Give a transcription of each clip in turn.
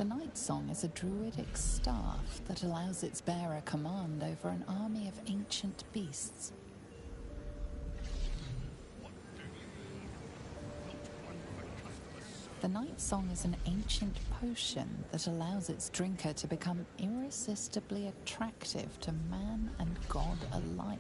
The Night Song is a druidic staff that allows its bearer command over an army of ancient beasts. The Night Song is an ancient potion that allows its drinker to become irresistibly attractive to man and god alike.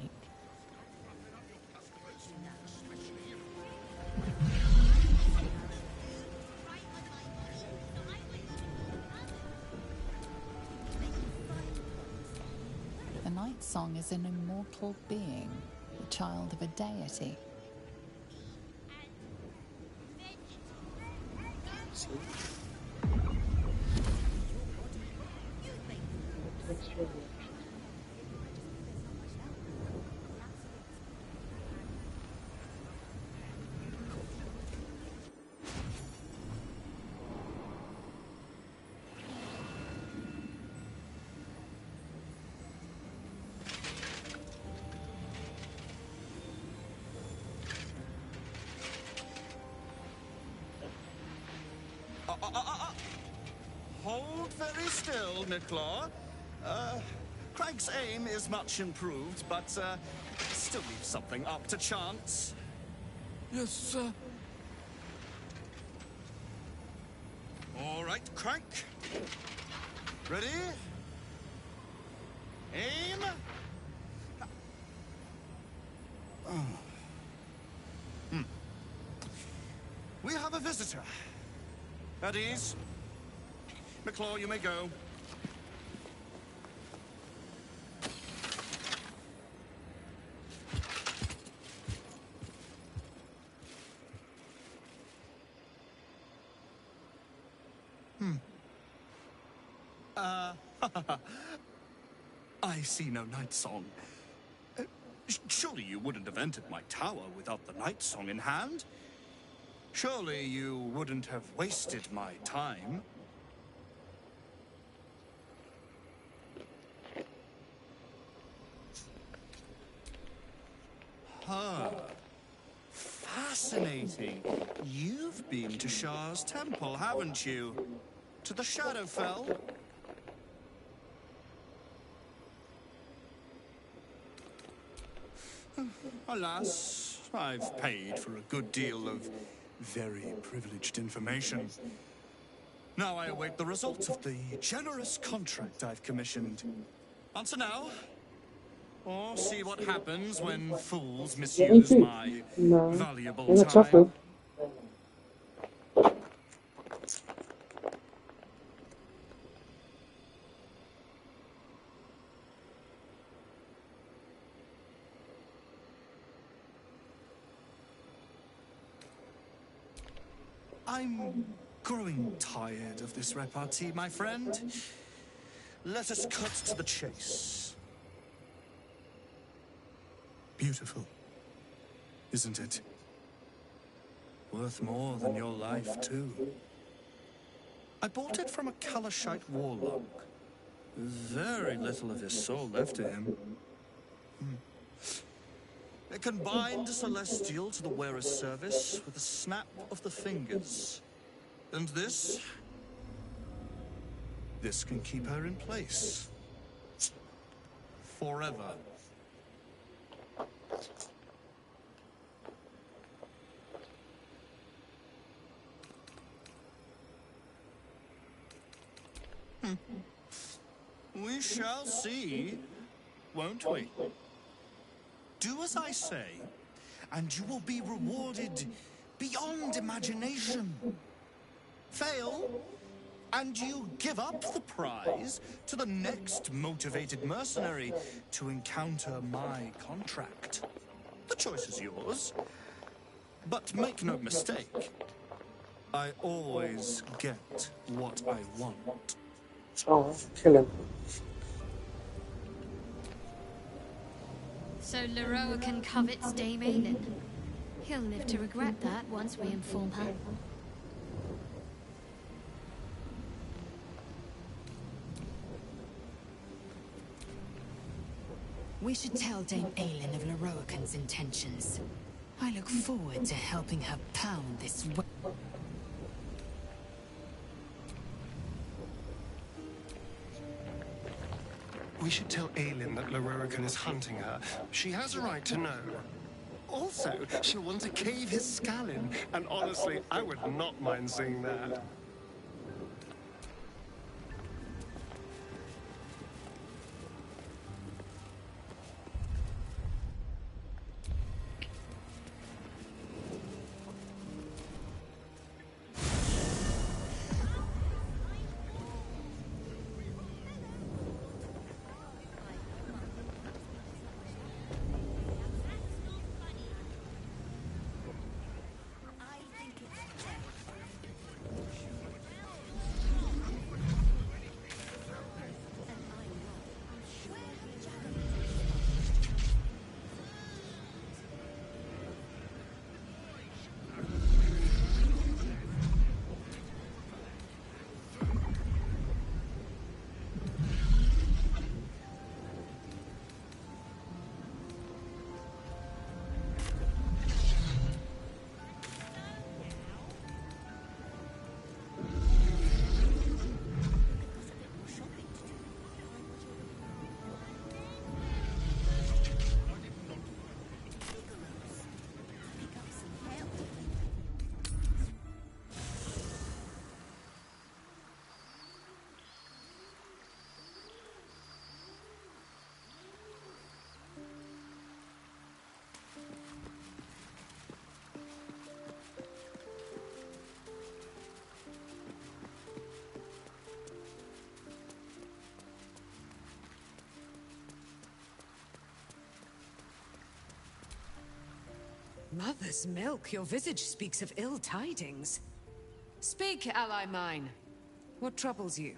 The Night Song is an immortal being, the child of a deity. Hold very still, Nicklaw. Craig's aim is much improved, but still leaves something up to chance. Yes, sir. All right, Craig. Ready? Aim. We have a visitor. At ease. Nicklaw, you may go. I see no Night Song. Surely you wouldn't have entered my tower without the Night Song in hand? Surely you wouldn't have wasted my time? Fascinating. You've been to Shah's temple, haven't you? To the Shadowfell? Alas, I've paid for a good deal of very privileged information. Now I await the results of the generous contract I've commissioned. Answer now, or see what happens when fools misuse my valuable time. I'm growing tired of this repartee, my friend. Let us cut to the chase. Beautiful, isn't it? Worth more than your life, too. I bought it from a Kalashite warlock. Very little of his soul left to him. It can bind a celestial to the wearer's service with a snap of the fingers. And this can keep her in place. Forever. We shall see, won't we? Do as I say, and you will be rewarded beyond imagination. Fail, and you give up the prize to the next motivated mercenary to encounter my contract. The choice is yours, but make no mistake, I always get what I want. Oh, kill him. So Leroican covets Dame Aelin. He'll live to regret that once we inform her. We should tell Dame Aelin of Leroican's intentions. I look forward to helping her pound this We should tell Aelin that Lororican is hunting her. She has a right to know. Also, she'll want to cave his skull in, and honestly, I would not mind seeing that. Mother's milk, your visage speaks of ill tidings. Speak, ally mine. What troubles you?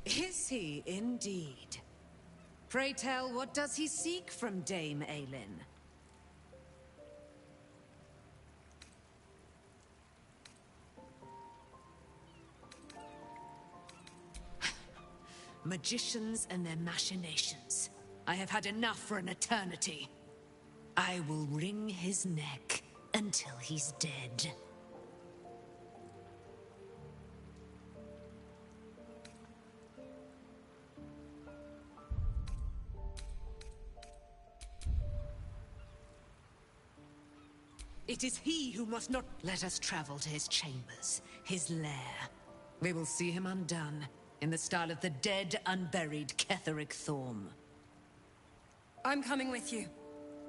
Is he indeed? Pray tell, what does he seek from Dame Aelin? Magicians and their machinations. I have had enough for an eternity. I will wring his neck until he's dead. It is he who must not... Let us travel to his chambers, his lair. We will see him undone, in the style of the dead, unburied Ketheric Thorm. I'm coming with you.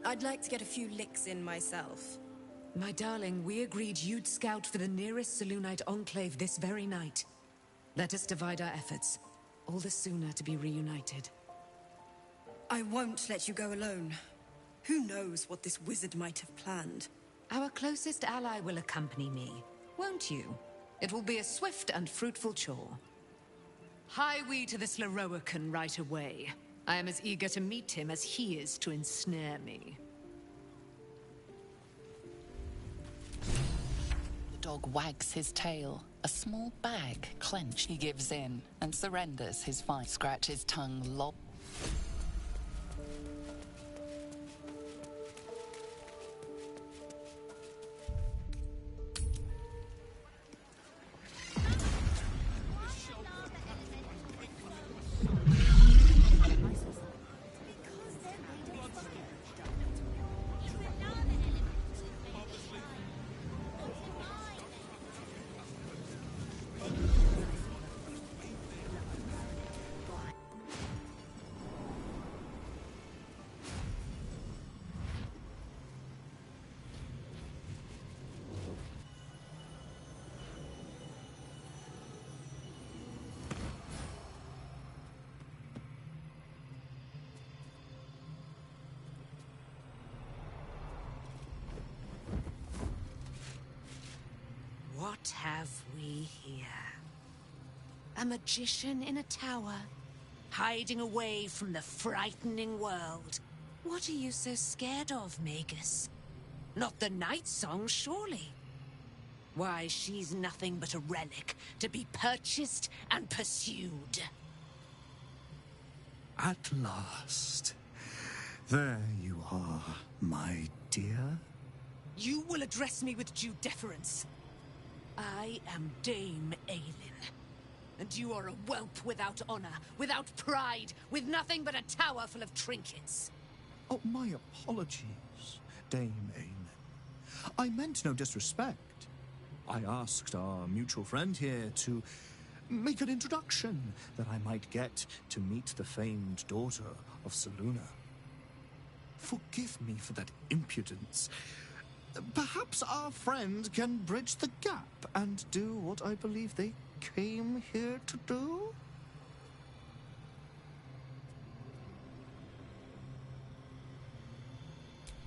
I'd like to get a few licks in myself. My darling, we agreed you'd scout for the nearest Selûnite enclave this very night. Let us divide our efforts, all the sooner to be reunited. I won't let you go alone. Who knows what this wizard might have planned? Our closest ally will accompany me, won't you? It will be a swift and fruitful chore. Hie we to this Lororican right away. I am as eager to meet him as he is to ensnare me. The dog wags his tail. A small bag clenched. He gives in and surrenders his fight. Scratch his tongue, lob. What have we here? A magician in a tower, hiding away from the frightening world. What are you so scared of, Magus? Not the night song, surely? Why, she's nothing but a relic to be purchased and pursued. At last. There you are, my dear. You will address me with due deference. I am Dame Aelin, and you are a whelp without honor, without pride, with nothing but a tower full of trinkets. Oh, my apologies, Dame Aelin. I meant no disrespect. I asked our mutual friend here to make an introduction that I might get to meet the famed daughter of Selûne. Forgive me for that impudence. Perhaps our friend can bridge the gap and do what I believe they came here to do?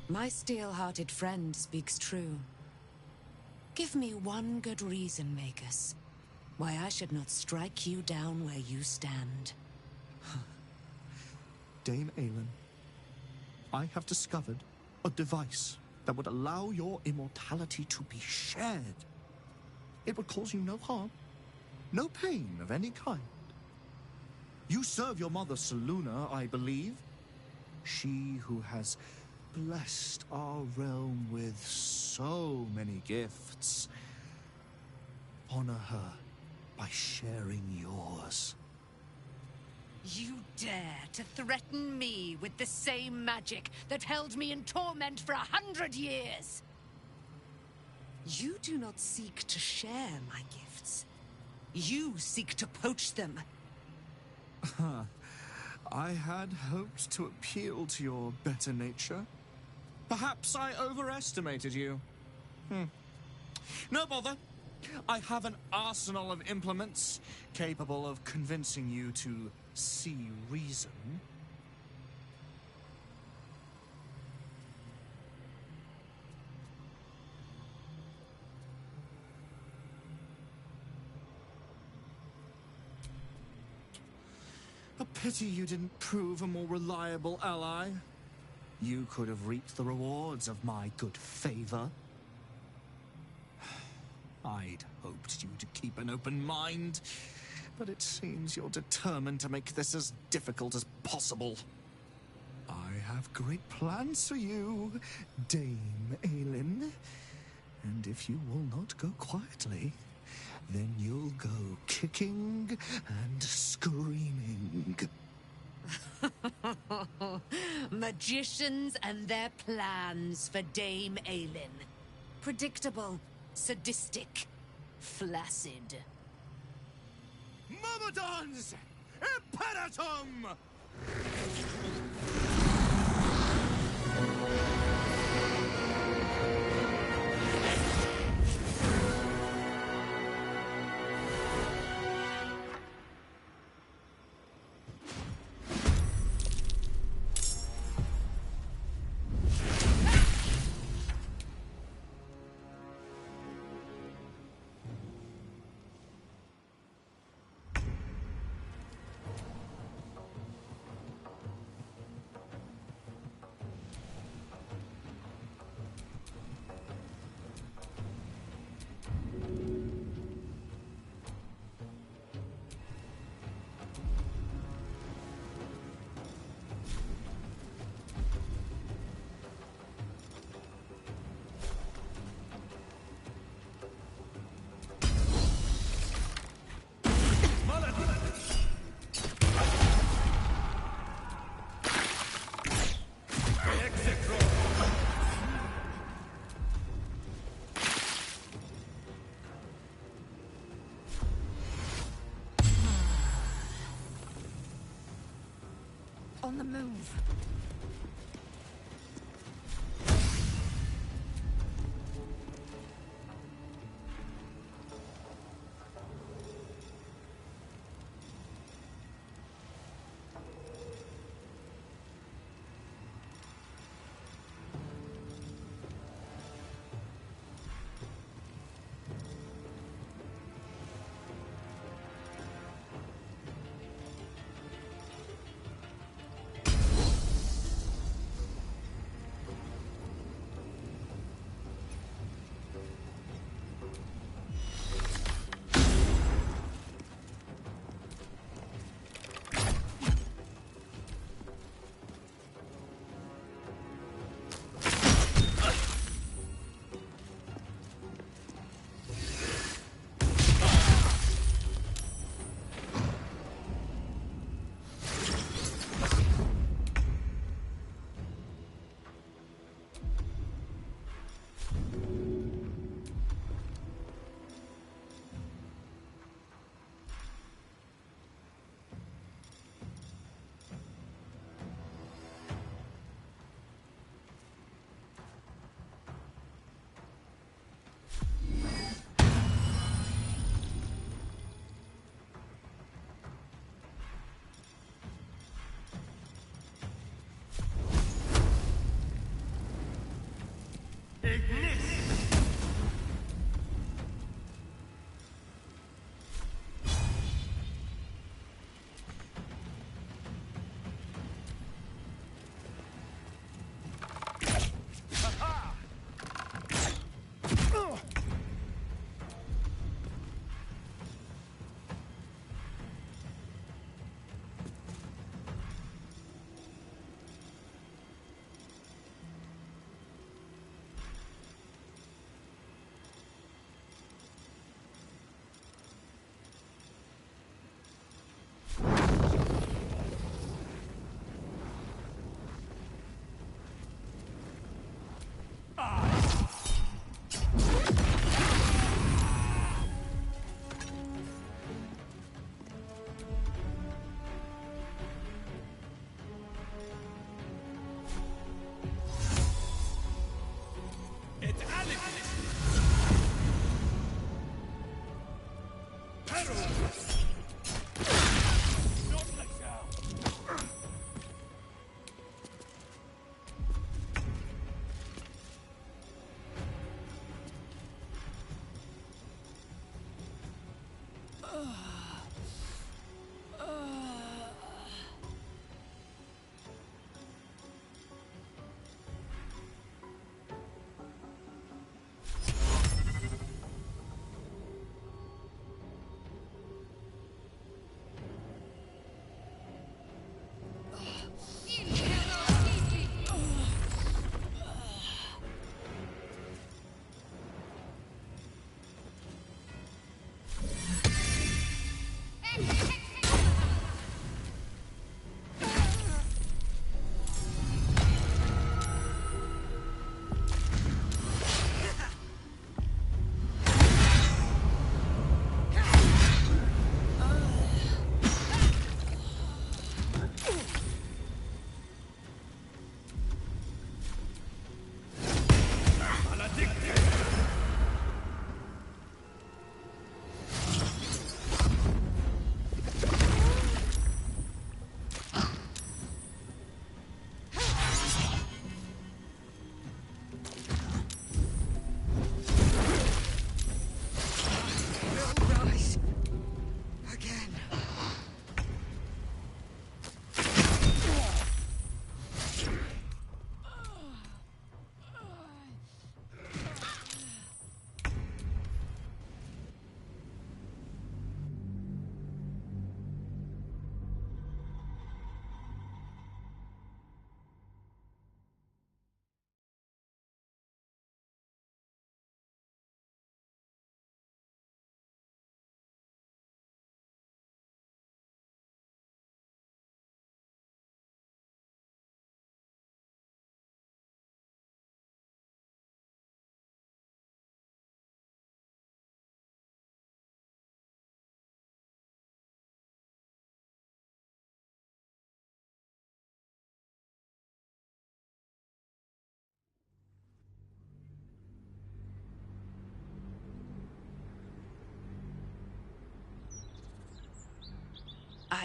My steel-hearted friend speaks true. Give me one good reason, Magus, why I should not strike you down where you stand. Dame Aelin, I have discovered a device that would allow your immortality to be shared. It would cause you no harm, no pain of any kind. You serve your mother Selûne, I believe. She who has blessed our realm with so many gifts. Honor her by sharing yours. You dare to threaten me with the same magic that held me in torment for 100 years? You do not seek to share my gifts. You seek to poach them. I had hoped to appeal to your better nature. Perhaps I overestimated you. No bother. I have an arsenal of implements capable of convincing you to see reason. A pity you didn't prove a more reliable ally. You could have reaped the rewards of my good favor. I'd hoped you to keep an open mind, but it seems you're determined to make this as difficult as possible. I have great plans for you, Dame Aelin. And if you will not go quietly, then you'll go kicking and screaming. Magicians and their plans for Dame Aelin. Predictable, sadistic, flaccid. Myrmidons! Imperatum! On the move.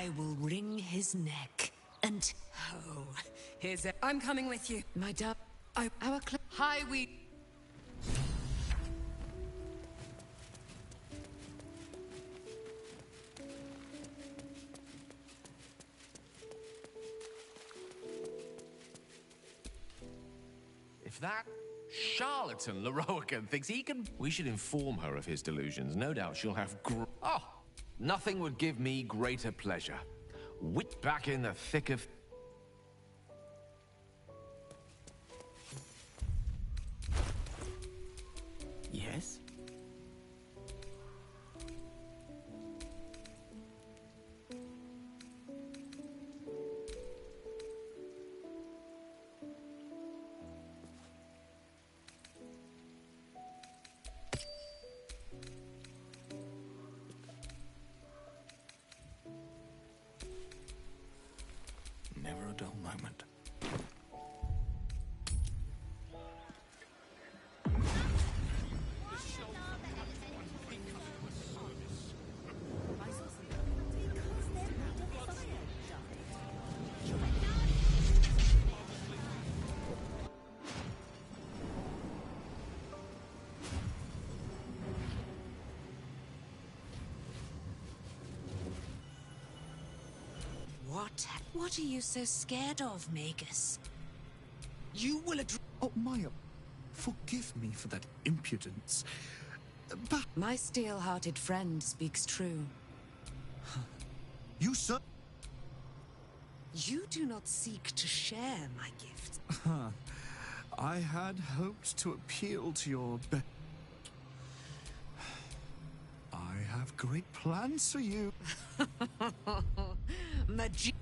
I will wring his neck and... Oh, here's a... I'm coming with you. My dove... Our Hi, we... If that charlatan Leroican thinks he can... We should inform her of his delusions. No doubt she'll have Oh! Nothing would give me greater pleasure. Wit back in the thick of... Yes? Never a dull moment. What are you so scared of, Magus? You will address... Oh, Maya, forgive me for that impudence. But My steel-hearted friend speaks true. you, sir... You do not seek to share my gift. I had hoped to appeal to your I have great plans for you. Magi-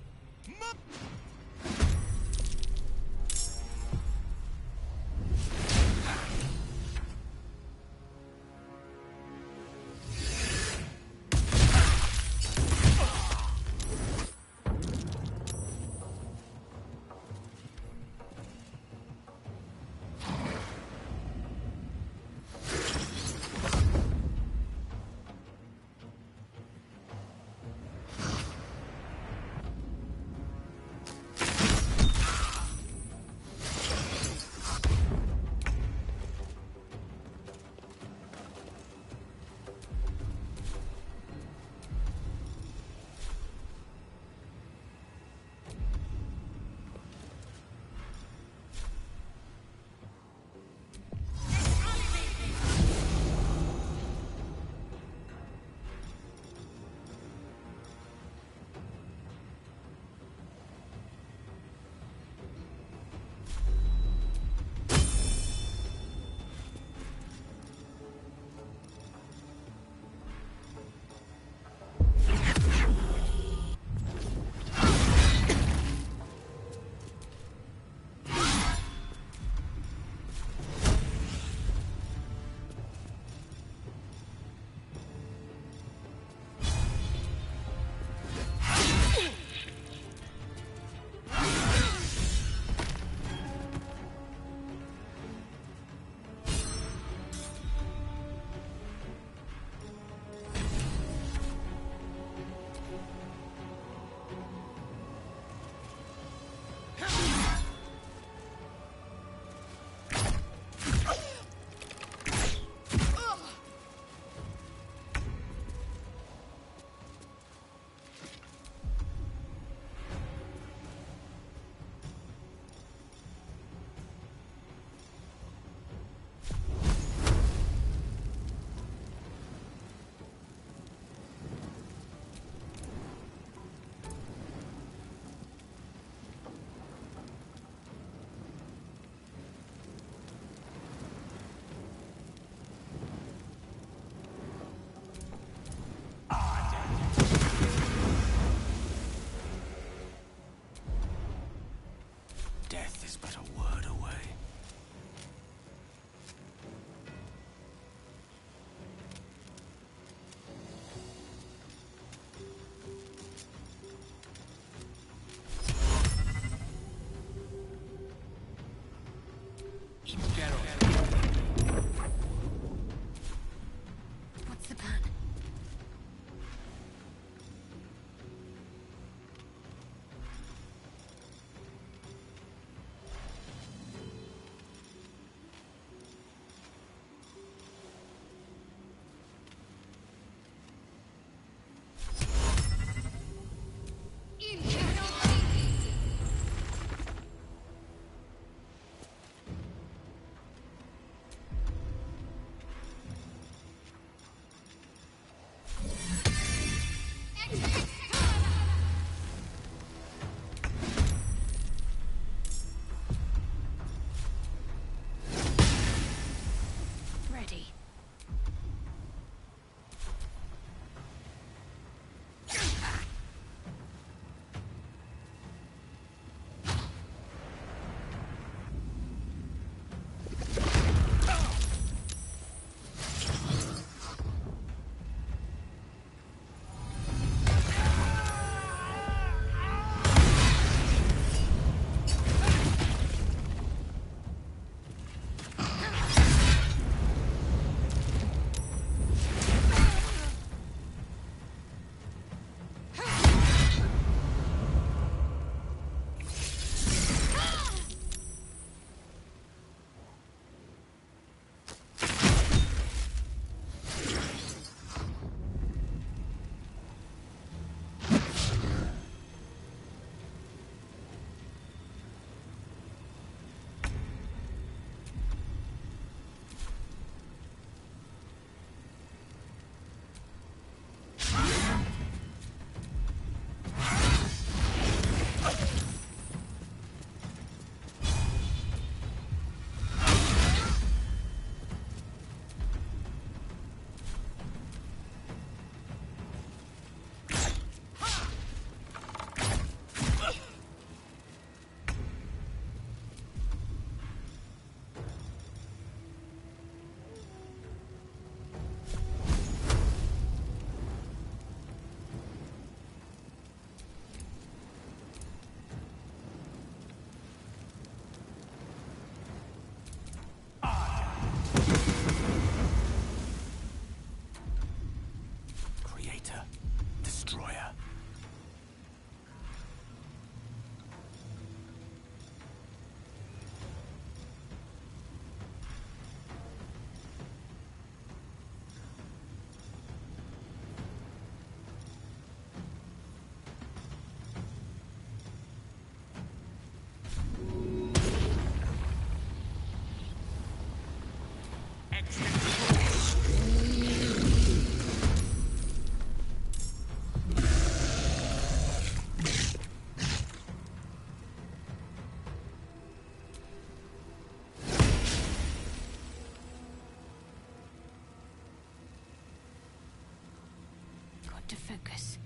focus.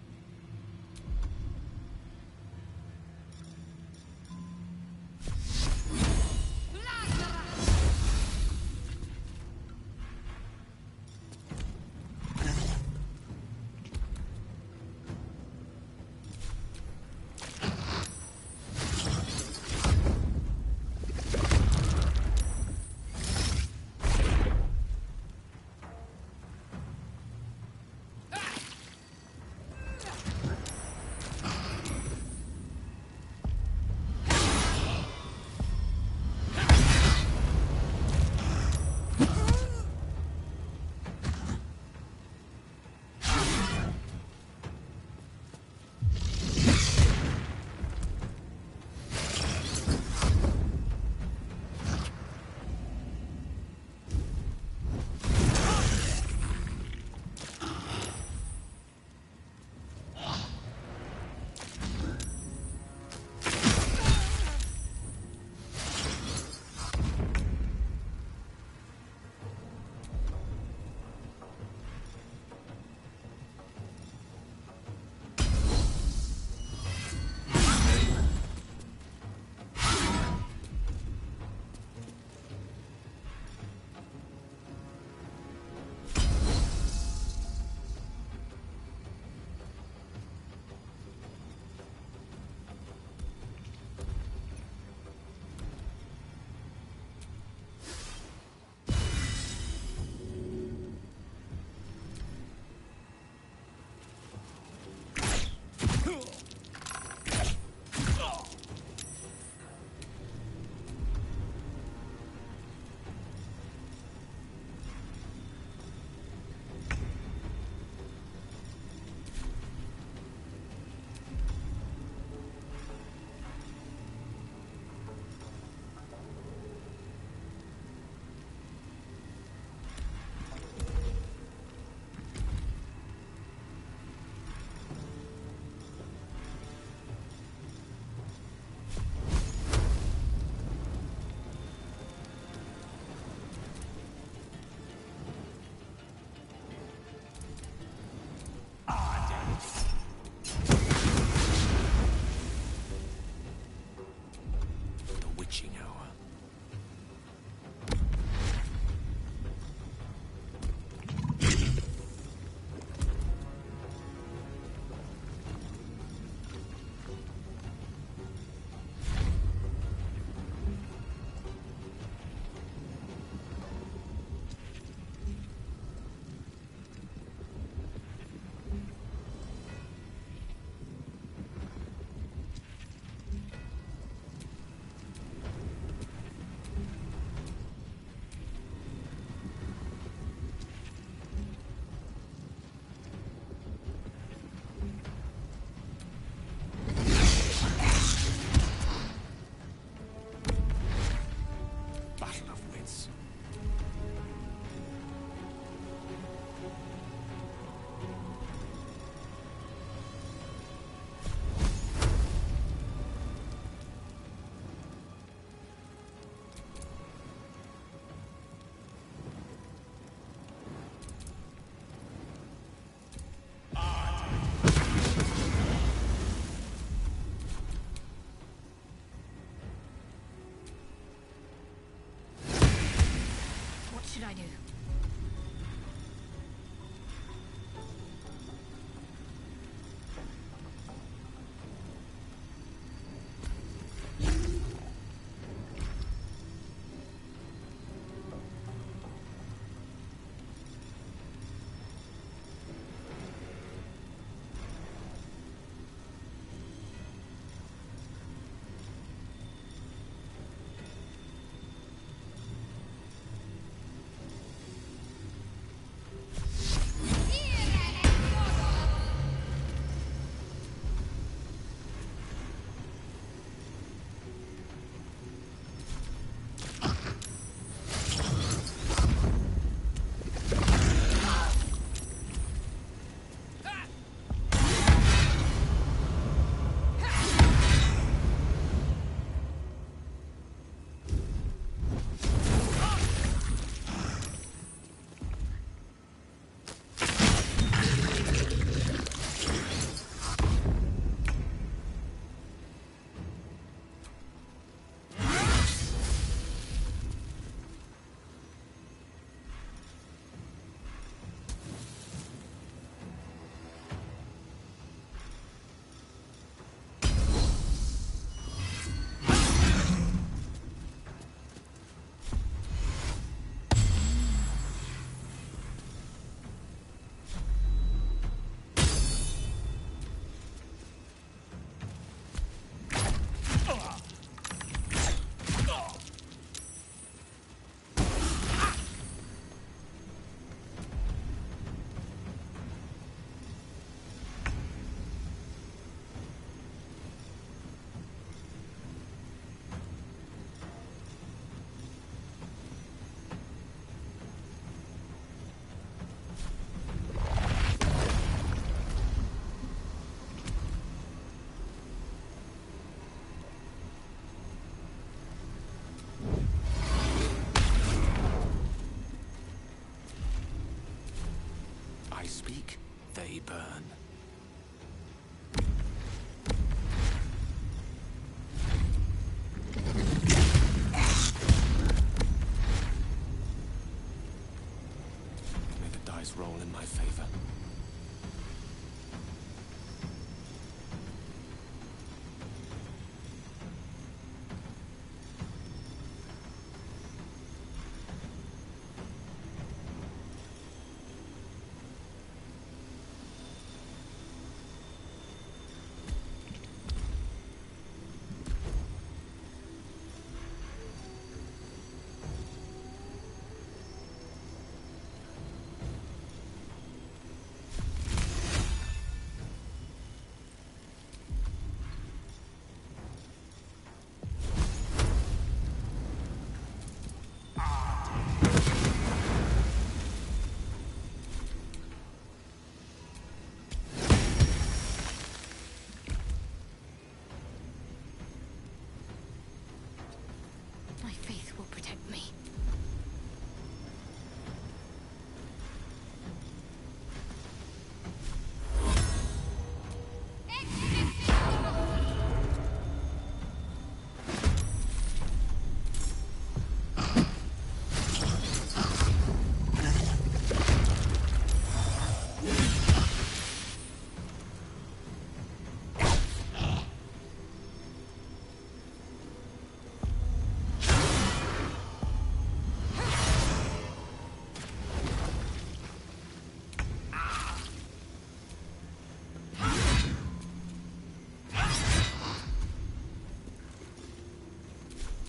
What should I do?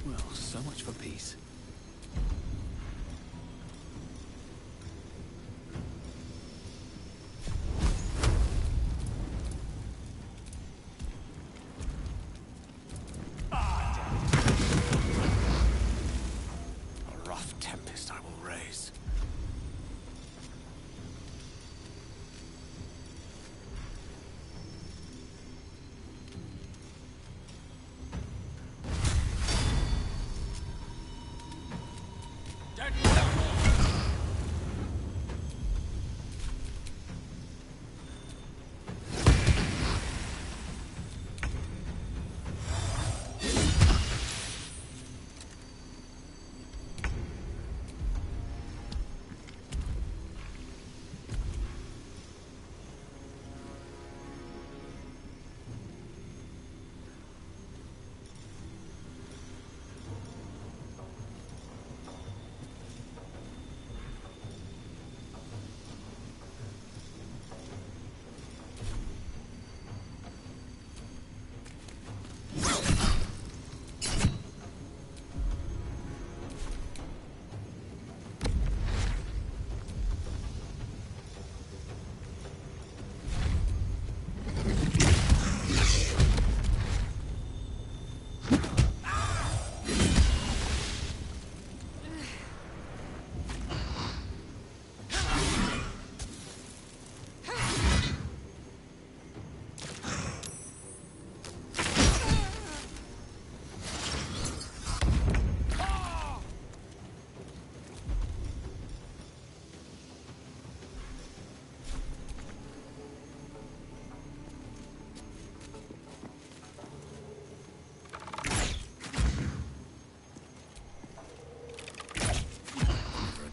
Well, so much for peace. A rough tempest I will raise.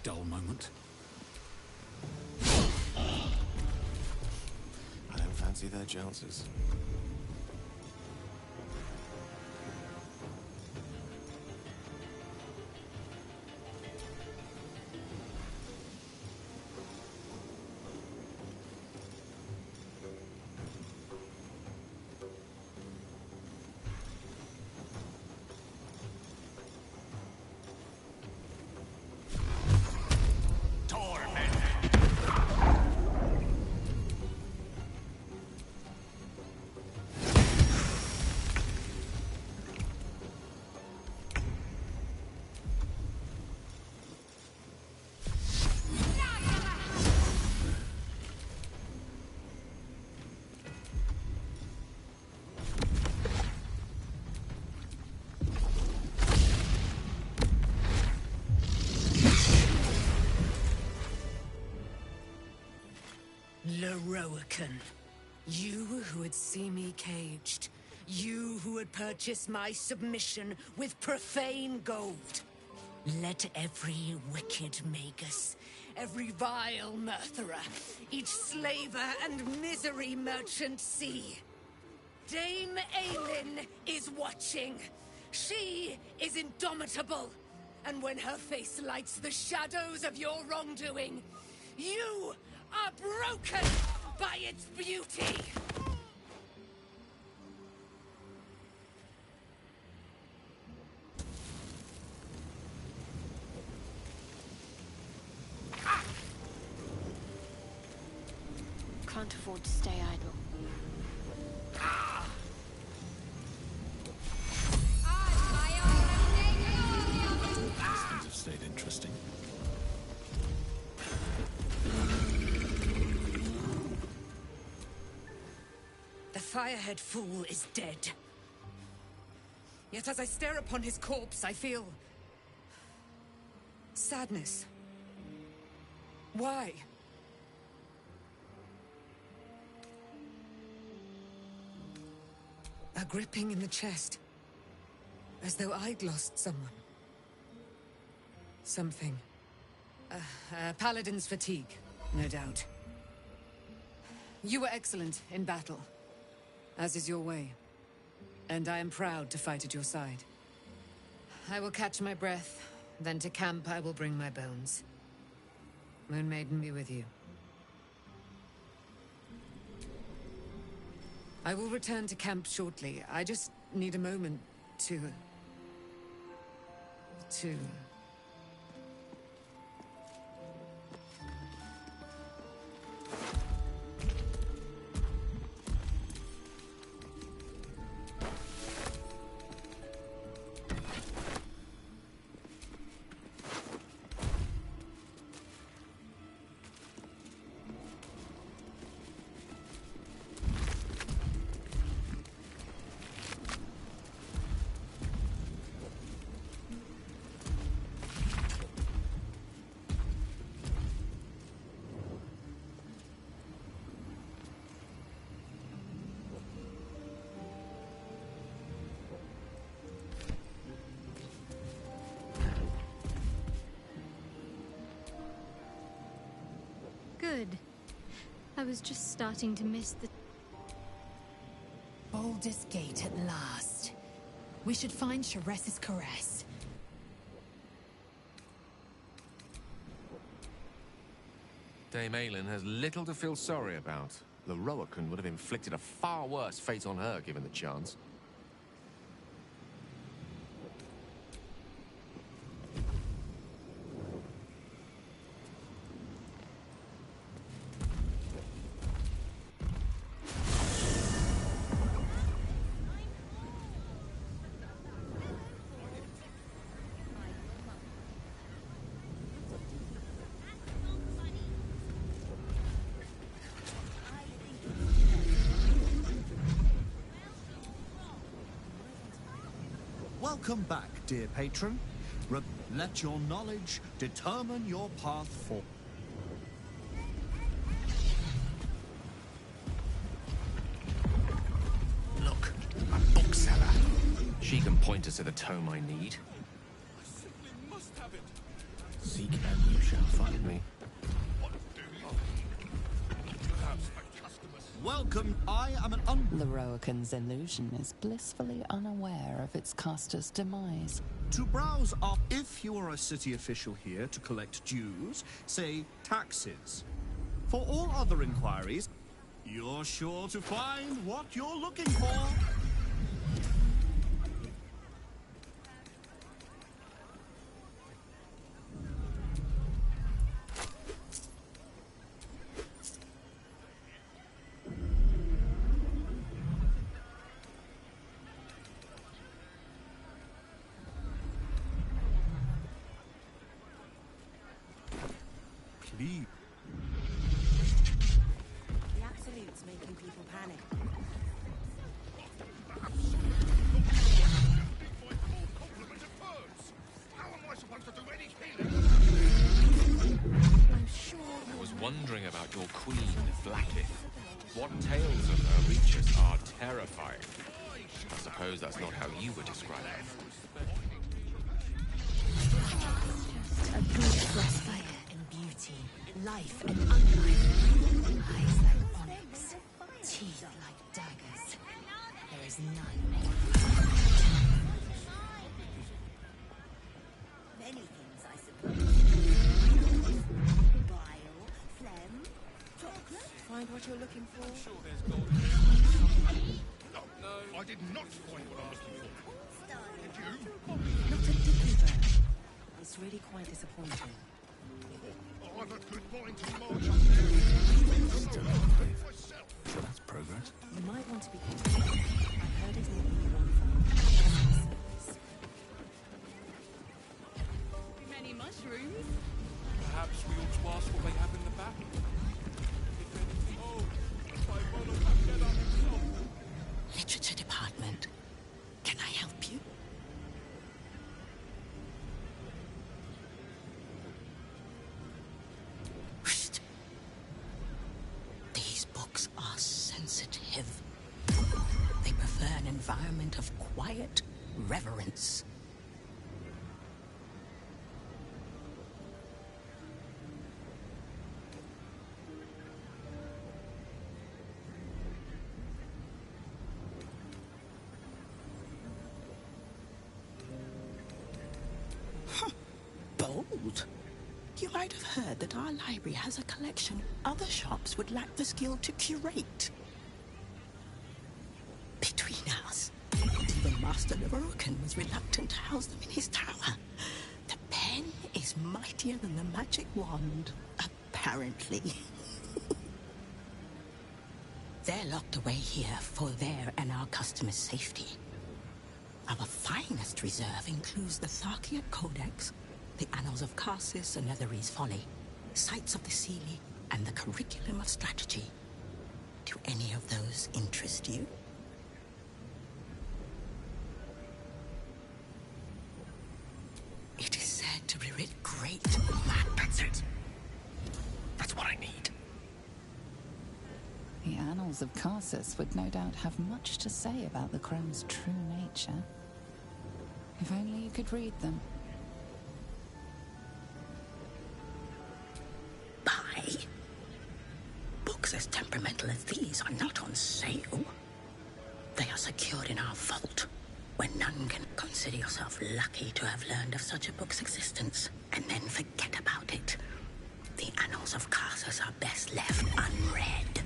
Dull moment. I don't fancy their chances. Leroican. You who would see me caged. You who would purchase my submission with profane gold. Let every wicked magus, every vile murtherer, each slaver and misery merchant see. Dame Aelin is watching. She is indomitable. And when her face lights the shadows of your wrongdoing, you are broken by its beauty. Can't afford to stay idle. Things have stayed interesting. The Firehead Fool is dead. Yet as I stare upon his corpse, I feel sadness. Why? A gripping in the chest. As though I'd lost someone. Something. Paladin's fatigue, no doubt. You were excellent in battle, as is your way. And I am proud to fight at your side. I will catch my breath, then to camp I will bring my bones. Moon Maiden be with you. I will return to camp shortly. I just need a moment to Two. Good. I was just starting to miss the... Baldur's Gate at last. We should find Sharess's caress. Dame Aylin has little to feel sorry about. The Roakan would have inflicted a far worse fate on her given the chance. Welcome back, dear patron. Let your knowledge determine your path forward. Look, a bookseller. She can point us to the tome I need. I simply must have it. Seek and you shall find me. Welcome. I am The Roakan's illusion is blissfully unaware of its caster's demise. to browse up. If you are a city official here to collect dues, say taxes. For all other inquiries, you're sure to find what you're looking for. Please. The Absolute's making people panic. I'm sure I was wondering about your queen, Blackith. What tales of her reach us are terrifying. I suppose that's not how you would describe her. A breathless fire and beauty, life and unlife. Eyes like onyx, teeth like daggers. There is none more. Many things, I suppose. Bile, phlegm, chocolate. Find what you're looking for. Sure, there's gold in there. No, I did not find what I was looking for. Did you? Not a dicky bird. It's really quite disappointing. I've a good point to march up there. Myself. So that's progress. You might want to be careful. I've heard it's making you on fire. Many mushrooms. Perhaps we ought to ask what they have in the back. If anything. Oh, by Mono Capella himself. Literature department. Can I help you? Whoosh. These books are sensitive. They prefer an environment of quiet reverence. Bold. You might have heard that our library has a collection other shops would lack the skill to curate. Between us, the Master Lerocan was reluctant to house them in his tower. The pen is mightier than the magic wand, apparently. They're locked away here for their and our customers' safety. Our finest reserve includes the Tharkian Codex, the Annals of Karsus and Netherese Folly, Sights of the Seelie, and the Curriculum of Strategy. Do any of those interest you? It is said to be rid great That's it. That's what I need. The Annals of Karsus would no doubt have much to say about the Chrome's true nature. If only you could read them. Buy? Books as temperamental as these are not on sale. They are secured in our vault, where none can. Consider yourself lucky to have learned of such a book's existence, and then forget about it. The Annals of Karsus are best left unread.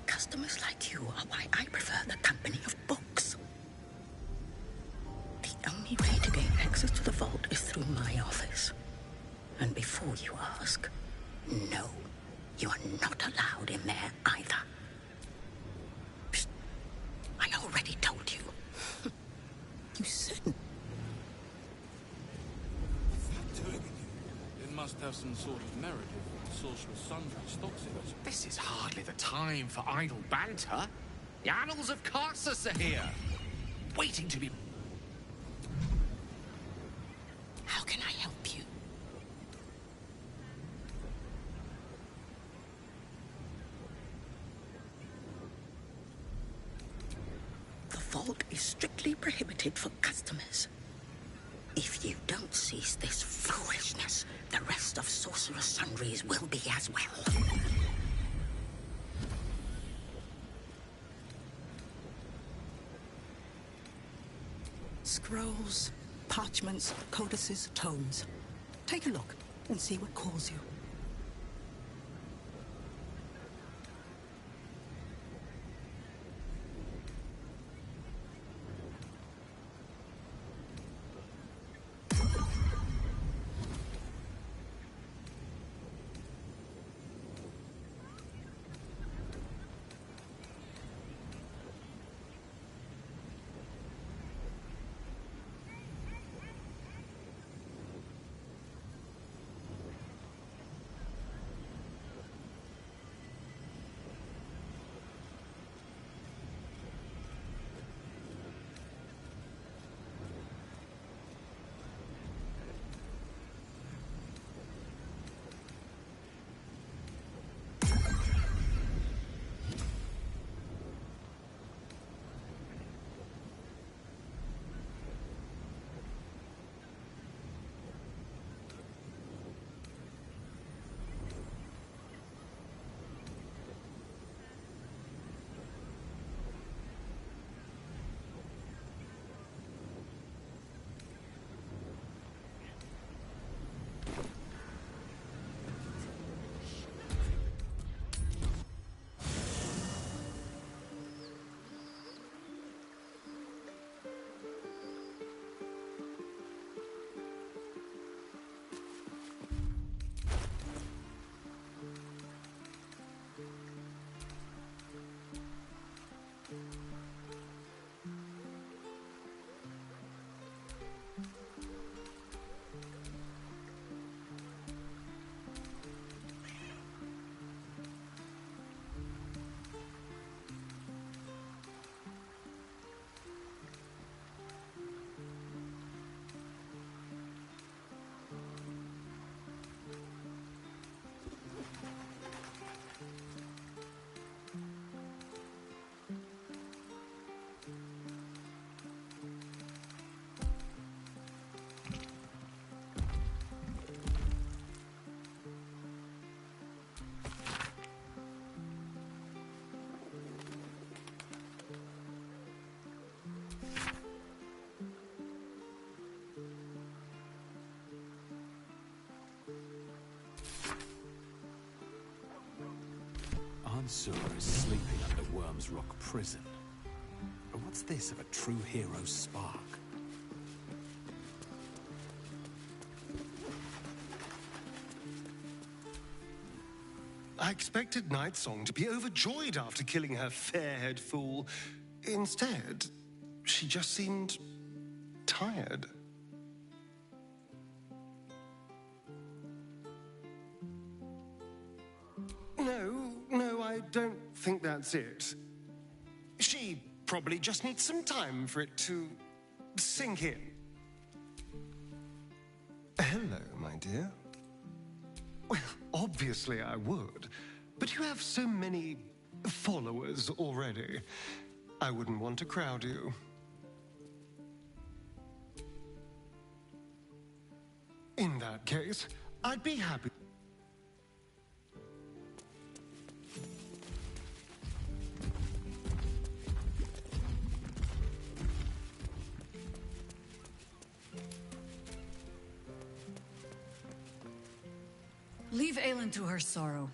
Customers like you are why I prefer the company of books. The only way to gain access to the vault is through my office. And before you ask, no, you are not allowed in there either. Psst. I already told you. You said... What's that doing in here? It must have some sort of narrative that Sorcerer's Sundry stocks it. This is hardly the time for idle banter. The Annals of Karsus are here, waiting to be... How can I help you? The vault is strictly prohibited for customers. If you don't cease this foolishness, the rest of Sorcerer's Sundries will be as well. Scrolls, parchments, codices, tomes. Take a look and see what calls you. Mansour is sleeping under Worm's Rock Prison. But what's this of a true hero's spark? I expected Nightsong to be overjoyed after killing her fair-haired fool. Instead, she just seemed tired. No, I don't think that's it. She probably just needs some time for it to sink in. Hello, my dear. Well, obviously I would, but you have so many followers already. I wouldn't want to crowd you. In that case, I'd be happy. Leave Aelin to her sorrow.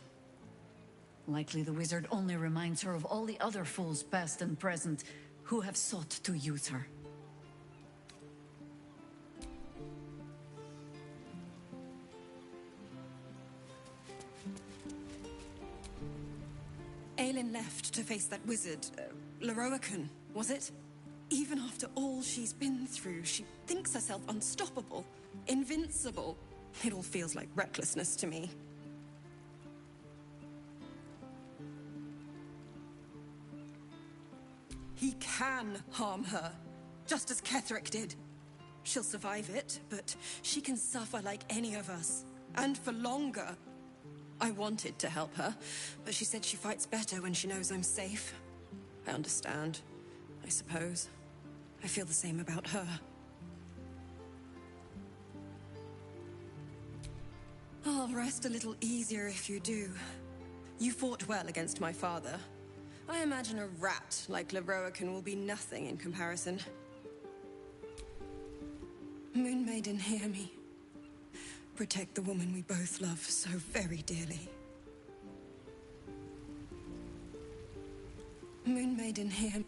Likely the wizard only reminds her of all the other fools past and present who have sought to use her. Aelin left to face that wizard, Leroican, was it? Even after all she's been through, she thinks herself unstoppable, invincible. It all feels like recklessness to me. He can harm her, just as Ketherick did. She'll survive it, but she can suffer like any of us, and for longer. I wanted to help her, but she said she fights better when she knows I'm safe. I understand, I suppose. I feel the same about her. I'll rest a little easier if you do. You fought well against my father. I imagine a rat like Leroican will be nothing in comparison. Moon Maiden, hear me. Protect the woman we both love so very dearly. Moon Maiden, hear me.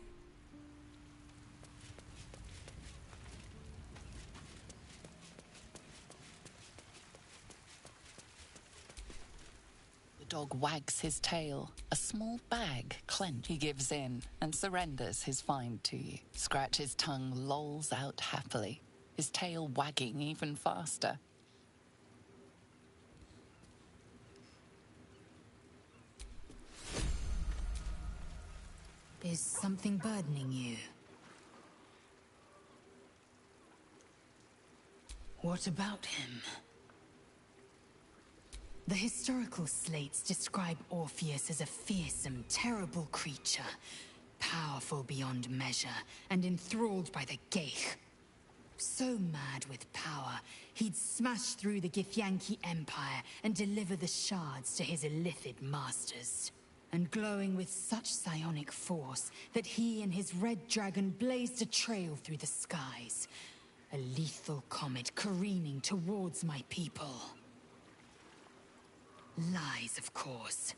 The dog wags his tail. A small bag clenched. He gives in and surrenders his find to you. Scratch's tongue lolls out happily, his tail wagging even faster. Is something burdening you? What about him? The historical slates describe Orpheus as a fearsome, terrible creature, powerful beyond measure, and enthralled by the Geich. So mad with power, he'd smash through the Githyanki Empire and deliver the shards to his illithid masters. And glowing with such psionic force that he and his red dragon blazed a trail through the skies. A lethal comet careening towards my people. Lies, of course.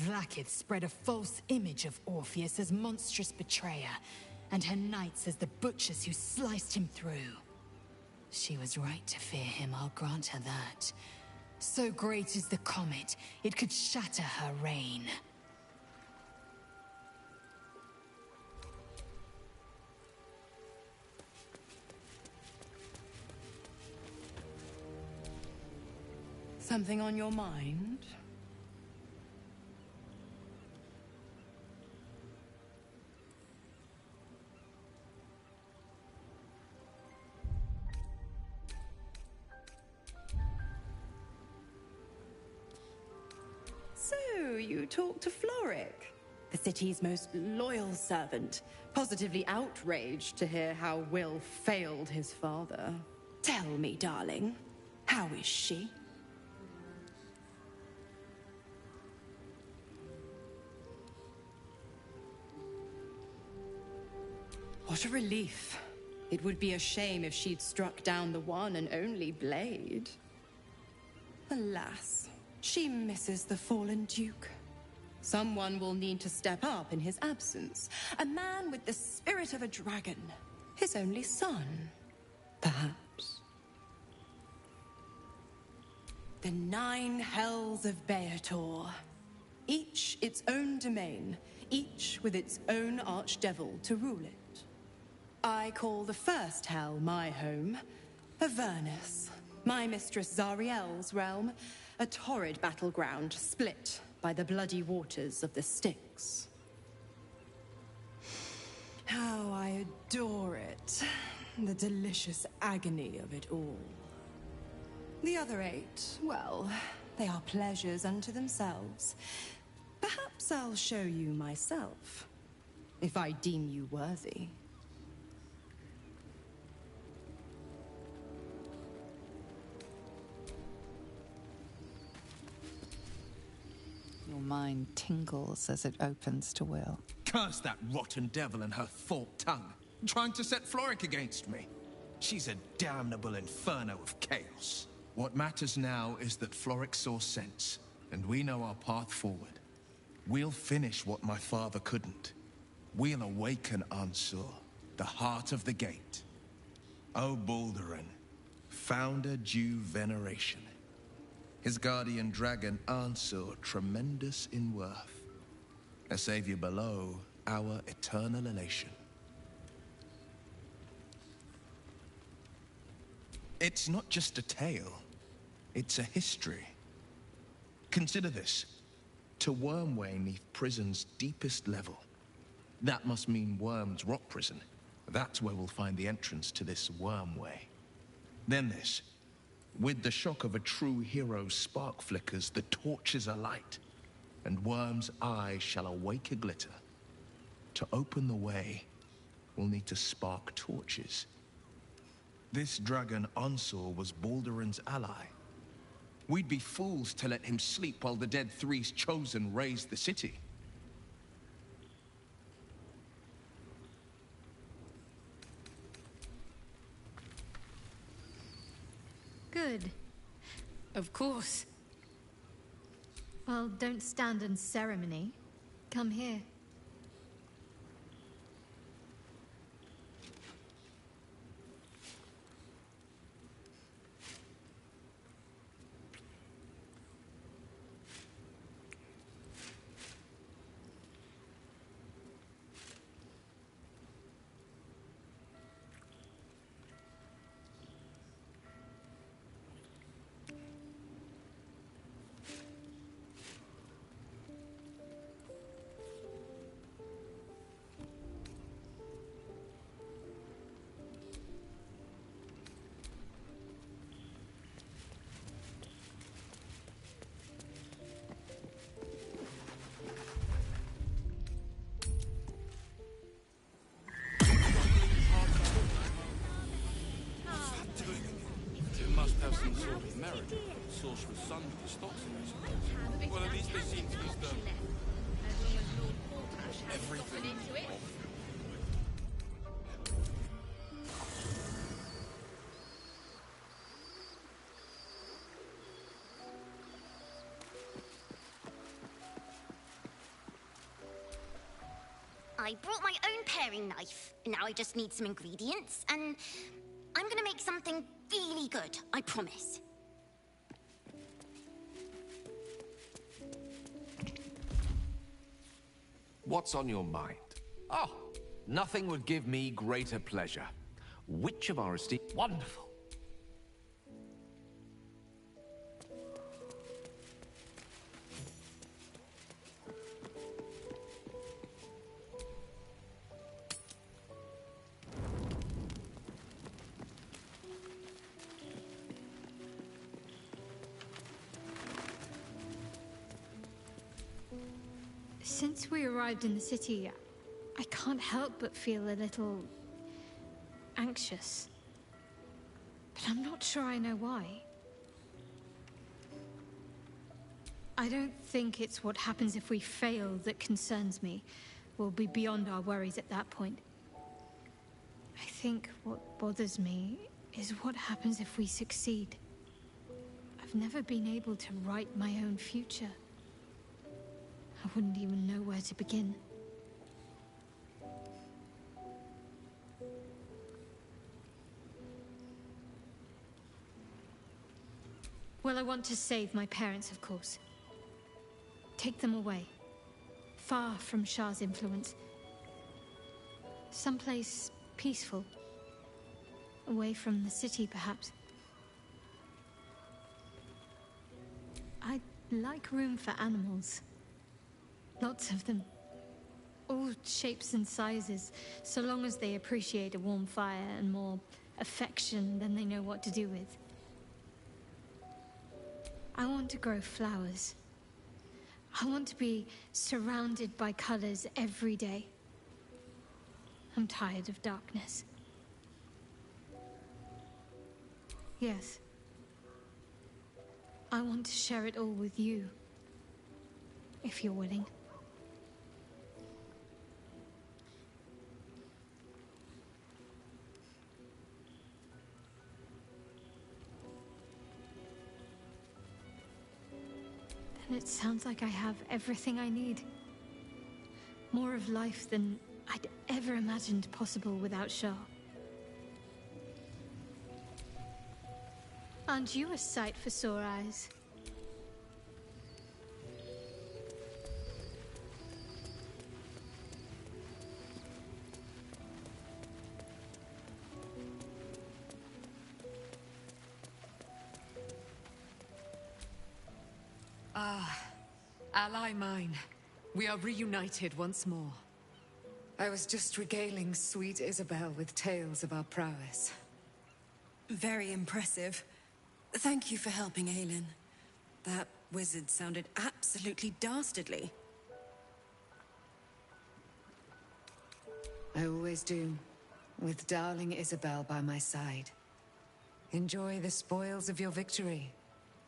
Vlaakith spread a false image of Orpheus as monstrous betrayer, and her knights as the butchers who sliced him through. She was right to fear him, I'll grant her that. So great is the comet, it could shatter her reign. Something on your mind? So, you talked to Floric, the city's most loyal servant, positively outraged to hear how Will failed his father. Tell me, darling, how is she? What a relief. It would be a shame if she'd struck down the one and only blade. Alas, she misses the fallen Duke. Someone will need to step up in his absence. A man with the spirit of a dragon. His only son, perhaps. The 9 hells of Beator. Each its own domain, each with its own archdevil to rule it. I call the first hell my home, Avernus, my mistress Zariel's realm, a torrid battleground split by the bloody waters of the Styx. How I adore it, the delicious agony of it all. The other 8, well, they are pleasures unto themselves. Perhaps I'll show you myself, if I deem you worthy. Your mind tingles as it opens to Will. Curse that rotten devil and her forked tongue, trying to set Floric against me. She's a damnable inferno of chaos. What matters now is that Floric saw sense, and we know our path forward. We'll finish what my father couldn't. We'll awaken Ansur, the heart of the gate. O Baldurin, founder due veneration. His guardian dragon Ansur, tremendous in worth. A savior below, our eternal elation. It's not just a tale, it's a history. Consider this. To Wormway 'neath prison's deepest level. That must mean Worm's rock prison. That's where we'll find the entrance to this Wormway. Then this. With the shock of a true hero's spark flickers, the torches alight, and Worm's eye shall awake a glitter. To open the way, we'll need to spark torches. This dragon Ansur was Baldurin's ally. We'd be fools to let him sleep while the Dead Three's chosen raised the city. Good. Of course. Well, don't stand in ceremony. Come here. Must have some sort of merit. Sorcerer's son with the stocks in it, suppose. Well, at least they seem to use the... everything. I brought my own paring knife. Now I just need some ingredients, and I'm gonna make something really good, I promise. What's on your mind? Oh, nothing would give me greater pleasure. Which of our esteemed... Wonderful. Since we arrived in the city, I can't help but feel a little anxious. But I'm not sure I know why. I don't think it's what happens if we fail that concerns me. We'll be beyond our worries at that point. I think what bothers me is what happens if we succeed. I've never been able to write my own future. I wouldn't even know where to begin. Well, I want to save my parents, of course. Take them away. Far from Shah's influence. Someplace peaceful. Away from the city, perhaps. I'd like room for animals. Lots of them. All shapes and sizes, so long as they appreciate a warm fire and more affection than they know what to do with. I want to grow flowers. I want to be surrounded by colors every day. I'm tired of darkness. Yes. I want to share it all with you. If you're willing. Then it sounds like I have everything I need. More of life than I'd ever imagined possible without Shah. Aren't you a sight for sore eyes? Ah, ally mine. We are reunited once more. I was just regaling sweet Isabel with tales of our prowess. Very impressive. Thank you for helping Aelin. That wizard sounded absolutely dastardly. I always do, with darling Isabel by my side. Enjoy the spoils of your victory.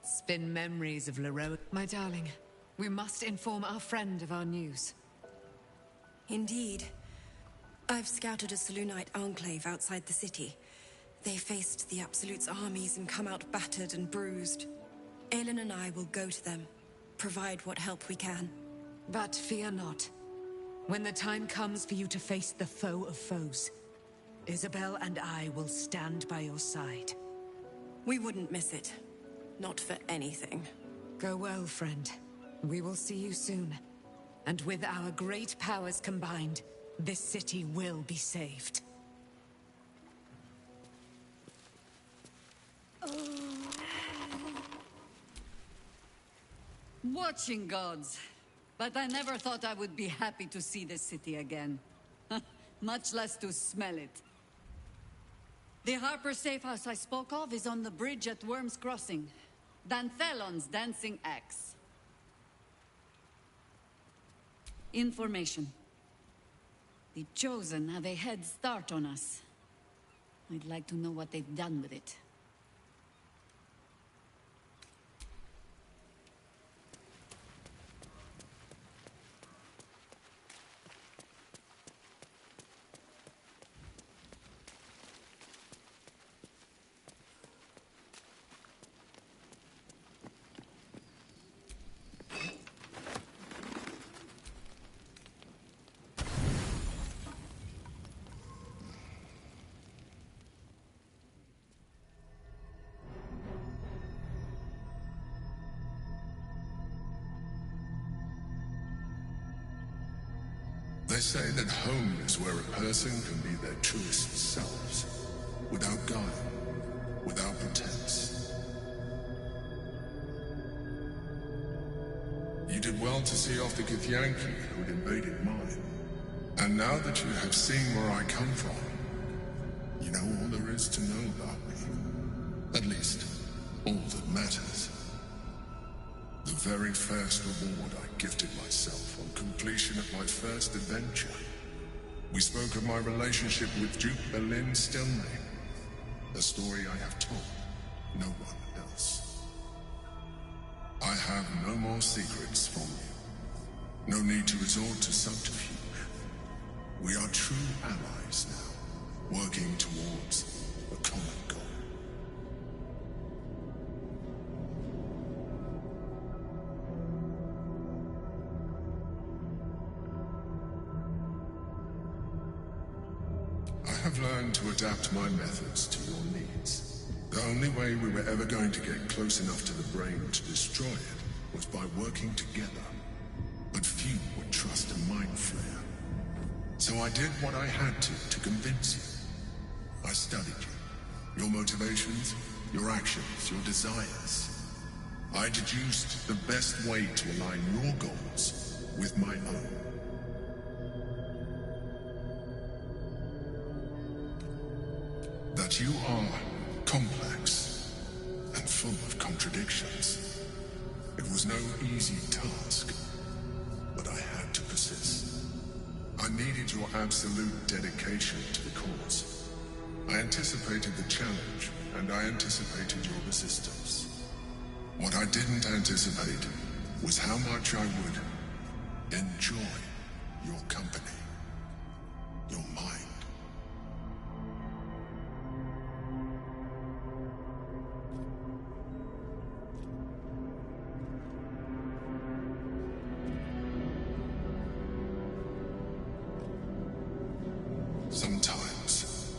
Spin memories of Leroy. My darling, we must inform our friend of our news. Indeed. I've scouted a Selûnite enclave outside the city. They faced the Absolute's armies and come out battered and bruised. Aelin and I will go to them, provide what help we can. But fear not. When the time comes for you to face the foe of foes, Isabel and I will stand by your side. We wouldn't miss it. Not for anything. Go well, friend. We will see you soon. And with our great powers combined, this city will be saved. Watching gods. But I never thought I would be happy to see the city again. Much less to smell it. The Harper safe house I spoke of is on the bridge at Worm's Crossing. Danthelon's dancing axe. Information. The Chosen have a head start on us. I'd like to know what they've done with it. They say that home is where a person can be their truest selves, without guile, without pretense. You did well to see off the Githyanki who had invaded mine. And now that you have seen where I come from, you know all there is to know about me. At least, all that matters. The very first reward I gifted myself on completion of my first adventure. We spoke of my relationship with Duke Berlin Stilney. A story I have told no one else. I have no more secrets from you. No need to resort to subterfuge. We are true allies now, working towards a common goal. have learned to adapt my methods to your needs. The only way we were ever going to get close enough to the brain to destroy it was by working together. But few would trust a mind flayer. So I did what I had to convince you. I studied you. Your motivations, your actions, your desires. I deduced the best way to align your goals with my own. That you are complex and full of contradictions. It was no easy task, but I had to persist. I needed your absolute dedication to the cause. I anticipated the challenge, and I anticipated your resistance. What I didn't anticipate was how much I would enjoy your company, your mind. Sometimes,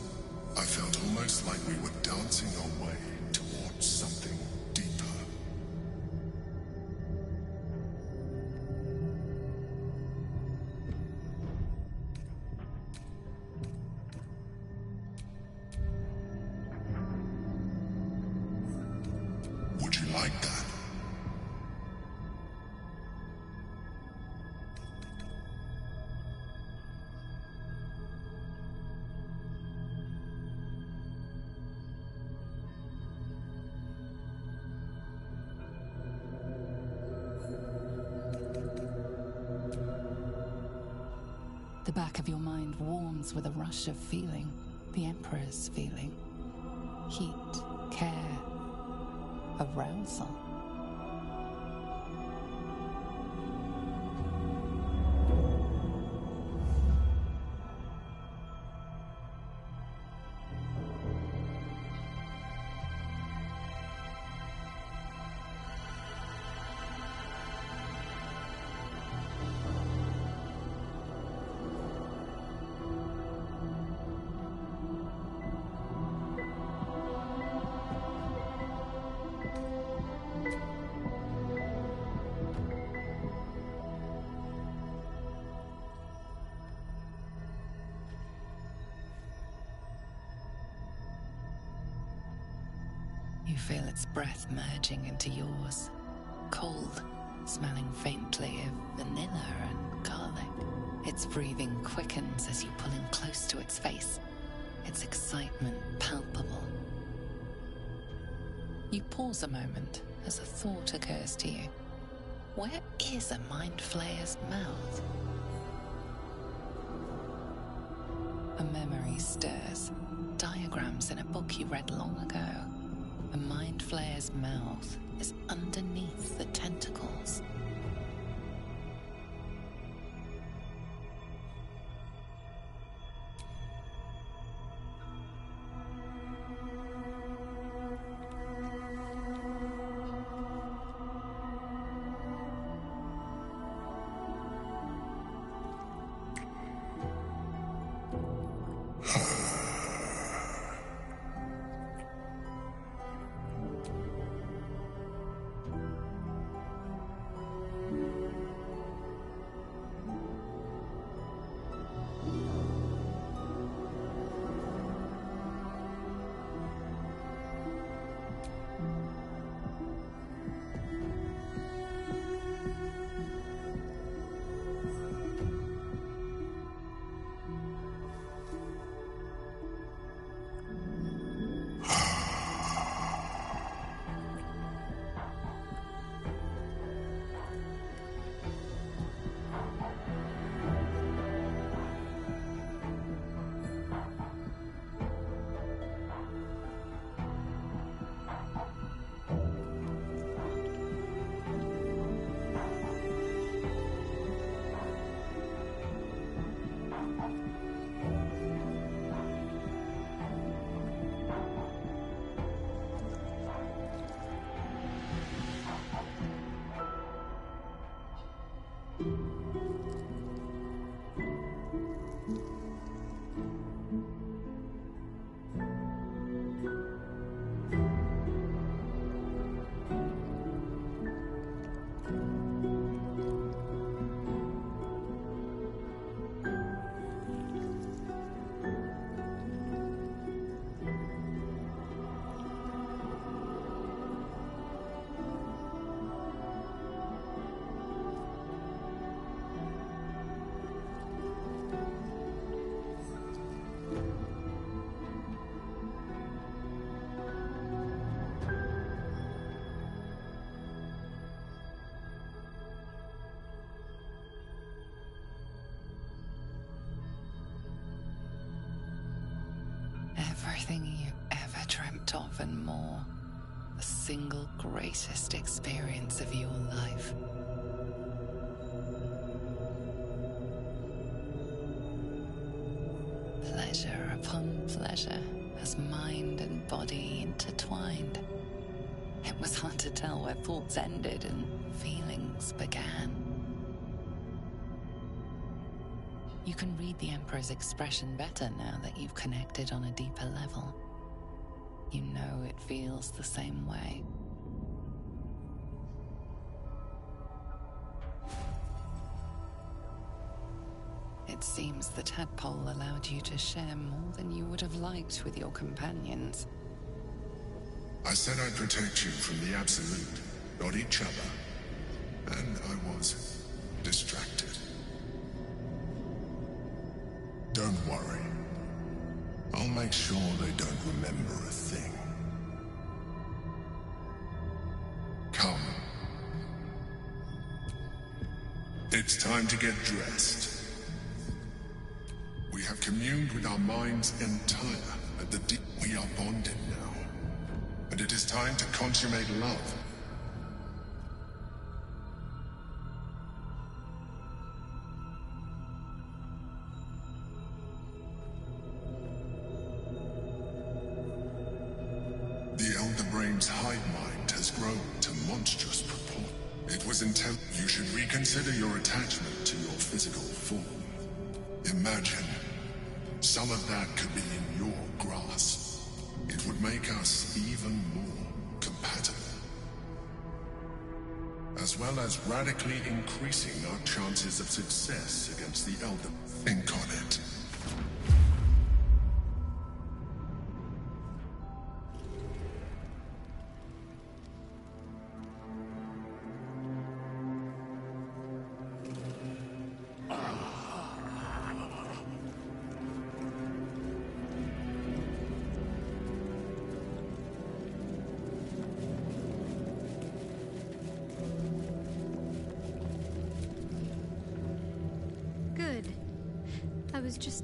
I felt almost like we were dancing our way towards something deeper. Would you like that? The back of your mind warms with a rush of feeling, the Emperor's feeling. Heat, care, arousal. You feel its breath merging into yours. Cold, smelling faintly of vanilla and garlic. Its breathing quickens as you pull in close to its face, its excitement palpable. You pause a moment as a thought occurs to you. Where is a mind flayer's mouth? A memory stirs. Diagrams in a book you read long ago. A mind flayer's mouth is underneath the tentacles. even more. The single greatest experience of your life. Pleasure upon pleasure, as mind and body intertwined. It was hard to tell where thoughts ended and feelings began. You can read the Emperor's expression better now that you've connected on a deeper level. You know it feels the same way. It seems the tadpole allowed you to share more than you would have liked with your companions. I said I'd protect you from the Absolute, not each other. And I was distracted. Don't worry. I'll make sure they don't remember a thing. Come. It's time to get dressed. We have communed with our minds entire at the deep. We are bonded now. And it is time to consummate love. The Elder Brain's hive mind has grown to monstrous proportions. It was intended you should reconsider your attachment to your physical form. Imagine, some of that could be in your grasp. It would make us even more compatible. As well as radically increasing our chances of success against the Elder. Think on it. Good. I was just...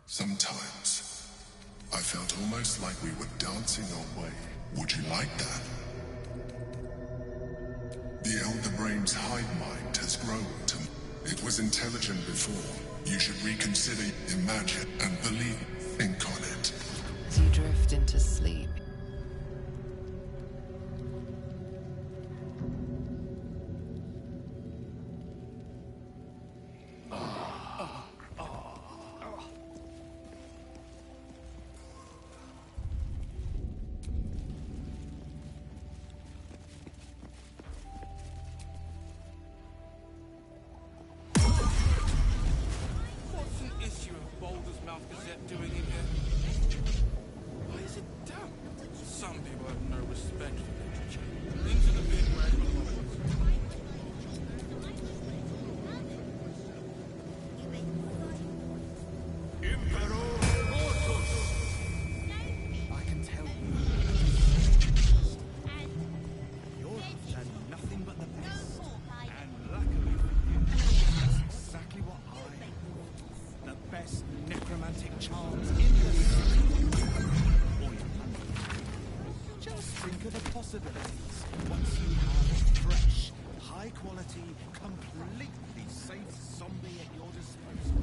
Sometimes, I felt almost like we were dancing away. Would you like that? The Elder Brain's hive mind has grown to... It was intelligent before. You should reconsider, imagine, and believe. Think on it. As you drift into sleep, What's an issue of Baldur's Mouth Gazette doing in here? Why is it damp? completely safe zombie at your disposal.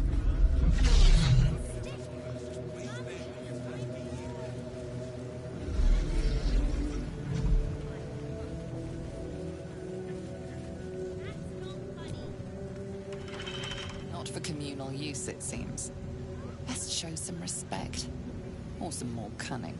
Not for communal use, it seems. Best show some respect. Or some more cunning.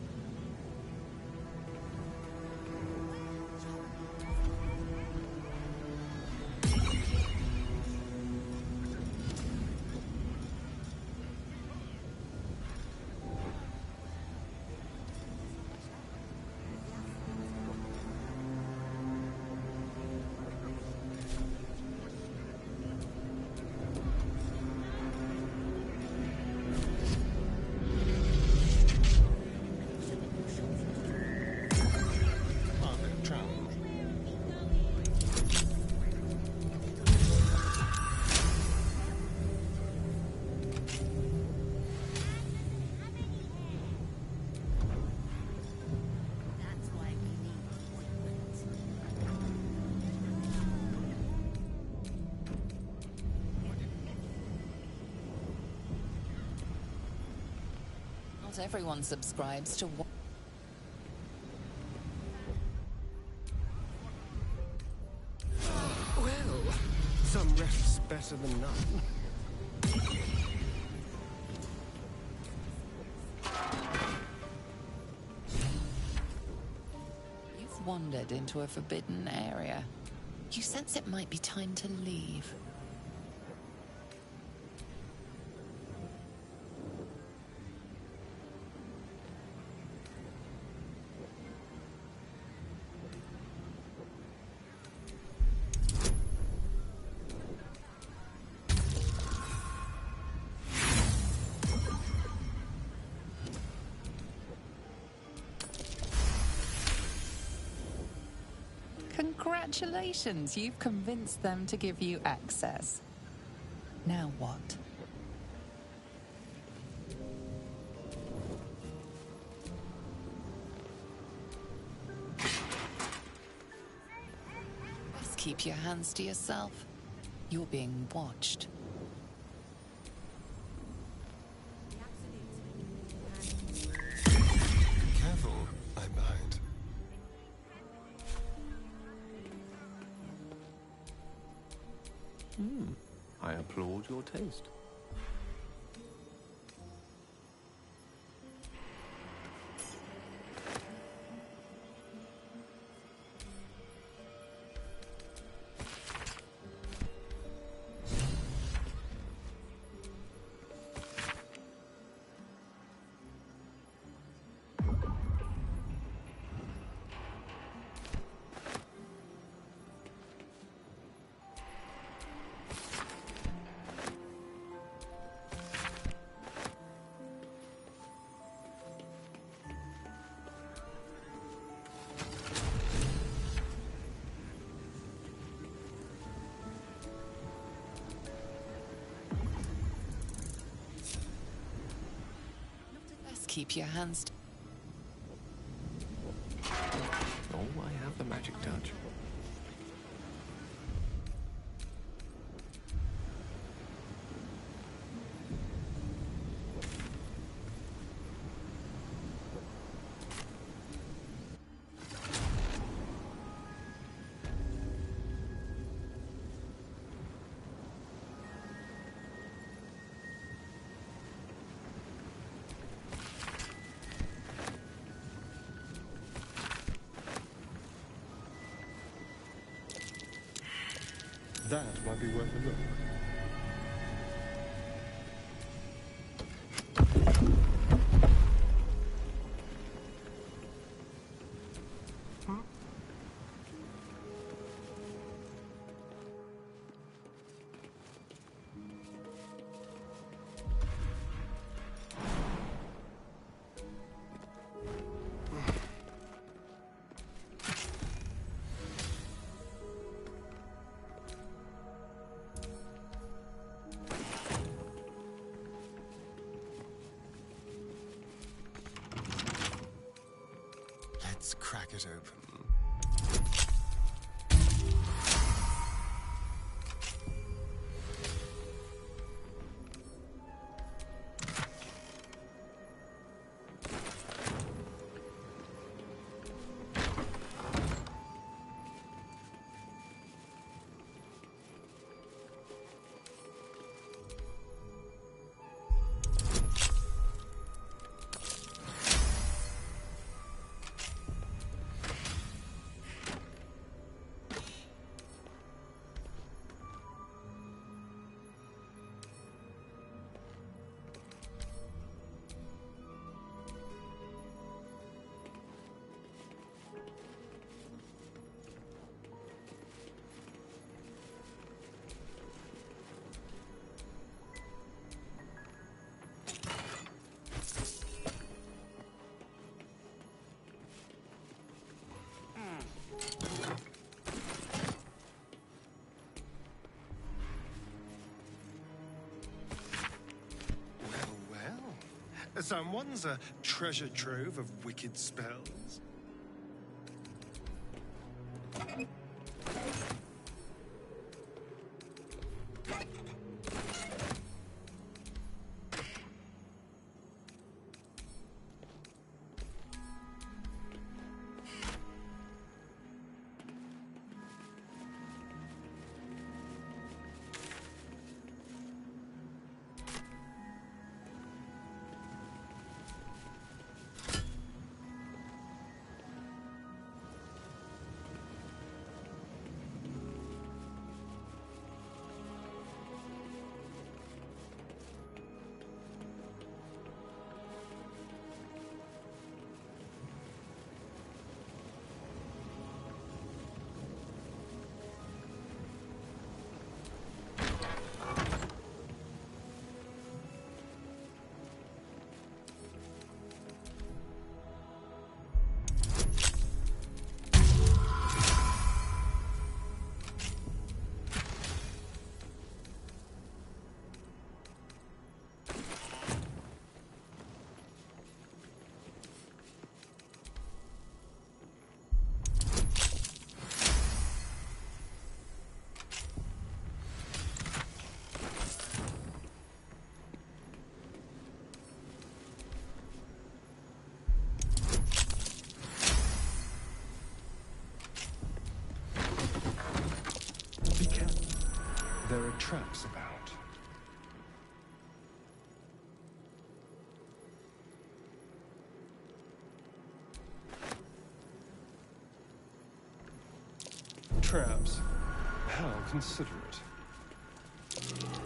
Not everyone subscribes to what. Well, some rest's better than none. You've wandered into a forbidden area. You sense it might be time to leave. Congratulations, you've convinced them to give you access. Now what? Best keep your hands to yourself. You're being watched. Careful, I bite. I applaud your taste. Keep your hands. Oh, I have the magic touch. That might be worth a look. Let's crack it open. Someone's a treasure trove of wicked spells. Be careful. There are traps about. Traps. How considerate.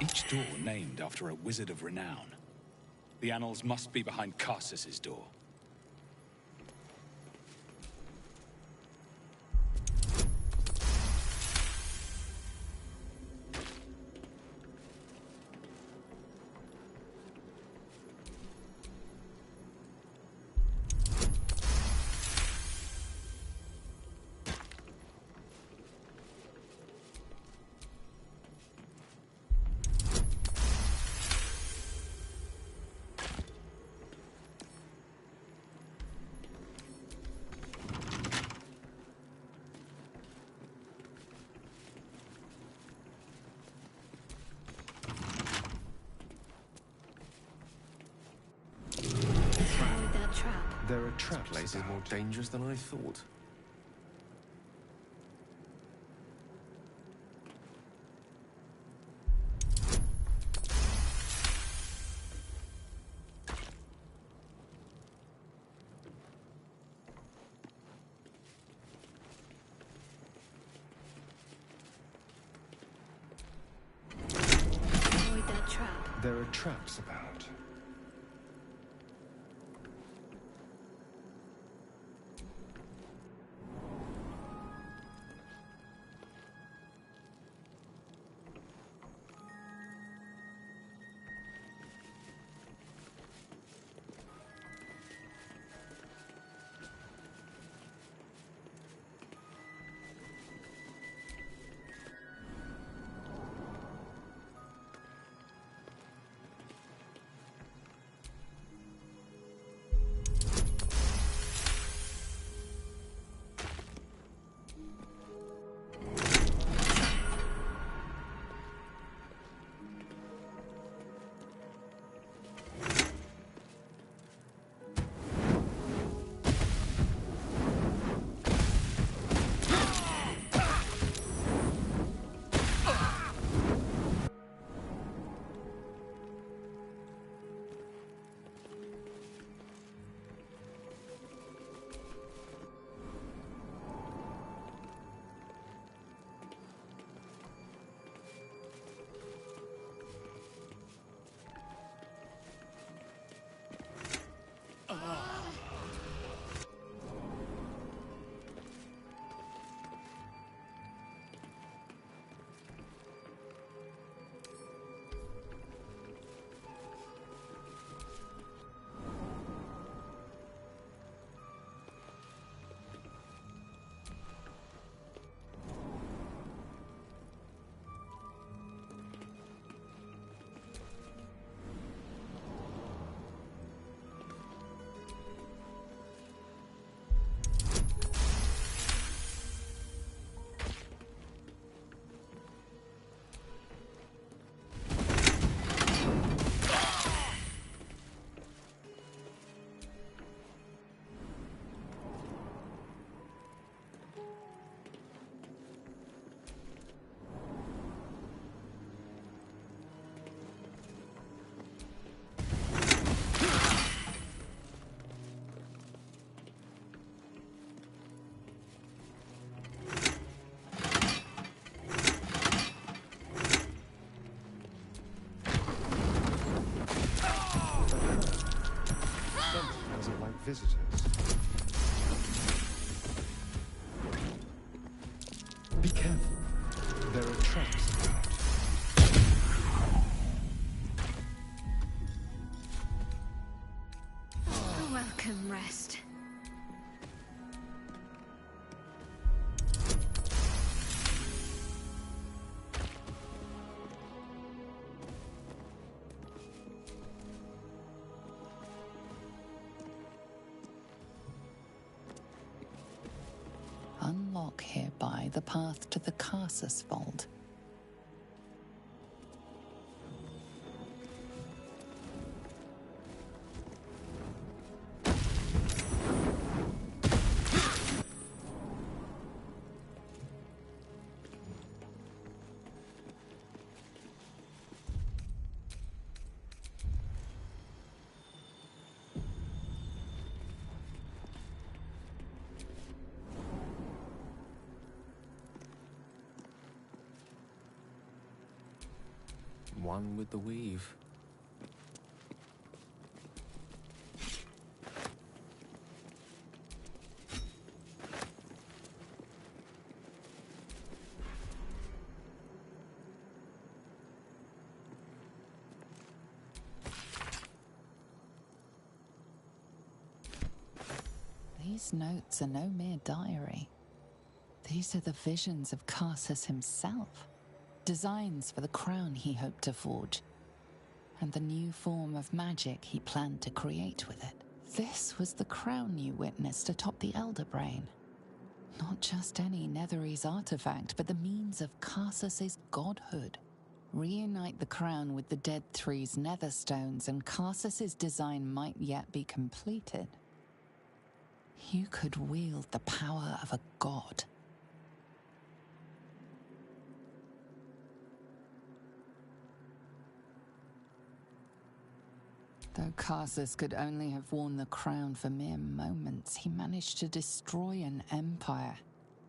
Each door named after a wizard of renown. The annals must be behind Carsus's door. There are traps. This place is more dangerous than I thought. Avoid that trap. There are traps about. visitors. Be careful. There are traps about. Welcome, rest. Unlock hereby the path to the Carsus Vault. One with the weave. These notes are no mere diary. These are the visions of Carsus himself. Designs for the crown he hoped to forge, and the new form of magic he planned to create with it. This was the crown you witnessed atop the Elder Brain. Not just any Netherese artifact, but the means of Carsus's godhood. Reunite the crown with the Dead Three's netherstones, and Carsus's design might yet be completed. You could wield the power of a god. Though Carsus could only have worn the crown for mere moments, he managed to destroy an empire,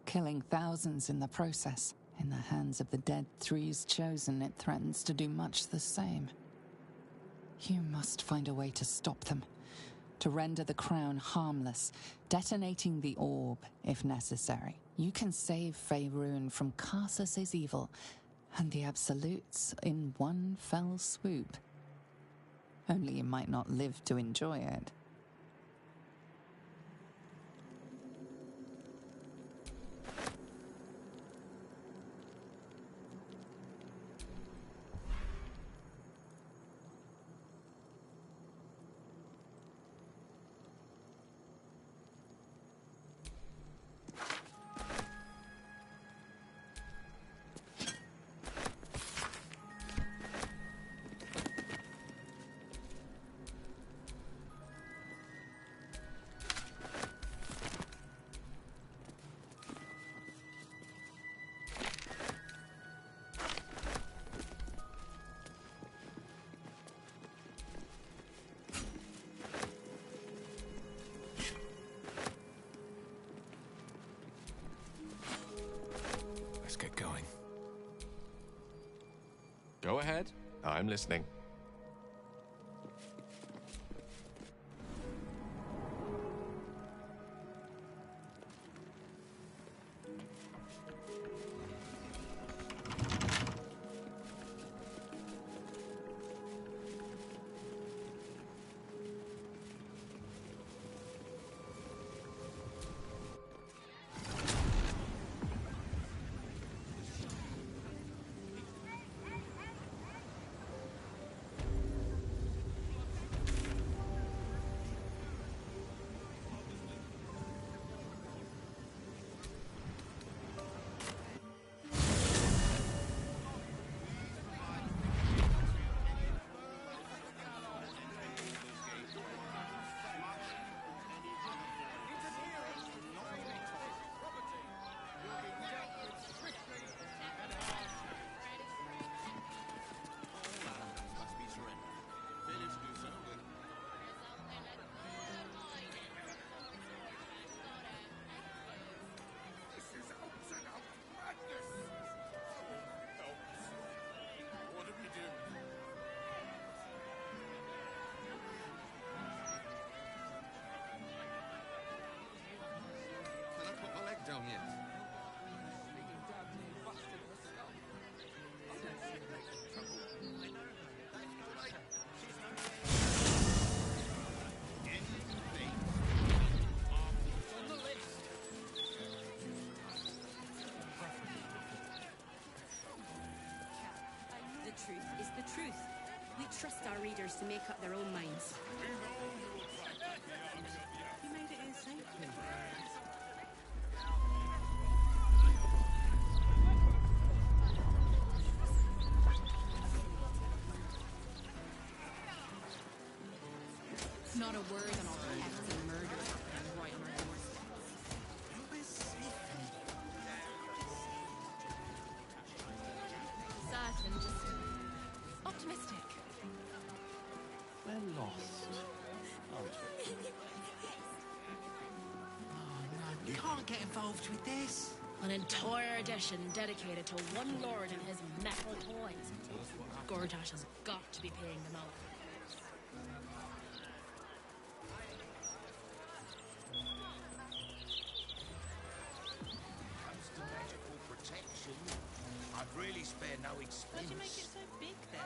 killing thousands in the process. In the hands of the Dead Three's chosen, it threatens to do much the same. You must find a way to stop them, to render the crown harmless, detonating the orb if necessary. You can save Faerun from Carsus's evil and the Absolutes in one fell swoop. Only you might not live to enjoy it. Get going. Go ahead. I'm listening. here. The truth is the truth. We trust our readers to make up their own minds. You made it here safely. Not a word on all the thefts and murders right on our doorstep. Certain, just optimistic. We're lost, aren't we? Oh, no, you can't get involved with this. An entire edition dedicated to one lord and his metal toys. Gortash has got to be paying them out. Comes to magical protection, I'd really spare no expense. How'd you make it so big then?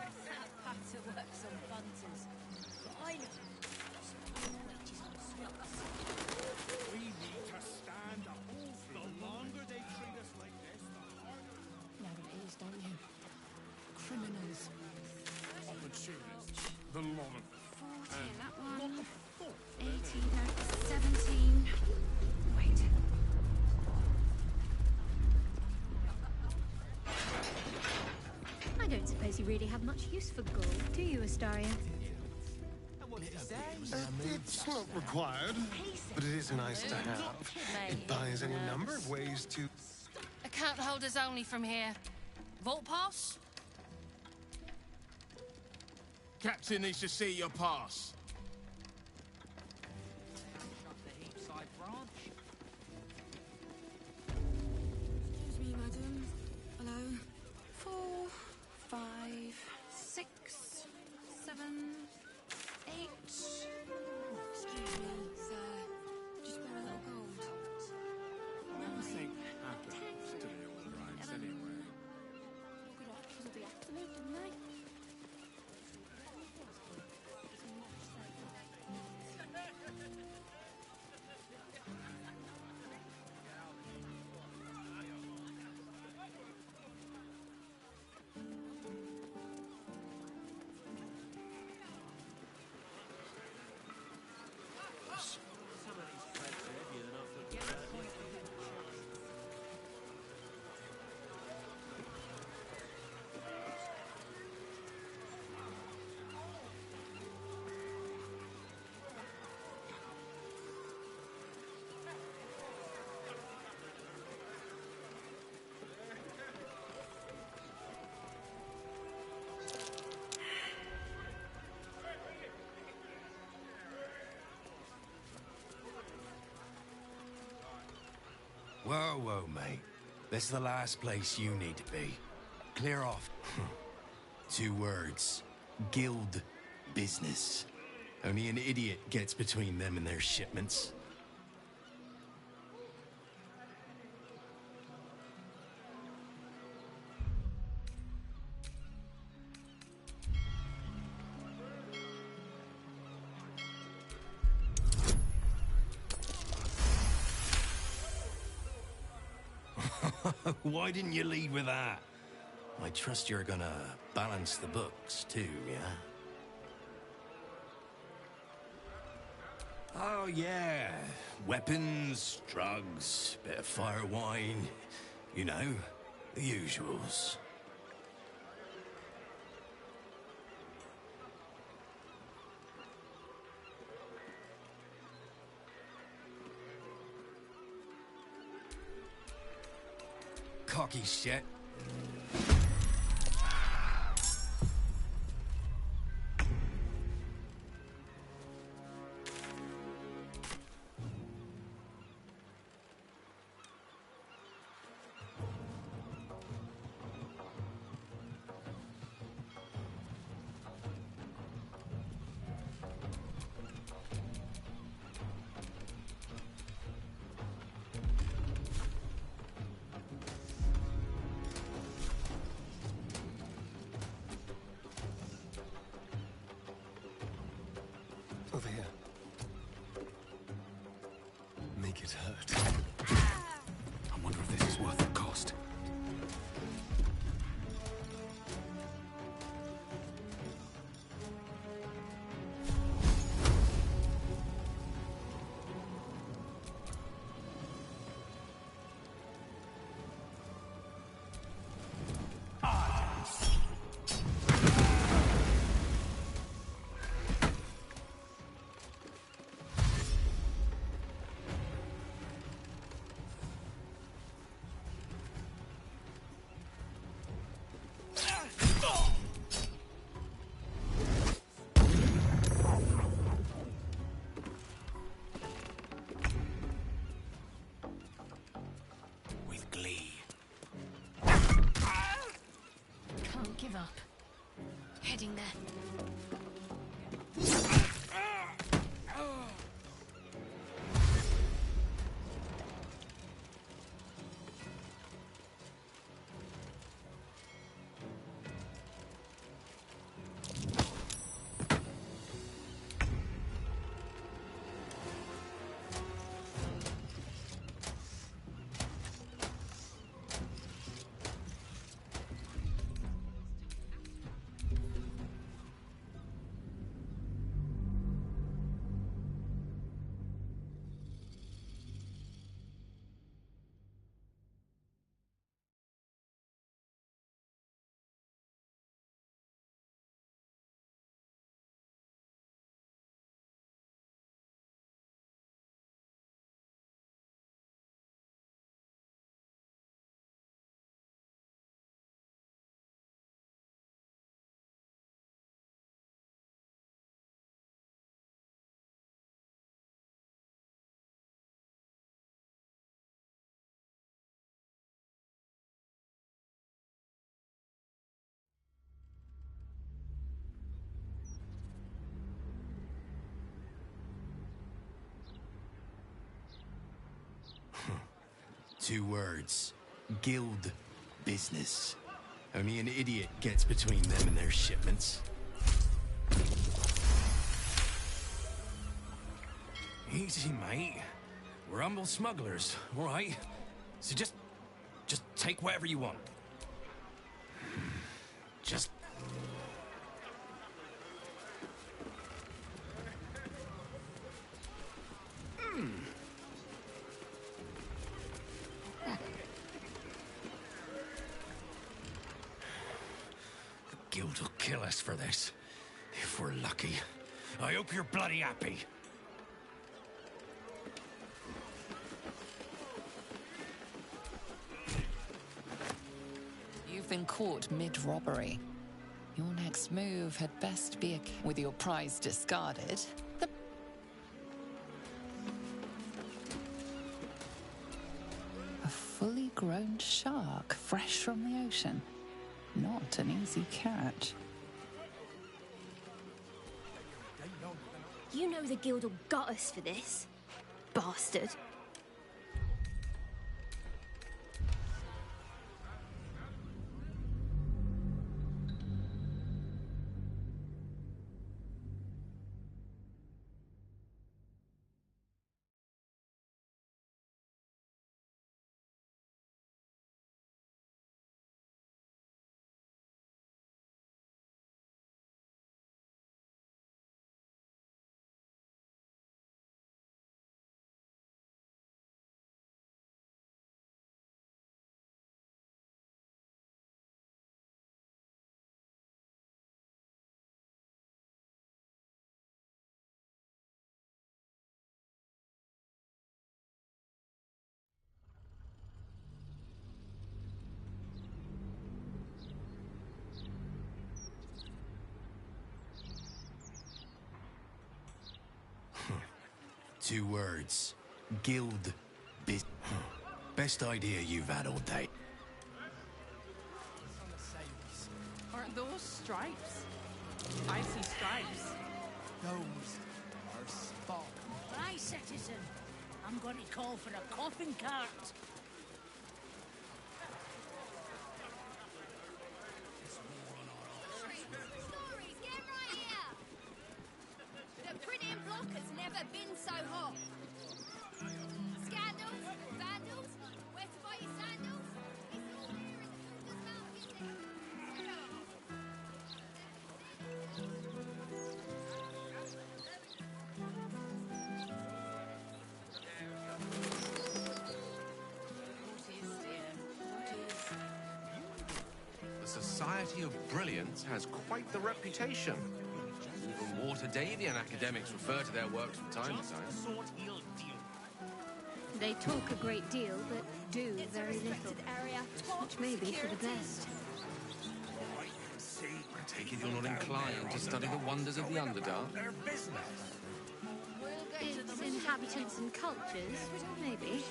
Had to work some punters. I know. We need to stand up. The longer they treat us like this, the harder. Nowadays, don't you? Criminals. Opportunists. The lot of 14, that one. 18, no, 17. Wait. I don't suppose you really have much use for gold, do you, Astaria? It's not required, but it is nice to have. It buys any number of ways to... Account holders only from here. Vault pass? Captain needs to see your pass. Excuse me, madam. Hello. 4, 5, 6, 7, 8. Excuse me, sir. Just wear a little gold. Nothing happens to the old rights anyway. Good off because of the accident, didn't they? Whoa, whoa, mate. This is the last place you need to be. Clear off. 2 words. Guild business. Only an idiot gets between them and their shipments. Why didn't you lead with that? I trust you're gonna balance the books too, yeah? Oh, yeah. Weapons, drugs, bit of fire wine. You know, the usuals. Cocky shit. up. Heading there. Two words. Guild business. Only an idiot gets between them and their shipments. Easy, mate. We're humble smugglers, all right? So just take whatever you want. Just... The guild will kill us for this, if we're lucky. I hope you're bloody happy. You've been caught mid-robbery. Your next move had best be with your prize discarded. A fully grown shark, fresh from the ocean. Not an easy catch. You know the Guild'll gut us for this. Bastard. Two words. Guild business. Best idea you've had all day. Aren't those stripes? I see stripes. Those are spots. Aye, citizen. I'm going to call for a coffin cart. Stories, get right here! The printing block has never been so hot. Scandals, vandals, where to buy your sandals? It's all here in the Builder's Mouth, isn't it? The Society of Brilliance has quite the reputation. Even Water-Davian academics refer to their works from time to time. They talk a great deal, but do very little. Which may be for the best. I take it you're not inclined to study the wonders of the Underdark? Its inhabitants and cultures, maybe.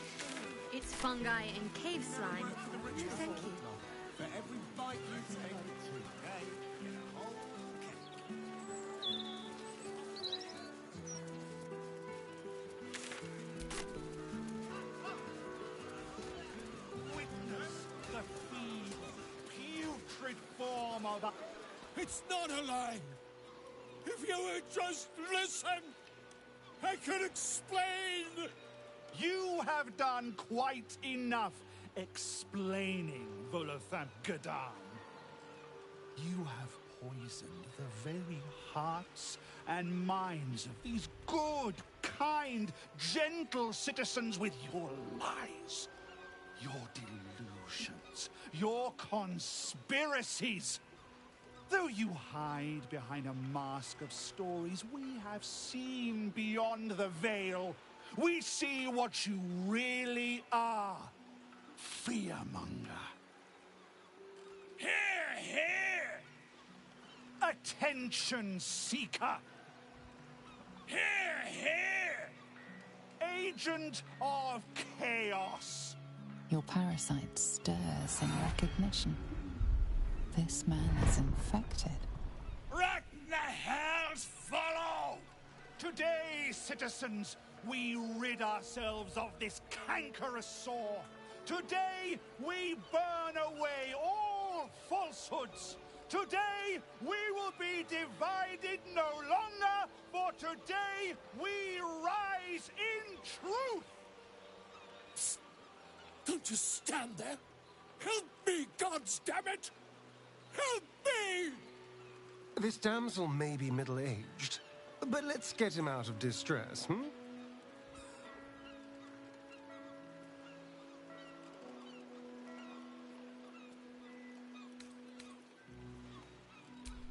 Its fungi and cave slime. No, thank you. For every bite you take, okay? Get a whole cake. Witness the feeble, putrid form of a... It's not a lie. If you would just listen, I could explain. You have done quite enough explaining, Volothamp Gadam. You have poisoned the very hearts and minds of these good, kind, gentle citizens with your lies, your delusions, your conspiracies. Though you hide behind a mask of stories, we have seen beyond the veil. We see what you really are. Fearmonger. Here, here! Attention seeker. Here, here! Agent of chaos. Your parasite stirs in recognition. This man is infected. Let the hells follow! Today, citizens, we rid ourselves of this cankerous sore. Today, we burn away all falsehoods. Today, we will be divided no longer, for today, we rise in truth. Psst. Don't just stand there. Help me, goddammit! Help me! This damsel may be middle-aged, but let's get him out of distress, hmm?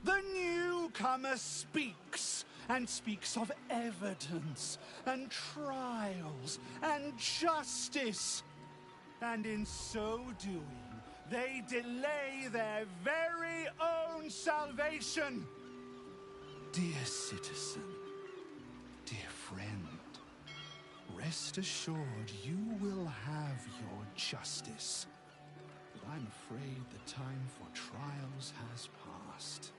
The newcomer speaks, and speaks of evidence, and trials, and justice. And in so doing, they delay their very own salvation. Dear citizen, dear friend, rest assured you will have your justice. But I'm afraid the time for trials has passed.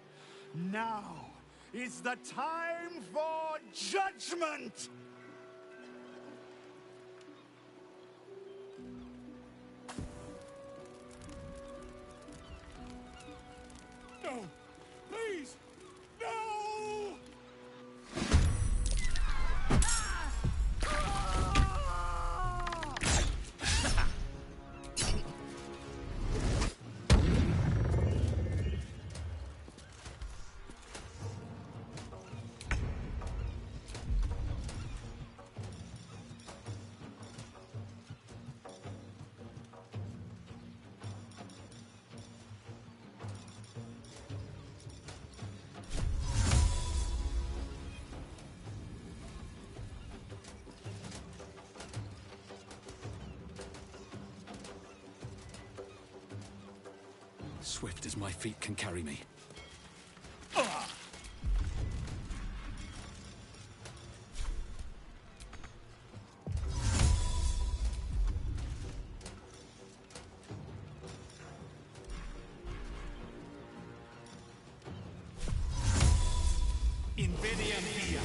Now is the time for judgment! No! Please! No! Swift as my feet can carry me. Inveniam via.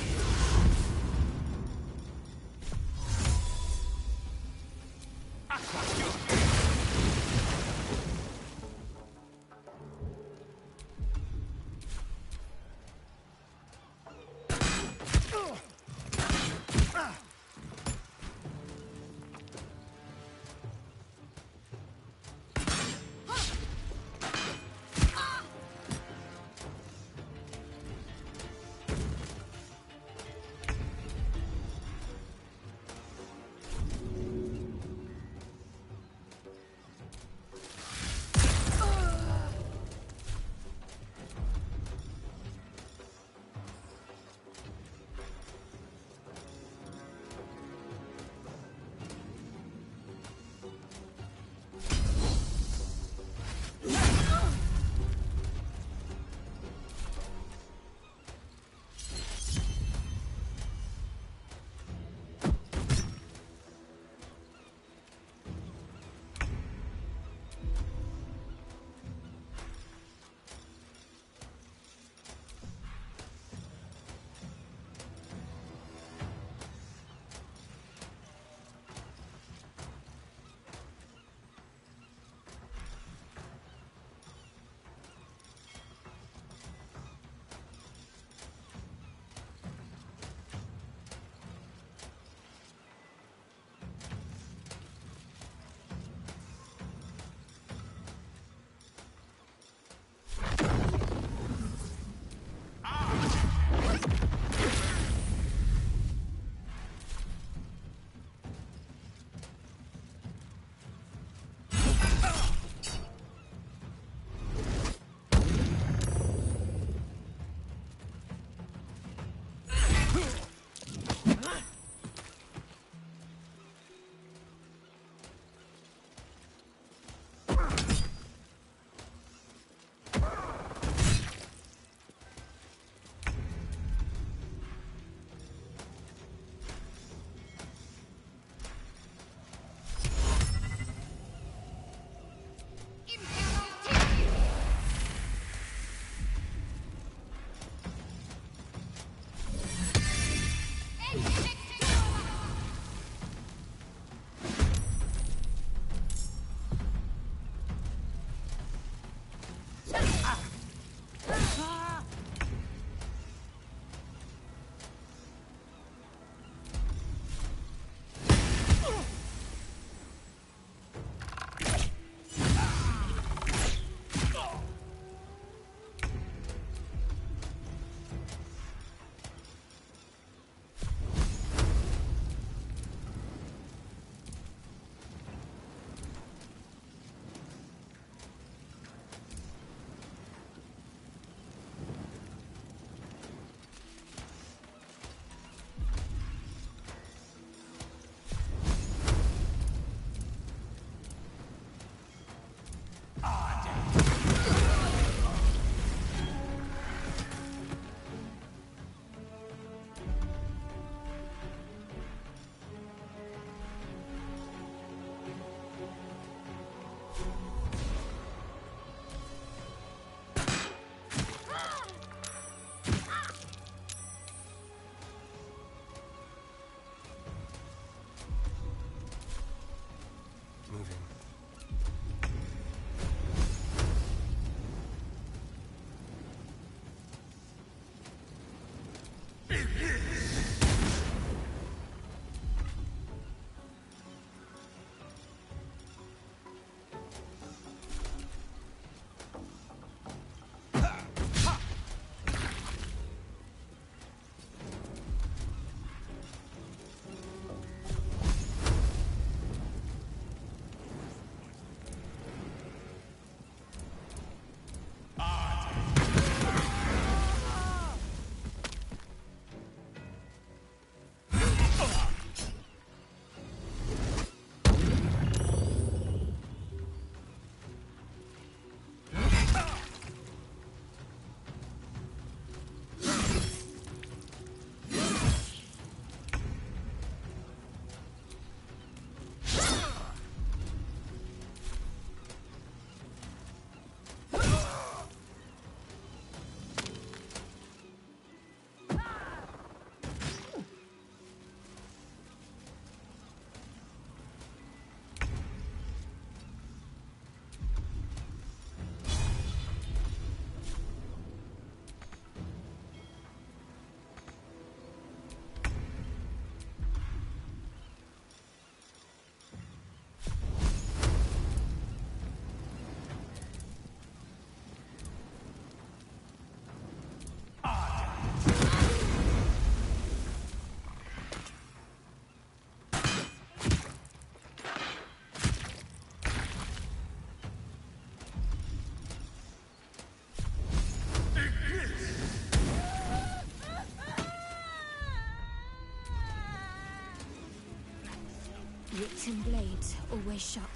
Wheaten blades always sharp.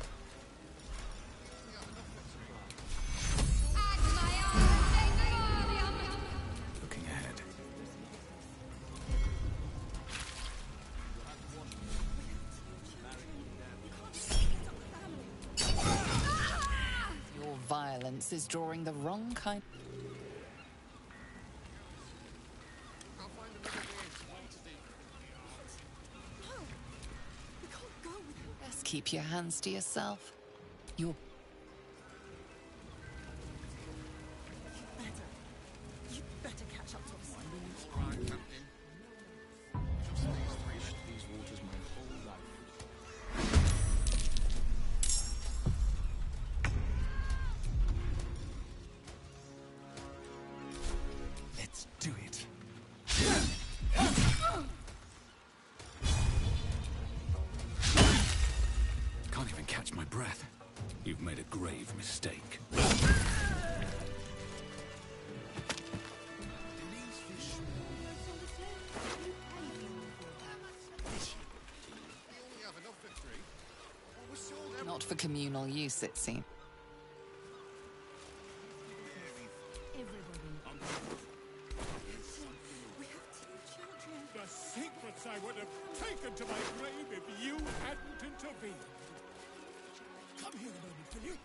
Looking ahead. Your violence is drawing the wrong kind. Best keep your hands to yourself. You're You better catch up to us. All right, Captain. Just these three should these waters my whole life. Let's do it. Can't even catch my breath. You've made a grave mistake. not for communal use, it seems. The secrets I would have taken to my grave if you hadn't intervened. Come here a moment, will you?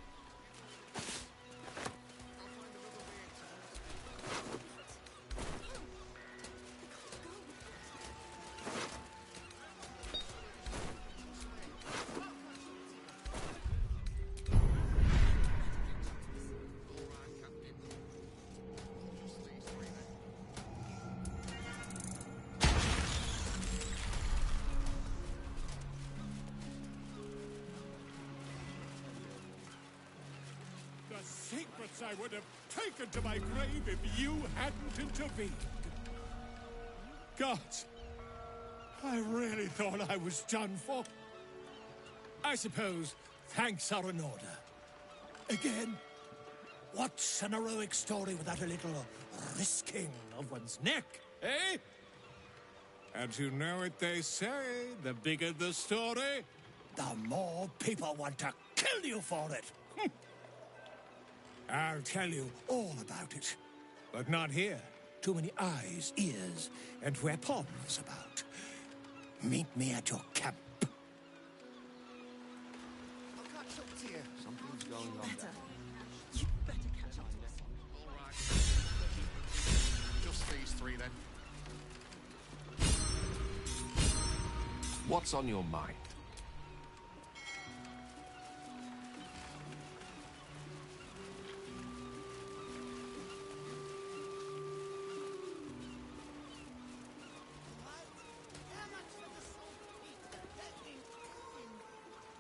The secrets I would have taken to my grave if you hadn't intervened. Gods, I really thought I was done for. I suppose thanks are in order. Again, what's an heroic story without a little risking of one's neck, eh? And you know what they say, the bigger the story, the more people want to kill you for it. I'll tell you all about it. But not here. Too many eyes, ears, and weapons about. Meet me at your camp. I'll catch up to you. Something's going on there. You better catch up to us. All right. Just these three, then. What's on your mind?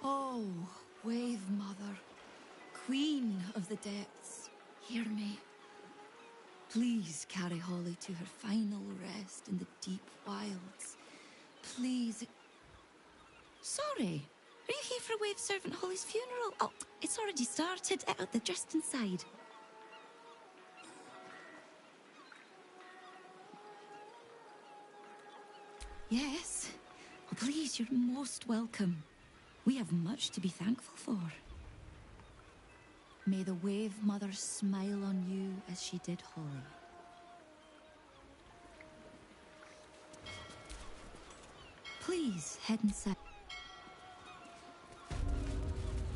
Oh, Wave Mother, Queen of the Depths, hear me. Please carry Holly to her final rest in the deep wilds. Please. Sorry, are you here for Wave Servant Holly's funeral? Oh, it's already started. They're just inside. Yes. Oh, please, you're most welcome. We have much to be thankful for. May the Wave Mother smile on you as she did Holly. Please head inside.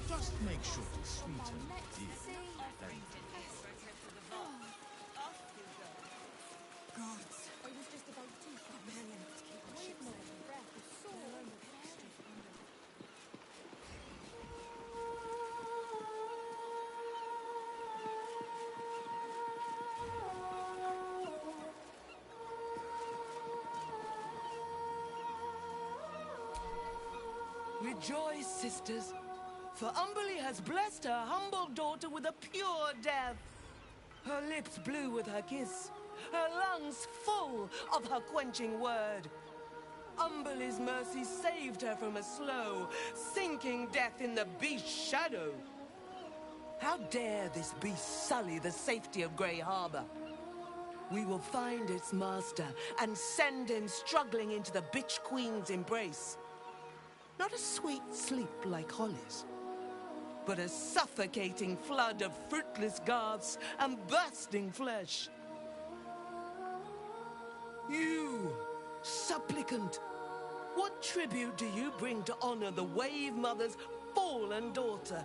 Just make sure it's sweeter, dear. Gods. I was just about to. Oh, man, I have to keep my shit safe. Breath is so alone with extra. Rejoice, sisters, for Umberly has blessed her humble daughter with a pure death. Her lips blue with her kiss, her lungs full of her quenching word. Umberly's mercy saved her from a slow, sinking death in the beast's shadow. How dare this beast sully the safety of Grey Harbor? We will find its master and send him struggling into the bitch queen's embrace. Not a sweet sleep like Holly's, but a suffocating flood of fruitless garbs and bursting flesh. You, supplicant, what tribute do you bring to honor the Wave Mother's fallen daughter?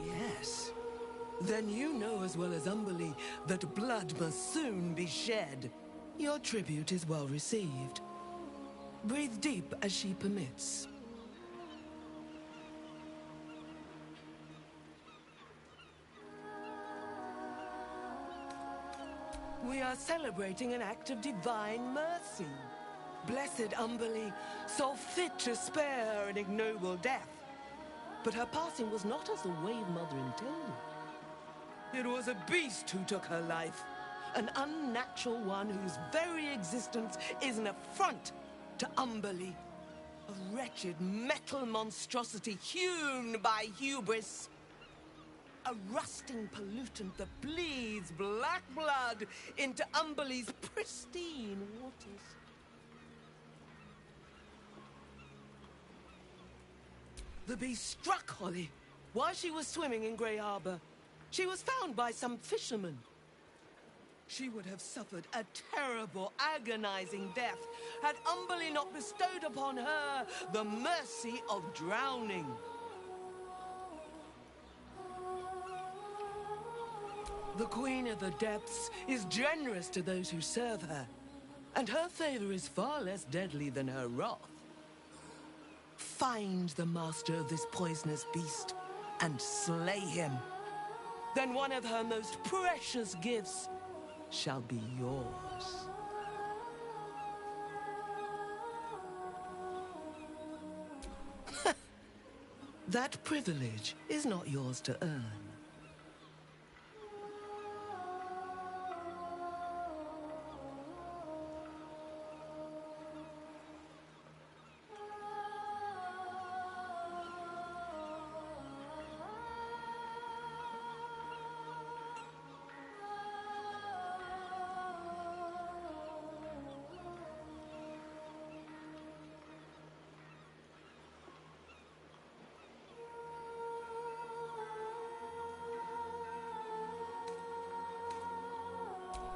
Yes. Then you know as well as Umberlee that blood must soon be shed. Your tribute is well received. Breathe deep as she permits. We are celebrating an act of divine mercy. Blessed Umberlee saw fit to spare her an ignoble death. But her passing was not as the Wave Mother intended. It was a beast who took her life. An unnatural one whose very existence is an affront to Umberlee. A wretched metal monstrosity hewn by hubris. A rusting pollutant that bleeds black blood into Umberlee's pristine waters. The beast struck Holly while she was swimming in Grey Harbor. She was found by some fishermen. She would have suffered a terrible, agonizing death had Umberlee not bestowed upon her the mercy of drowning. The Queen of the Depths is generous to those who serve her, and her favor is far less deadly than her wrath. Find the master of this poisonous beast and slay him. Then one of her most precious gifts shall be yours. That privilege is not yours to earn.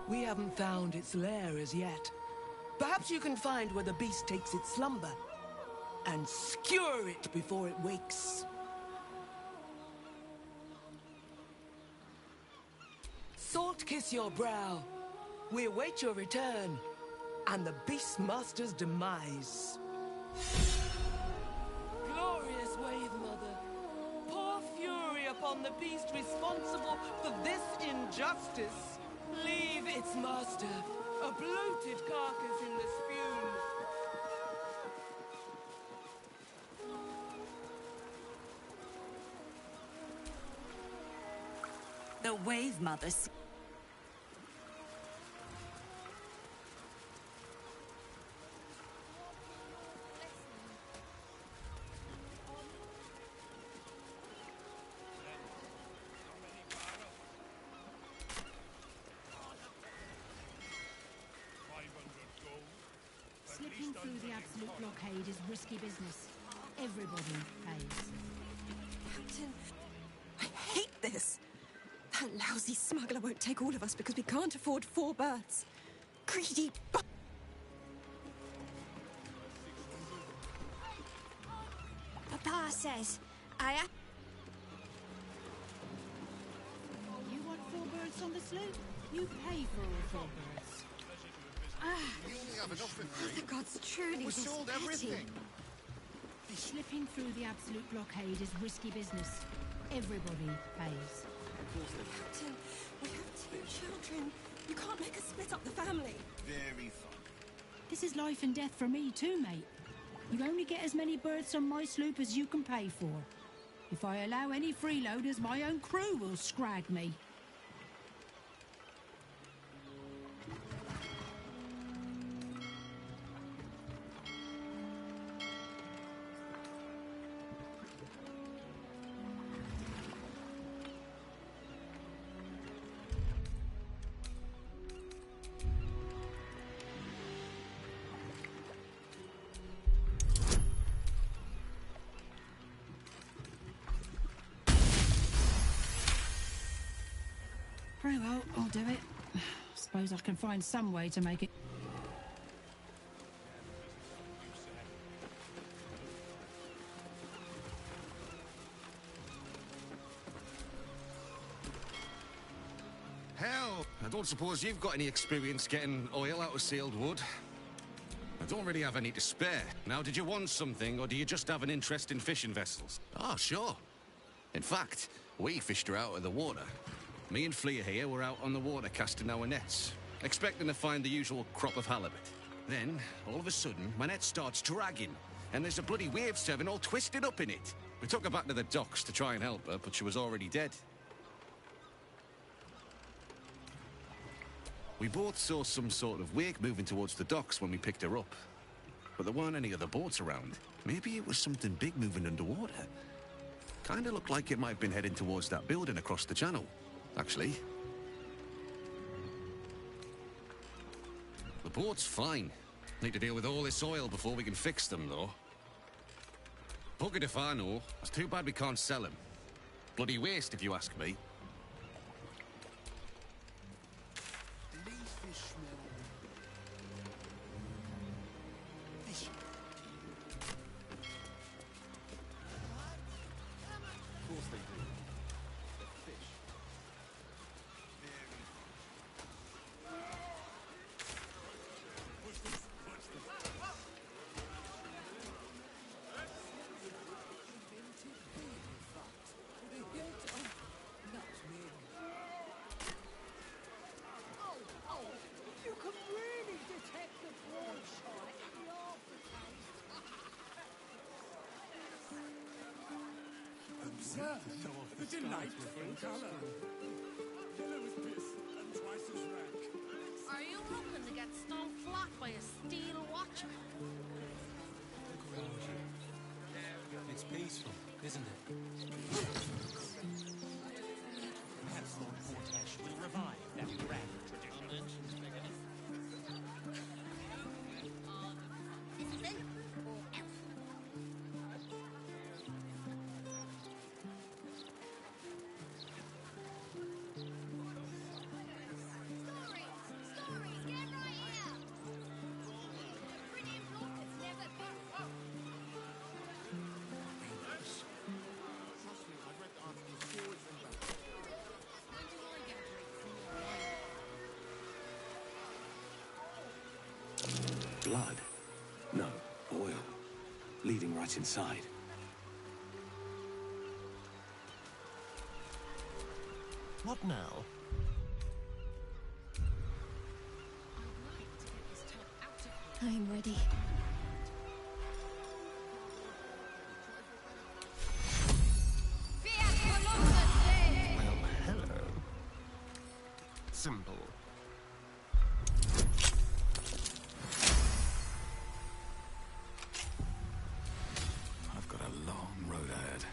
We haven't found its lair as yet. Perhaps you can find where the beast takes its slumber and skewer it before it wakes. Salt kiss your brow. We await your return and the Beastmaster's demise. Glorious Wave Mother, pour fury upon the beast responsible for this injustice. Leave its master, a bloated carcass in the spume. The Wave Mother. Slipping through the absolute blockade is risky business. Everybody pays. Captain, I hate this. That lousy smuggler won't take all of us because we can't afford 4 berths. Greedy bu- Papa says You want 4 berths on the sloop? You pay for all 4 berths. We only have enough for 3. The gods truly We sold everything. Slipping through the absolute blockade is risky business. Everybody pays. Captain, we have 2 children. You can't make us split up the family. Very fun. This is life and death for me too, mate. You only get as many berths on my sloop as you can pay for. If I allow any freeloaders, my own crew will scrag me. Very well, I'll do it. Suppose I can find some way to make it. Hell, I don't suppose you've got any experience getting oil out of sealed wood. I don't really have any to spare. Now, did you want something, or do you just have an interest in fishing vessels? Oh, sure. In fact, we fished her out of the water. Me and Flea here were out on the water casting our nets, expecting to find the usual crop of halibut. Then, all of a sudden, my net starts dragging, and there's a bloody wave serving all twisted up in it. We took her back to the docks to try and help her, but she was already dead. We both saw some sort of wake moving towards the docks when we picked her up. But there weren't any other boats around. Maybe it was something big moving underwater. Kinda looked like it might have been heading towards that building across the channel, actually. The boat's fine. Need to deal with all this oil before we can fix them, though. Buggered if I know. It's too bad we can't sell them. Bloody waste, if you ask me. The delightful colour. Yellow as piss and twice as rank. Are you looking to get stung flat by a steel watcher? Look around you. It's peaceful, isn't it? Perhaps Lord Portash will revive that grand tradition. Citizen or elf? Blood? No, oil. Leading right inside. What now? I'm ready. Well, hello. Simple. I've got a long road ahead.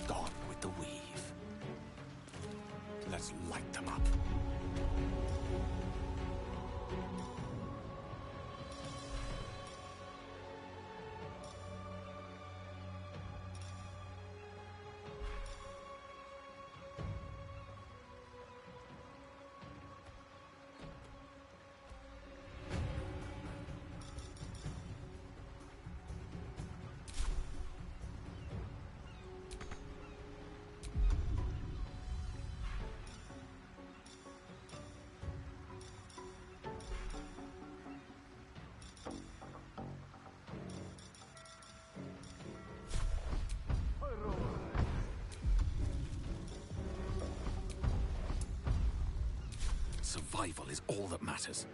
Gone with the weave. Let's light them up. Survival is all that matters.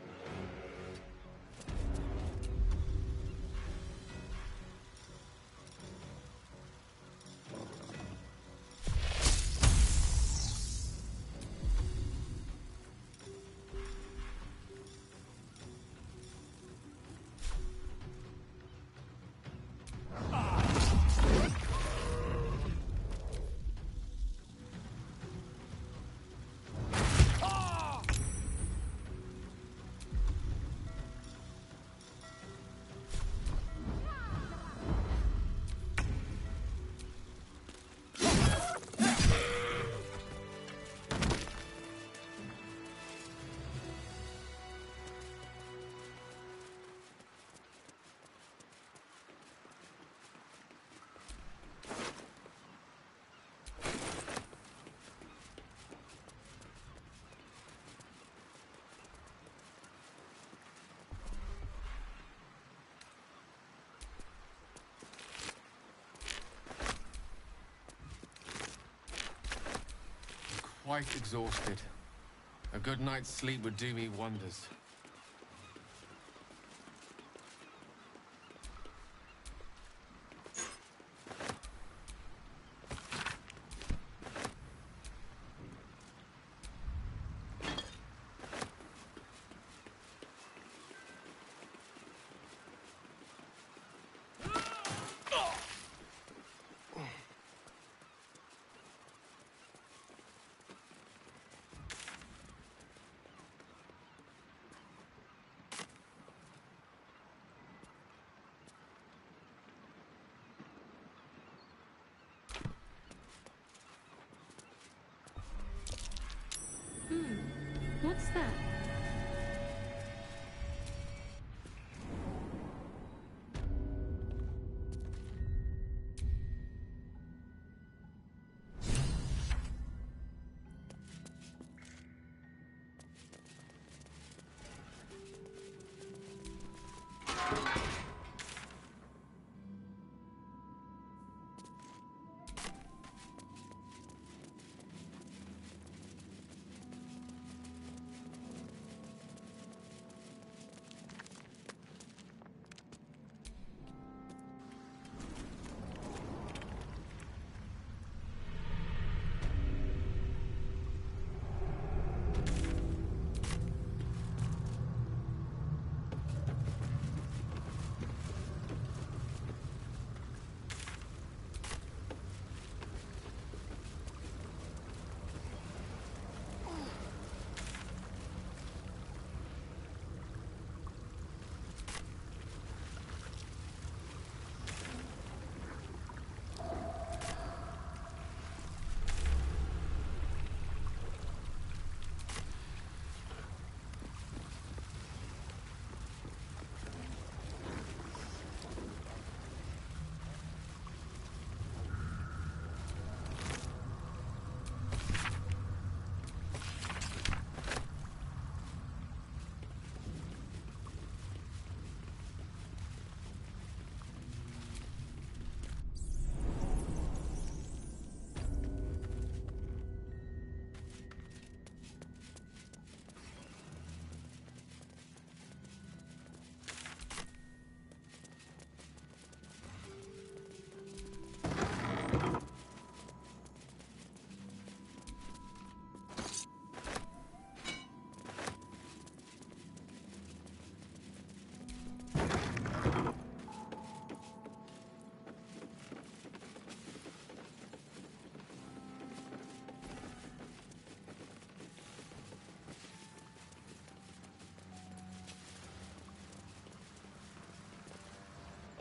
quite exhausted. A good night's sleep would do me wonders. What's that?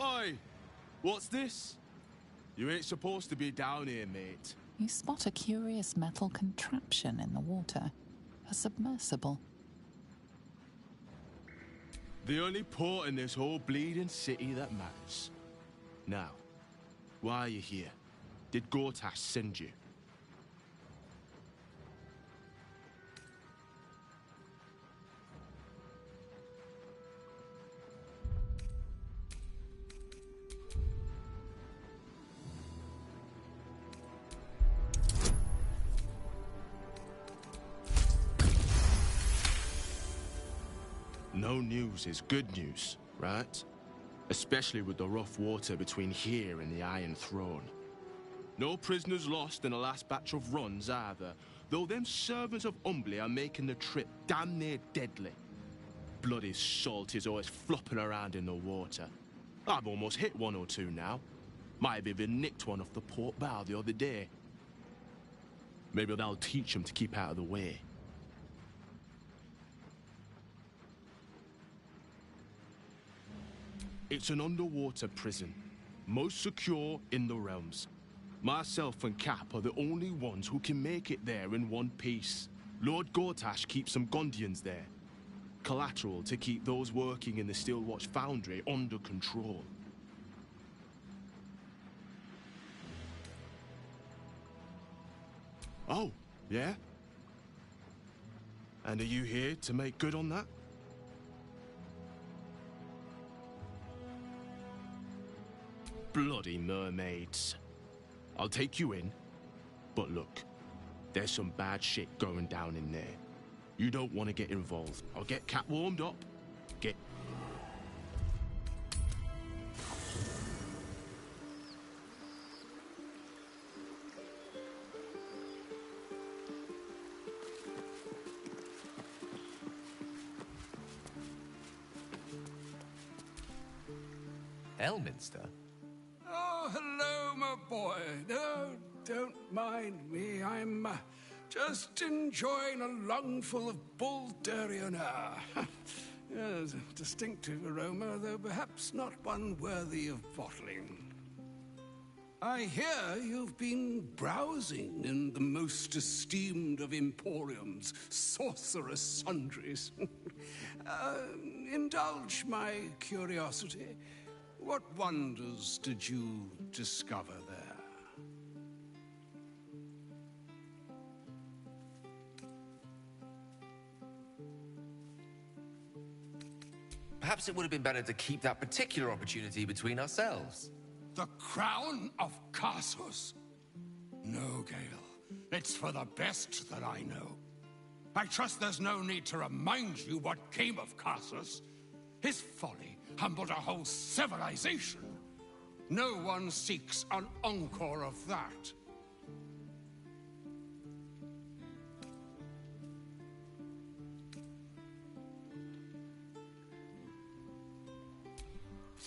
Oi! What's this? You ain't supposed to be down here, mate. You spot a curious metal contraption in the water. A submersible. The only port in this whole bleeding city that matters. Now, why are you here? Did Gortash send you? No news is good news, right? Especially with the rough water between here and the Iron Throne. No prisoners lost in the last batch of runs either, though them servants of Umbly are making the trip damn near deadly. Bloody salt is always flopping around in the water. I've almost hit one or two now. Might have even nicked one off the port bow the other day. Maybe that'll teach them to keep out of the way. It's an underwater prison, most secure in the realms. Myself and Cap are the only ones who can make it there in one piece. Lord Gortash keeps some Gondians there. Collateral to keep those working in the Steelwatch Foundry under control. Oh, yeah? And are you here to make good on that? Bloody mermaids. I'll take you in, but look, There's some bad shit going down in there. You don't want to get involved. I'll get Cat warmed up. Get... Elminster? Oh, hello, my boy. No, don't mind me. I'm just enjoying a lungful of Baldurian air. Yes, a distinctive aroma, though perhaps not one worthy of bottling. I hear you've been browsing in the most esteemed of Emporium's sorcerous sundries. Indulge my curiosity. What wonders did you discover there? Perhaps it would have been better to keep that particular opportunity between ourselves. The crown of Carsus? No, Gale. It's for the best that I know. I trust there's no need to remind you what came of Carsus. His folly humbled a whole civilization. No one seeks an encore of that.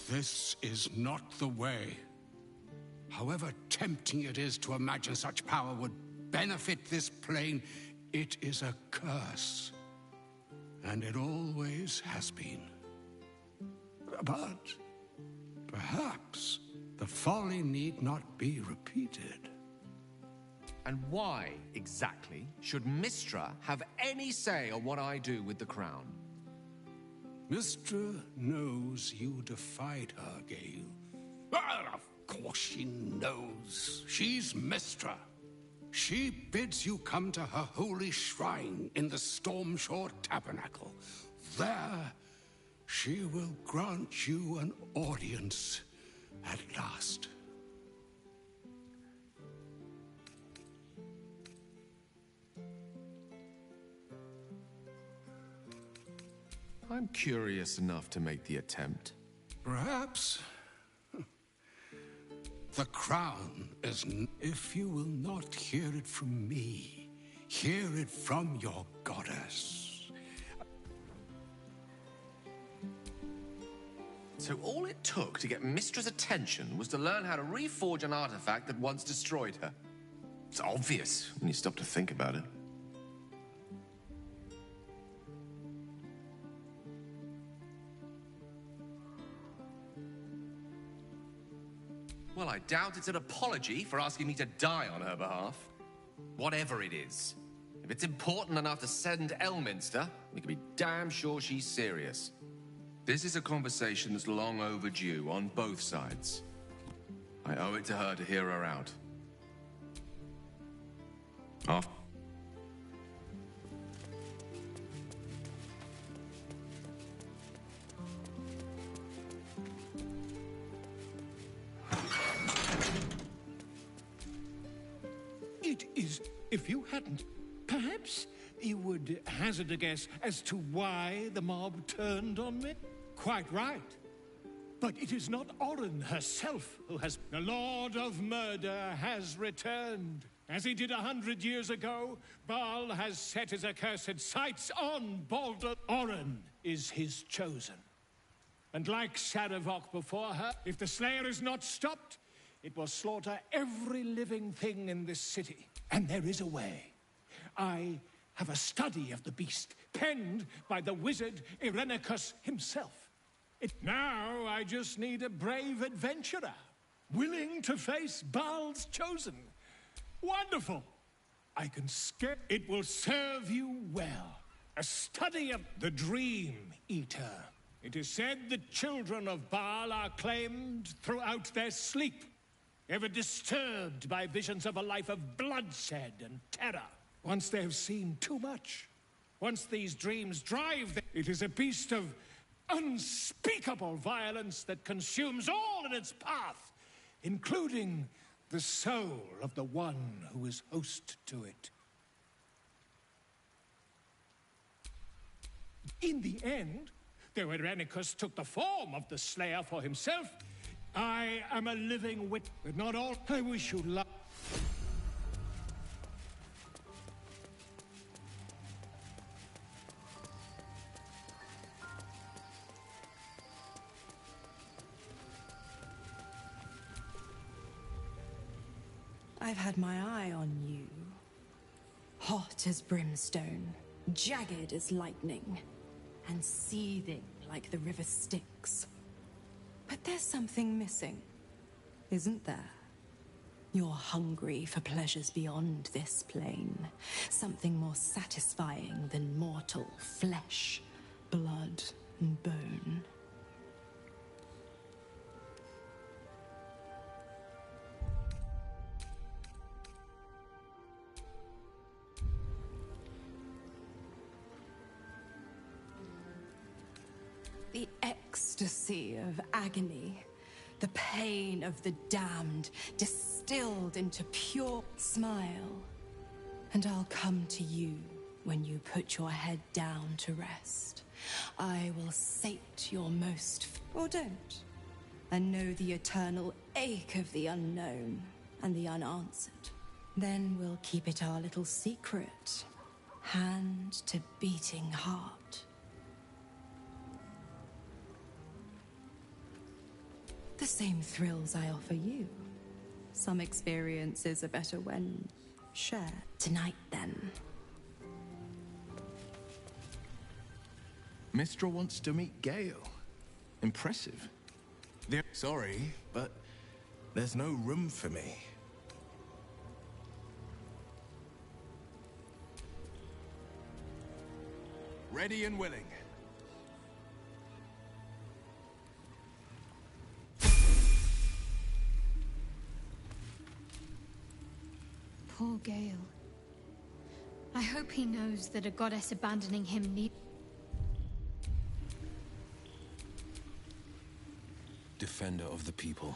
This is not the way. However tempting it is to imagine such power would benefit this plane, it is a curse. And it always has been. But perhaps the folly need not be repeated. And why, exactly, should Mystra have any say on what I do with the crown? Mystra knows you defied her, Gale. Well, of course she knows. She's Mystra. She bids you come to her holy shrine in the Stormshore Tabernacle. There, she will grant you an audience at last. I'm curious enough to make the attempt. Perhaps. The crown is... If you will not hear it from me, hear it from your goddess. So all it took to get Mystra's attention was to learn how to reforge an artifact that once destroyed her. It's obvious when you stop to think about it. Well, I doubt it's an apology for asking me to die on her behalf. Whatever it is. If it's important enough to send Elminster, we can be damn sure she's serious. This is a conversation that's long overdue on both sides. I owe it to her to hear her out. Off. It is, if you hadn't, perhaps you would hazard a guess as to why the mob turned on me? Quite right. But it is not Orin herself who has... The Lord of Murder has returned. As he did 100 years ago, Baal has set his accursed sights on Baldur. Orin is his chosen. And like Sarevok before her, if the Slayer is not stopped, it will slaughter every living thing in this city. And there is a way. I have a study of the beast, penned by the wizard Irenicus himself. Now I just need a brave adventurer, willing to face Baal's chosen. Wonderful! I can scare. It will serve you well. A study of the Dream Eater. It is said the children of Baal are claimed throughout their sleep, ever disturbed by visions of a life of bloodshed and terror. Once they have seen too much, once these dreams drive them, it is a beast of unspeakable violence that consumes all in its path, including the soul of the one who is host to it. In the end, though Irenicus took the form of the Slayer for himself, I am a living wit, but not all. I wish you luck. I've had my eye on you. Hot as brimstone, jagged as lightning, and seething like the river Styx. But there's something missing, isn't there? You're hungry for pleasures beyond this plane. Something more satisfying than mortal flesh, blood, and bone. The ecstasy of agony, the pain of the damned, distilled into pure smile. And I'll come to you when you put your head down to rest. I will sate your most, or don't, and know the eternal ache of the unknown and the unanswered. Then we'll keep it our little secret, hand to beating heart. The same thrills I offer you. Some experiences are better when shared. Tonight, then. Mistral wants to meet Gale. Impressive. Sorry, but there's no room for me. Ready and willing. Poor Gale. I hope he knows that a goddess abandoning him need... Defender of the people.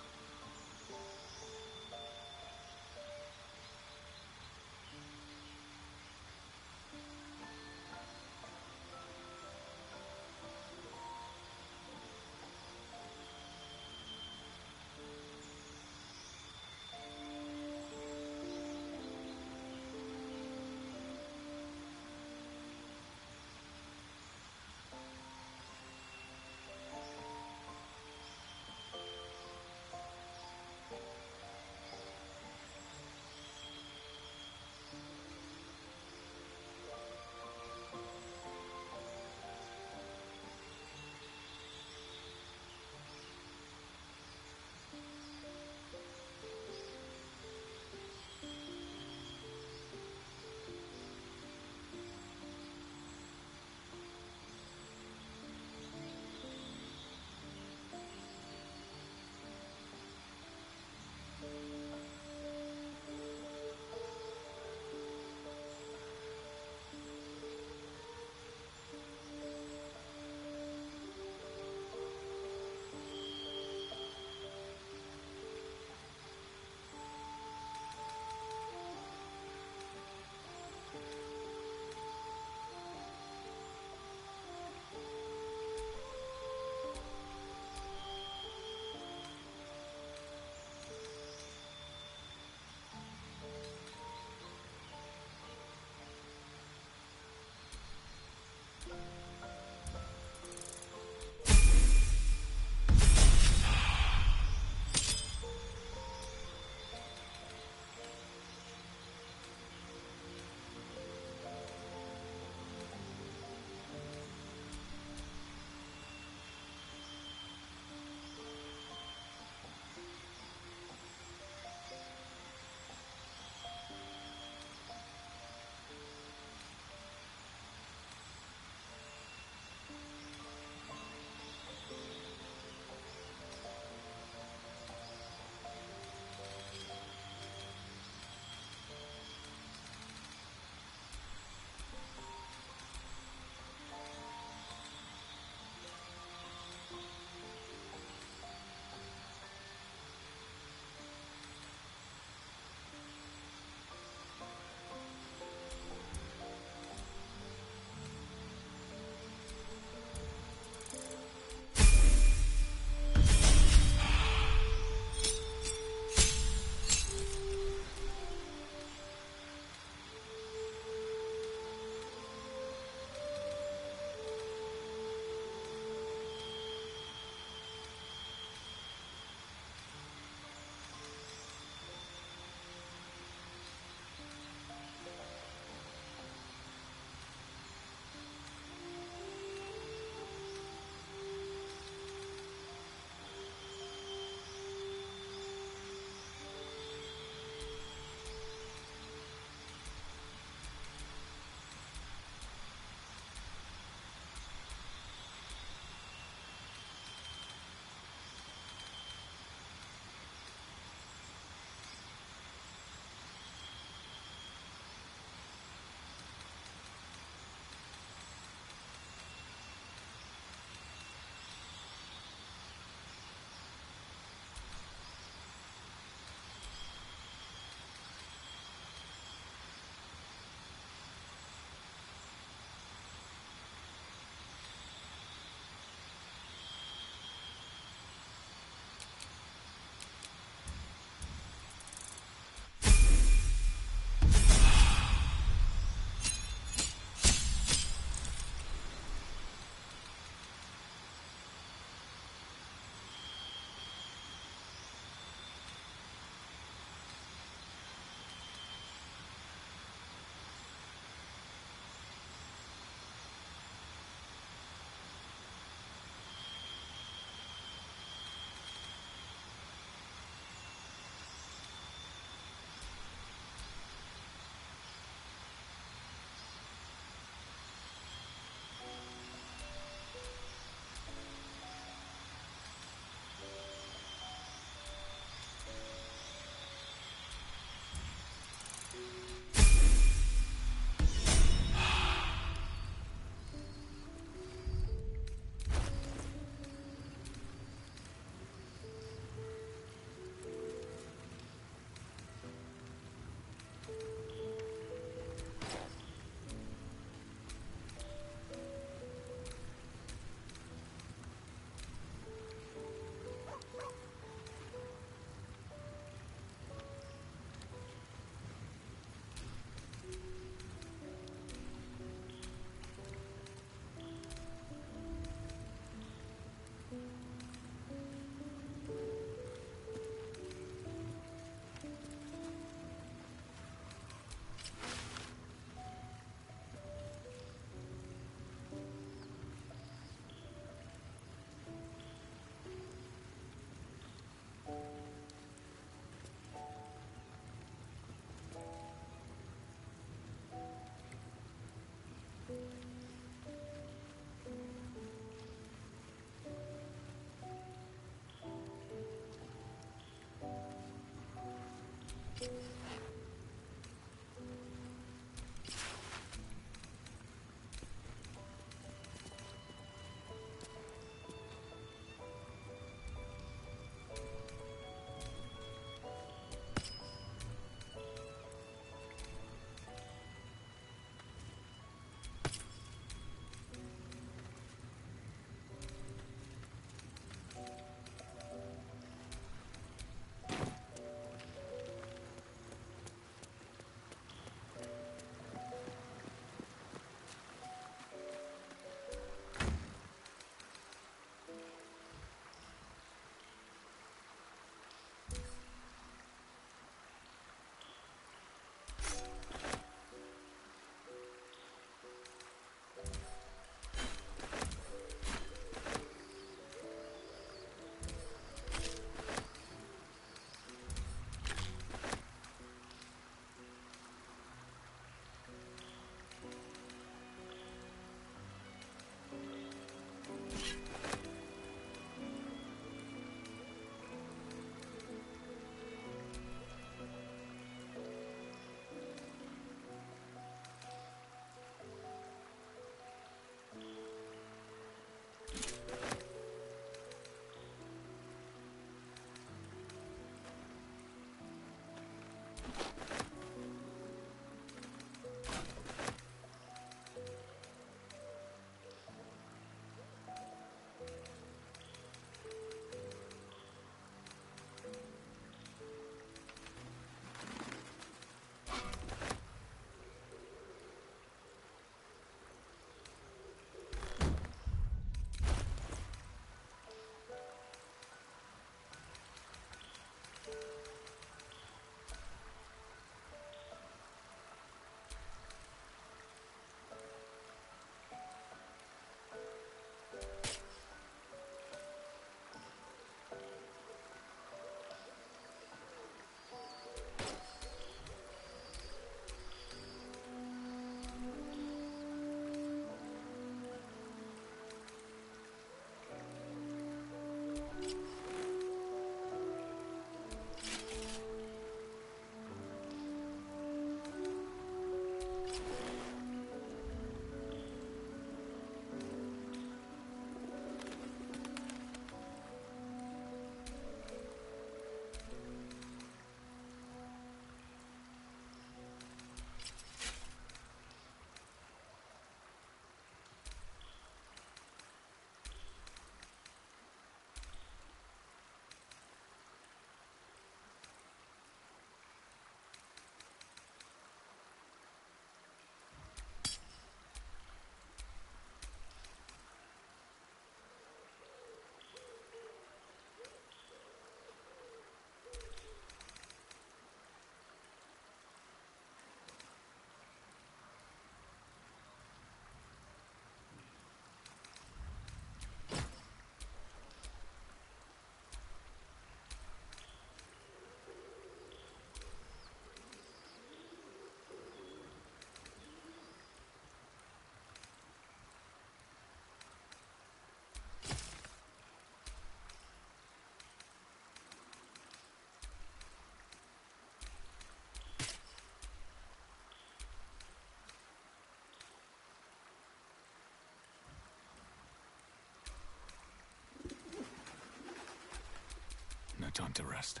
No time to rest.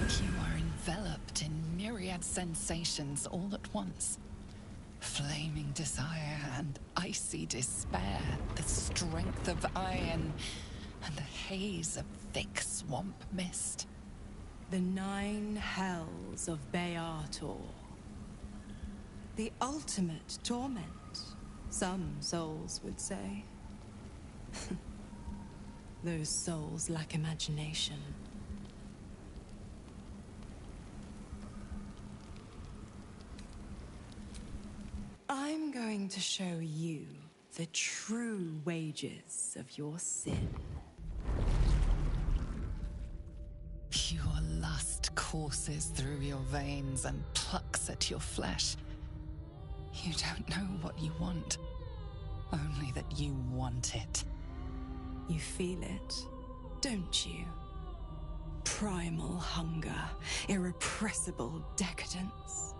You are enveloped in myriad sensations all at once. Flaming desire and icy despair, the strength of iron and the haze of thick swamp mist. The 9 hells of Beator. The ultimate torment, some souls would say. Those souls lack imagination. I'm going to show you the true wages of your sin. Pure lust courses through your veins and plucks at your flesh. You don't know what you want, only that you want it. You feel it, don't you? Primal hunger, irrepressible decadence.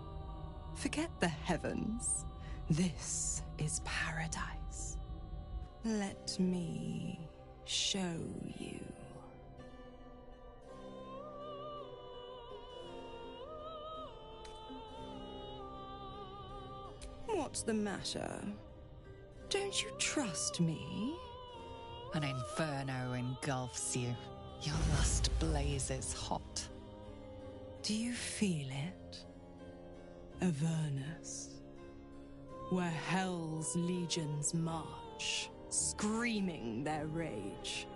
Forget the heavens. This is paradise. Let me show you. What's the matter? Don't you trust me? An inferno engulfs you. Your lust blazes hot. Do you feel it? Avernus. Where hell's legions march, screaming their rage.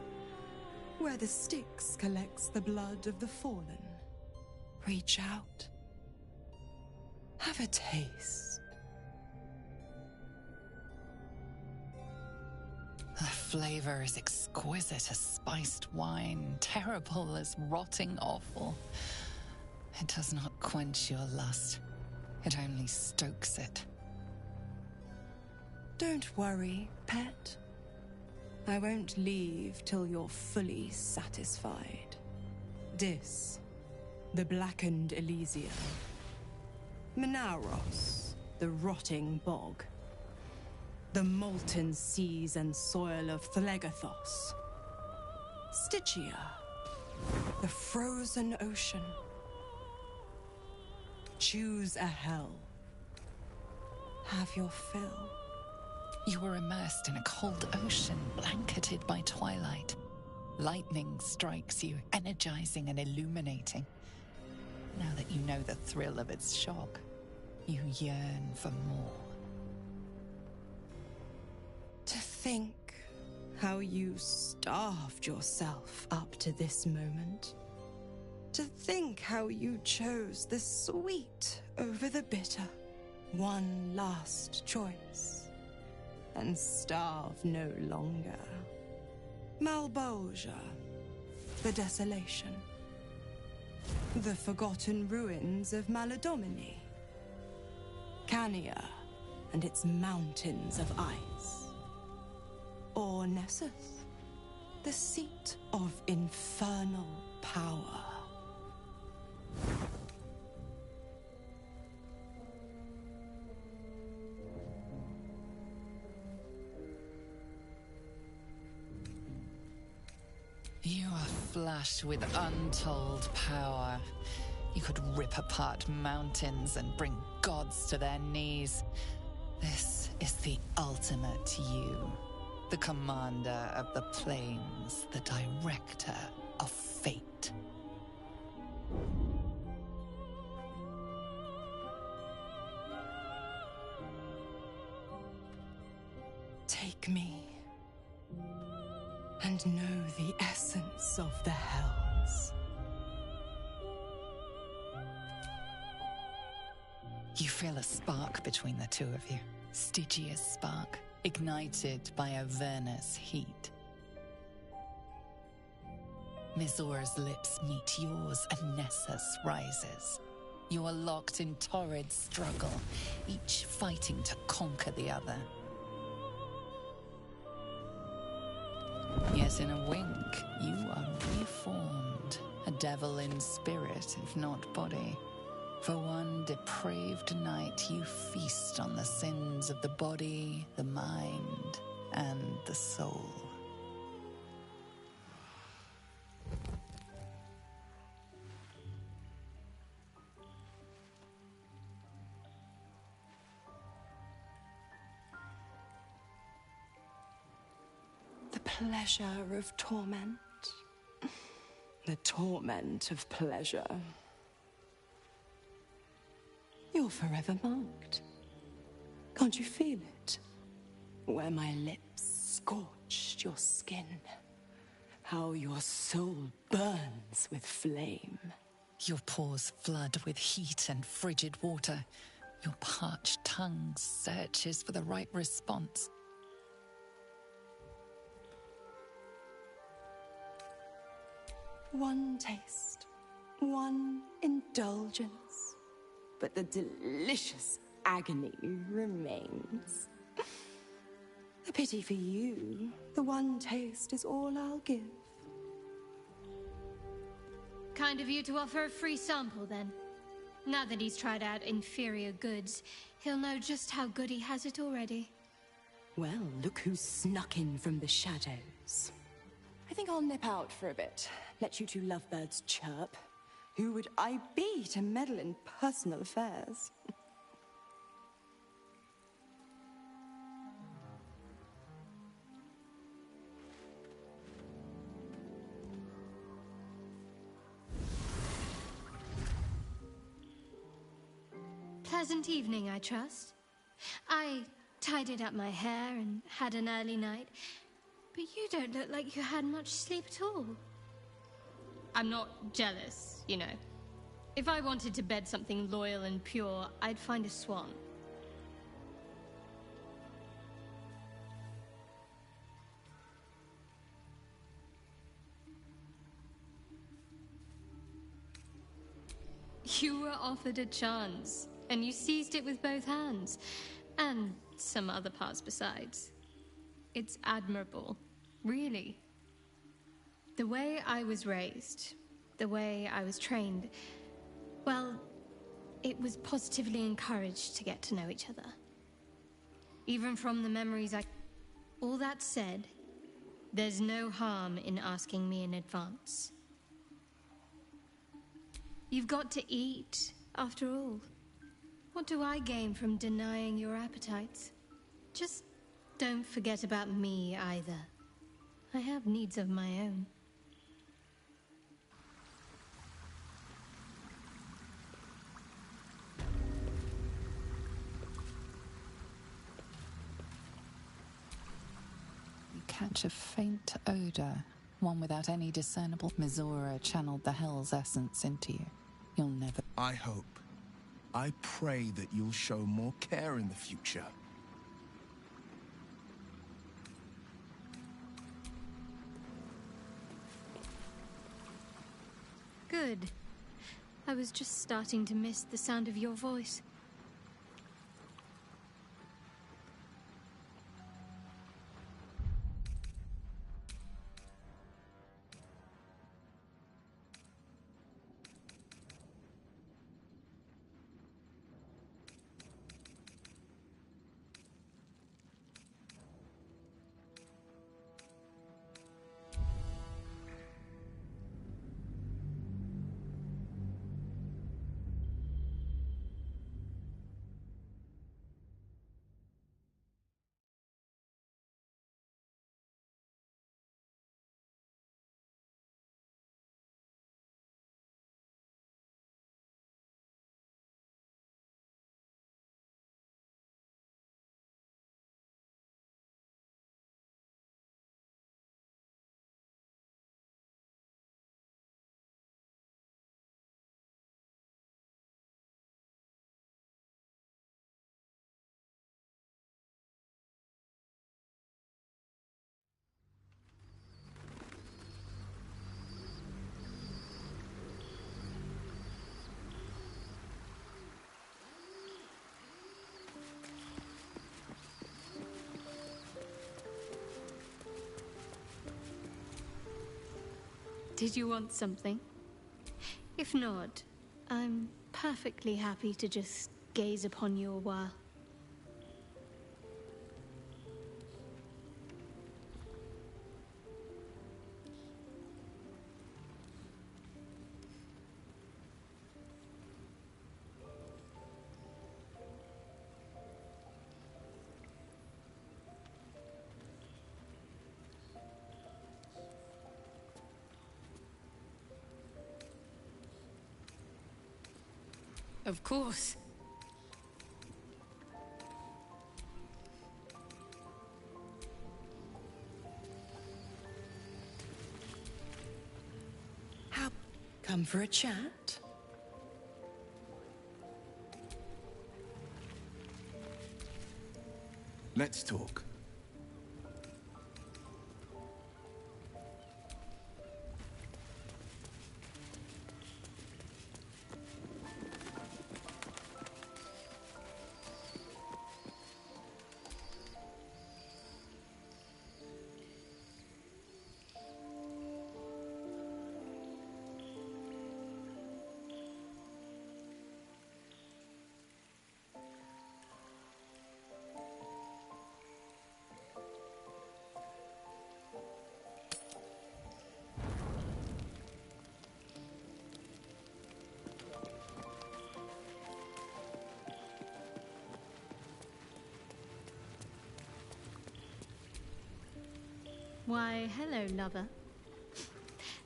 Where the Styx collects the blood of the fallen. Reach out. Have a taste. The flavor is exquisite as spiced wine, terrible as rotting offal. It does not quench your lust. It only stokes it. Don't worry, pet. I won't leave till you're fully satisfied. Dis, the blackened Elysium. Menauros, the rotting bog. The molten seas and soil of Thlegathos. Stygia, the frozen ocean. Choose a hell. Have your fill. You were immersed in a cold ocean, blanketed by twilight. Lightning strikes you, energizing and illuminating. Now that you know the thrill of its shock, you yearn for more. To think how you starved yourself up to this moment. To think how you chose the sweet over the bitter. One last choice. And starve no longer. Malbolgia, the desolation. The forgotten ruins of Maladomini. Cania and its mountains of ice. Or Nessus, the seat of infernal power. You are flush with untold power. You could rip apart mountains and bring gods to their knees. This is the ultimate you. The commander of the plains, the director of fate. Take me, and know the essence of the hells. You feel a spark between the two of you. Stygia's spark, ignited by Avernus' heat. Mizora's lips meet yours and Nessus rises. You are locked in torrid struggle, each fighting to conquer the other. Yet in a wink, you are reformed, a devil in spirit, if not body. For one depraved night, you feast on the sins of the body, the mind, and the soul. The pleasure of torment. The torment of pleasure. You're forever marked. Can't you feel it? Where my lips scorched your skin. How your soul burns with flame. Your pores flood with heat and frigid water. Your parched tongue searches for the right response. One taste, one indulgence, but the delicious agony remains. A pity for you, the one taste is all I'll give. Kind of you to offer a free sample, then. Now that he's tried out inferior goods, he'll know just how good he has it already. Well, look who's snuck in from the shadows. I think I'll nip out for a bit, let you two lovebirds chirp. Who would I be to meddle in personal affairs? Pleasant evening, I trust. I tidied up my hair and had an early night, but you don't look like you had much sleep at all. I'm not jealous, you know. If I wanted to bed something loyal and pure, I'd find a swan. You were offered a chance, and you seized it with both hands, and some other parts besides. It's admirable, really. The way I was raised, the way I was trained, well, it was positively encouraged to get to know each other. Even from the memories All that said, there's no harm in asking me in advance. You've got to eat, after all. What do I gain from denying your appetites? Just don't forget about me either. I have needs of my own. You catch a faint odor, one without any discernible. Mizora channeled the hell's essence into you. You'll never... I hope. I pray that you'll show more care in the future. Good. I was just starting to miss the sound of your voice. Did you want something? If not, I'm perfectly happy to just gaze upon you a while. Of course. How? Come for a chat? Let's talk. Why, hello, lover.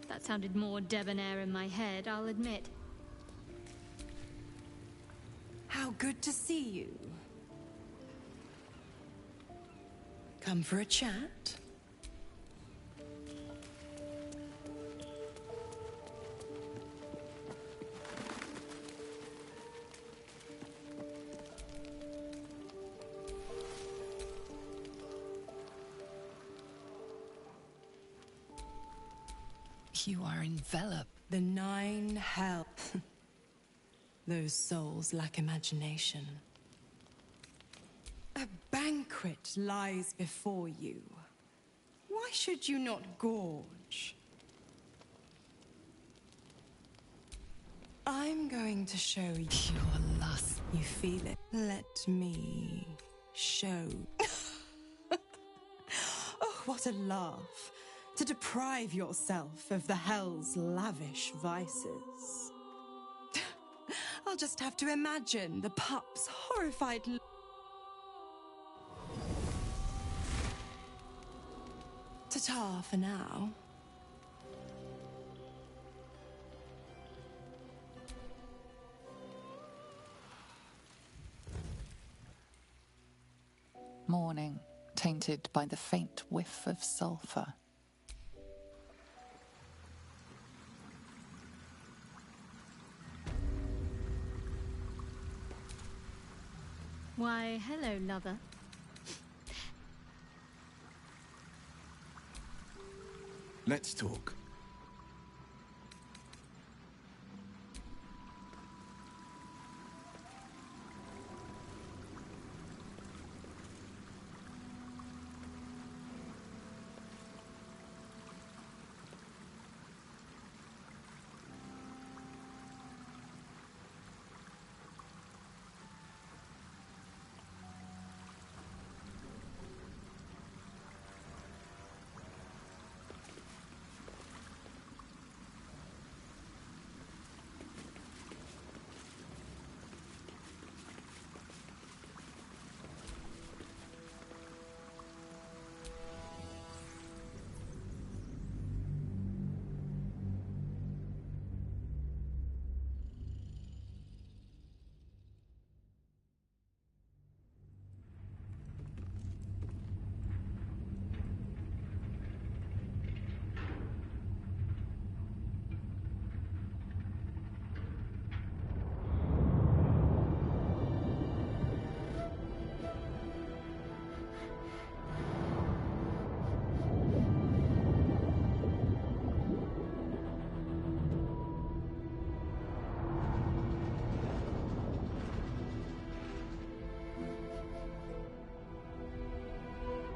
That sounded more debonair in my head, I'll admit. How good to see you. Come for a chat? You are enveloped. The 9 hell. Those souls lack imagination. A banquet lies before you. Why should you not gorge? I'm going to show you your lust. You feel it. Let me show. Oh, what a laugh. To deprive yourself of the hell's lavish vices. I'll just have to imagine the pup's horrified ta-ta for now. Morning, tainted by the faint whiff of sulphur. Why, hello, lover. Let's talk.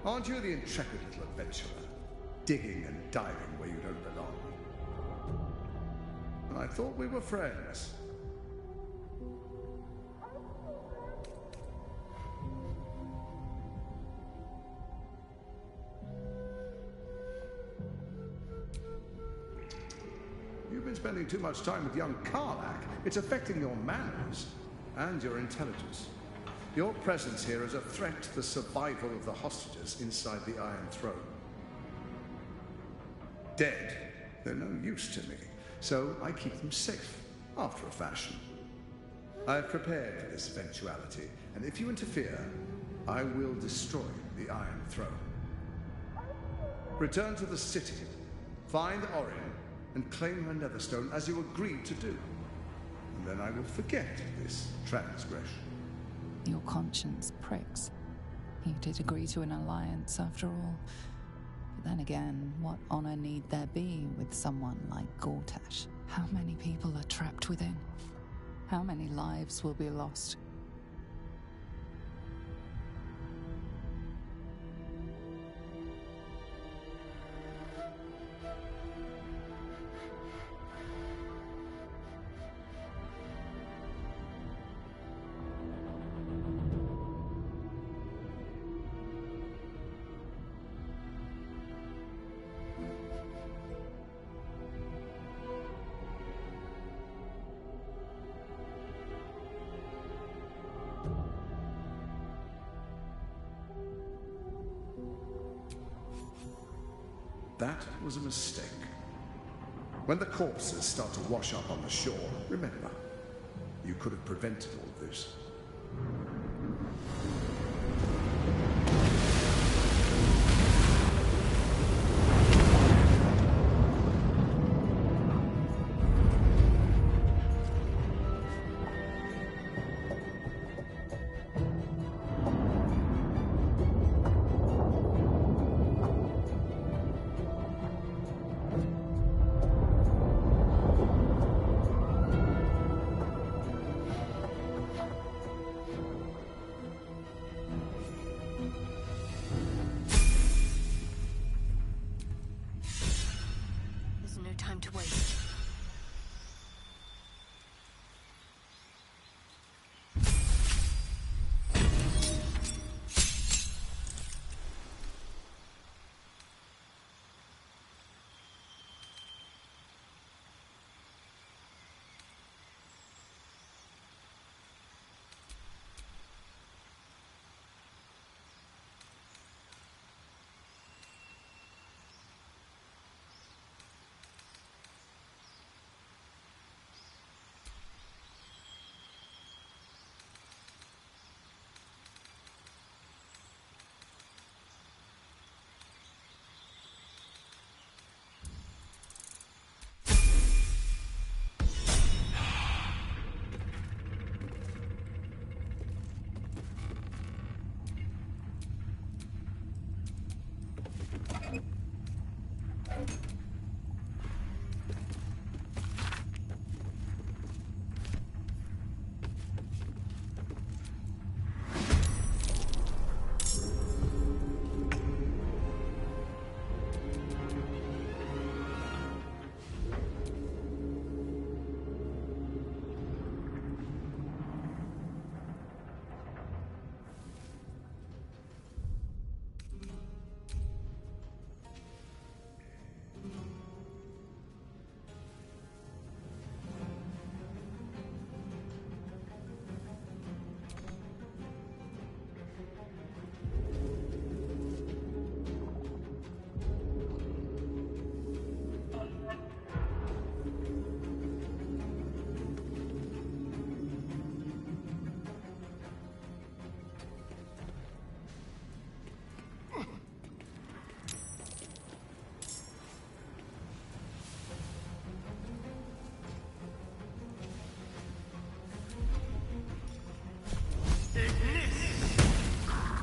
Aren't you the intrepid little adventurer, digging and diving where you don't belong? I thought we were friends. You've been spending too much time with young Karlach. It's affecting your manners and your intelligence. Your presence here is a threat to the survival of the hostages inside the Iron Throne. Dead, they're no use to me, so I keep them safe, after a fashion. I have prepared for this eventuality, and if you interfere, I will destroy the Iron Throne. Return to the city, find Orion, and claim her Netherstone as you agreed to do. And then I will forget this transgression. Your conscience pricks. You did agree to an alliance after all. But then again, what honor need there be with someone like Gortash? How many people are trapped within? How many lives will be lost? That was a mistake. When the corpses start to wash up on the shore, remember, you could have prevented all this. Time to waste.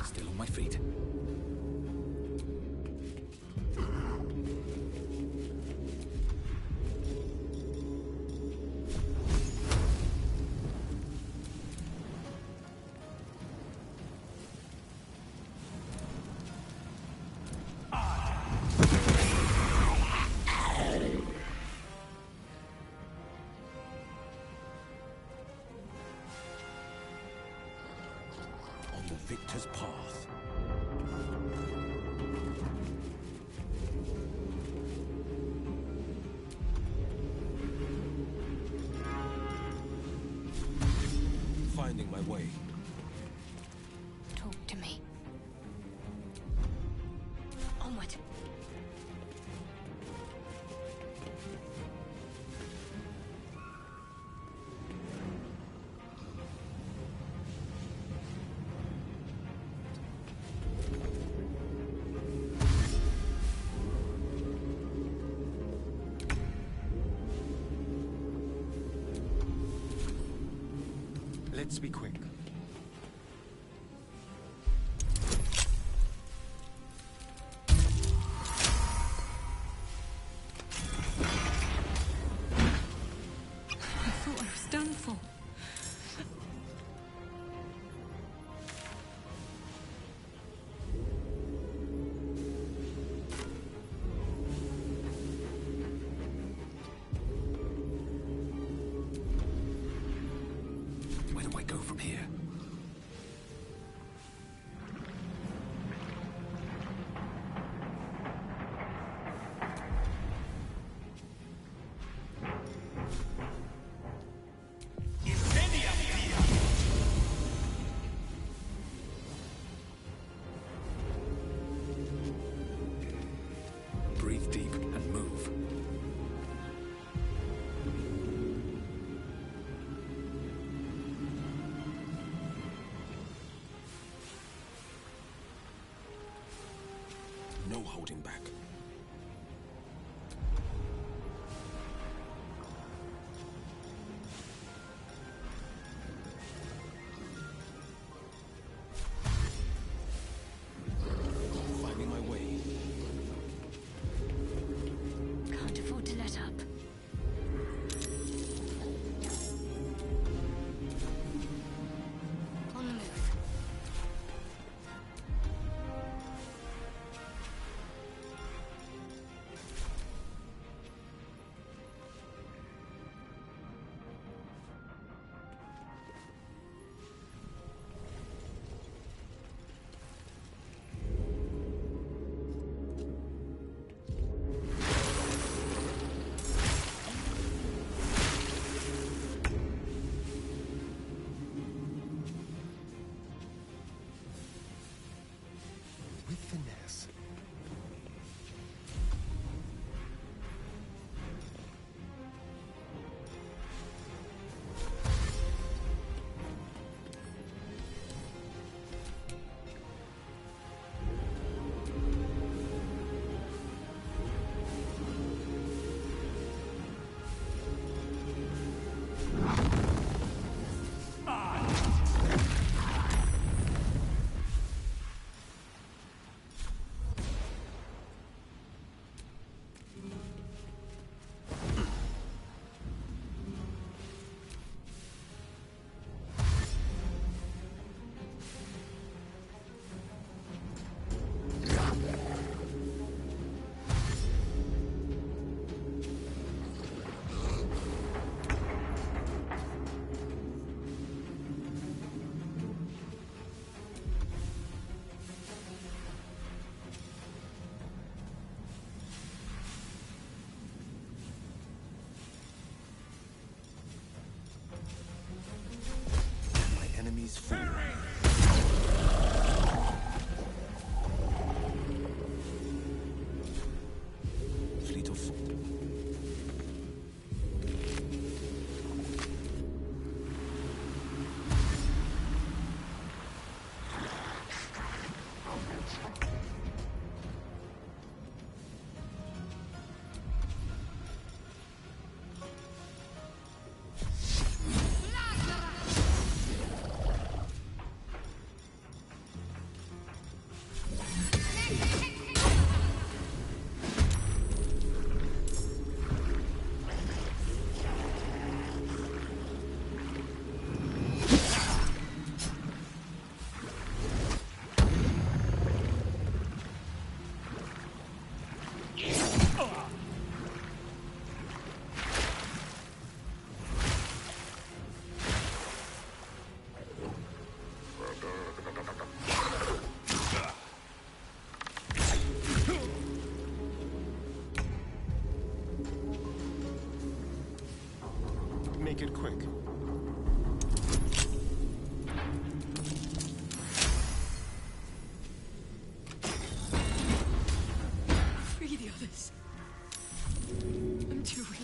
Still on my feet. On the victor's path. Let's be quick. I thought I was done for. Where do I go from here? Breathe deep and move. No holding back. Finding my way. Can't afford to let up. On the move. With finesse. My enemies fall. Fleet of foot. Make it quick. Free the others. I'm too weak.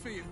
for you.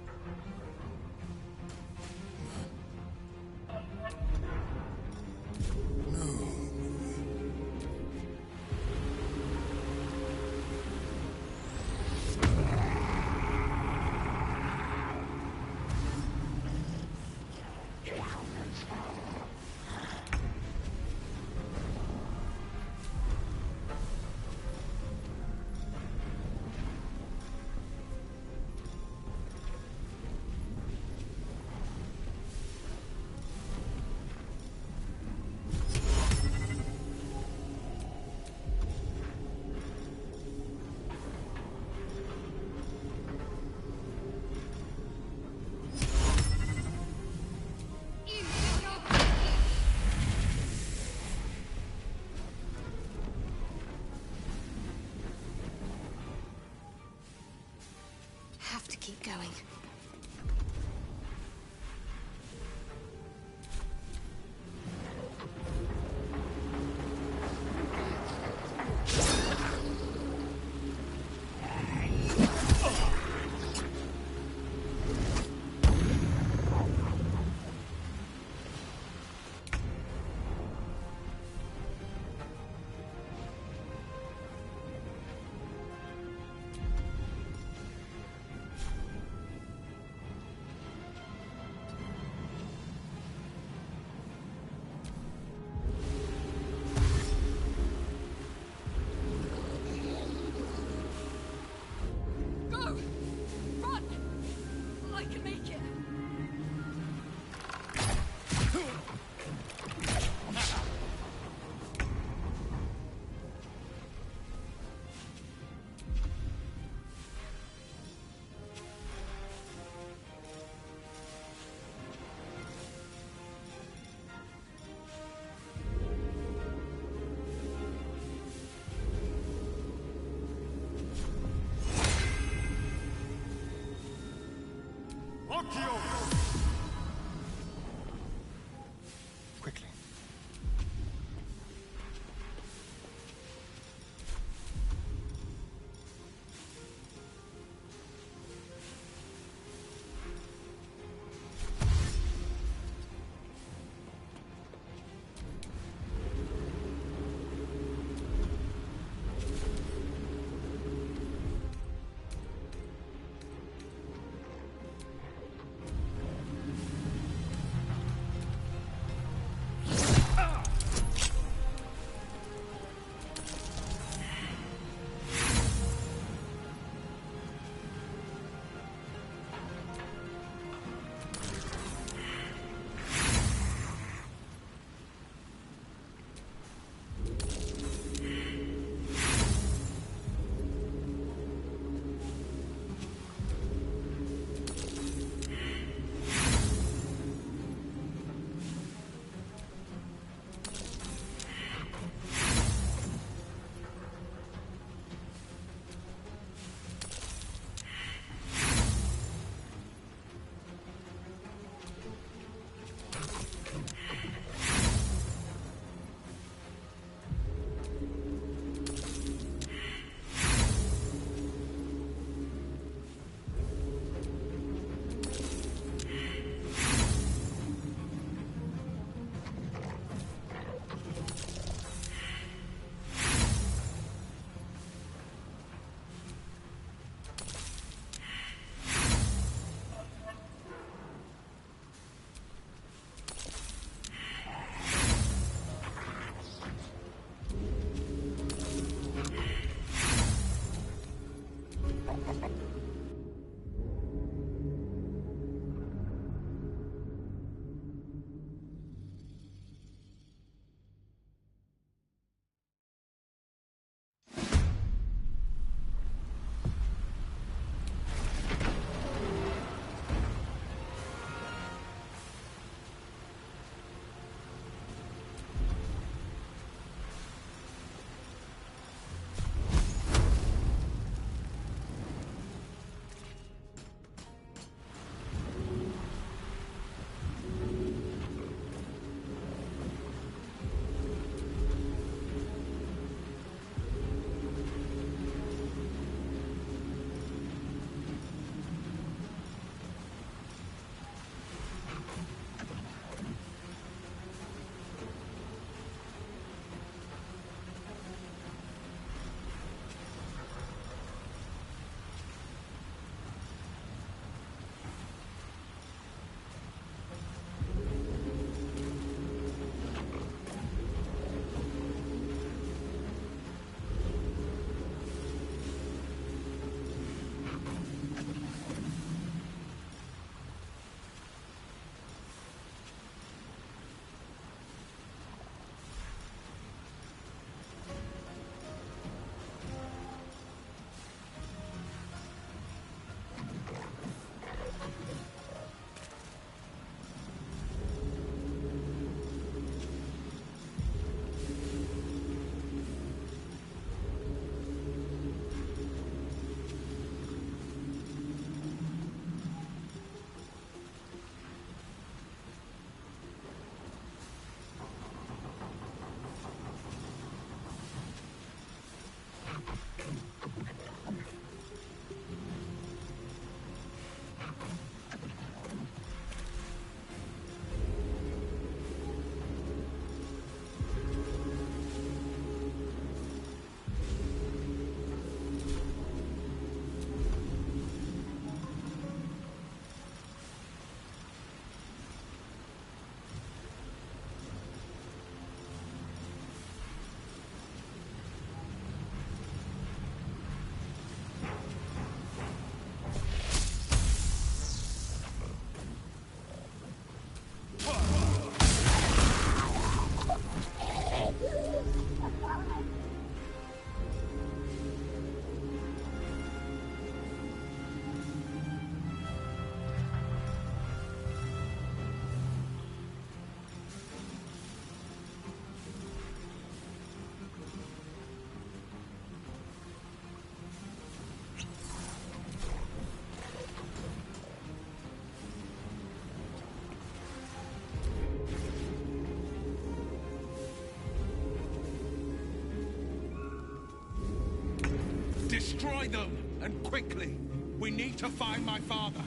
Destroy them, and quickly. We need to find my father.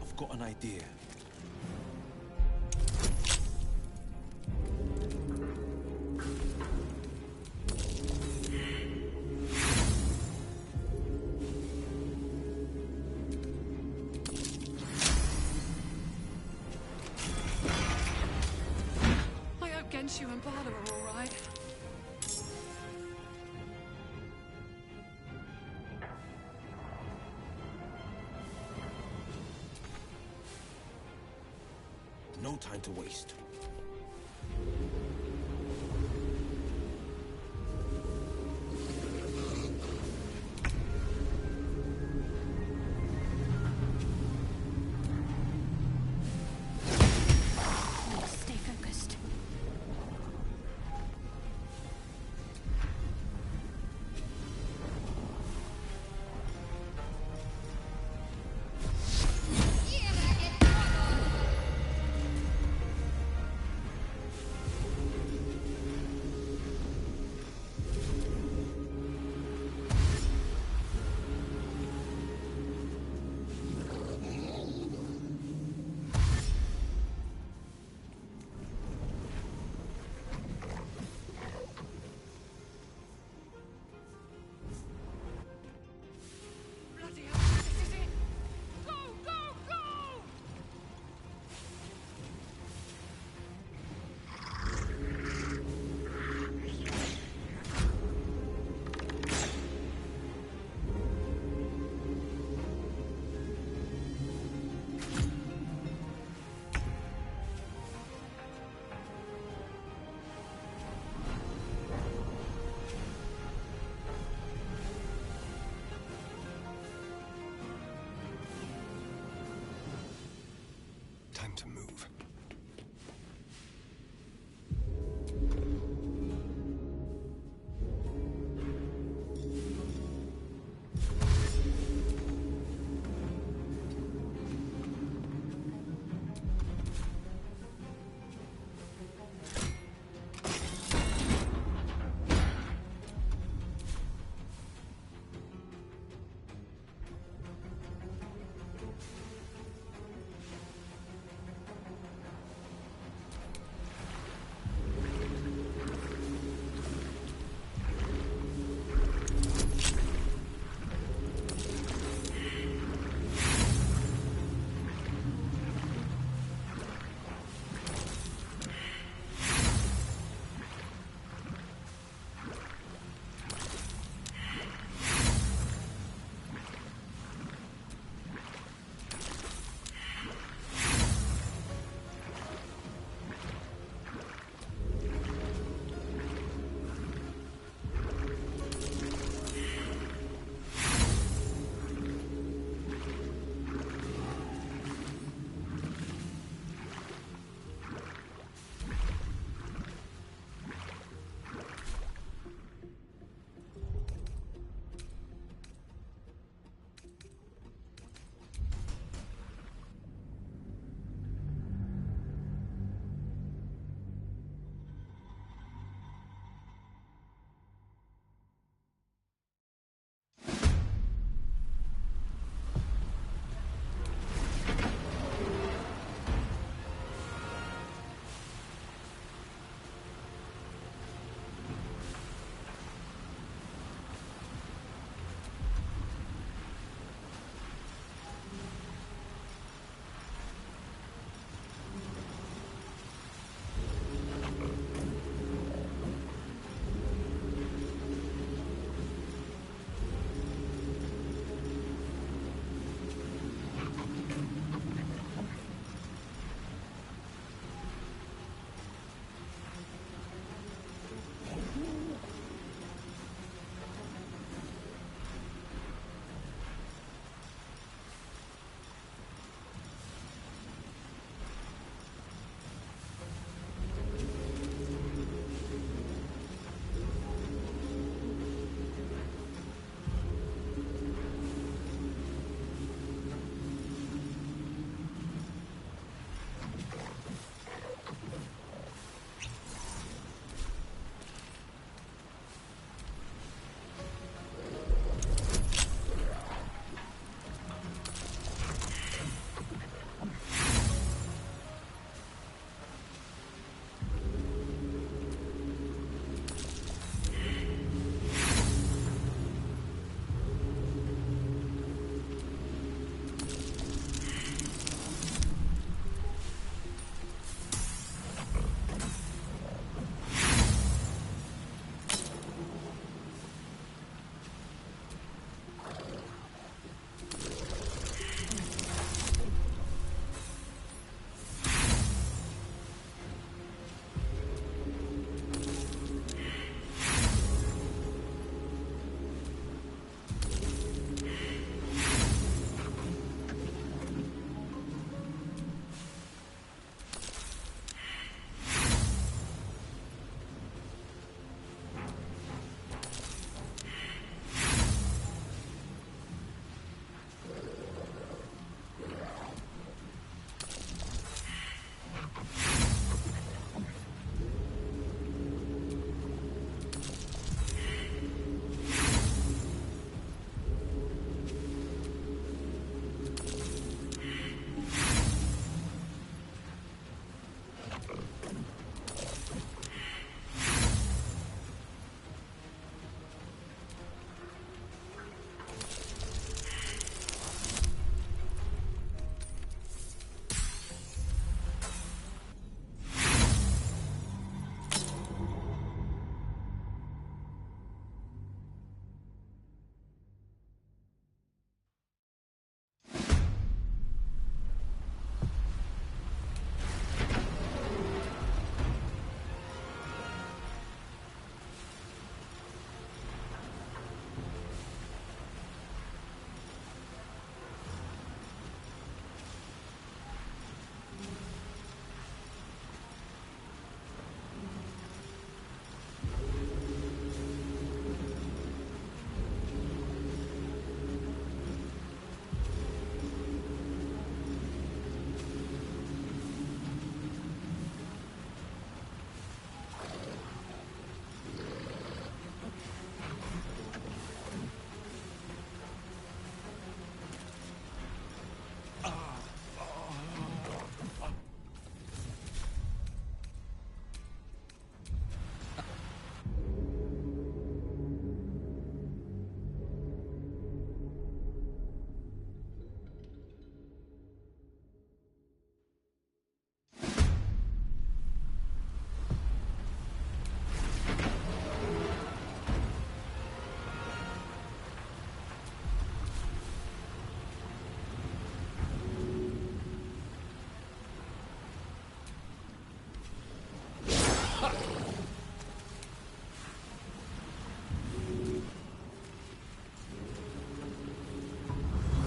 I've got an idea. I hope Genshu and Bala are all right. No time to waste. Stay focused.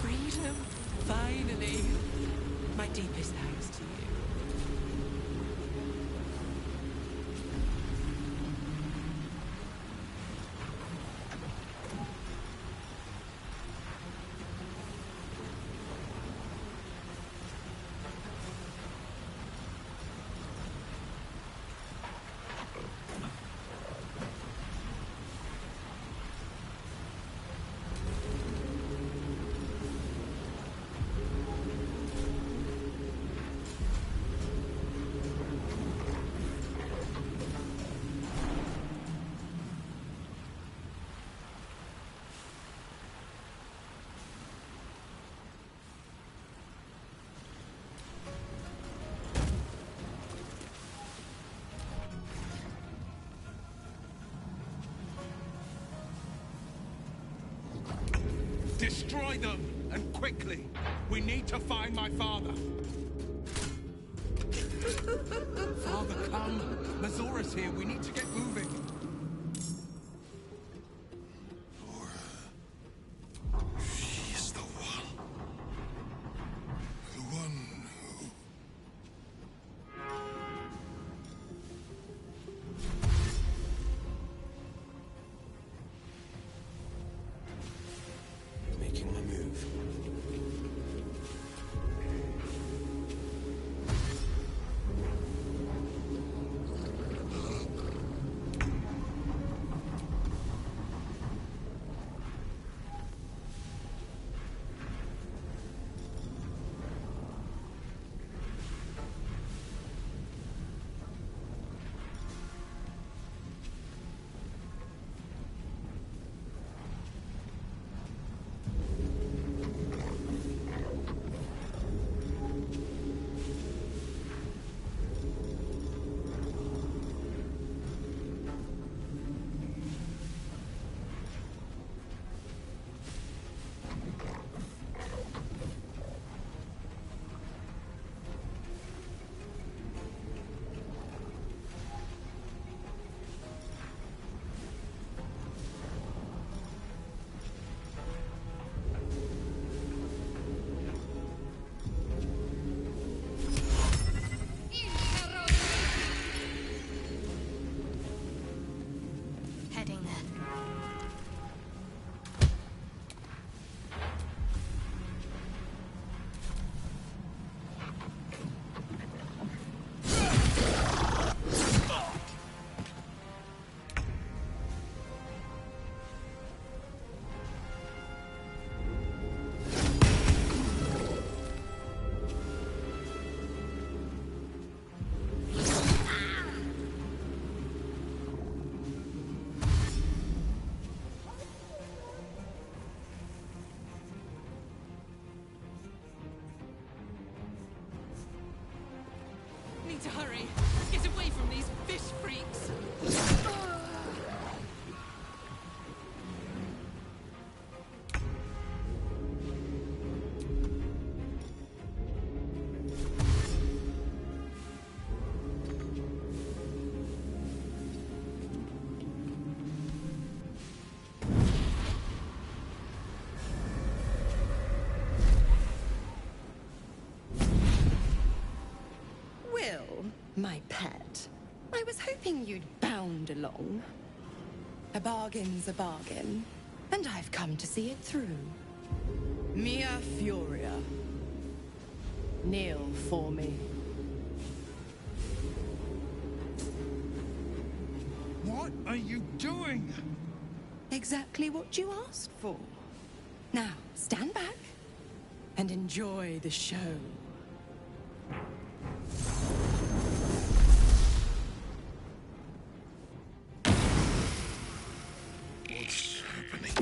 Freedom, finally. My deepest thanks to you. Destroy them, and quickly. We need to find my father. Father, come. Mazora's here. We need to get moving. She's the one. The one who... Making my move. Heading there. Need to hurry. Get away from these fish freaks. Will, my pet, I was hoping you'd bound along. A bargain's a bargain, and I've come to see it through. Mia Furia. Kneel for me. What are you doing? Exactly what you asked for. Now, stand back and enjoy the show. What's happening?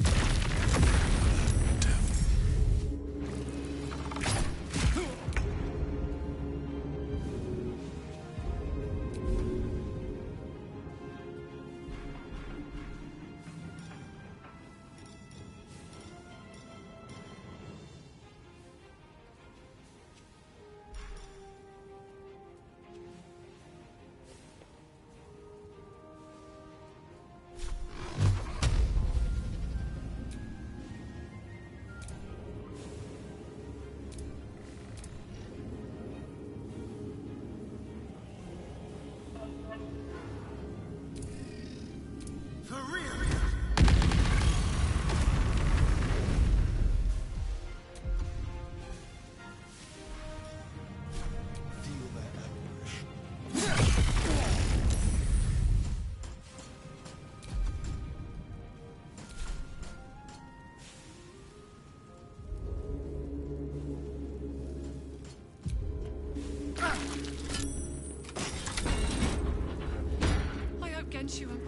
quench you and...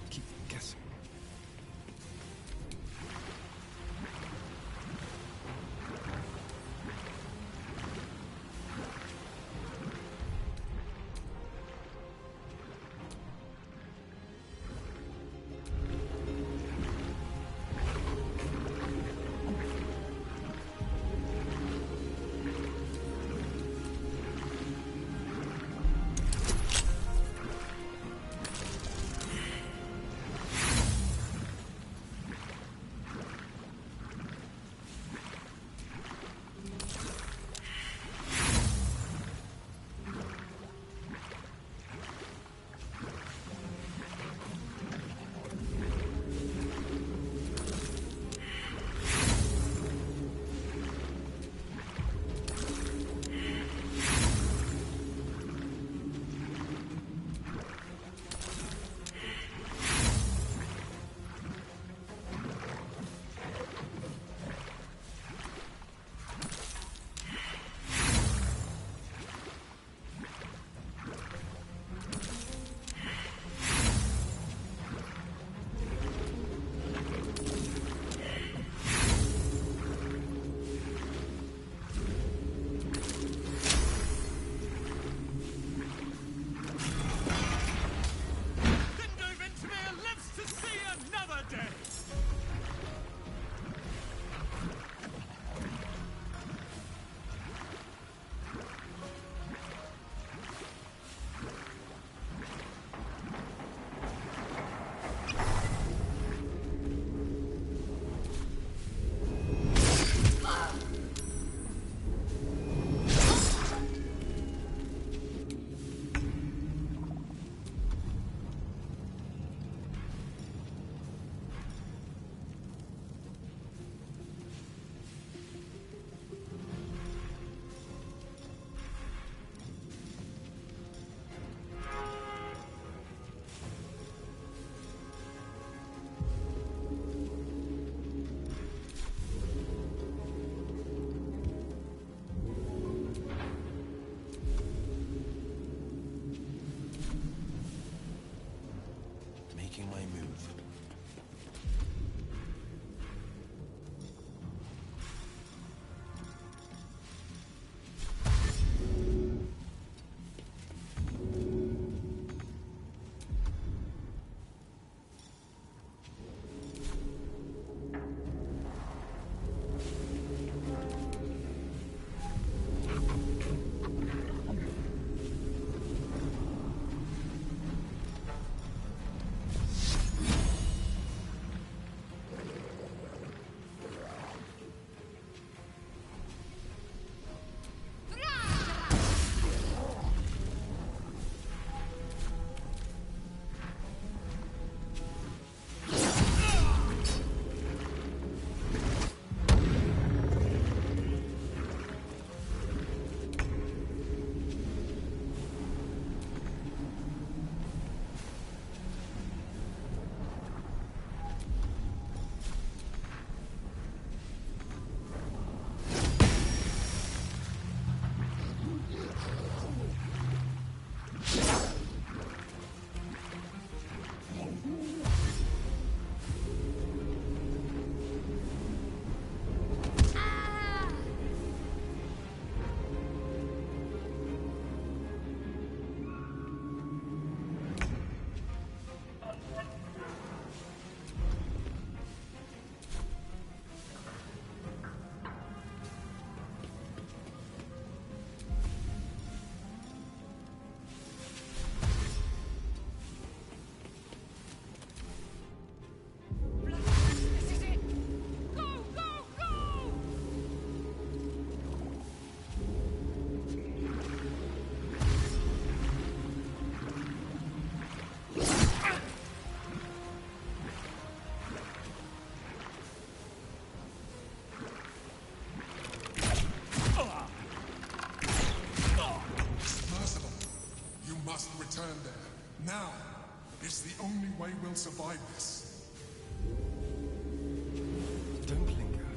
Keep guessing. Making my move. Return there. Now. It's the only way we'll survive this. Don't linger.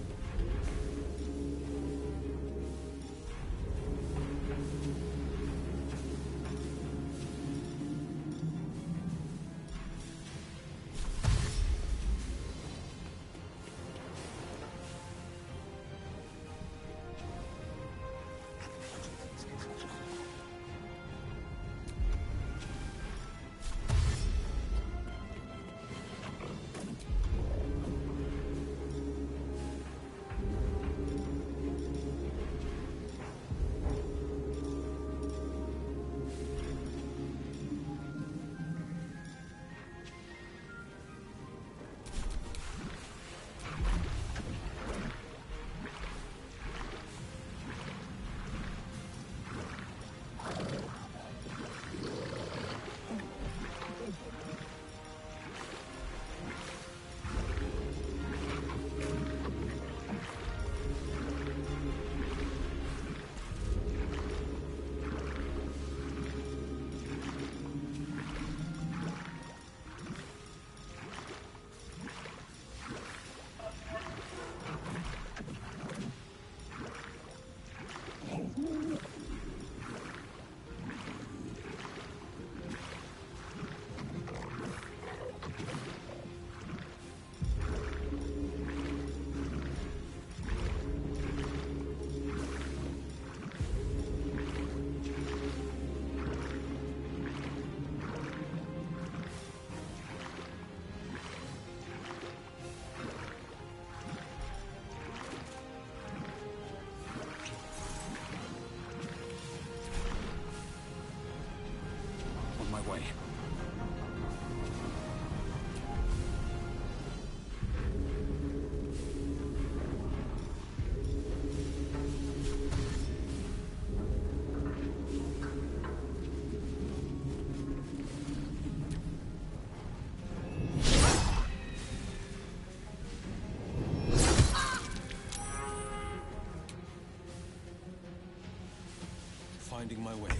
finding my way.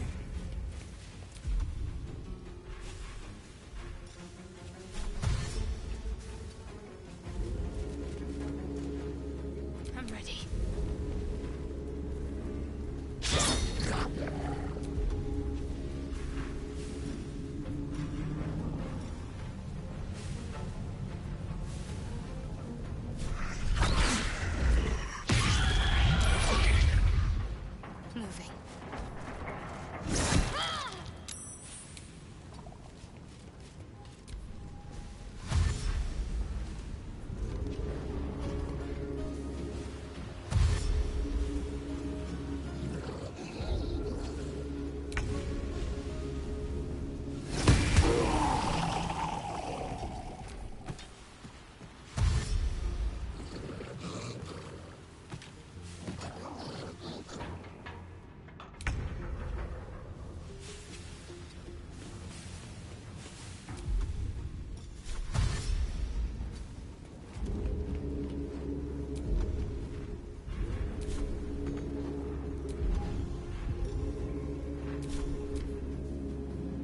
I'm ready. Moving.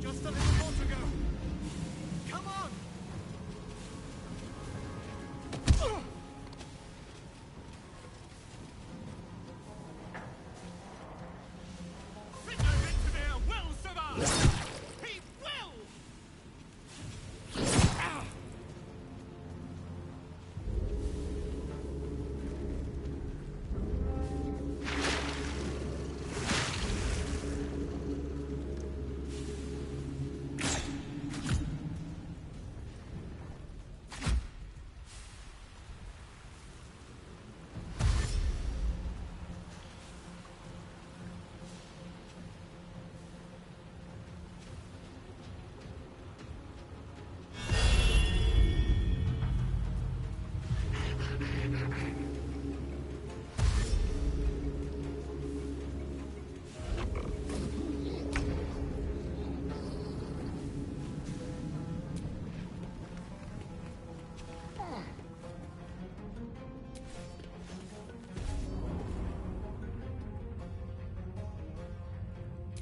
Just a little more to go. Come on! Victor Victor will survive! He will!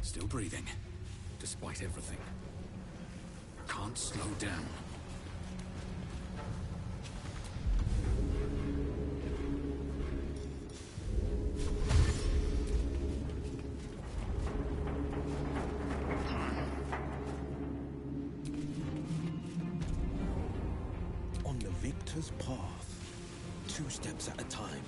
Still breathing, despite everything. Can't slow down. On the victor's path, 2 steps at a time.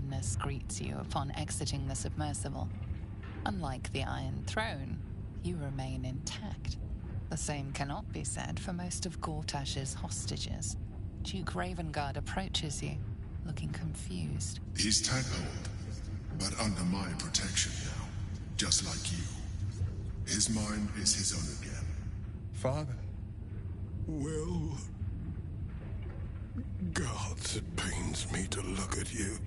calmness greets you upon exiting the submersible. Unlike the Iron Throne, you remain intact. The same cannot be said for most of Gortash's hostages. Duke Ravengard approaches you, looking confused. He's tadpoled, but under my protection now, just like you. His mind is his own again. Father? Will... Gods, it pains me to look at you.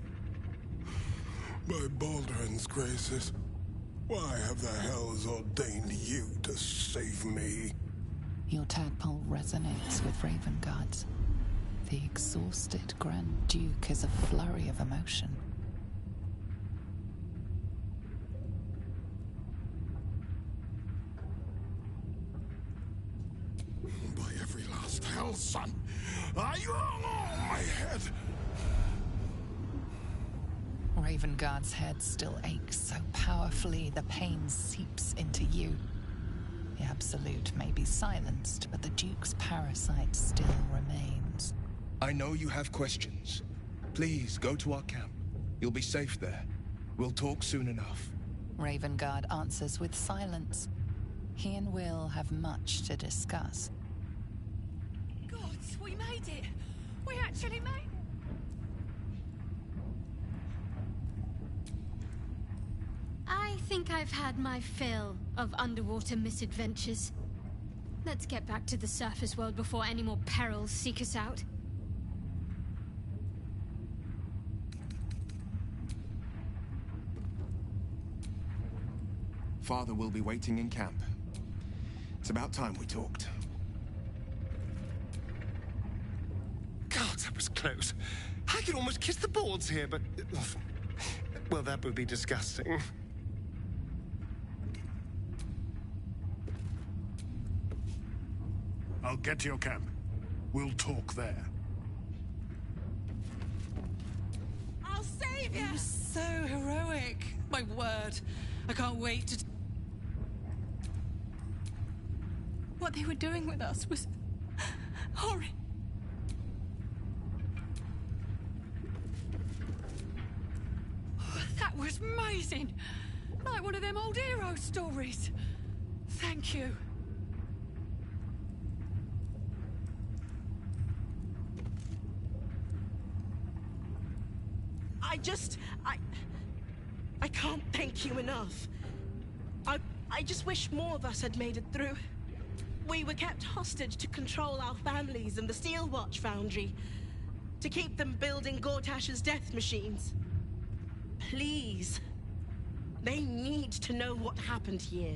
By Baldur's graces, why have the hells ordained you to save me? Your tadpole resonates with Ravengard's. The exhausted Grand Duke is a flurry of emotion. By every last hell, son, are you on my head? Ravengard's head still aches so powerfully the pain seeps into you. The Absolute may be silenced, but the Duke's parasite still remains. I know you have questions. Please, go to our camp. You'll be safe there. We'll talk soon enough. Ravengard answers with silence. He and Will have much to discuss. Gods, we made it! We actually made it! I think I've had my fill of underwater misadventures. Let's get back to the surface world before any more perils seek us out. Father will be waiting in camp. It's about time we talked. God, that was close. I could almost kiss the boards here, but... well, that would be disgusting. I'll get to your camp. We'll talk there. I'll save you! It was so heroic. My word. I can't wait to... What they were doing with us was... horrid. That was amazing. Like one of them old hero stories. Thank you. I can't thank you enough. I just wish more of us had made it through. We were kept hostage to control our families in the Steel Watch Foundry, to keep them building Gortash's death machines. Please. They need to know what happened here.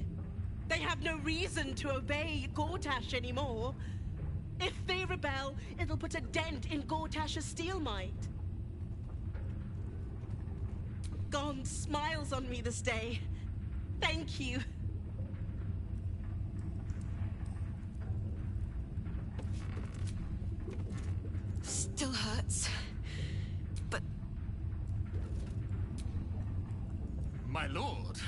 They have no reason to obey Gortash anymore. If they rebel, it'll put a dent in Gortash's steel might. Gond smiles on me this day. Thank you. Still hurts. But... My lord,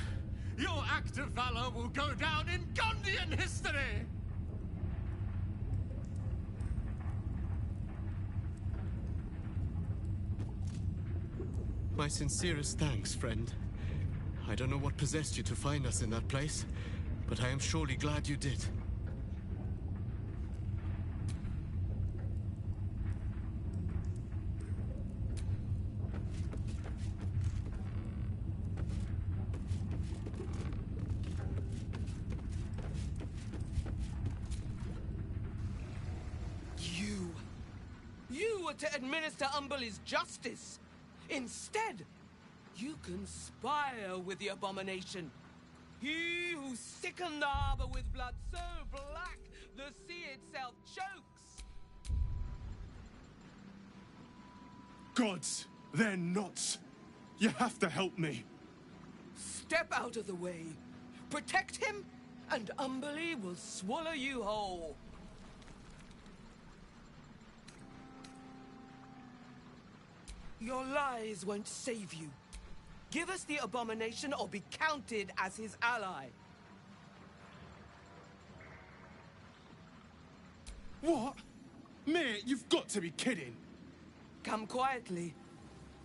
your act of valor will go down in Gondian history! My sincerest thanks, friend. I don't know what possessed you to find us in that place, but I am surely glad you did. You were to administer Umberle's justice. Instead, you conspire with the abomination. He who sickened the harbor with blood so black the sea itself chokes. Gods, they're nuts. You have to help me. Step out of the way. Protect him, and Umberle will swallow you whole. Your lies won't save you. Give us the abomination or be counted as his ally. What? Mate, you've got to be kidding. Come quietly.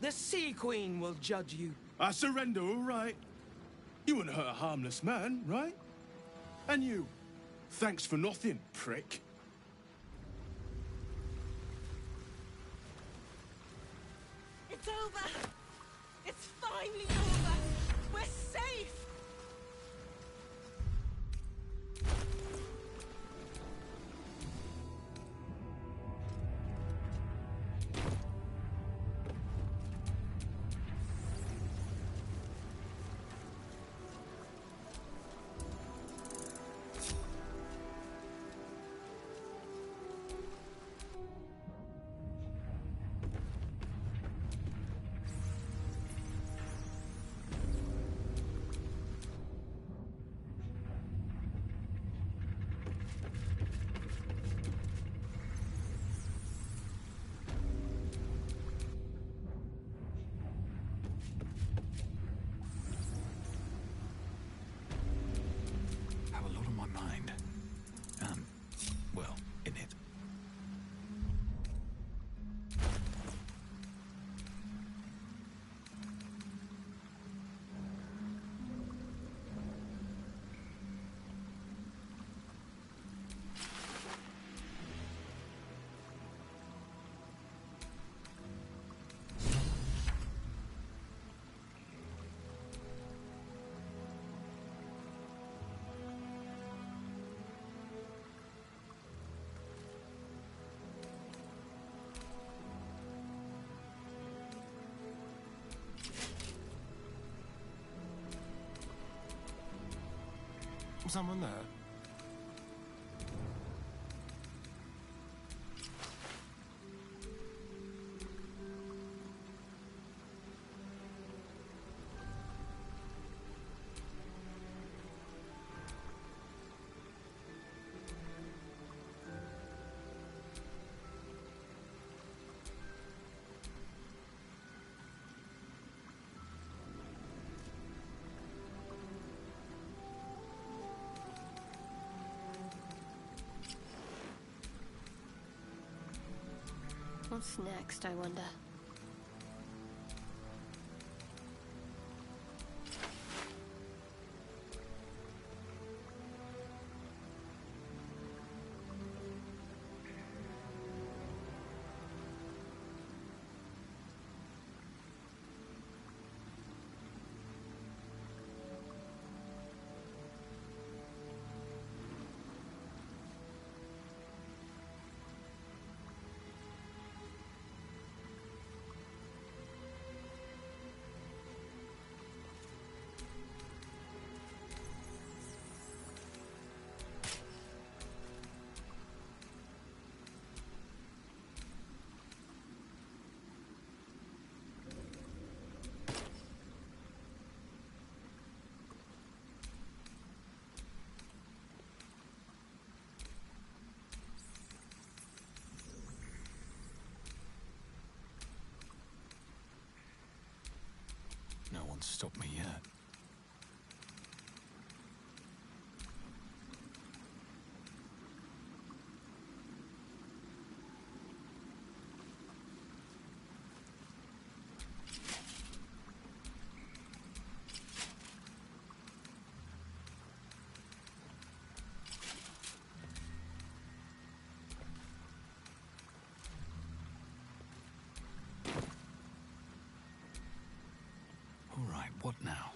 The Sea Queen will judge you. I surrender, all right. You wouldn't hurt a harmless man, right? And you, thanks for nothing, prick. It's over! It's finally over! We're safe! Have a lot on my mind. Well, in it. Someone there? What's next, I wonder? No one's stopped me yet. All right, what now?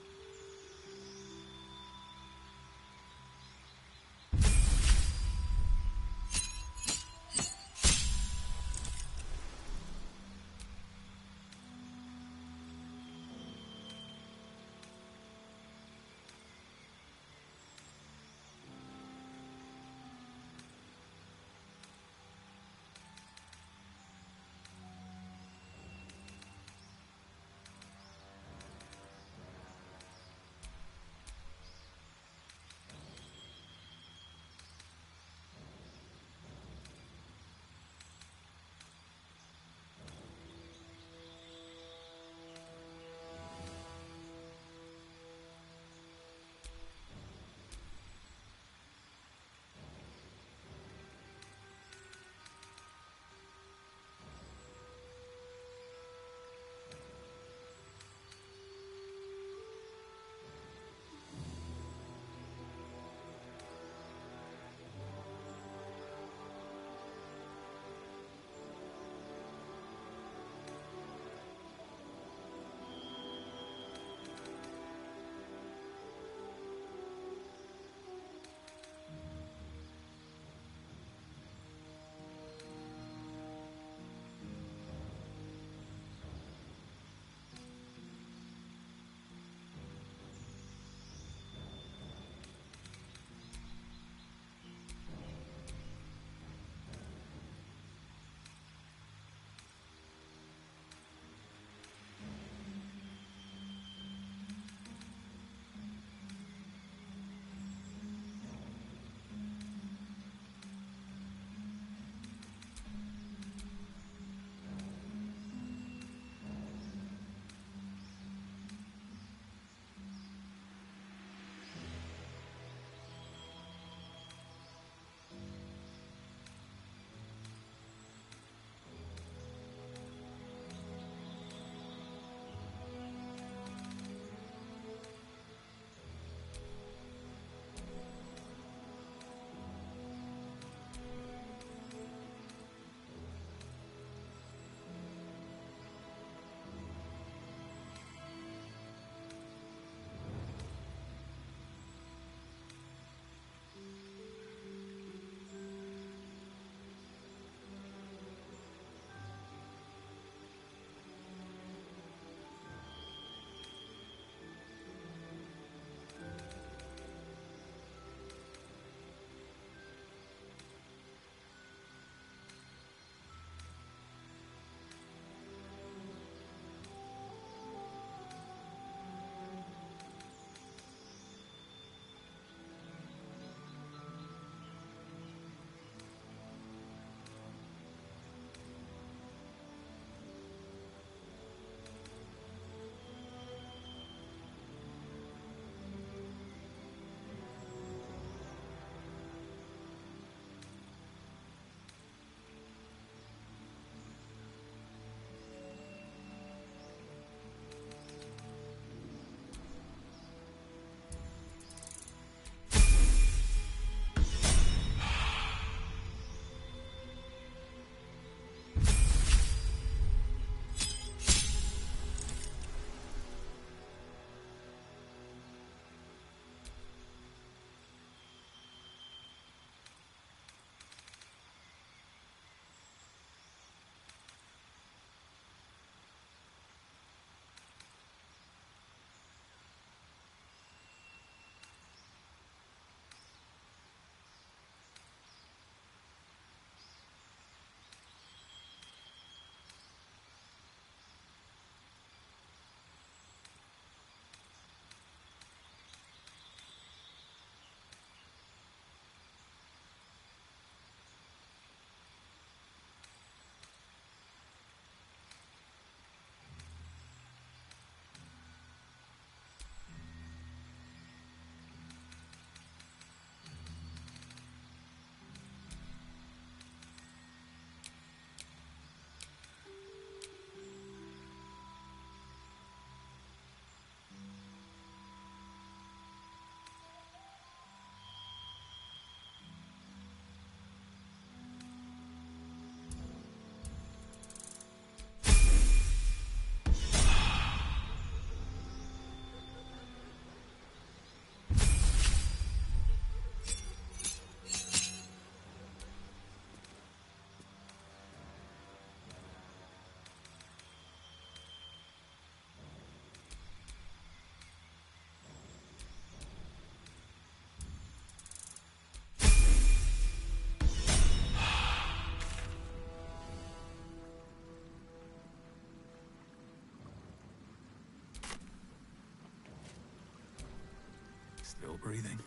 Still breathing,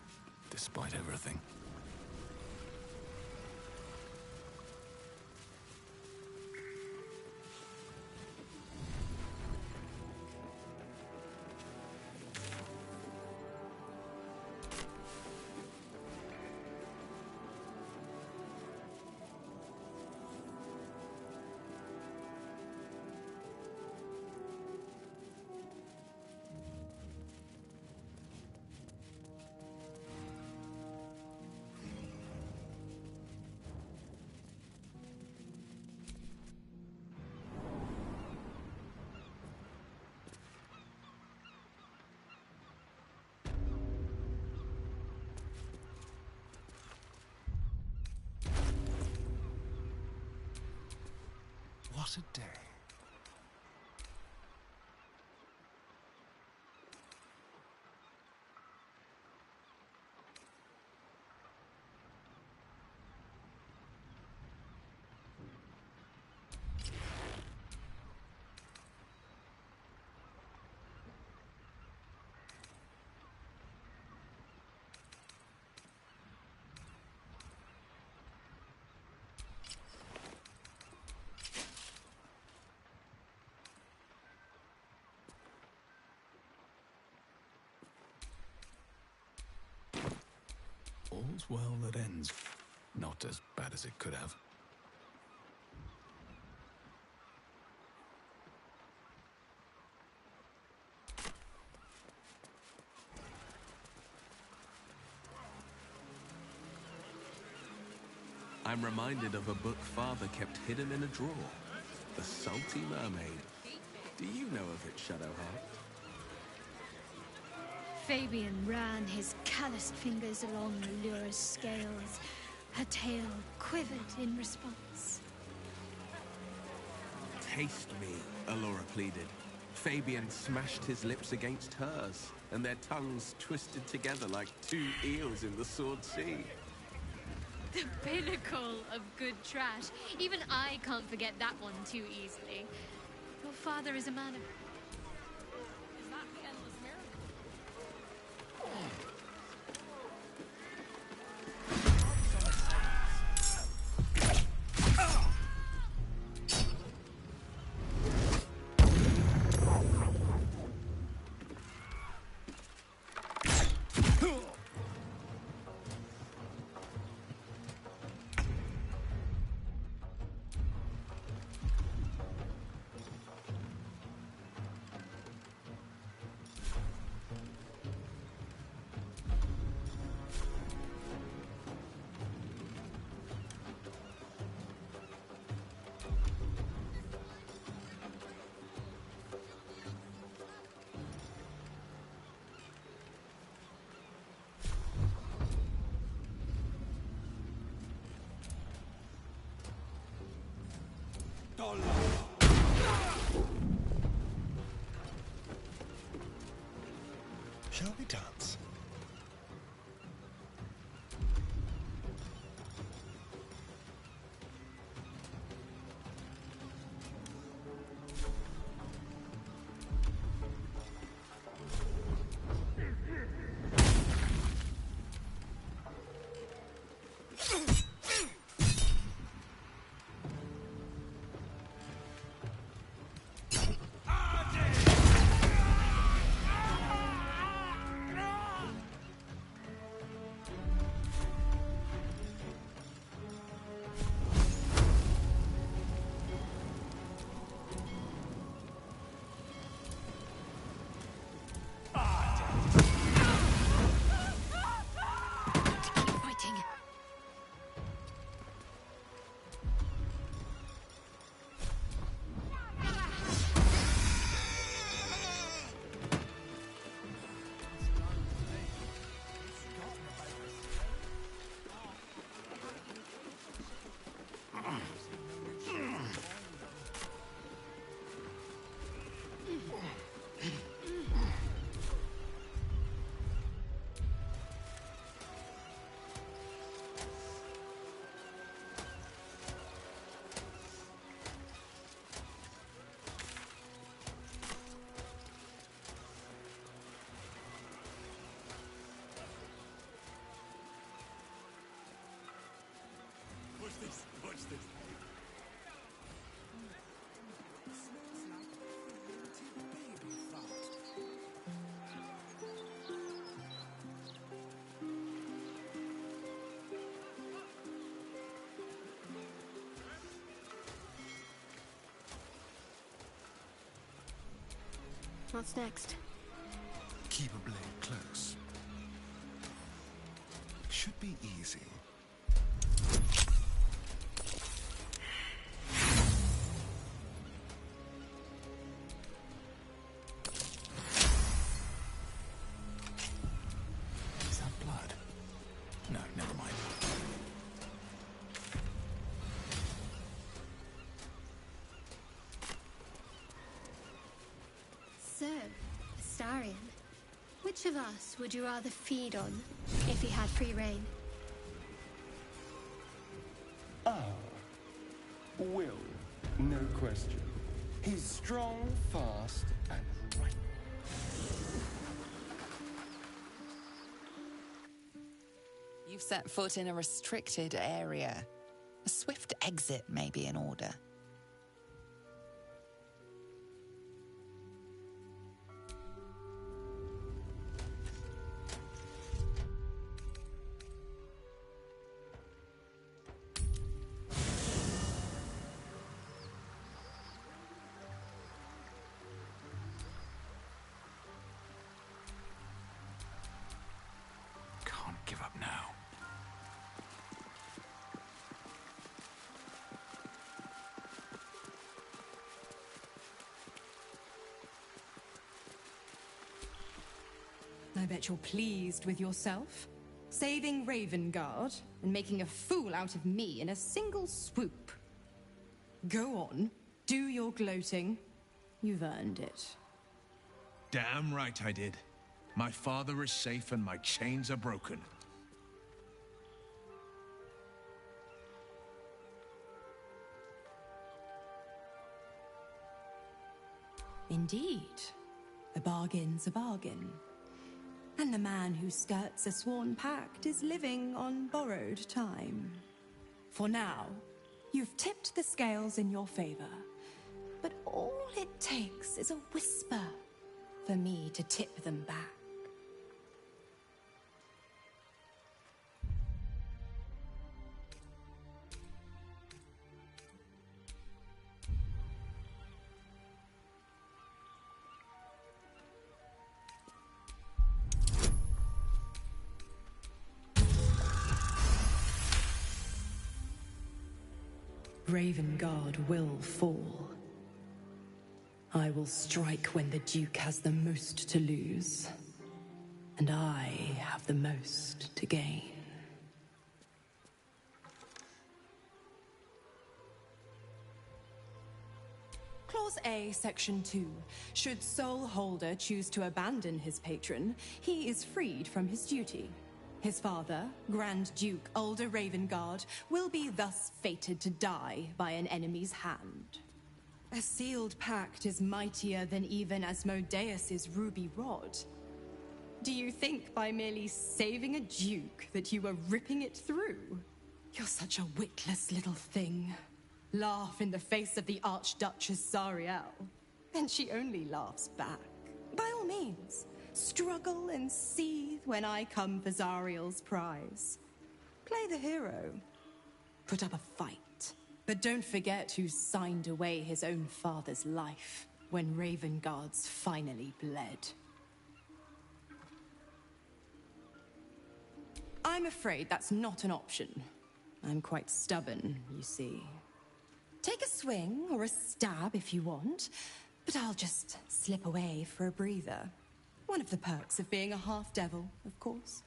despite everything. What a day. All's well that ends. Not as bad as it could have. I'm reminded of a book Father kept hidden in a drawer. The Salty Mermaid. Do you know of it, Shadowheart? Fabian ran his calloused fingers along Allura's scales. Her tail quivered in response. Taste me, Allura pleaded. Fabian smashed his lips against hers, and their tongues twisted together like two eels in the Sword Sea. The pinnacle of good trash. Even I can't forget that one too easily. Your father is a man of... Is that the endless miracle? Shall we dance? What's next? Keep a blade close. Should be easy. Is that blood? No, never mind. So, Astarion, which of us would you rather feed on if he had free reign? Will, no question. He's strong, fast, and right. You've set foot in a restricted area. A swift exit may be in order. Can't give up now. I bet you're pleased with yourself. Saving Ravengard and making a fool out of me in a single swoop. Go on, do your gloating. You've earned it. Damn right I did. My father is safe and my chains are broken. Indeed. A bargain's a bargain. And the man who skirts a sworn pact is living on borrowed time. For now, you've tipped the scales in your favor. But all it takes is a whisper for me to tip them back. Ravengard will fall. I will strike when the Duke has the most to lose, and I have the most to gain. Clause A, Section 2. Should Soul Holder choose to abandon his patron, he is freed from his duty. His father, Grand Duke Ulder Ravengard, will be thus fated to die by an enemy's hand. A sealed pact is mightier than even Asmodeus's ruby rod. Do you think by merely saving a duke that you were ripping it through? You're such a witless little thing. Laugh in the face of the Archduchess Zariel, and she only laughs back. By all means, struggle and seethe when I come for Zariel's prize. Play the hero. Put up a fight. But don't forget who signed away his own father's life when Ravengard's finally bled. I'm afraid that's not an option. I'm quite stubborn, you see. Take a swing or a stab if you want, but I'll just slip away for a breather. One of the perks of being a half-devil, of course.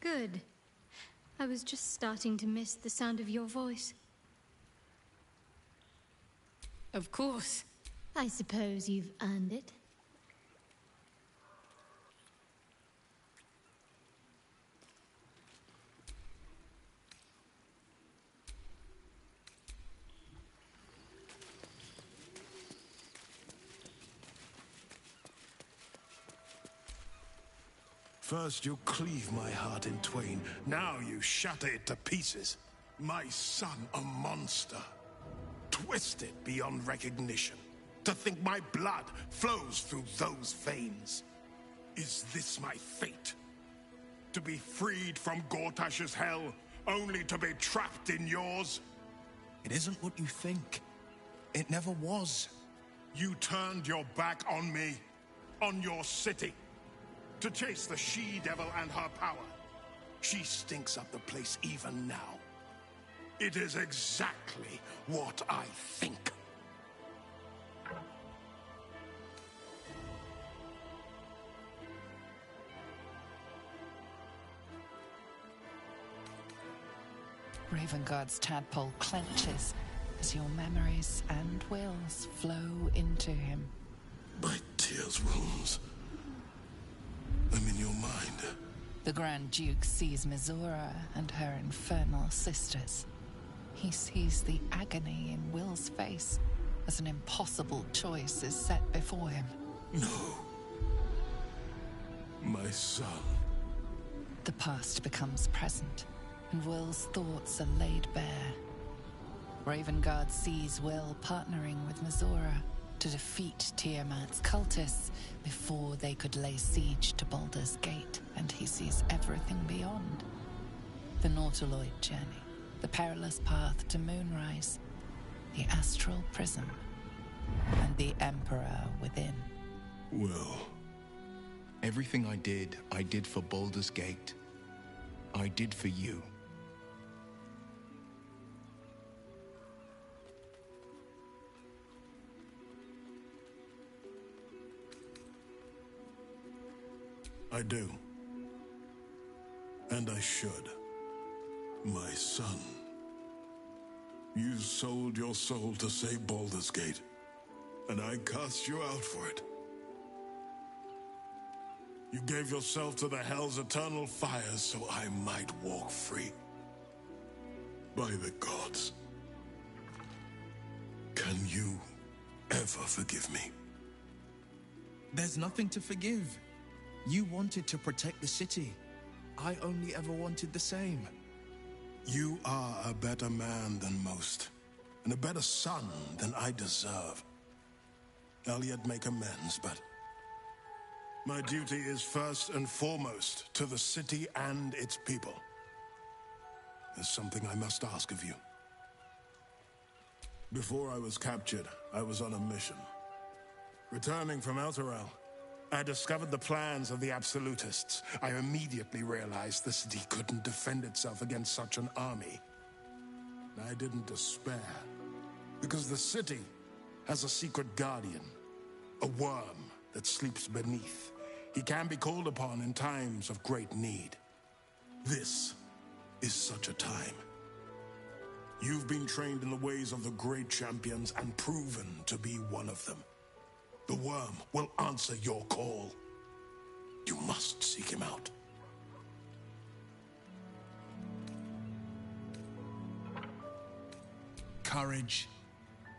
Good. I was just starting to miss the sound of your voice. Of course. I suppose you've earned it. First you cleave my heart in twain, now you shatter it to pieces. My son, a monster. Twisted beyond recognition. To think my blood flows through those veins. Is this my fate? To be freed from Gortash's hell, only to be trapped in yours? It isn't what you think. It never was. You turned your back on me, on your city, to chase the she-devil and her power. She stinks up the place even now. It is exactly what I think. Ravengard's tadpole clenches as your memories and wills flow into him. My tears rose. I'm in your mind. The Grand Duke sees Mizora and her infernal sisters. He sees the agony in Will's face as an impossible choice is set before him. No. My son. The past becomes present, and Will's thoughts are laid bare. Ravengard sees Will partnering with Mizora to defeat Tiamat's cultists before they could lay siege to Baldur's Gate, and he sees everything beyond. The Nautiloid journey, the perilous path to Moonrise, the astral prism, and the Emperor within. Will. Everything I did for Baldur's Gate. I did for you. I do. And I should. My son. You sold your soul to save Baldur's Gate, and I cast you out for it. You gave yourself to the Hell's eternal fires so I might walk free. By the gods. Can you ever forgive me? There's nothing to forgive. You wanted to protect the city. I only ever wanted the same. You are a better man than most, and a better son than I deserve. I'll yet make amends, but my duty is first and foremost to the city and its people. There's something I must ask of you. Before I was captured, I was on a mission. Returning from Elturel, I discovered the plans of the Absolutists. I immediately realized the city couldn't defend itself against such an army. I didn't despair, because the city has a secret guardian, a worm that sleeps beneath. He can be called upon in times of great need. This is such a time. You've been trained in the ways of the great champions and proven to be one of them. The worm will answer your call. You must seek him out. Courage,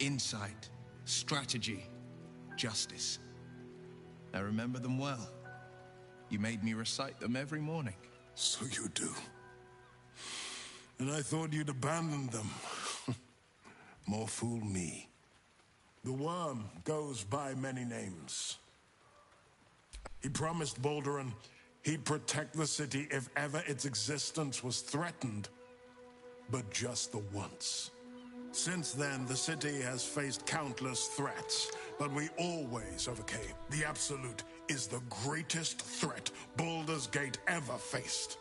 insight, strategy, justice. I remember them well. You made me recite them every morning. So you do. And I thought you'd abandoned them. More fool me. The worm goes by many names. He promised Balduran he'd protect the city if ever its existence was threatened. But just the once. Since then, the city has faced countless threats, but we always overcame. The Absolute is the greatest threat Baldur's Gate ever faced.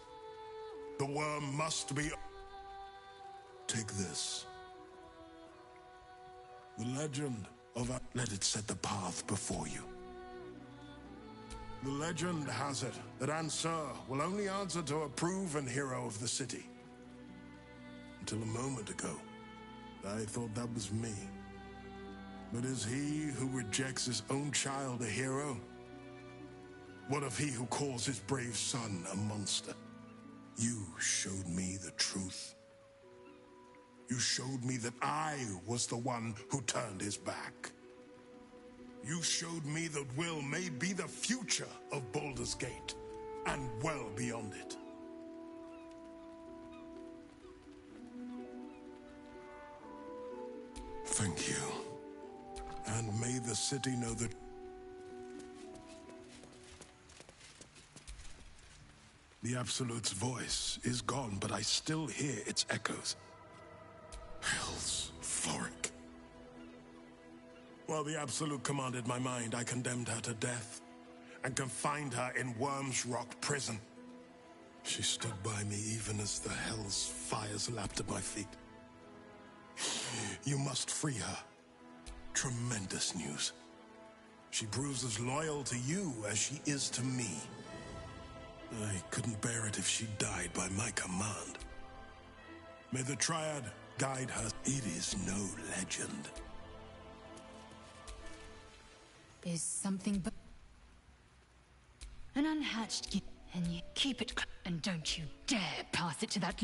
The worm must be... Take this. The legend of... Let it set the path before you. The legend has it that Ansur will only answer to a proven hero of the city. Until a moment ago, I thought that was me. But is he who rejects his own child a hero? What of he who calls his brave son a monster? You showed me the truth. You showed me that I was the one who turned his back. You showed me that Will may be the future of Baldur's Gate, and well beyond it. Thank you. And may the city know that The Absolute's voice is gone, but I still hear its echoes. Hell's Forik. While the Absolute commanded my mind, I condemned her to death and confined her in Worm's Rock prison. She stood by me even as the Hell's fires lapped at my feet. You must free her. Tremendous news. She proves as loyal to you as she is to me. I couldn't bear it if she died by my command. May the Triad guide her. It is no legend. Is something but an unhatched gift, and you keep it and don't you dare pass it to that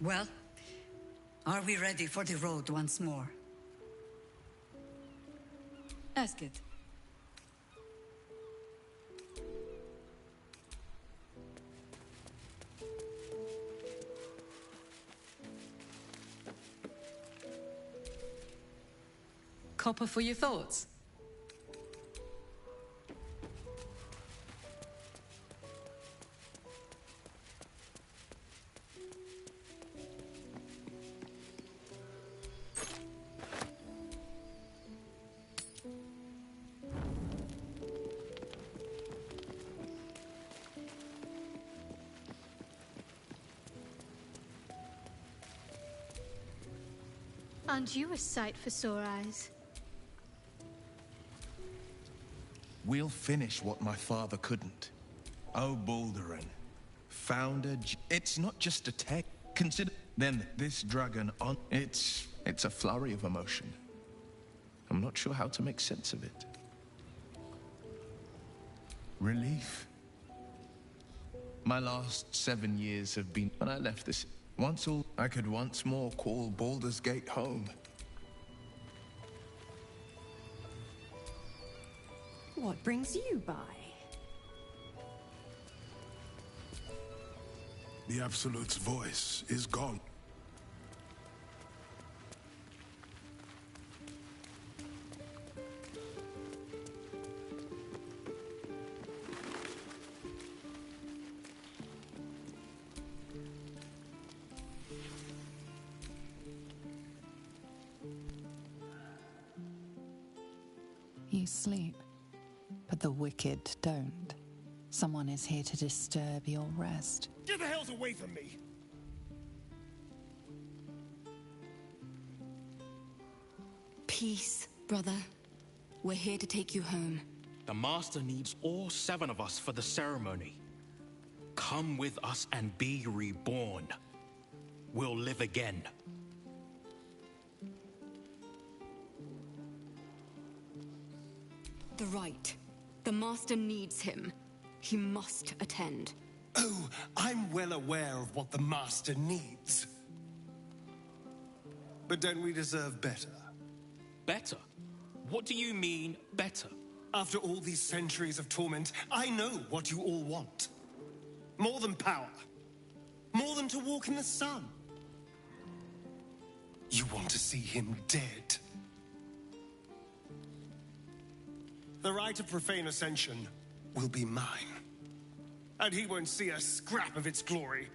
Well, are we ready for the road once more? Ask it. Copper for your thoughts. Aren't you a sight for sore eyes? We'll finish what my father couldn't. Oh, Baldurin. Founder... It's not just a tech. Consider... Then this dragon on... It's a flurry of emotion. I'm not sure how to make sense of it. Relief. My last 7 years have been... When I left this... I could once more call Baldur's Gate home. What brings you by? The Absolute's voice is gone. You sleep, but the wicked don't. Someone is here to disturb your rest. Get the hells away from me! Peace, brother. We're here to take you home. The Master needs all 7 of us for the ceremony. Come with us and be reborn. We'll live again. The rite. The Master needs him. He must attend. Oh, I'm well aware of what the Master needs. But don't we deserve better? Better? What do you mean, better? After all these centuries of torment, I know what you all want. More than power. More than to walk in the sun. You want to see him dead. The rite of profane ascension will be mine. And he won't see a scrap of its glory.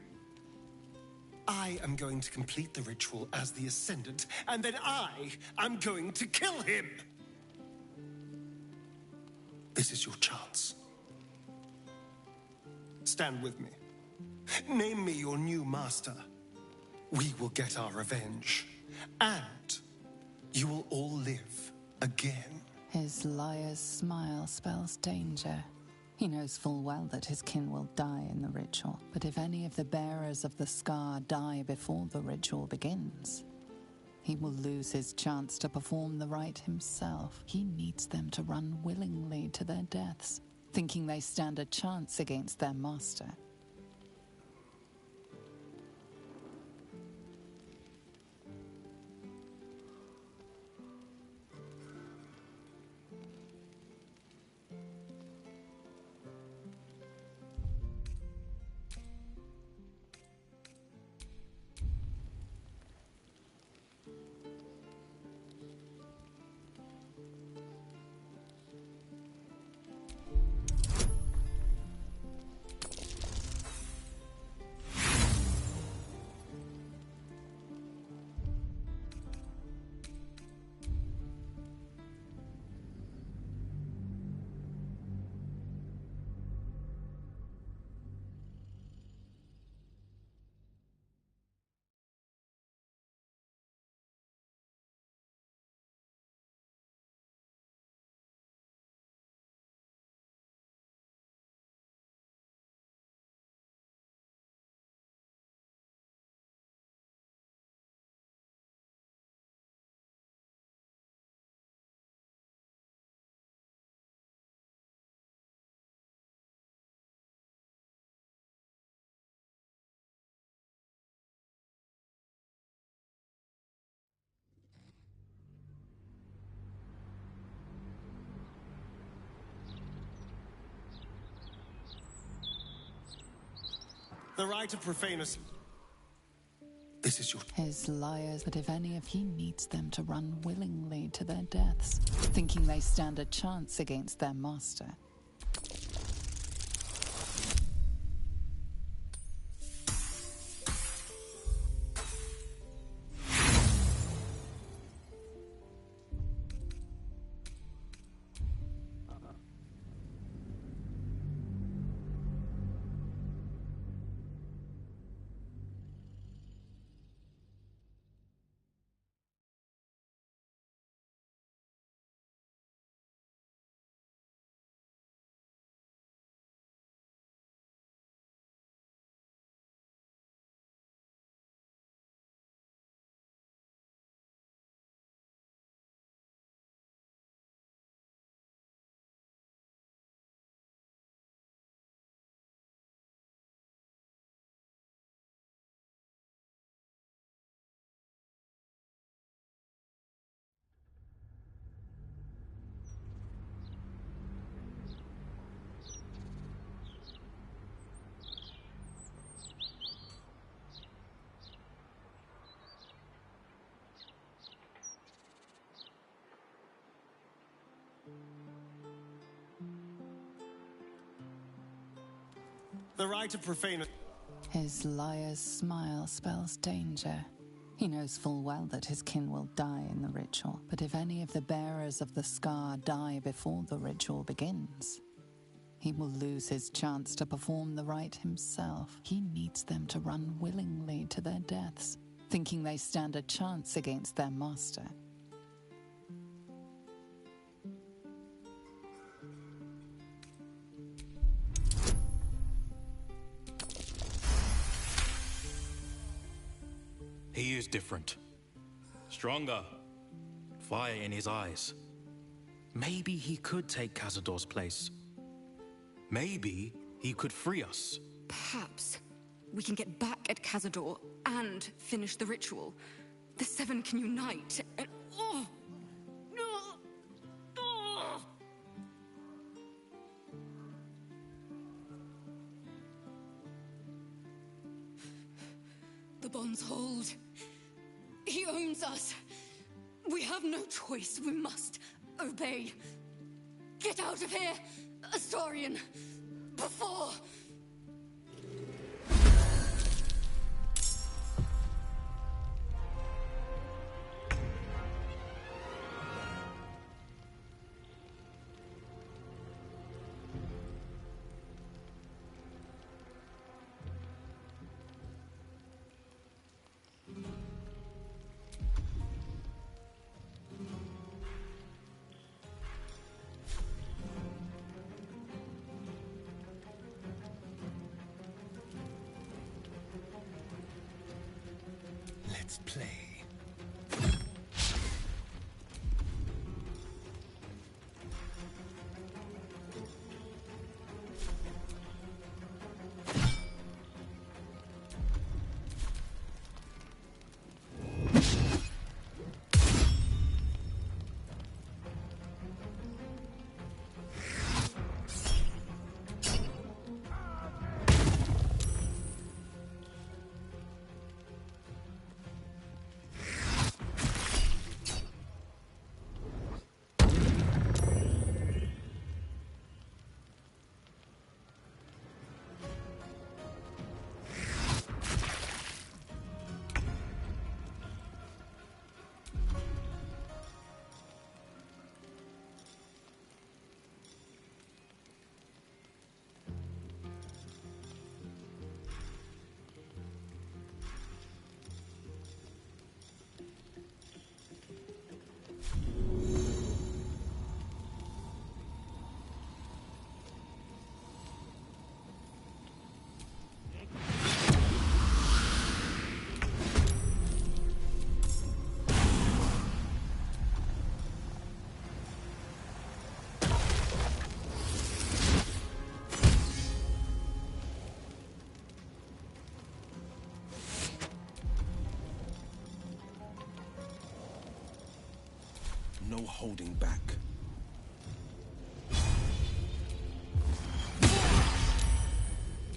I am going to complete the ritual as the Ascendant, and then I am going to kill him! This is your chance. Stand with me. Name me your new master. We will get our revenge. And you will all live again. His liar's smile spells danger. He knows full well that his kin will die in the ritual, but if any of the bearers of the scar die before the ritual begins, he will lose his chance to perform the rite himself. He needs them to run willingly to their deaths, thinking they stand a chance against their master. The right of profaners. This is your... His liars, but if any of he needs them to run willingly to their deaths, thinking they stand a chance against their master. The right of profaners. His liar's smile spells danger. He knows full well that his kin will die in the ritual, but if any of the bearers of the scar die before the ritual begins, he will lose his chance to perform the rite himself. He needs them to run willingly to their deaths, thinking they stand a chance against their master. He is different. Stronger. Fire in his eyes. Maybe he could take Cazador's place. Maybe he could free us. Perhaps we can get back at Cazador and finish the ritual. The Seven can unite and... Oh! The bonds hold. He owns us. We have no choice. We must obey. Get out of here, Astarion, before... Let's play. No holding back.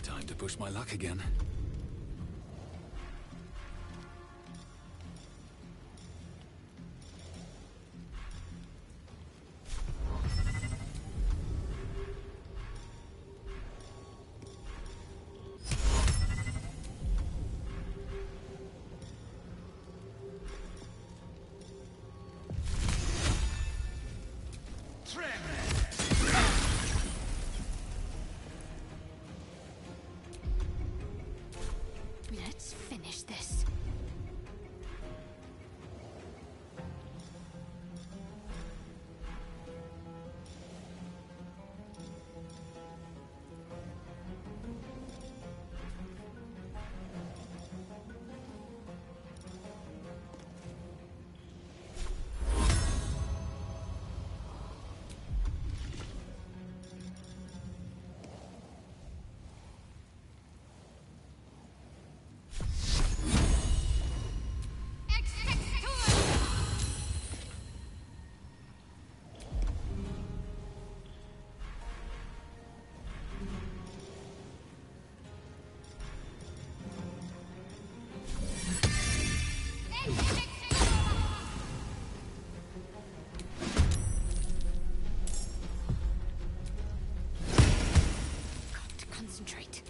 Time to push my luck again. concentrate.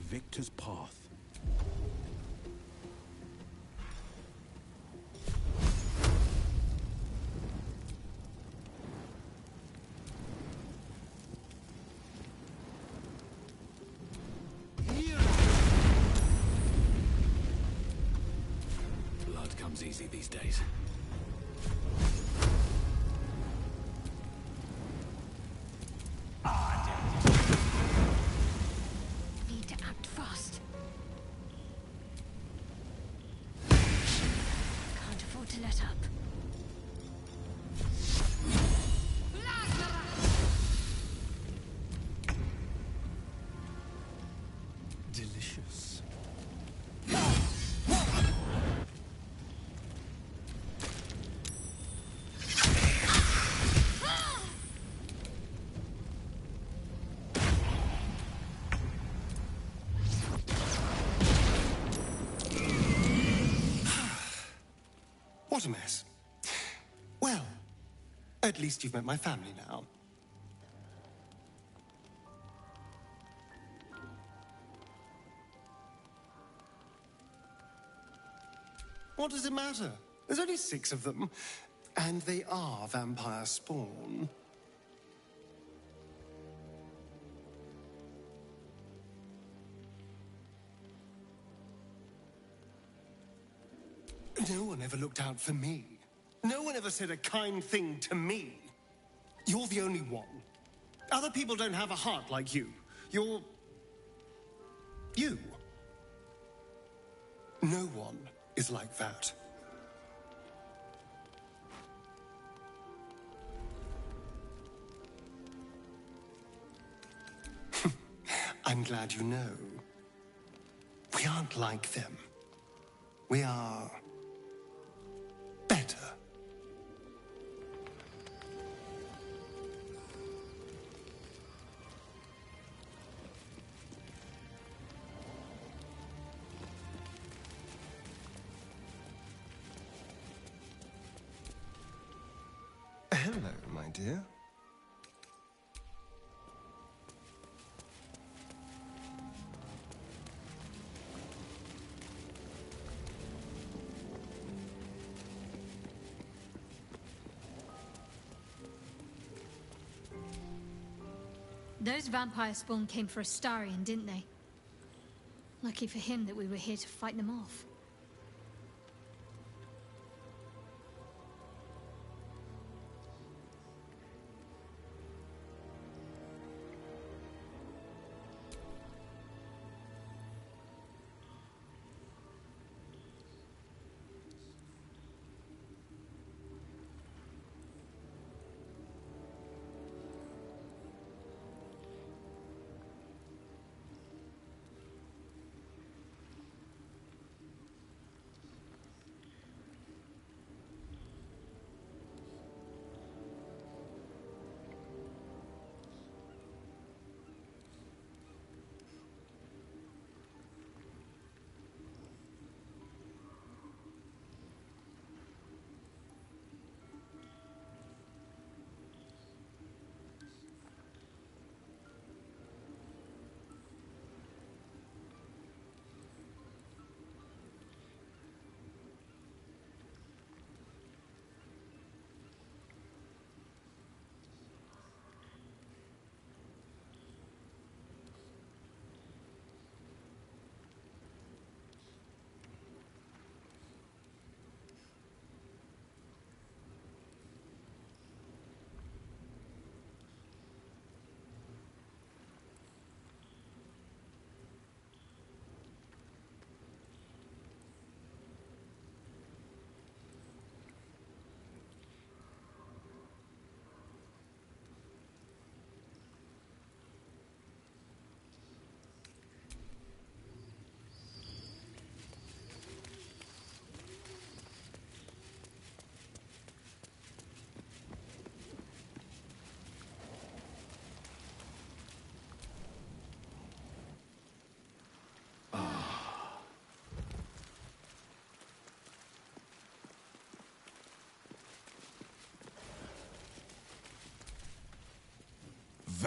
Victor's path. Blood comes easy these days. Need to act fast. Can't afford to let up. Delicious. What a mess. Well, at least you've met my family now. What does it matter? There's only 6 of them, and they are vampire spawn. No one ever looked out for me. No one ever said a kind thing to me. You're the only one. Other people don't have a heart like you. You're... you. No one is like that. I'm glad you know. We aren't like them. We are... better. Hello, my dear. Those vampire spawn came for Astarion, didn't they? Lucky for him that we were here to fight them off.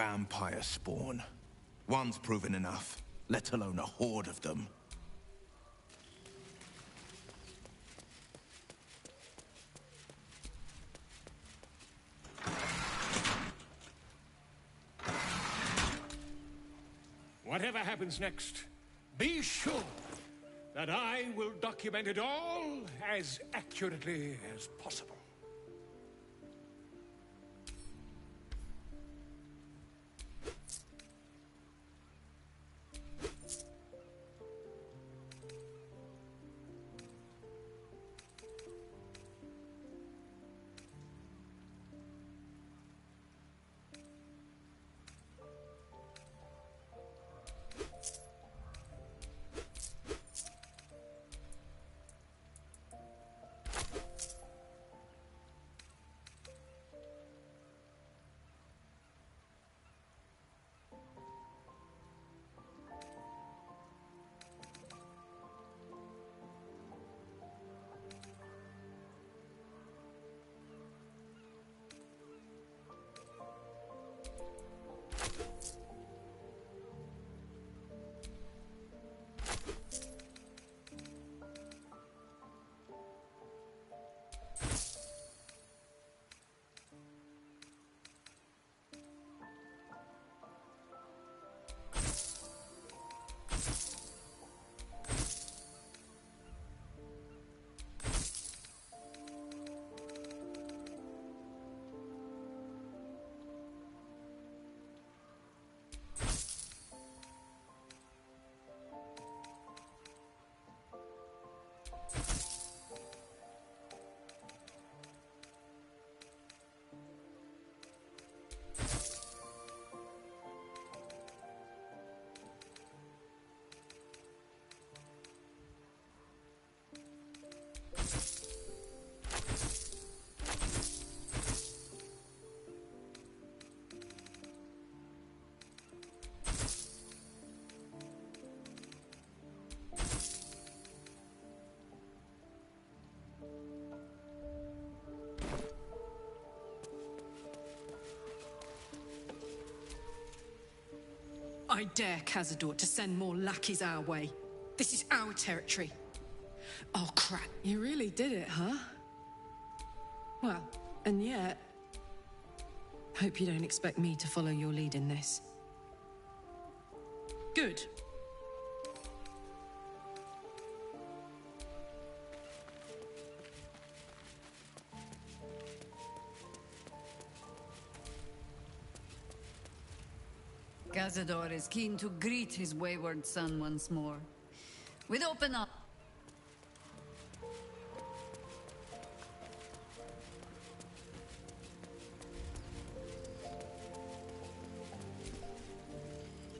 vampire spawn. One's proven enough, let alone a horde of them. Whatever happens next, be sure that I will document it all as accurately as possible. I dare Cazador to send more lackeys our way. This is our territory. Oh, crap. You really did it, huh? Well, and yet... Hope you don't expect me to follow your lead in this. Good. Cazador is keen to greet his wayward son once more. With open arms.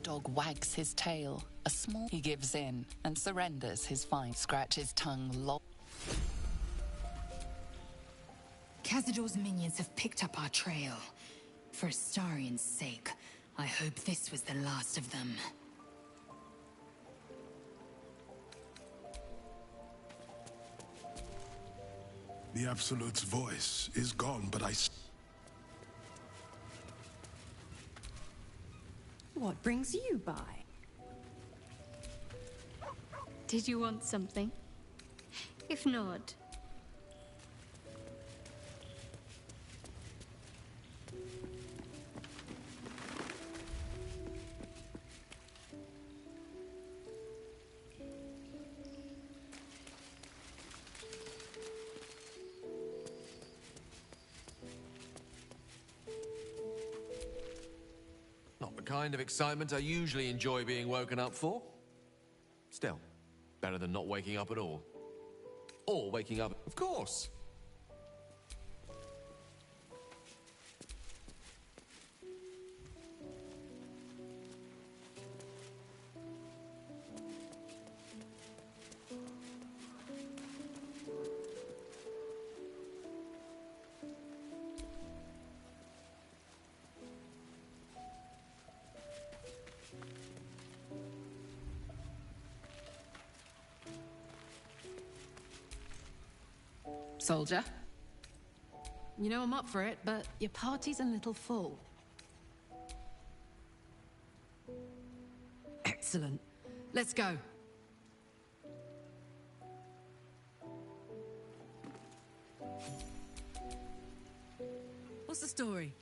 Dog wags his tail. A small... He gives in and surrenders his find. Scratches tongue low. Cazador's minions have picked up our trail. For Astarian's sake, I hope this was the last of them. The Absolute's voice is gone, but What brings you by? Did you want something? If not... Not the kind of excitement I usually enjoy being woken up for. Still, better than not waking up at all. Or waking up, of course. Soldier. You know I'm up for it, but your party's a little full. Excellent. Let's go. What's the story?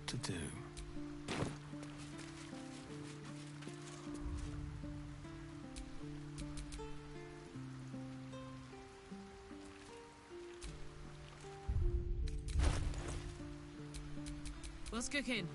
To do. What's cooking?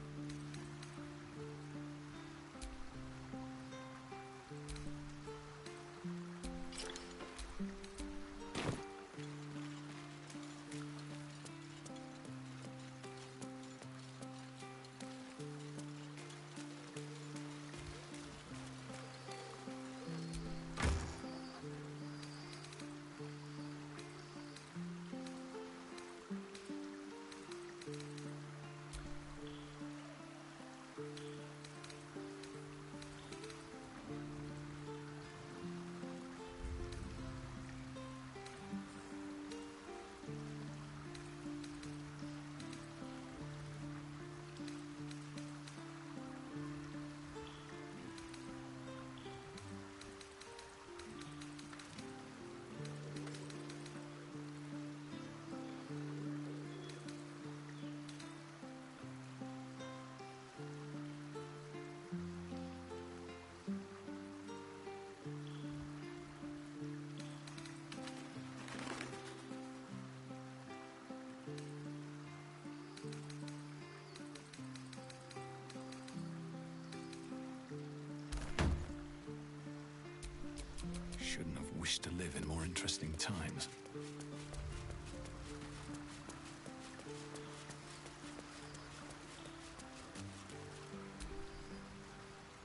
shouldn't have wished to live in more interesting times.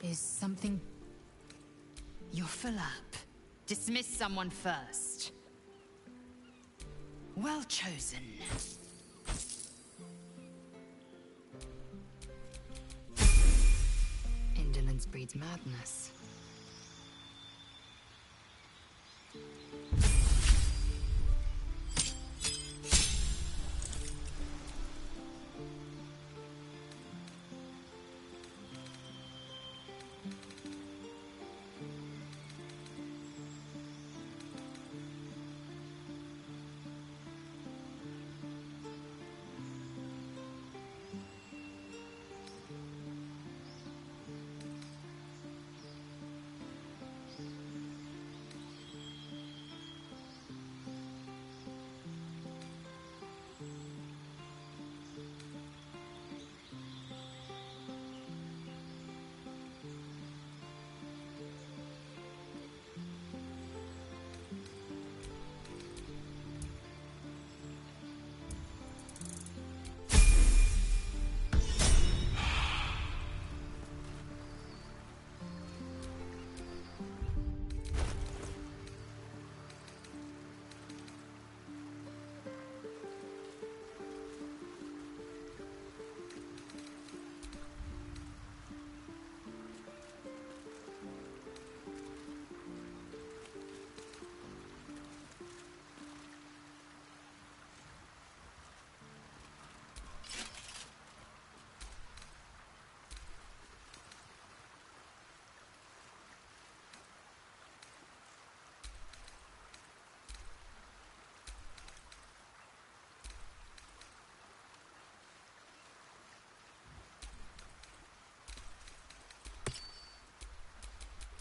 Is something... You're full up. Dismiss someone first. Well chosen. Indolence breeds madness.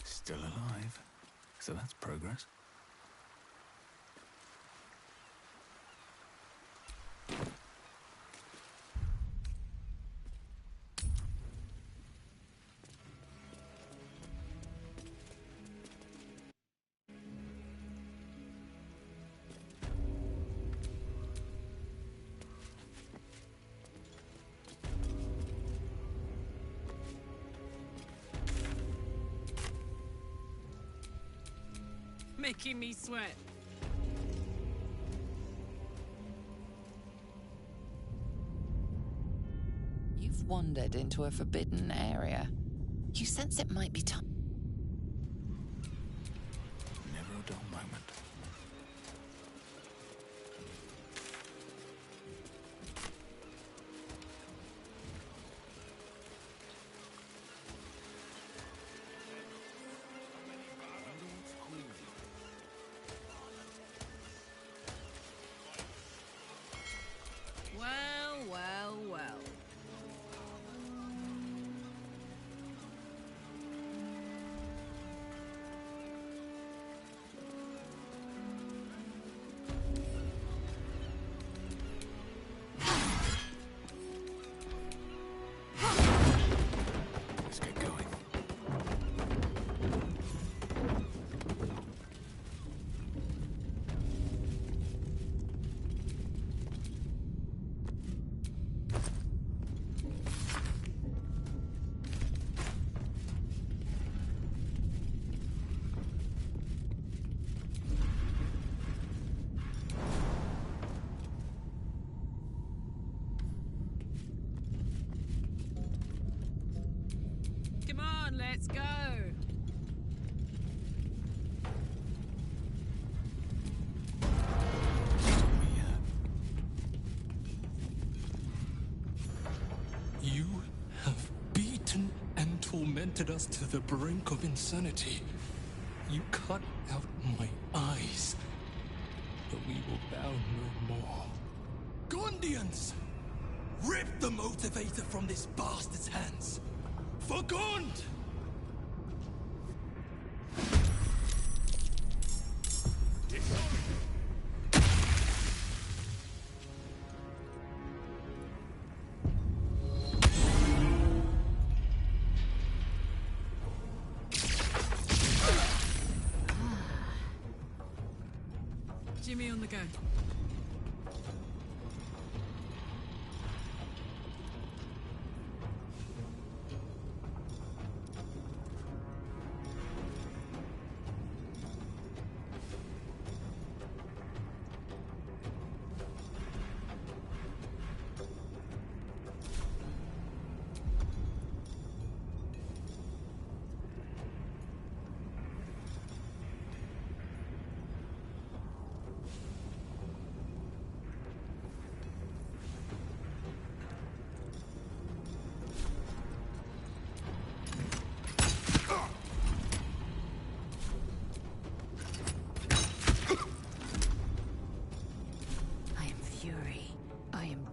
Still alive, so that's progress. Making me sweat. You've wandered into a forbidden area. You sense it might be time. Never a dull moment. Well, well, well. Let's get going. Come on, let's go. You have beaten and tormented us to the brink of insanity. You cut out my eyes, but we will bow no more. Gondians! Rip the motivator from this bastard's hands! For Gond! Jimmy on the go.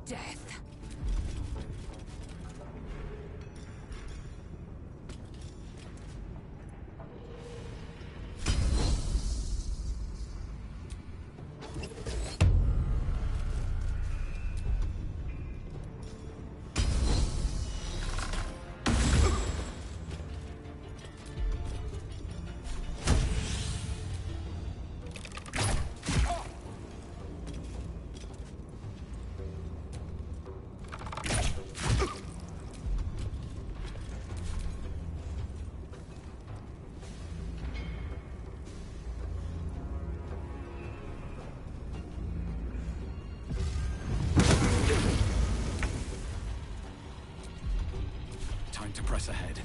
Death. Time to press ahead.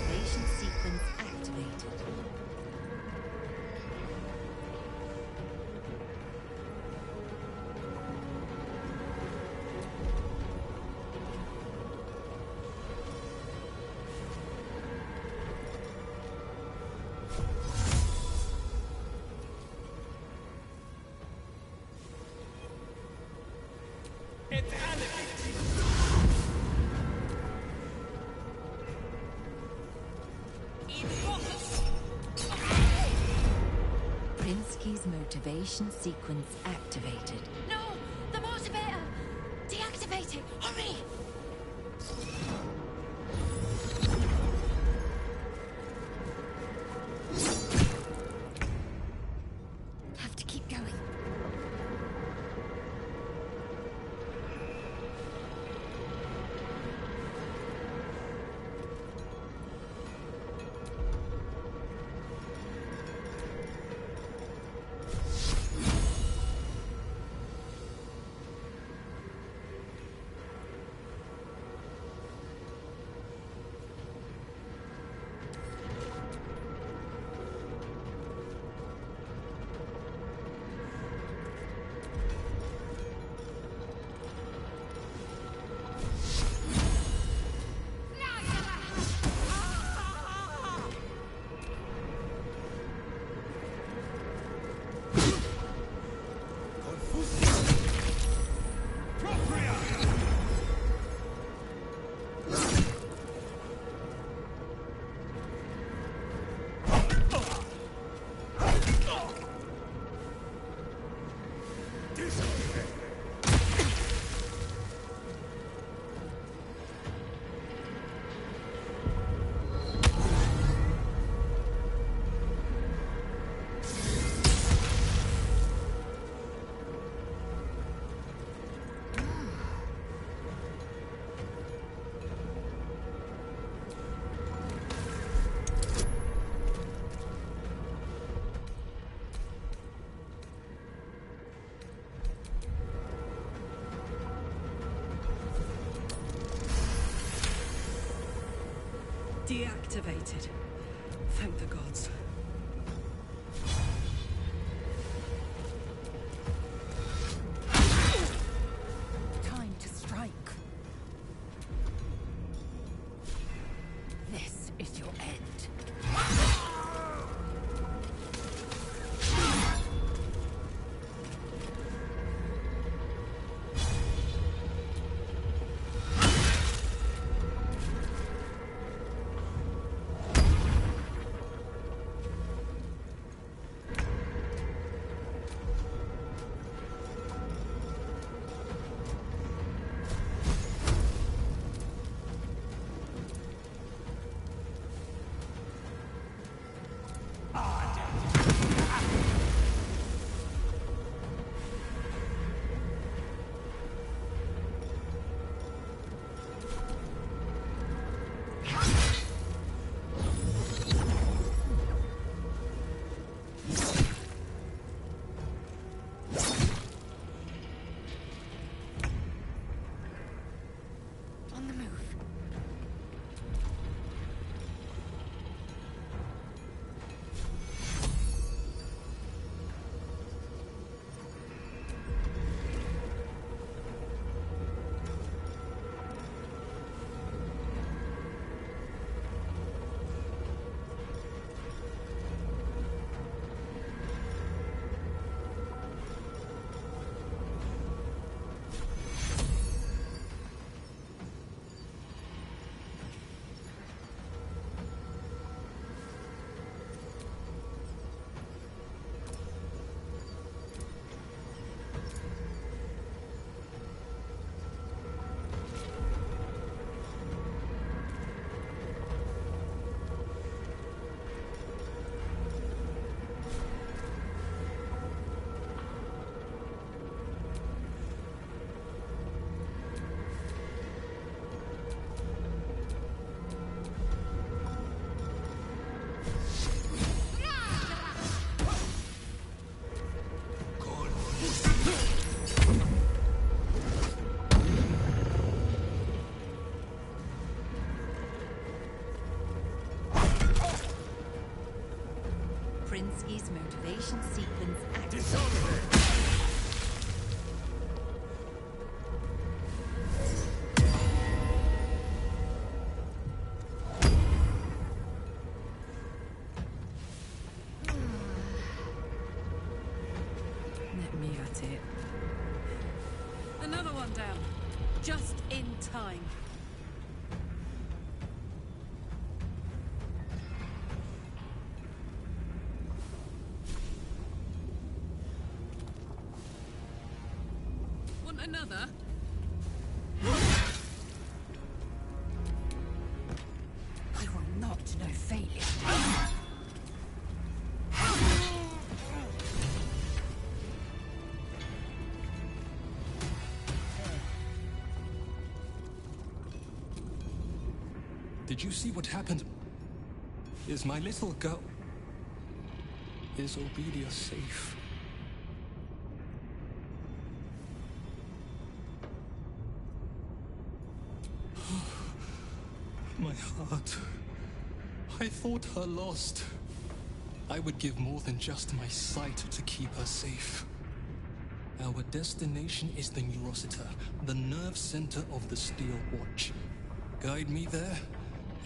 Motivation sequence activated. It's animated. Prinsky's motivation sequence activated. No! The motivator! Deactivate it! Hurry! Have to keep going. Deactivated. Thank the gods. Time to strike. This is your end. Arinsky's motivation sequence activated. Let me at it. Another one down. Just in time. Want another? I will not know failure. Did you see what happened? Is my little girl... Is Obedia safe? My heart. I thought her lost. I would give more than just my sight to keep her safe. Our destination is the Neurosita, the nerve center of the Steel Watch. Guide me there,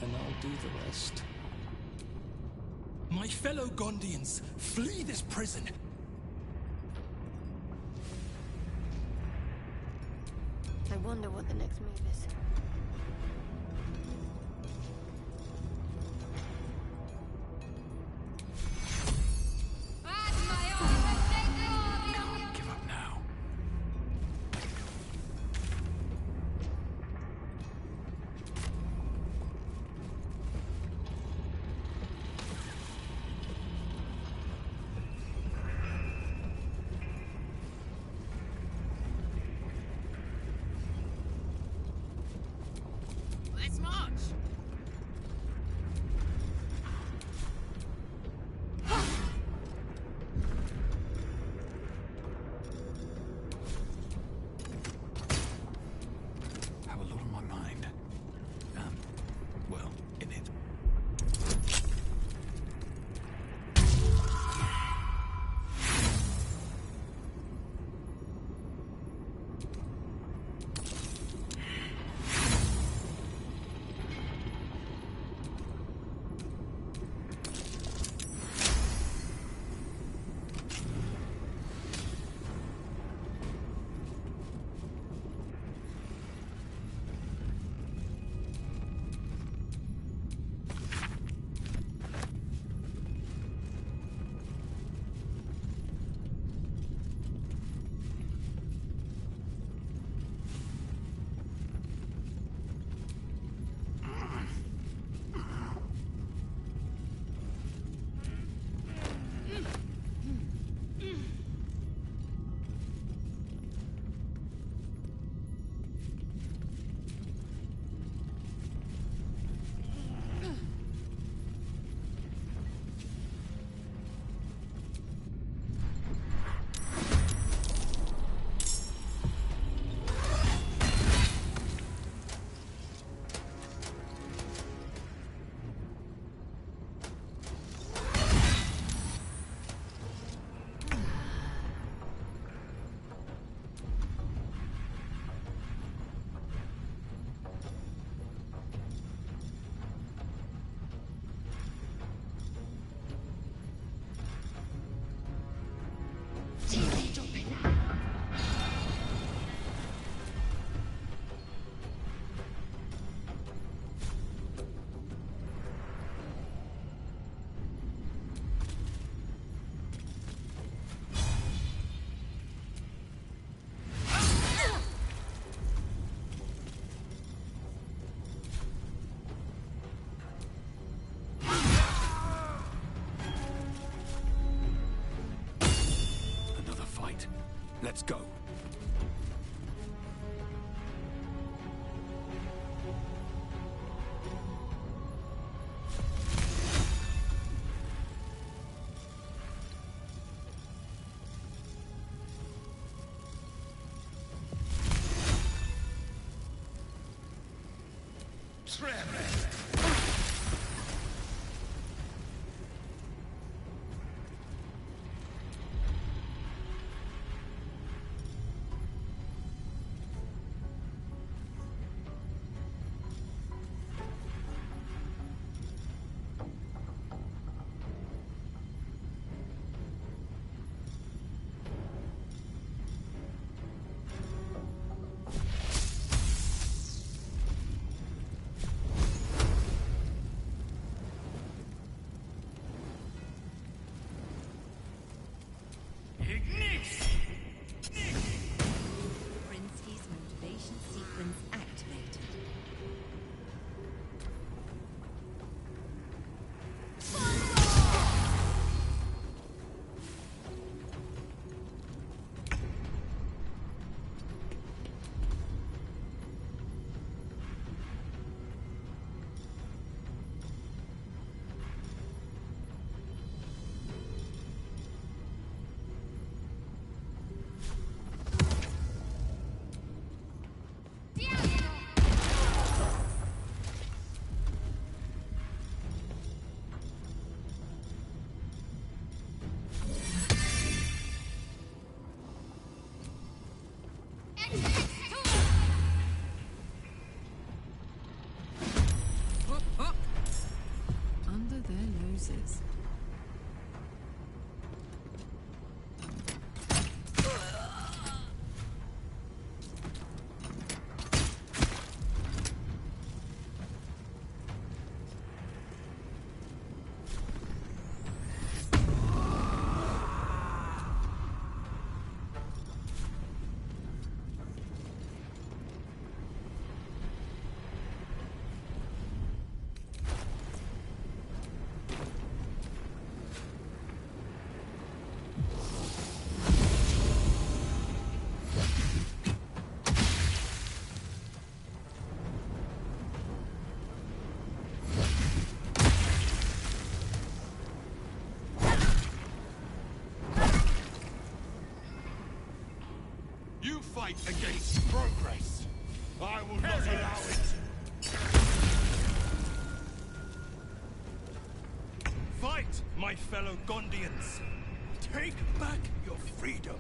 and I'll do the rest. My fellow Gondians, flee this prison! I wonder what the next move is. Give up now. Let's march! Have a lot on my mind. Well, in it. Let's go. their noses. You fight against progress. I will not allow it. Fight, my fellow Gondians. Take back your freedom.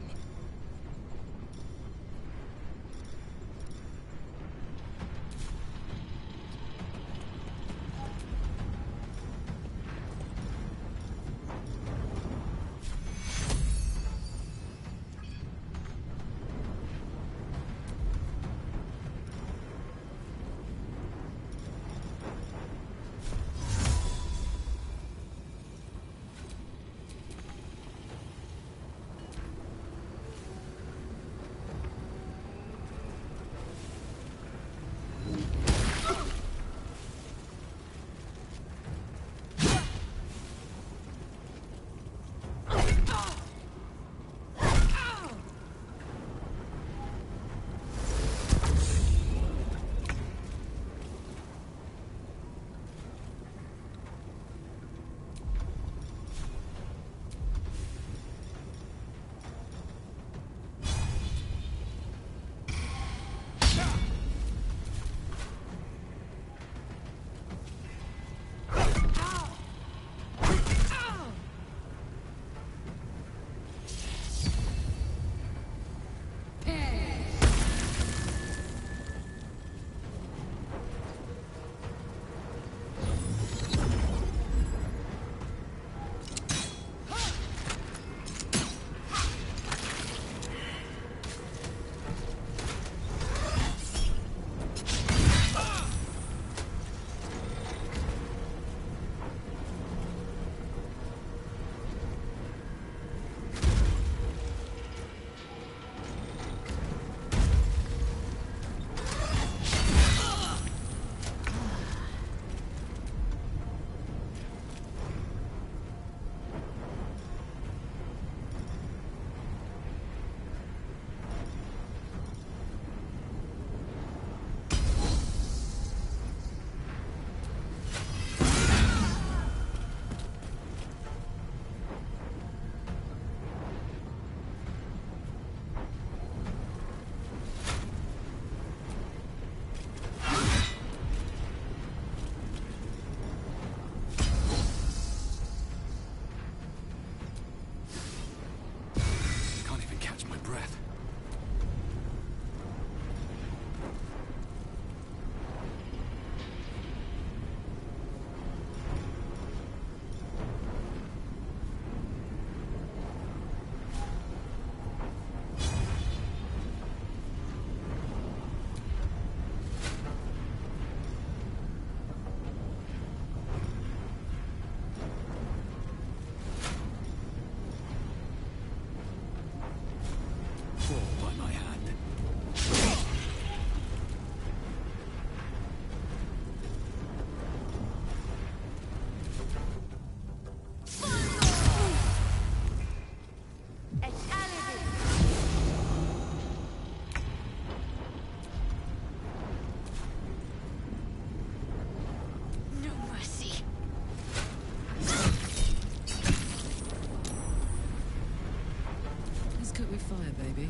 Fire, baby.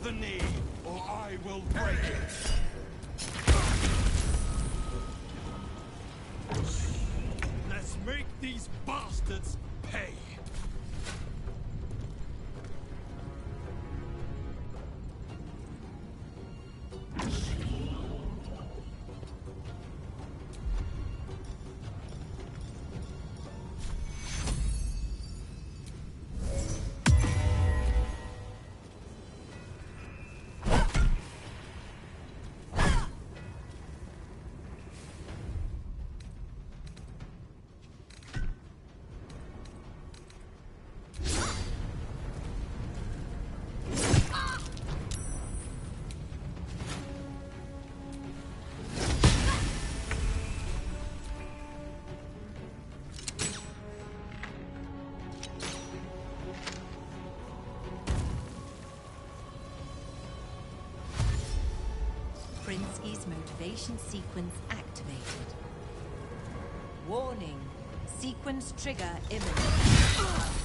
the knee, or I will break it. Let's make these bastards pay. Prinsky's motivation sequence activated. Warning. Sequence trigger imminent.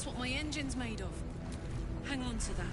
what my engine's made of. Hang on to that.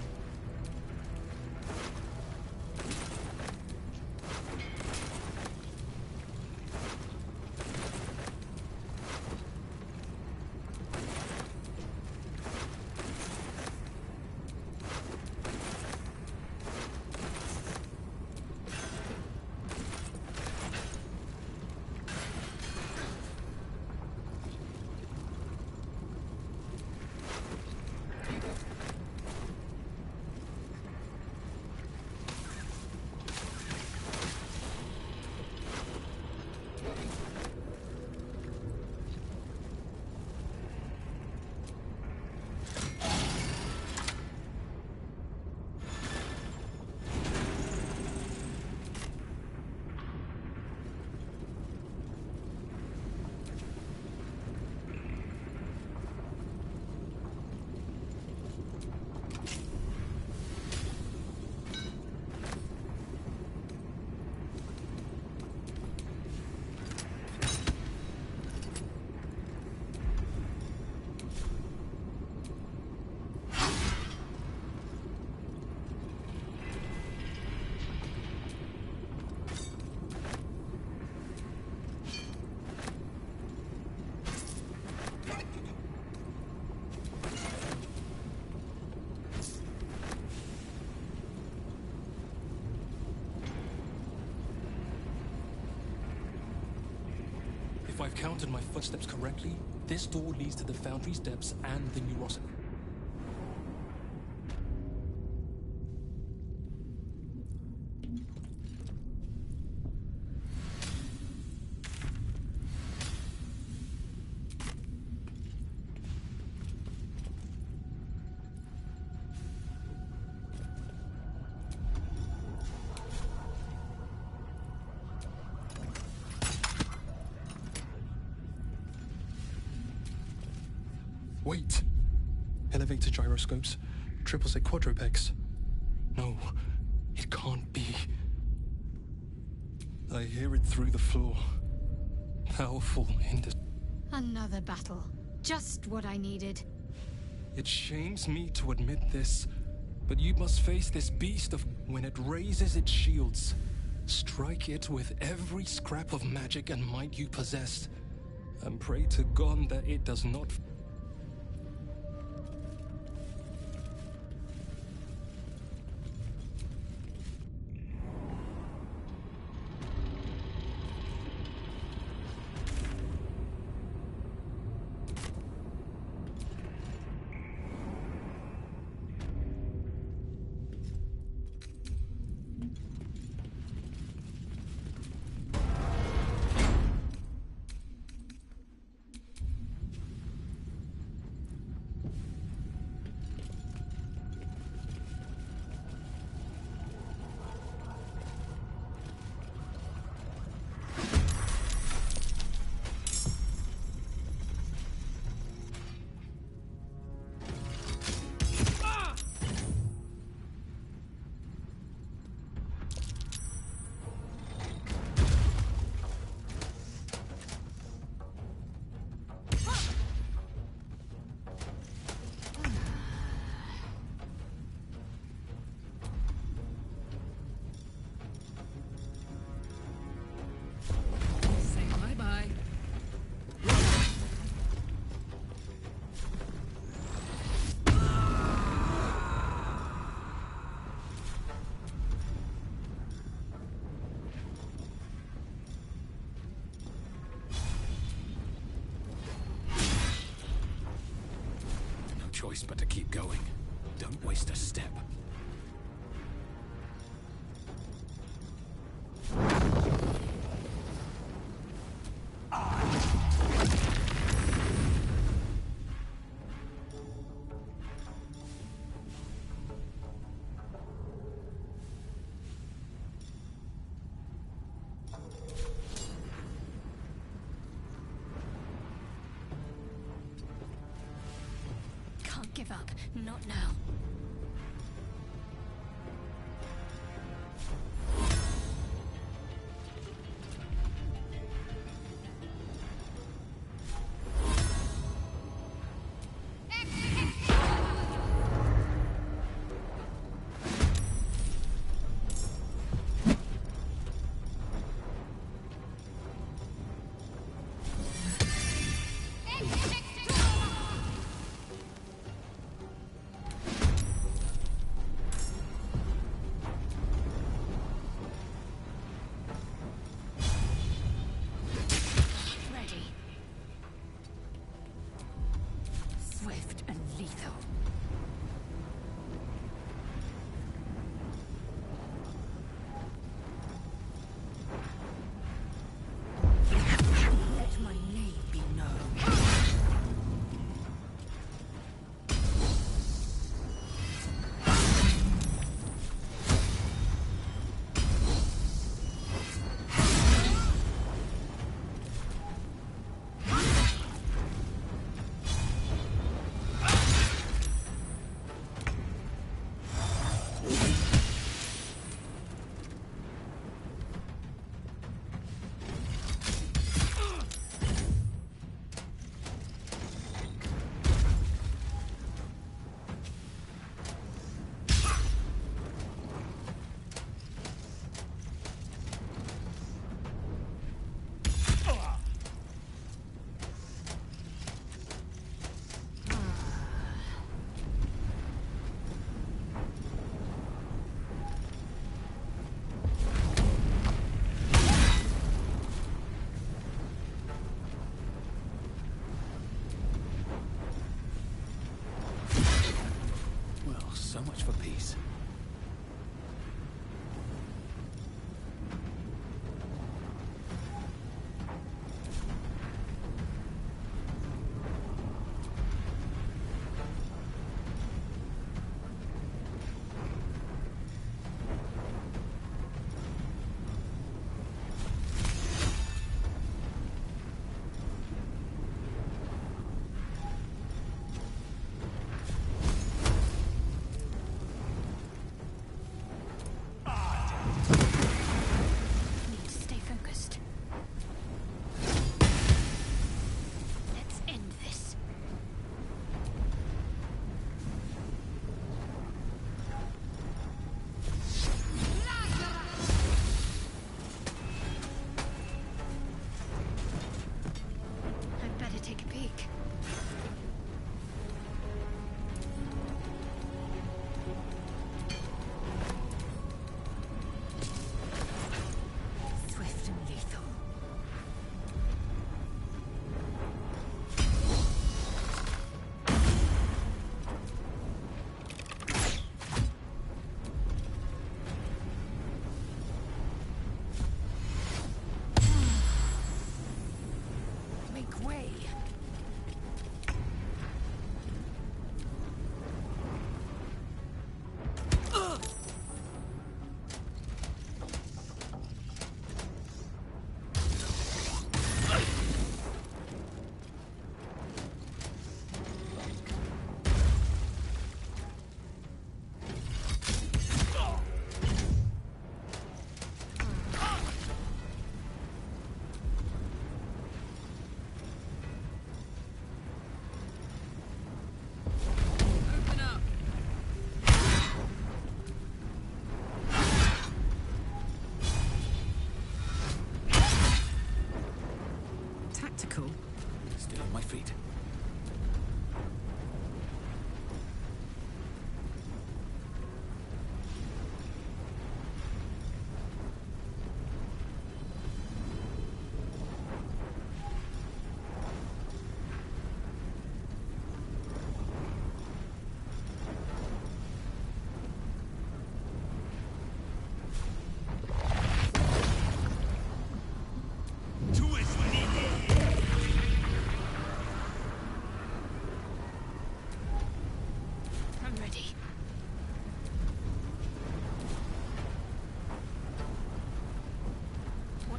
If I've counted my footsteps correctly, this door leads to the Foundry's depths and the Neurotic. Wait! Elevator gyroscopes, triple set quadrupex. No, it can't be. I hear it through the floor. Powerful Another battle. Just what I needed. It shames me to admit this, but you must face this beast of... When it raises its shields, strike it with every scrap of magic and might you possess, and pray to God that it does not... Choice but to keep going. Don't waste a step. Give up. Not now.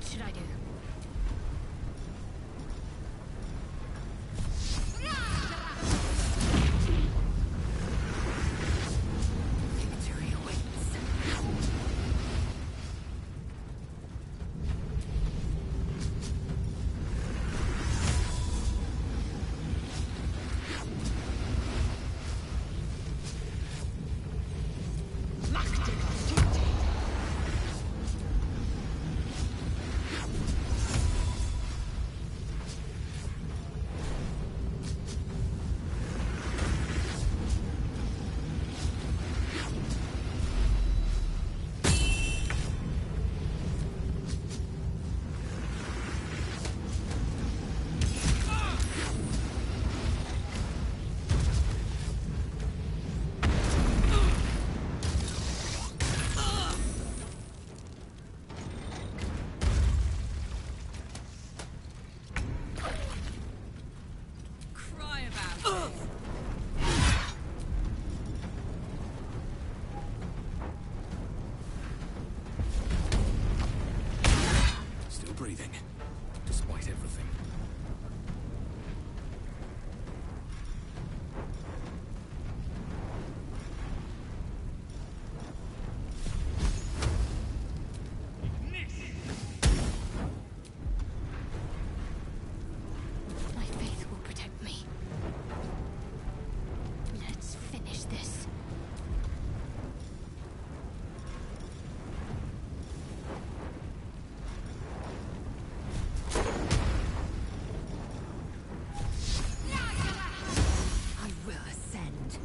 should I do? Victory awaits. Cry about it. Still breathing, despite everything. My faith will protect me. Let's finish this. I will ascend.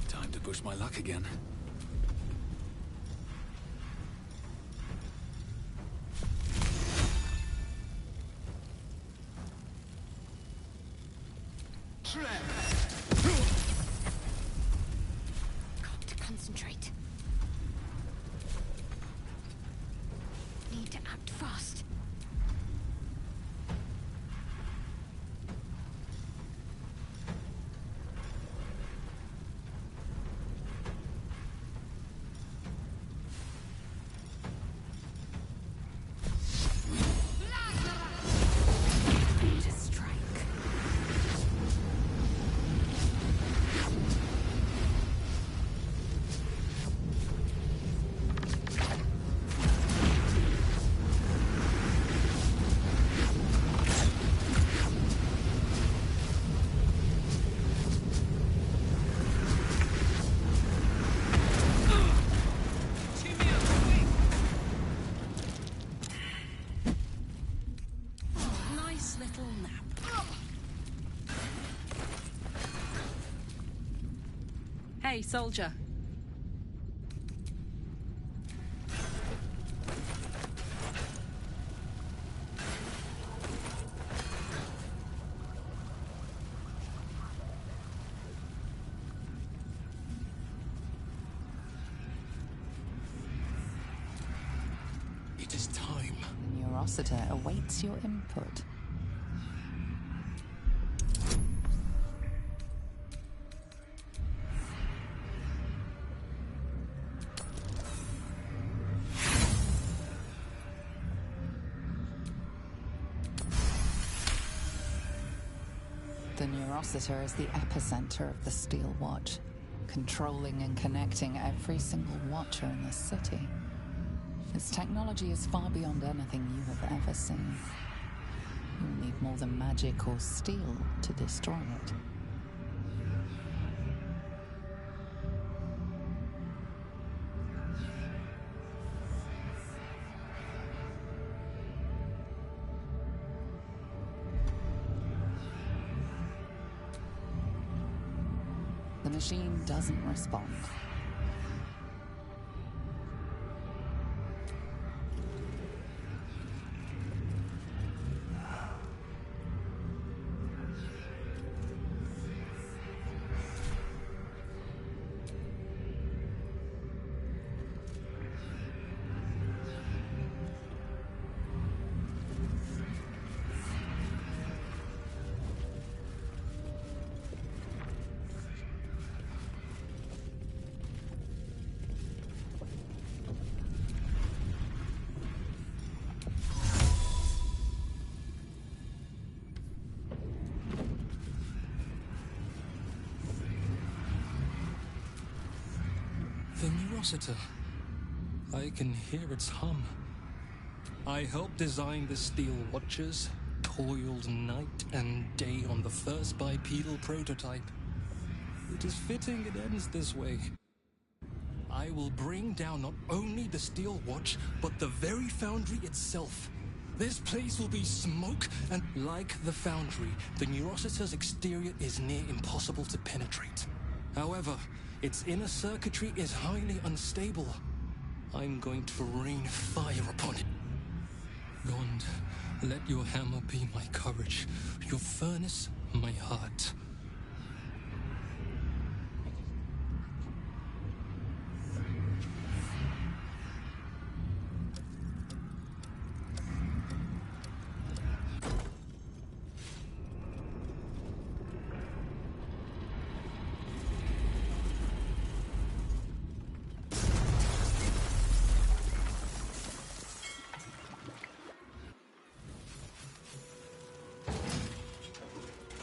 Time to push my luck again. Got to concentrate. Need to act fast. To strike. Nice little nap. Hey, soldier. It is time. The Neurositer awaits your input. The Neurositer is the epicenter of the Steel Watch, controlling and connecting every single Watcher in the city. Its technology is far beyond anything you have ever seen. You'll need more than magic or steel to destroy it. The machine doesn't respond. The Neurosita. I can hear its hum. I helped design the Steel Watchers, toiled night and day on the first bipedal prototype. It is fitting it ends this way. I will bring down not only the Steel Watch, but the very foundry itself. This place will be smoke, and like the foundry, the Neurosita's exterior is near impossible to penetrate. However, its inner circuitry is highly unstable. I'm going to rain fire upon it. Gond, let your hammer be my courage, your furnace my heart.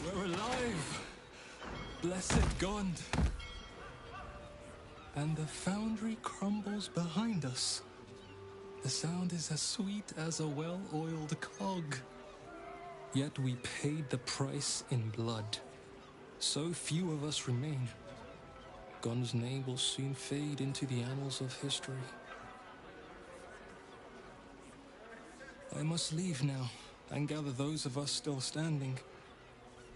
We're alive! Blessed Gond! And the foundry crumbles behind us. The sound is as sweet as a well-oiled cog. Yet we paid the price in blood. So few of us remain. Gond's name will soon fade into the annals of history. I must leave now and gather those of us still standing.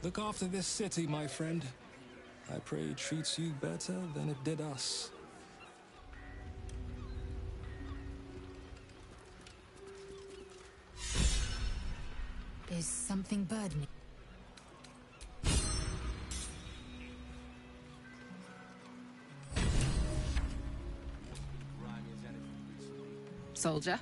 Look after this city, my friend. I pray it treats you better than it did us. There's something burdening. Soldier?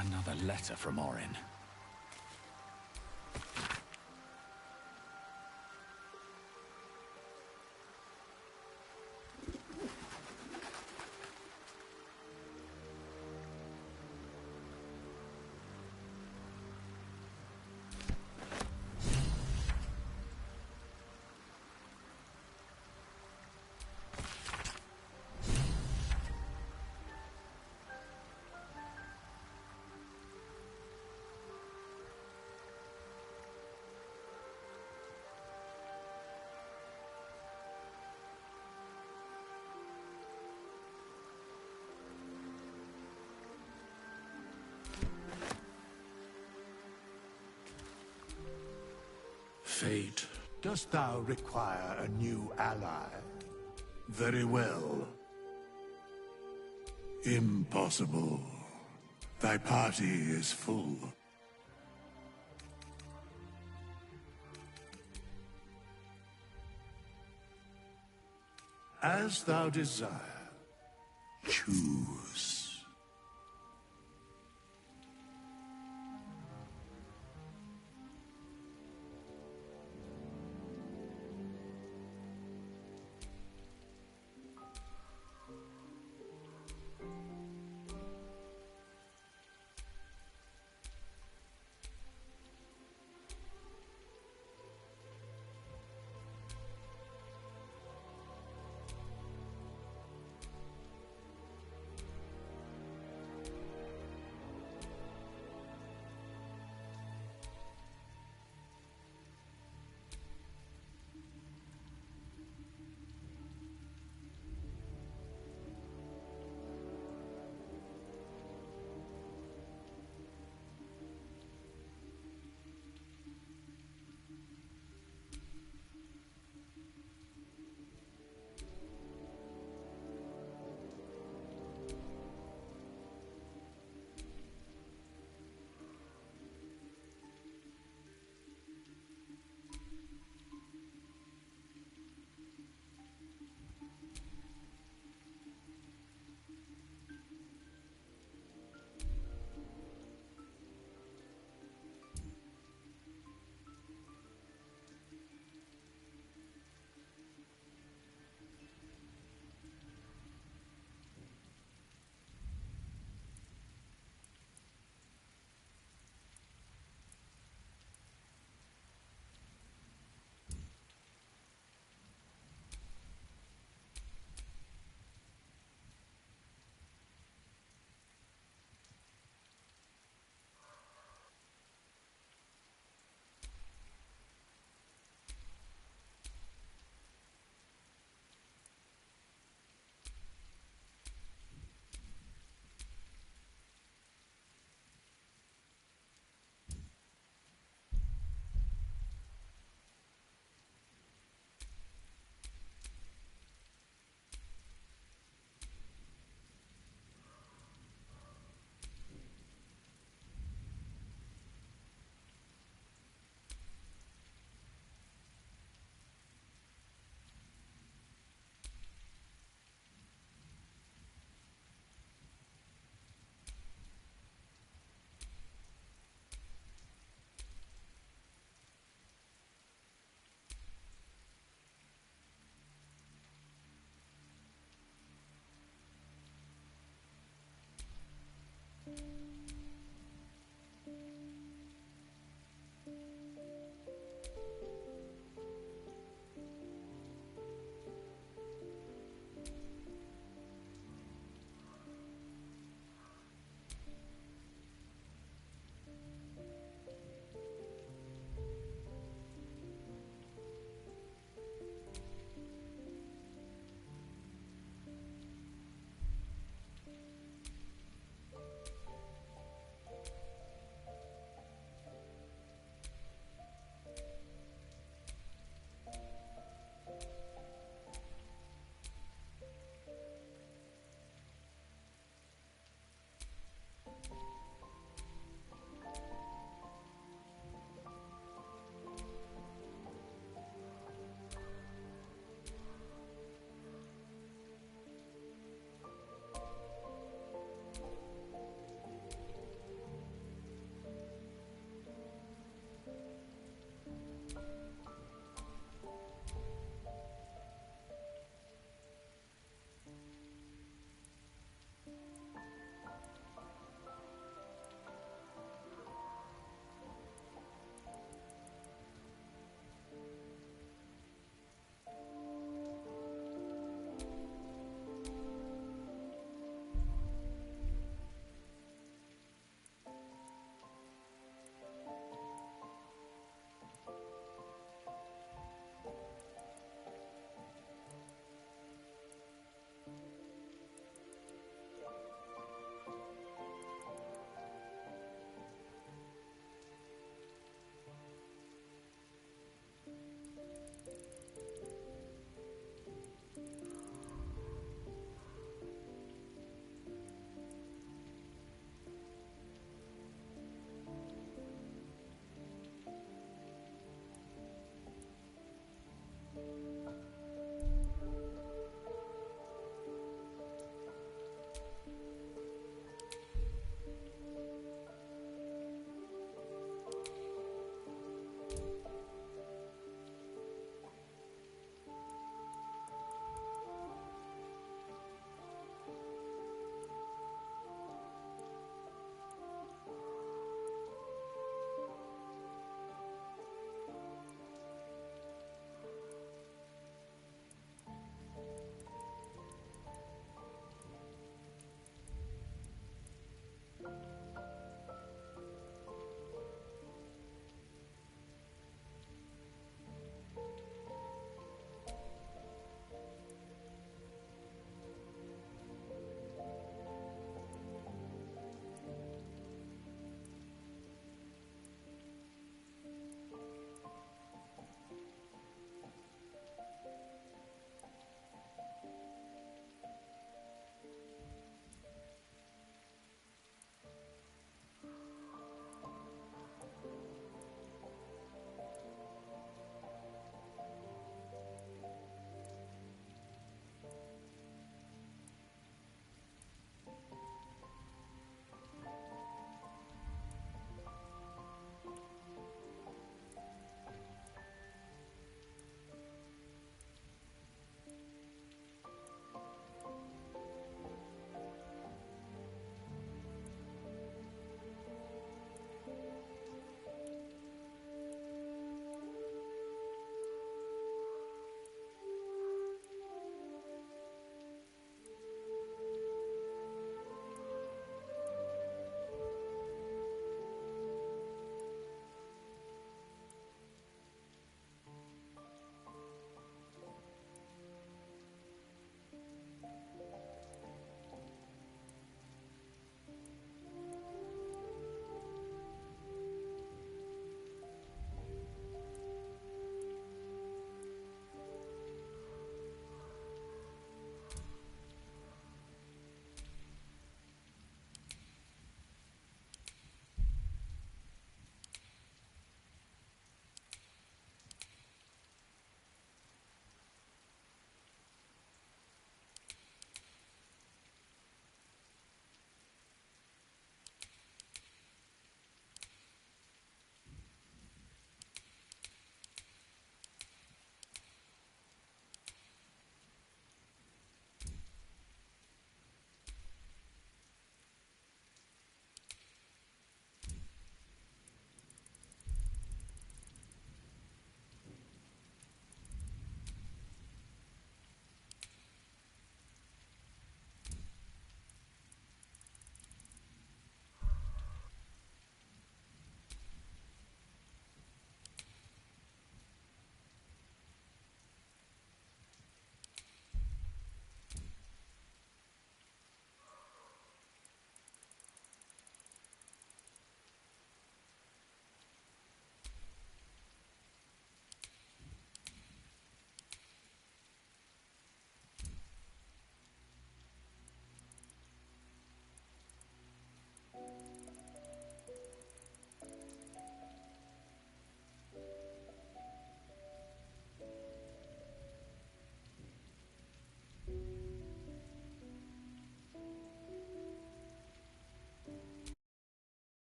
Another letter from Orin. fate. Dost thou require a new ally? Very well. Impossible. Thy party is full. As thou desire, choose.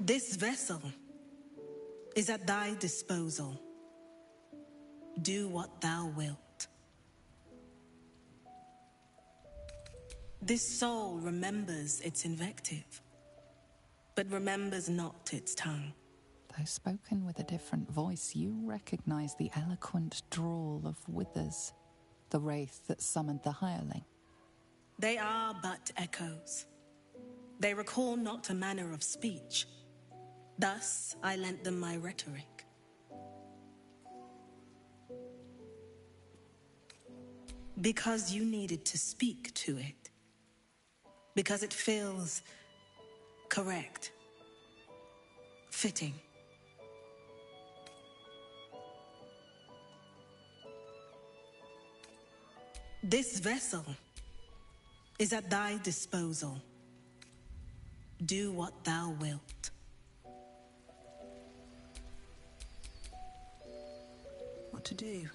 This vessel is at thy disposal. Do what thou wilt. This soul remembers its invective, but remembers not its tongue. Though spoken with a different voice, you recognize the eloquent drawl of Withers, the wraith that summoned the hireling. They are but echoes. They recall not a manner of speech. Thus I lent them my rhetoric. Because you needed to speak to it. Because it feels correct. Fitting. This vessel is at thy disposal. Do what thou wilt. What to do?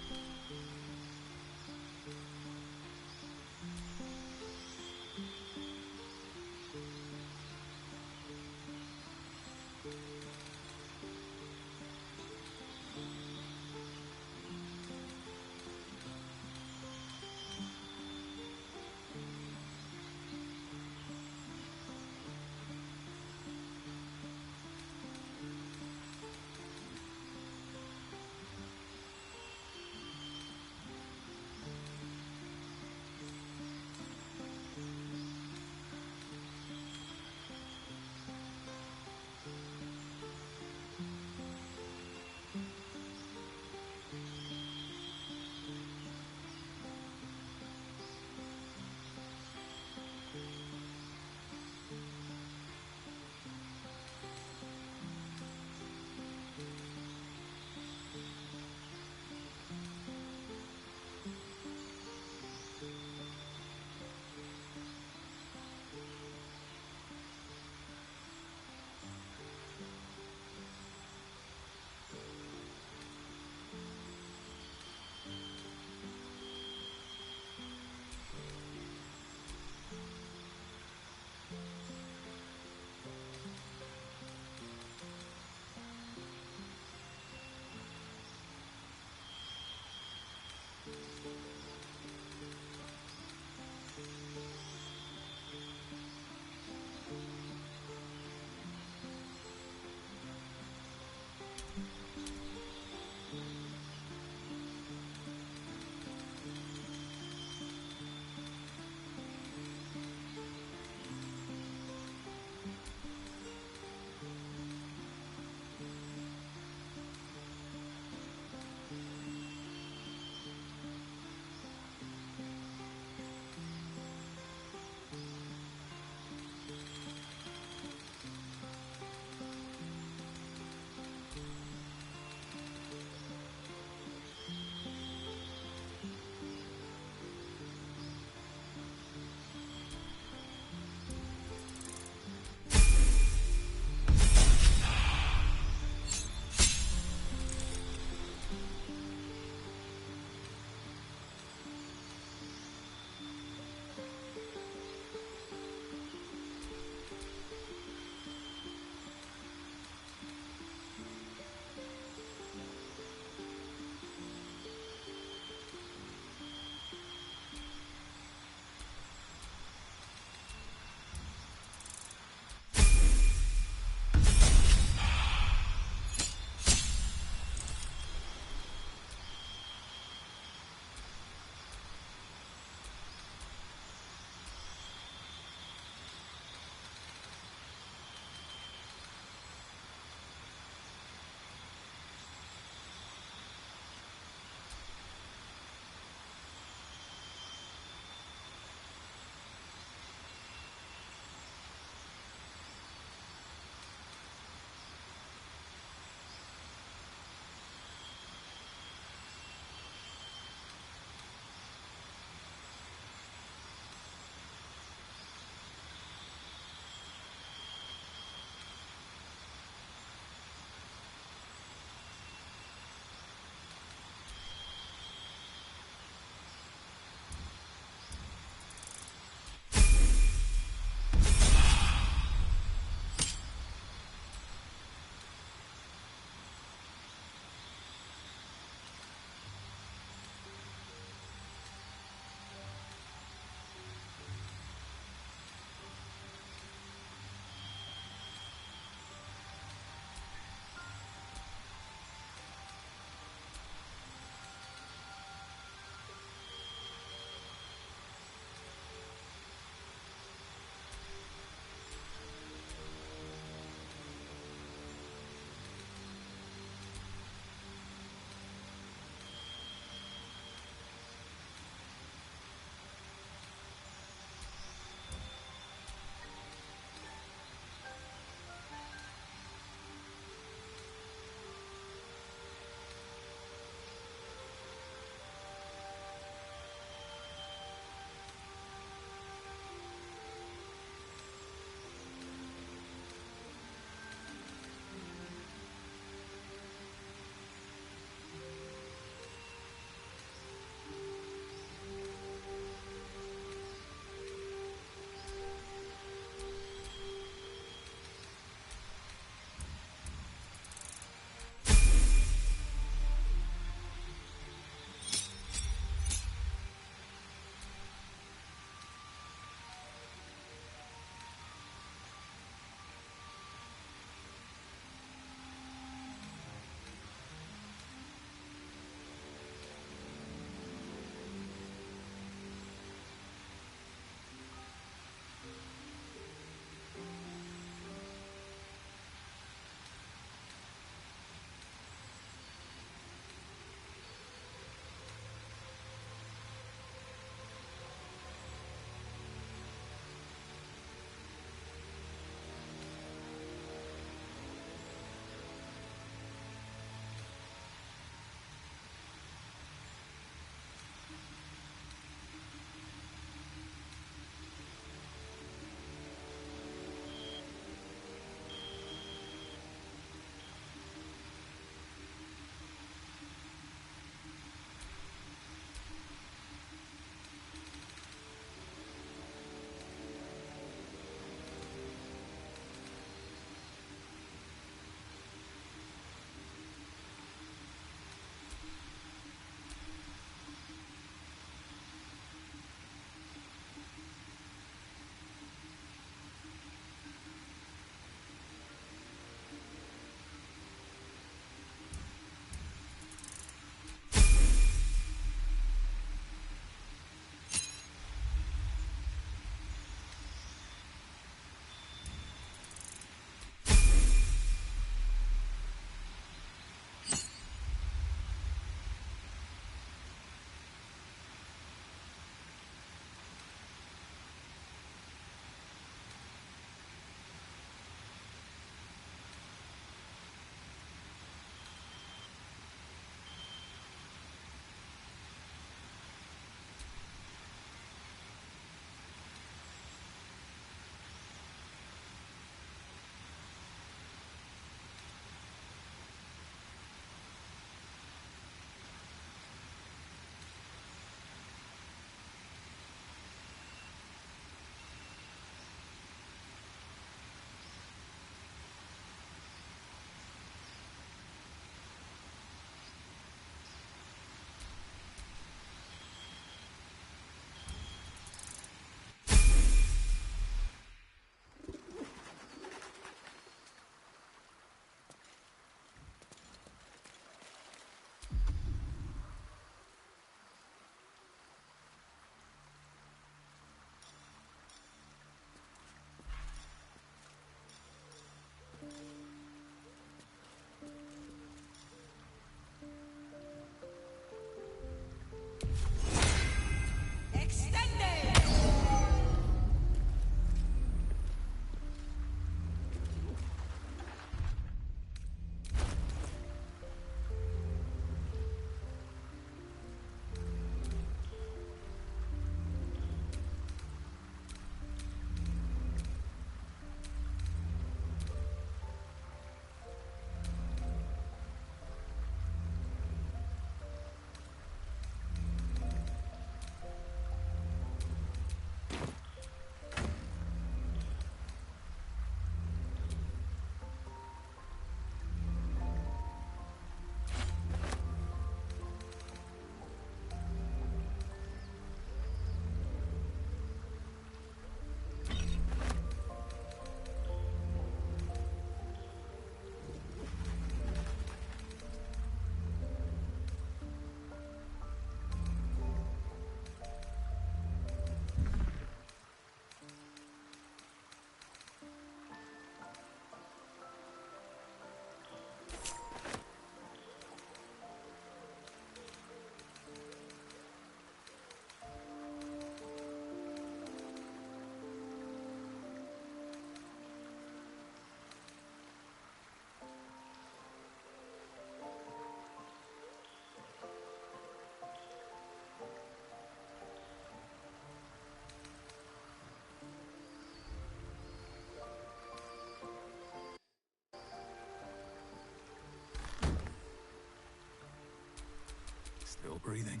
breathing,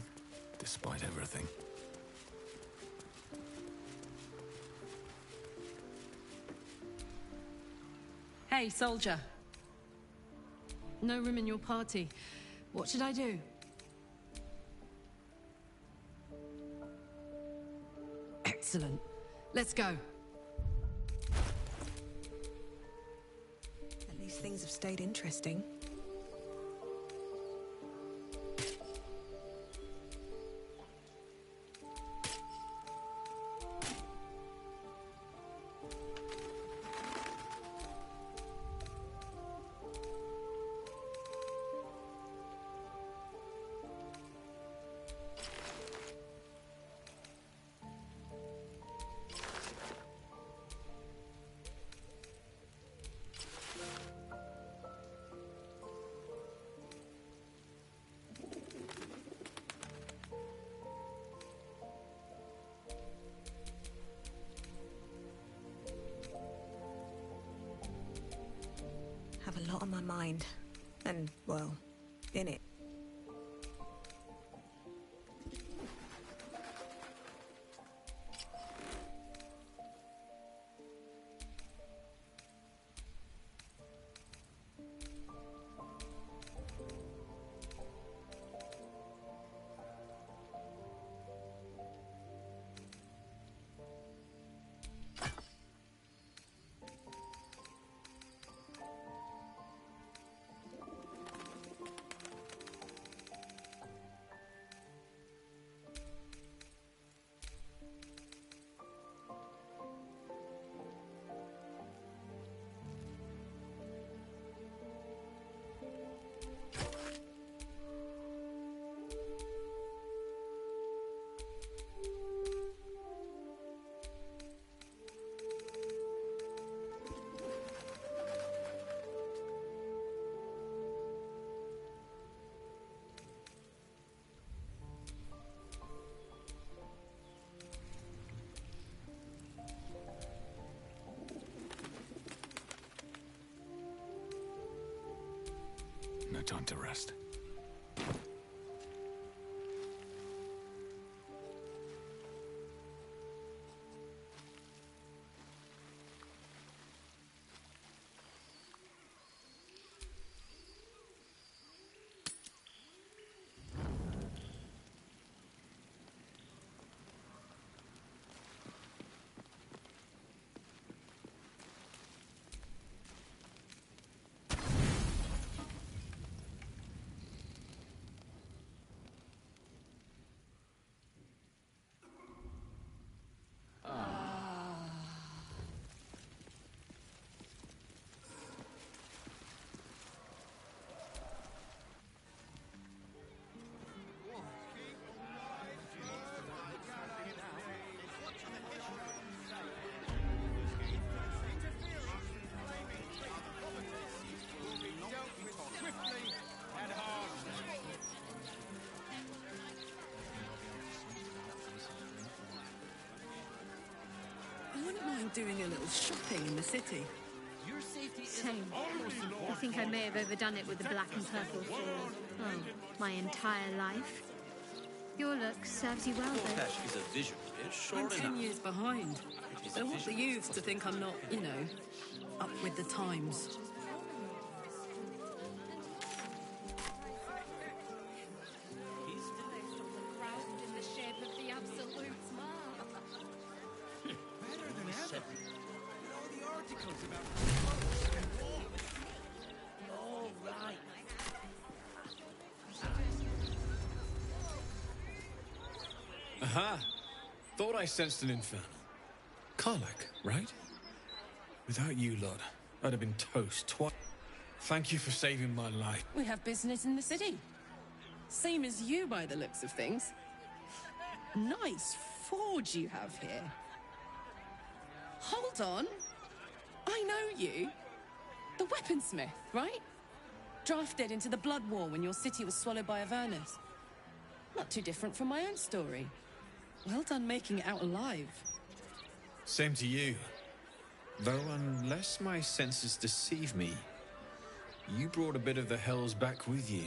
despite everything. Hey, soldier. No room in your party. What should I do? Excellent. Let's go. At least things have stayed interesting. Have a lot on my mind. And, well, in it. No time to rest. I wouldn't mind doing a little shopping in the city. Same. I think I may have overdone it with the black and purple for, oh, my entire life. Your look serves you well, though. Cash is a visual. It's short I'm enough. 10 years behind. They're what the youth to think I'm not, you know, up with the times. Aha! Thought I sensed an infernal. Karlak, right? Without you lot, I'd have been toast twice. Thank you for saving my life. We have business in the city. Same as you by the looks of things. Nice forge you have here. Hold on. I know you. The weaponsmith, right? Drafted into the Blood War when your city was swallowed by Avernus. Not too different from my own story. Well done making it out alive. Same to you. Though unless my senses deceive me, you brought a bit of the hells back with you.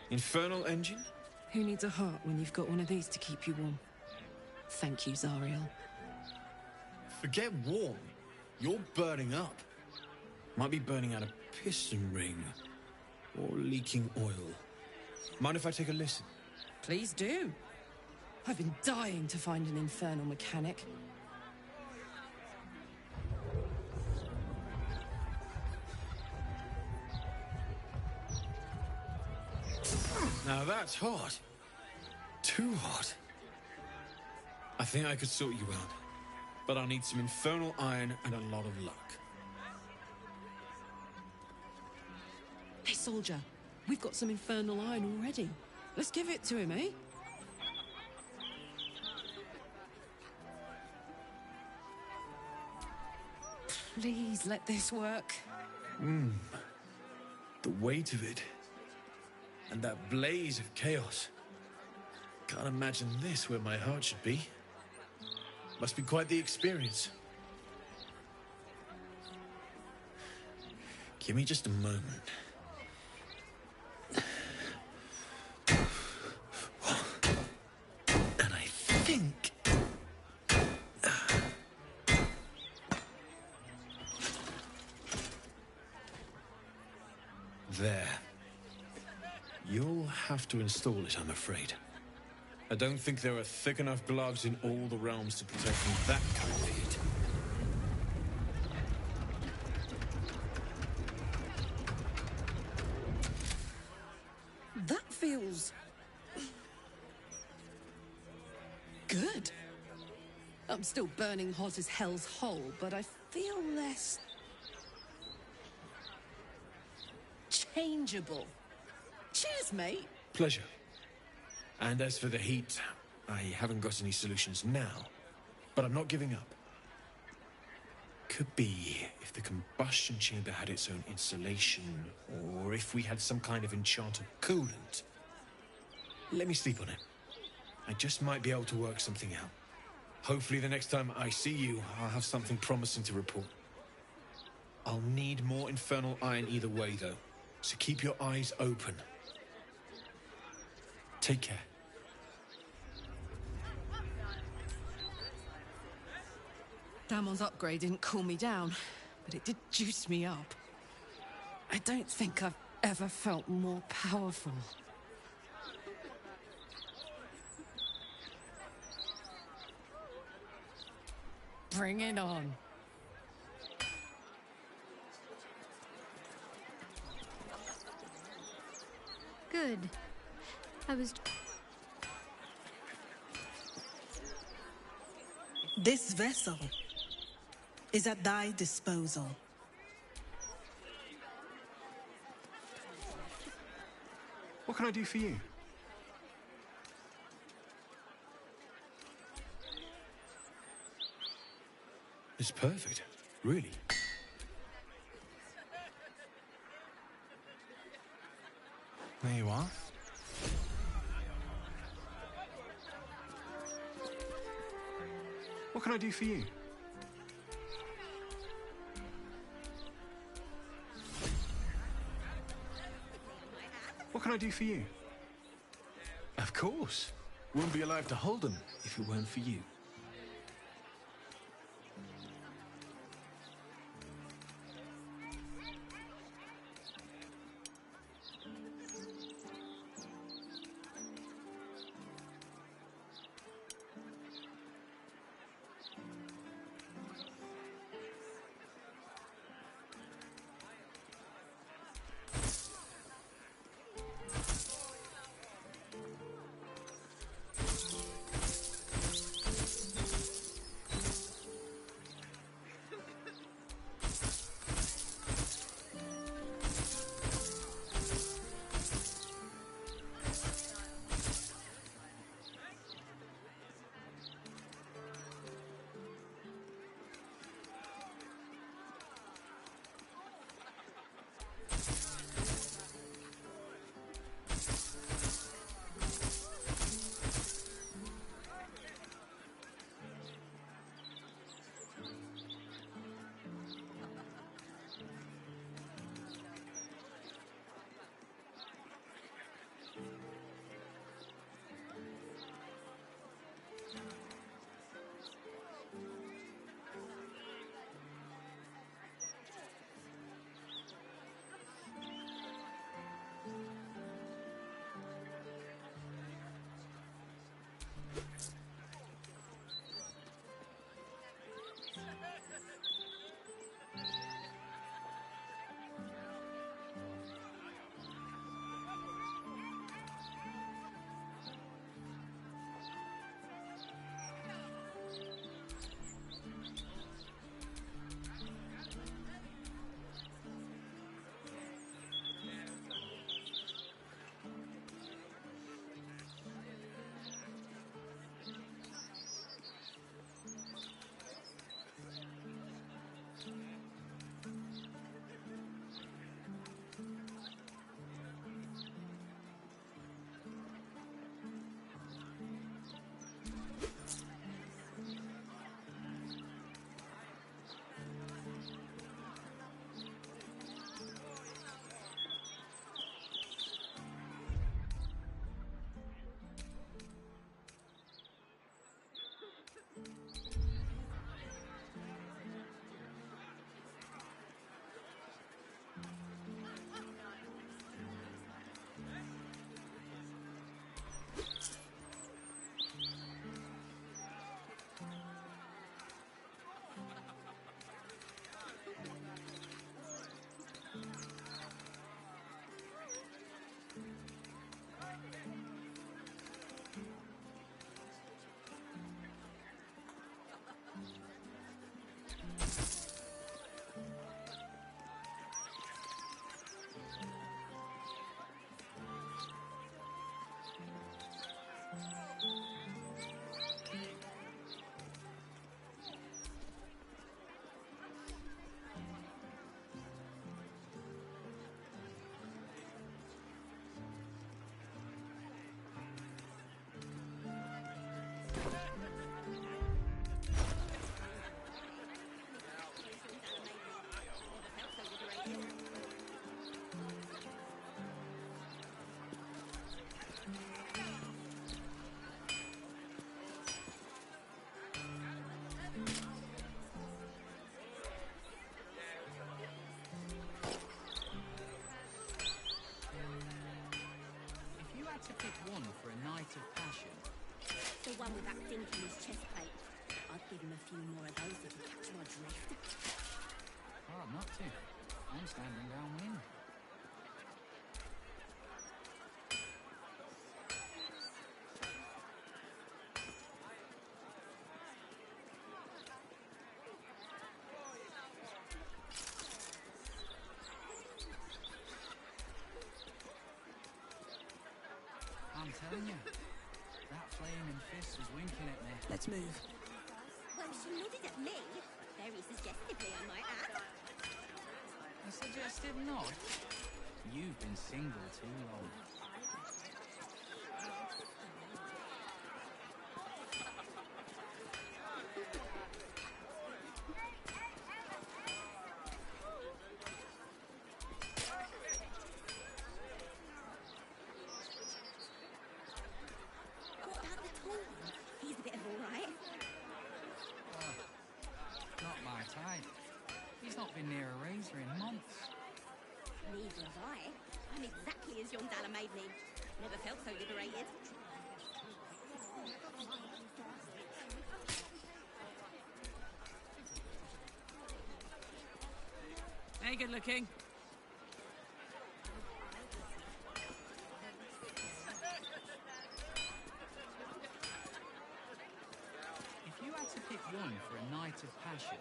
Infernal engine? Who needs a heart when you've got one of these to keep you warm? Thank you, Zariel. Forget warm. You're burning up. Might be burning out a piston ring. Or leaking oil. Mind if I take a listen? Please do. I've been dying to find an infernal mechanic. Now that's hot. Too hot. I think I could sort you out. But I'll need some infernal iron and a lot of luck. Hey, soldier. We've got some infernal iron already. Let's give it to him, eh? Please let this work. The weight of it. And that blaze of chaos. Can't imagine this where my heart should be. Must be quite the experience. Give me just a moment. And I think... There. You'll have to install it, I'm afraid. I don't think there are thick enough gloves in all the realms to protect from that kind of heat. That feels... good. I'm still burning hot as hell's hole, but I feel less... changeable. Cheers, mate. Pleasure. And as for the heat, I haven't got any solutions now, but I'm not giving up. Could be if the combustion chamber had its own insulation, or if we had some kind of enchanted coolant. Let me sleep on it. I just might be able to work something out. Hopefully the next time I see you, I'll have something promising to report. I'll need more infernal iron either way, though, so keep your eyes open. Take care. Damon's upgrade didn't cool me down, but it did juice me up. I don't think I've ever felt more powerful. Bring it on. Good. I was... This vessel is at thy disposal. What can I do for you? It's perfect, really. There you are. What can I do for you? What can I do for you? Of course. Wouldn't be alive to hold them if it weren't for you. If you had to pick one for a night of passion, The one with that dink in his chest plate. I'd give him a few more of those if he catch my drift. hard not to. I'm standing downwind. I'm telling you, that flaming fist was winking at me. Let's move. Well, she nodded at me. Very suggestively, I might add. A suggestive nod? You've been single too long. What about the tall one? He's a bit of all right. Not my type. He's not been near a razor in months. Neither have I. I'm exactly as young Dalla made me. Never felt so liberated. Hey, good looking. If you had to pick one for a night of passion,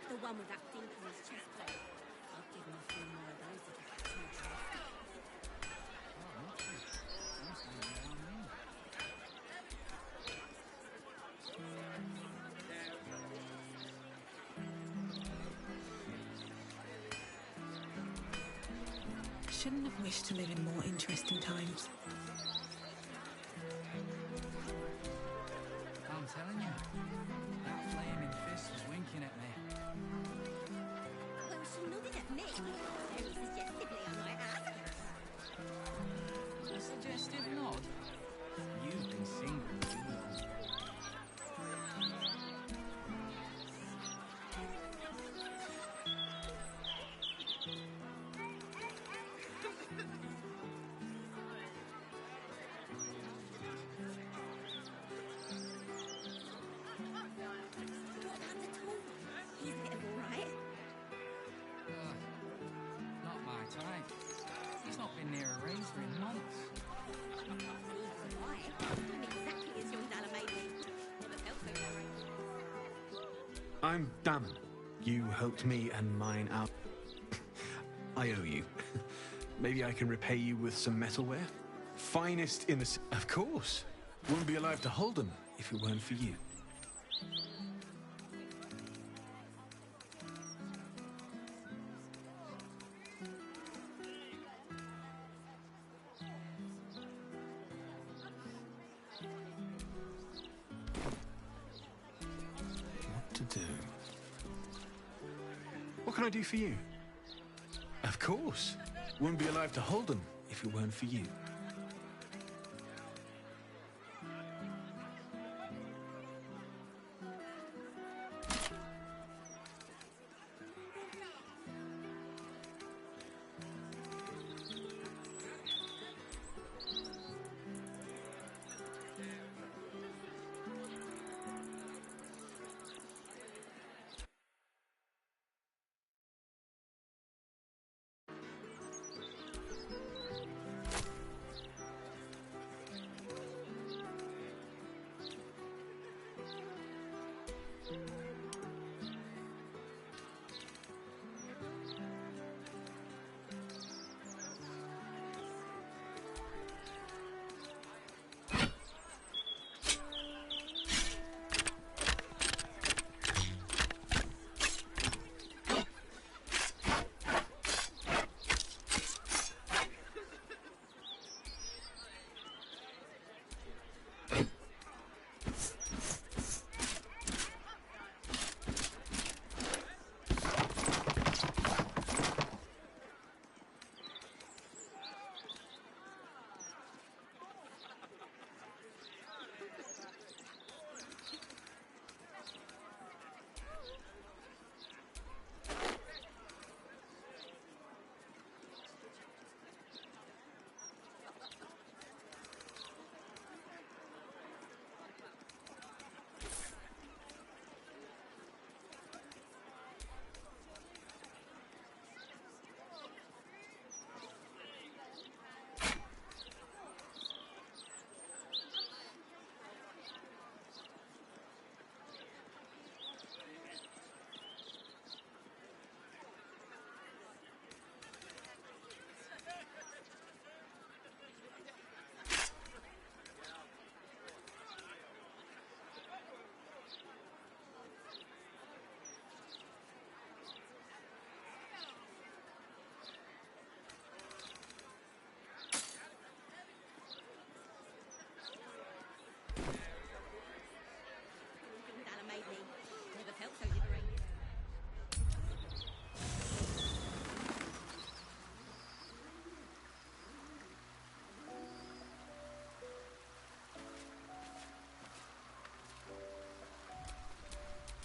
The one with that dink in his chest plate. I'd give him a few more of those if he catch my drift. I'm standing downwind. Shouldn't have wished to live in more interesting times. I'm telling you, that flaming fist was winking at me. Well, she nodded at me. Very suggestively, I might add. A suggestive nod? You've been single too long. What about the tall one? He's a bit of all right. Not my type. He's not been near a razor in months. Neither have I. I'm exactly as young Dalla made me. Never felt so liberated. I'm Damon. You helped me and mine out. I owe you. Maybe I can repay you with some metalware? Finest in the... Of course. Wouldn't be alive to hold them if it weren't for you. What to do? What can I do for you? Of course. Wouldn't be alive to hold them if it weren't for you.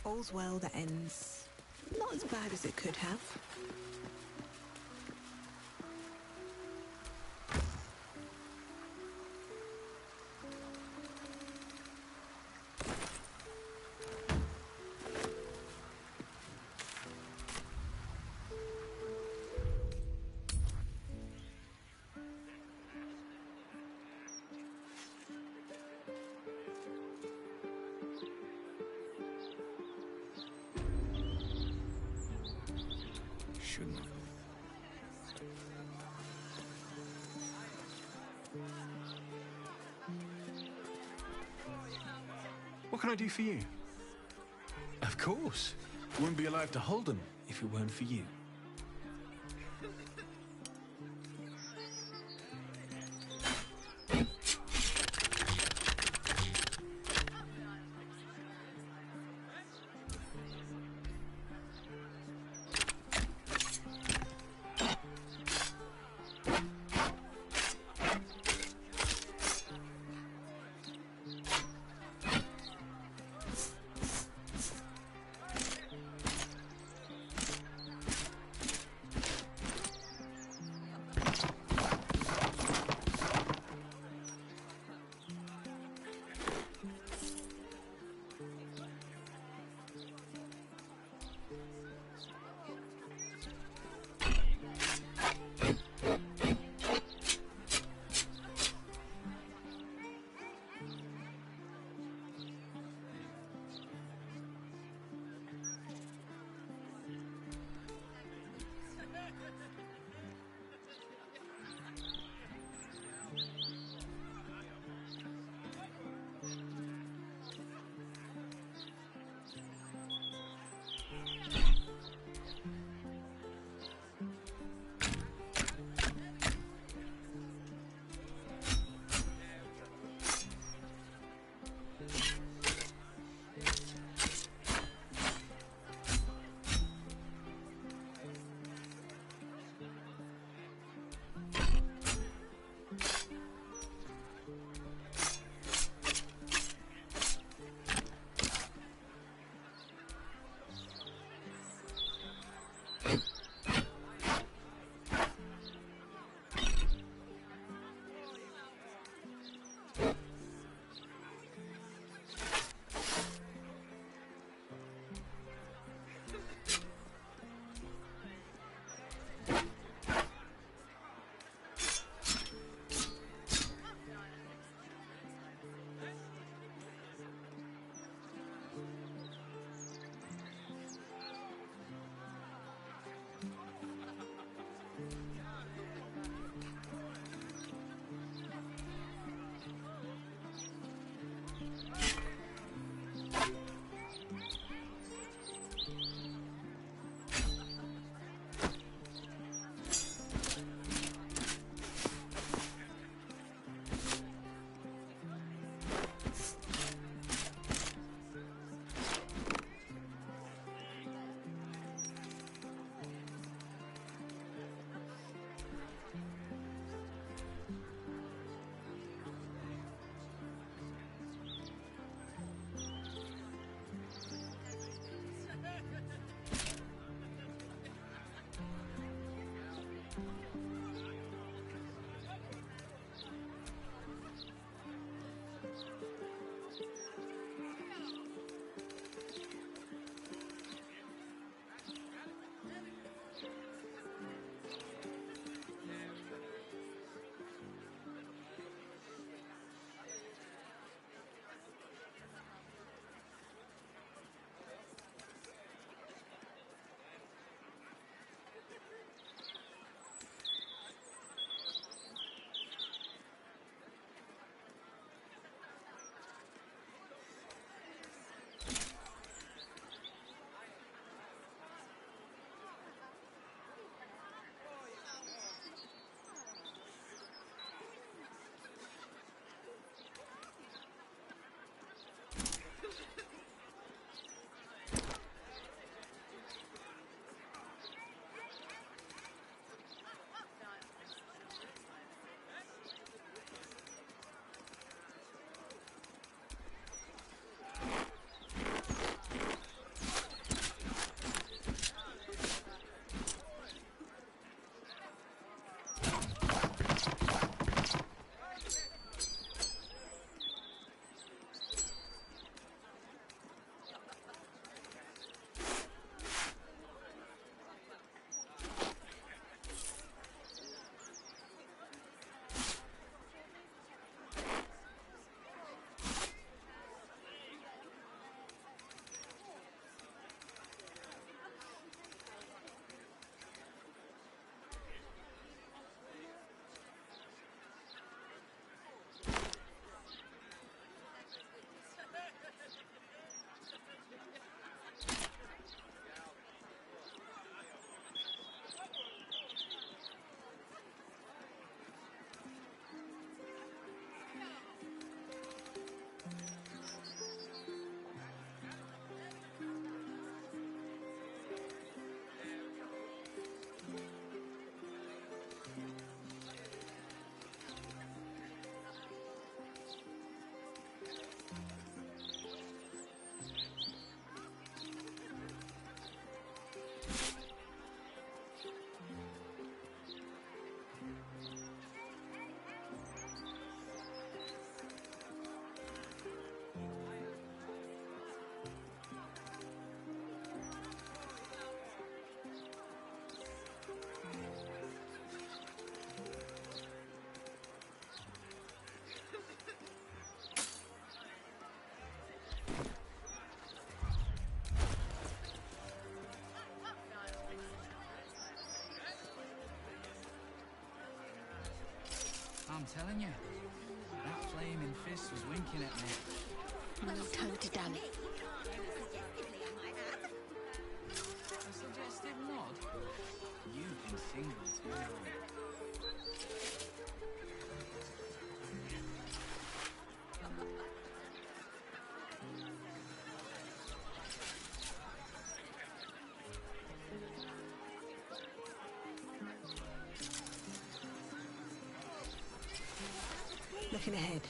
All's well that ends not as bad as it could have. Shouldn't have. What can I do for you? Of course. Wouldn't be alive to hold them if it weren't for you. I'm telling you, that flaming fist was winking at me. No time to dally. A suggestive nod? You've been single too long. Looking ahead.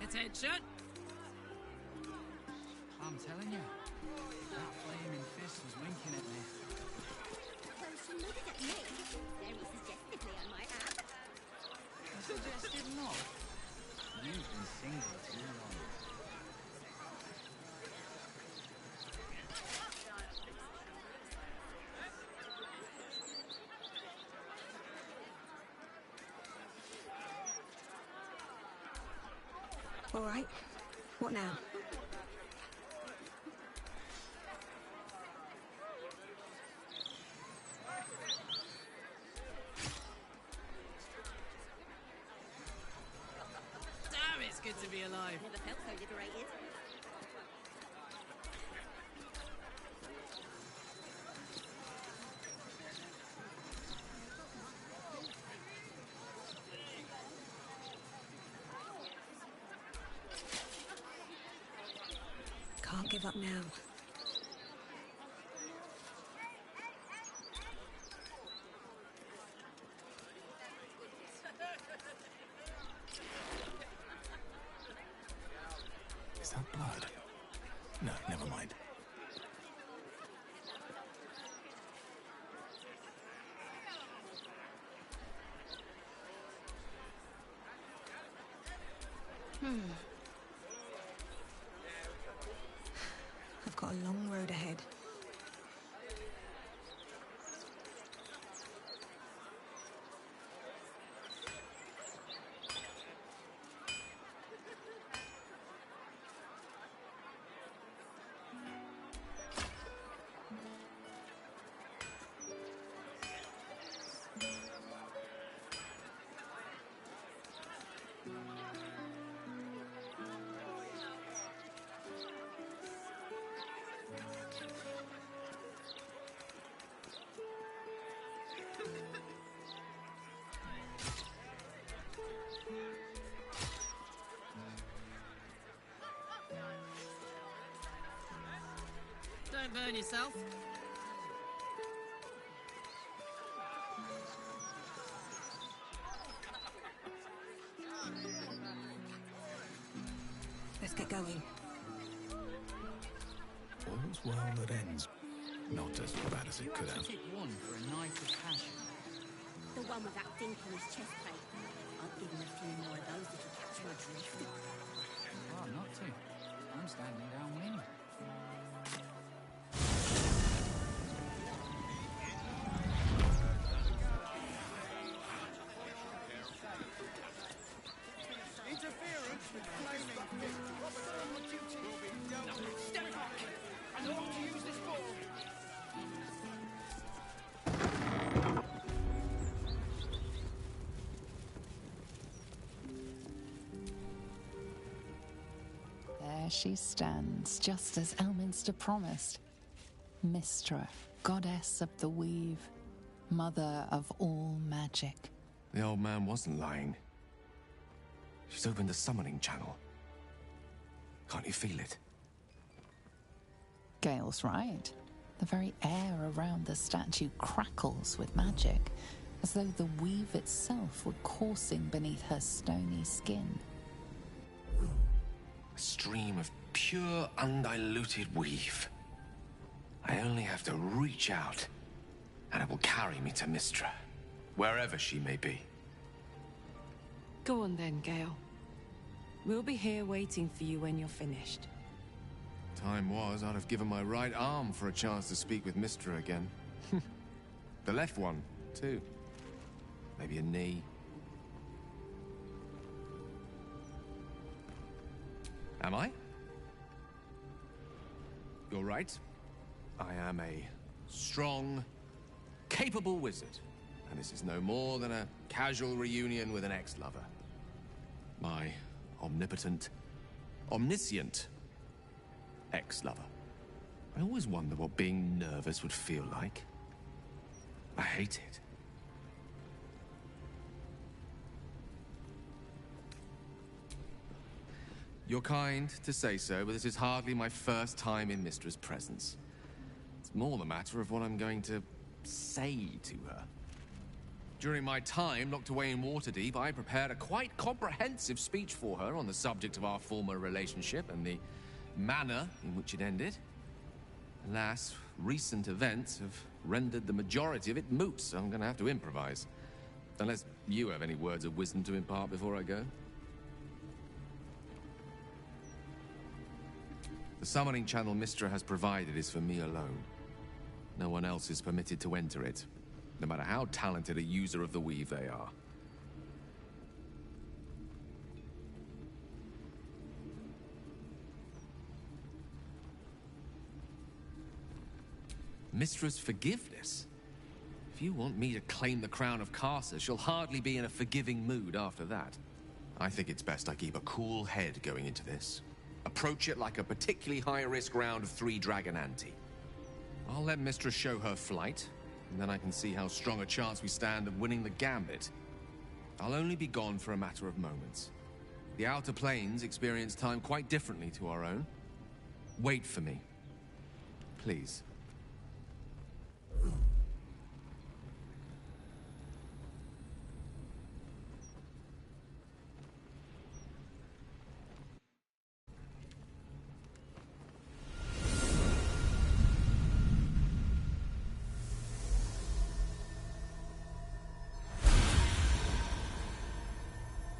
Attention! I'm telling you, that flaming fist was winking at me. Well, she nodded at me. Very suggestively, I might add. A suggestive nod? You've been single too long. All right. What now? Damn, it's good to be alive. Never felt so liberated. Can't give up now. Is that blood? No, never mind. I've got a long road ahead. Don't burn yourself. Let's get going. All's well that ends. Not as bad as it could have. Pick one for a night of passion. The one with that dink on his chest plate. I'll give him a few more of those if you catch my drift. Oh, not to. I'm standing downwind. Interference with flaming fist. Officer on duty will be dealt with. Step back! I know what to use this for. There she stands, just as Elminster promised. Mystra, goddess of the weave, mother of all magic. The old man wasn't lying. She's opened the summoning channel. Can't you feel it? Gale's right. The very air around the statue crackles with magic, as though the weave itself were coursing beneath her stony skin. A stream of pure, undiluted weave. I only have to reach out, and it will carry me to Mystra, wherever she may be. Go on then, Gale. We'll be here waiting for you when you're finished. Time was, I'd have given my right arm for a chance to speak with Mystra again. The left one, too. Maybe a knee. Am I? You're right. I am a strong, capable wizard. And this is no more than a casual reunion with an ex-lover. My omnipotent, omniscient ex-lover. I always wonder what being nervous would feel like. I hate it. You're kind to say so, but this is hardly my first time in Mystra's presence. It's more the matter of what I'm going to say to her. During my time locked away in Waterdeep, I prepared a quite comprehensive speech for her on the subject of our former relationship and the manner in which it ended. Alas, recent events have rendered the majority of it moot, so I'm going to have to improvise. Unless you have any words of wisdom to impart before I go. The summoning channel Mystra has provided is for me alone. No one else is permitted to enter it, no matter how talented a user of the weave they are. Mystra's forgiveness? If you want me to claim the crown of Karsus, she'll hardly be in a forgiving mood after that. I think it's best I keep a cool head going into this. Approach it like a particularly high-risk round of 3 dragon ante. I'll let Mystra show her flight, and then I can see how strong a chance we stand of winning the gambit. I'll only be gone for a matter of moments. The Outer Planes experience time quite differently to our own. Wait for me. Please.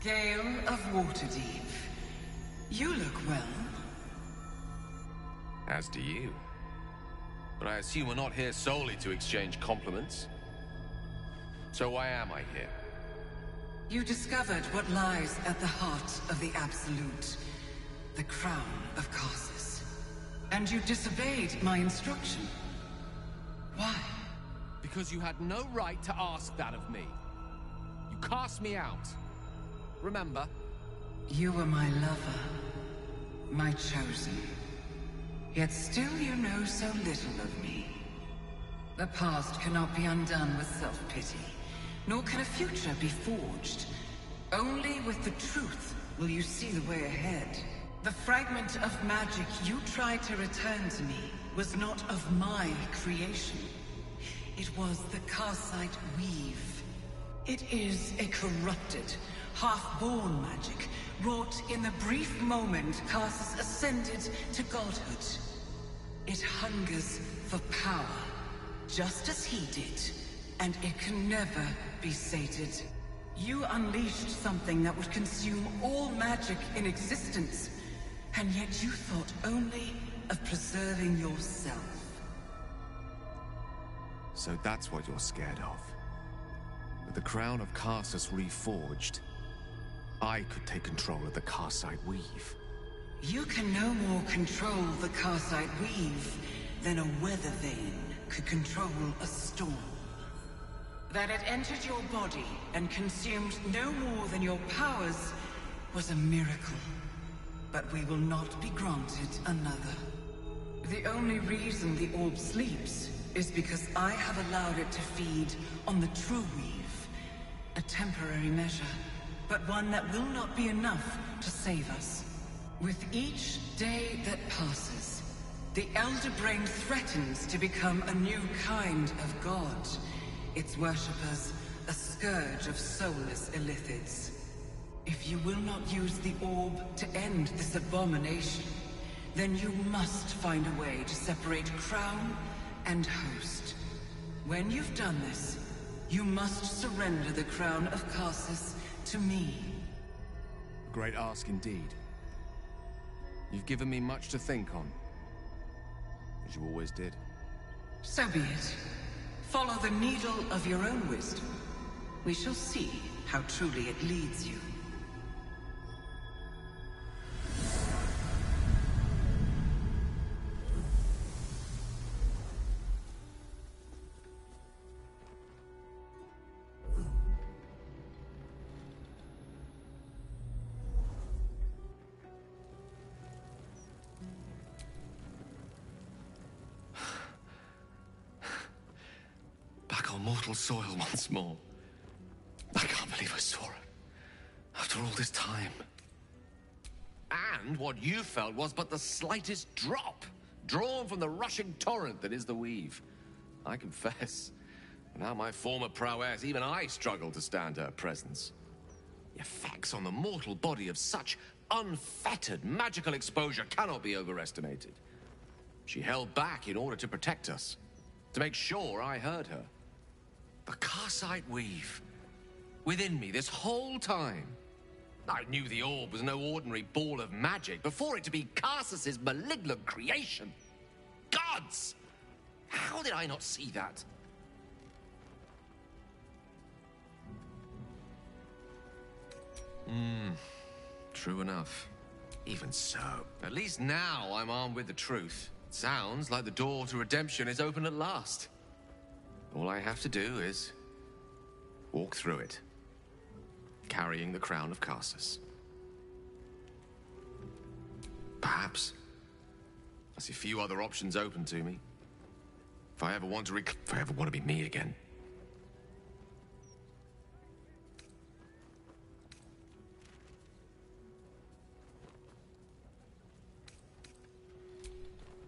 Gale of Waterdeep. You look well. As do you. But I assume we're not here solely to exchange compliments. So why am I here? You discovered what lies at the heart of the Absolute, the crown of Karsus. And you disobeyed my instruction. Why? Because you had no right to ask that of me. You cast me out. Remember? You were my lover, my chosen. Yet still you know so little of me. The past cannot be undone with self-pity, nor can a future be forged. Only with the truth will you see the way ahead. The fragment of magic you tried to return to me was not of my creation. It was the Karsite weave. It is a corrupted, half-born magic, wrought in the brief moment Karsus ascended to godhood. It hungers for power, just as he did, and it can never be sated. You unleashed something that would consume all magic in existence, and yet you thought only of preserving yourself. So that's what you're scared of. With the crown of Karsus reforged, I could take control of the Karsite weave. You can no more control the Karsite weave than a weather vane could control a storm. That it entered your body and consumed no more than your powers was a miracle. But we will not be granted another. The only reason the orb sleeps is because I have allowed it to feed on the true weave. A temporary measure, but one that will not be enough to save us. With each day that passes, the Elder Brain threatens to become a new kind of god. Its worshippers, a scourge of soulless illithids. If you will not use the orb to end this abomination, then you must find a way to separate crown and host. When you've done this, you must surrender the crown of Karsus to me. A great ask indeed. You've given me much to think on, as you always did. So be it. Follow the needle of your own wisdom. We shall see how truly it leads you. Back on mortal soil once more. I can't believe I saw it. After all this time. And what you felt was but the slightest drop, drawn from the rushing torrent that is the weave. I confess, now my former prowess, even I struggle to stand her presence. The effects on the mortal body of such unfettered magical exposure cannot be overestimated. She held back in order to protect us, to make sure I heard her. The Karsite weave, within me this whole time. I knew the orb was no ordinary ball of magic before it to be Karsus's malignant creation. Gods! How did I not see that? True enough. Even so, at least now I'm armed with the truth. Sounds like the door to redemption is open at last. All I have to do is walk through it, carrying the crown of Karsus. Perhaps I see few other options open to me. If I ever want to be me again.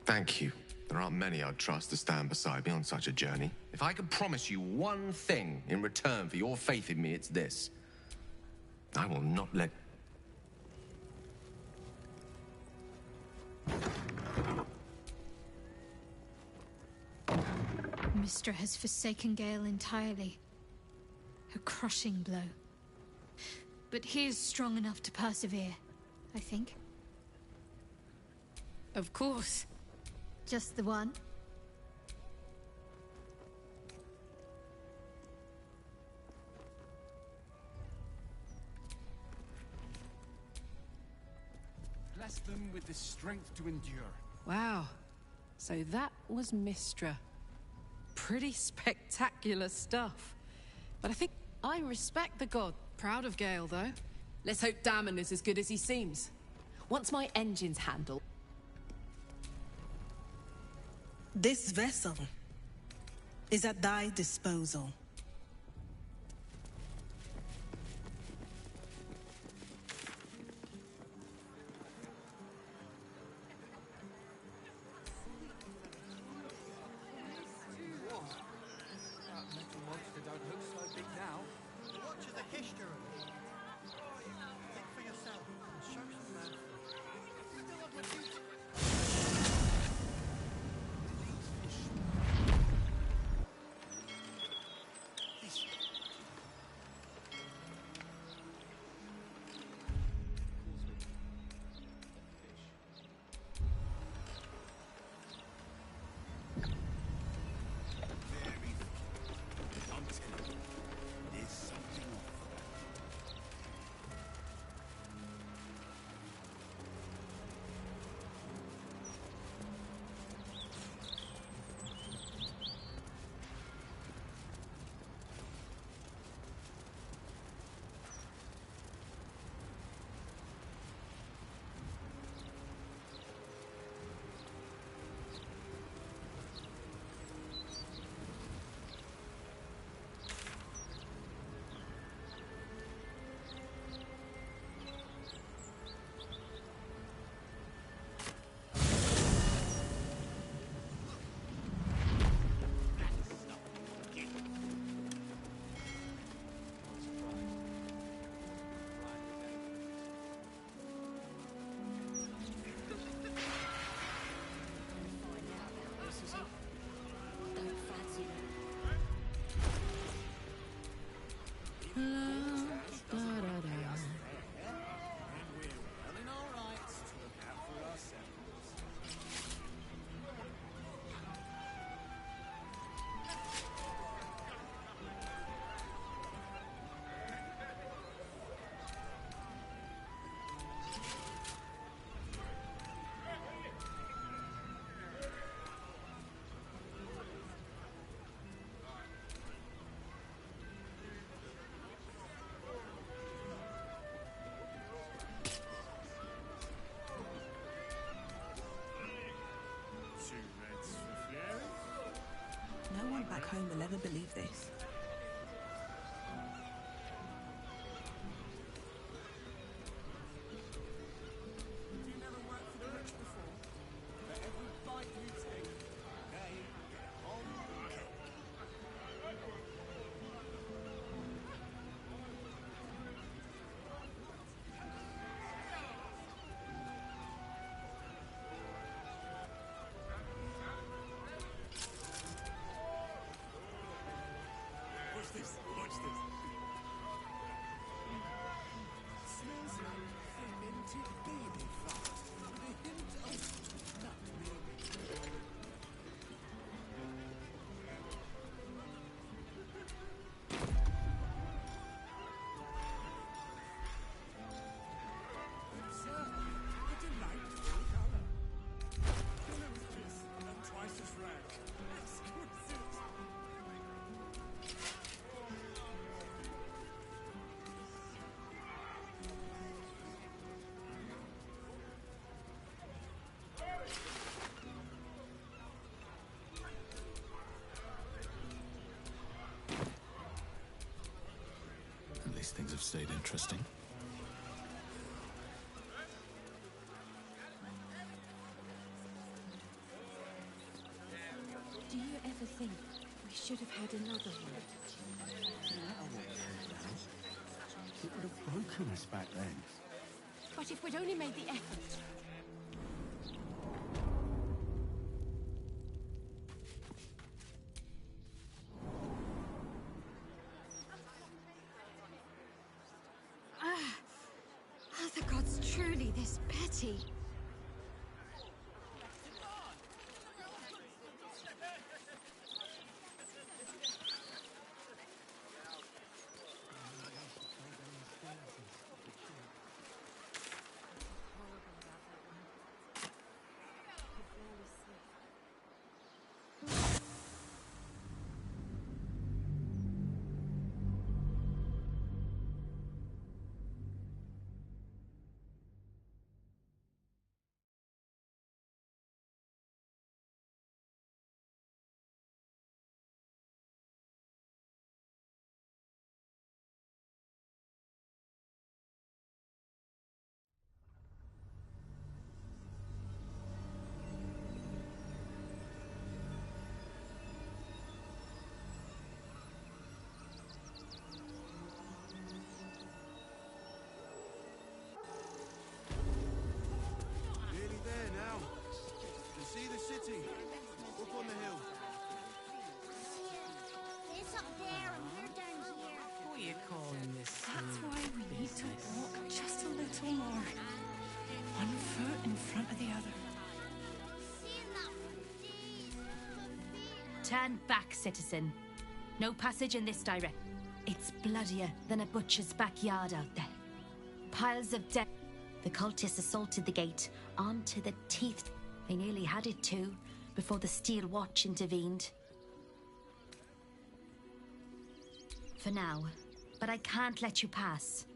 Thank you. There aren't many I'd trust to stand beside me on such a journey. If I could promise you one thing in return for your faith in me, it's this. I will not let... Mystra has forsaken Gale entirely. A crushing blow. But he is strong enough to persevere, I think. Of course. Just the one? Bless them with the strength to endure. Wow. So that was Mystra. Pretty spectacular stuff. But I think I respect the god. Proud of Gale, though. Let's hope Damon is as good as he seems. Once my engine's handle... This vessel is at thy disposal. No one back home will ever believe this. You never worked for the rich before. For every bite you take, they get a whole cake. Watch this, watch this. Smells like fermented baby fat. A hint of nutmeg. Sir, a delightful colour. Delicious and twice as rare. Exquisite. At least things have stayed interesting. Do you ever think we should have had another one? It would have broken us back then. But if we'd only made the effort. Are the gods truly this petty? Nearly there now. You see the city? Up on the hill. It's up there and we're down here. What are you calling this? That's why we need to walk just a little more. One foot in front of the other. Turn back, citizen. No passage in this direction. It's bloodier than a butcher's backyard out there. Piles of dead. The cultists assaulted the gate, armed to the teeth. They nearly had it too, before the Steel Watch intervened. For now. But I can't let you pass.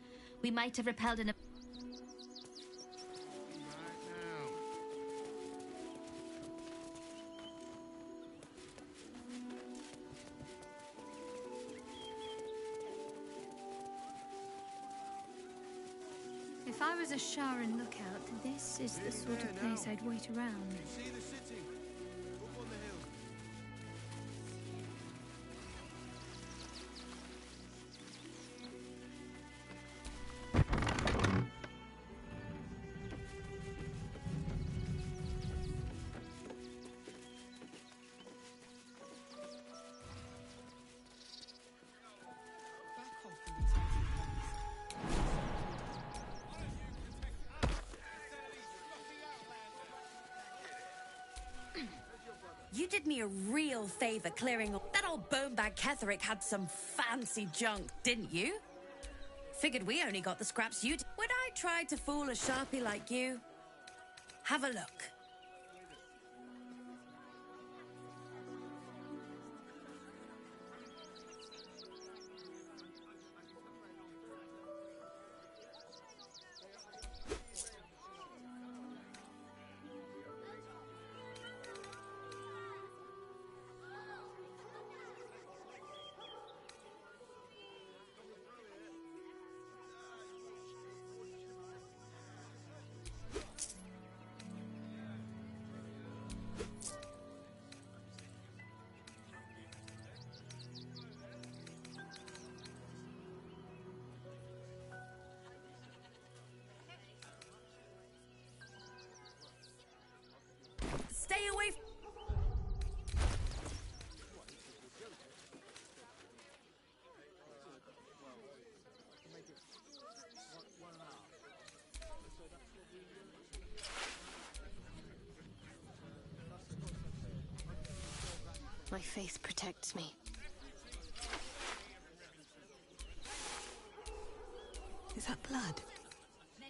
We might have repelled an... If I was a Sharan lookout, this is the sort of place I'd wait around. See the city? Up on the hill. Back off and You did me a real favor clearing up. That old bonebag Ketherick had some fancy junk, didn't you? Figured we only got the scraps you did. Would I try to fool a sharpie like you? Have a look. Stay away. My faith protects me. Is that blood?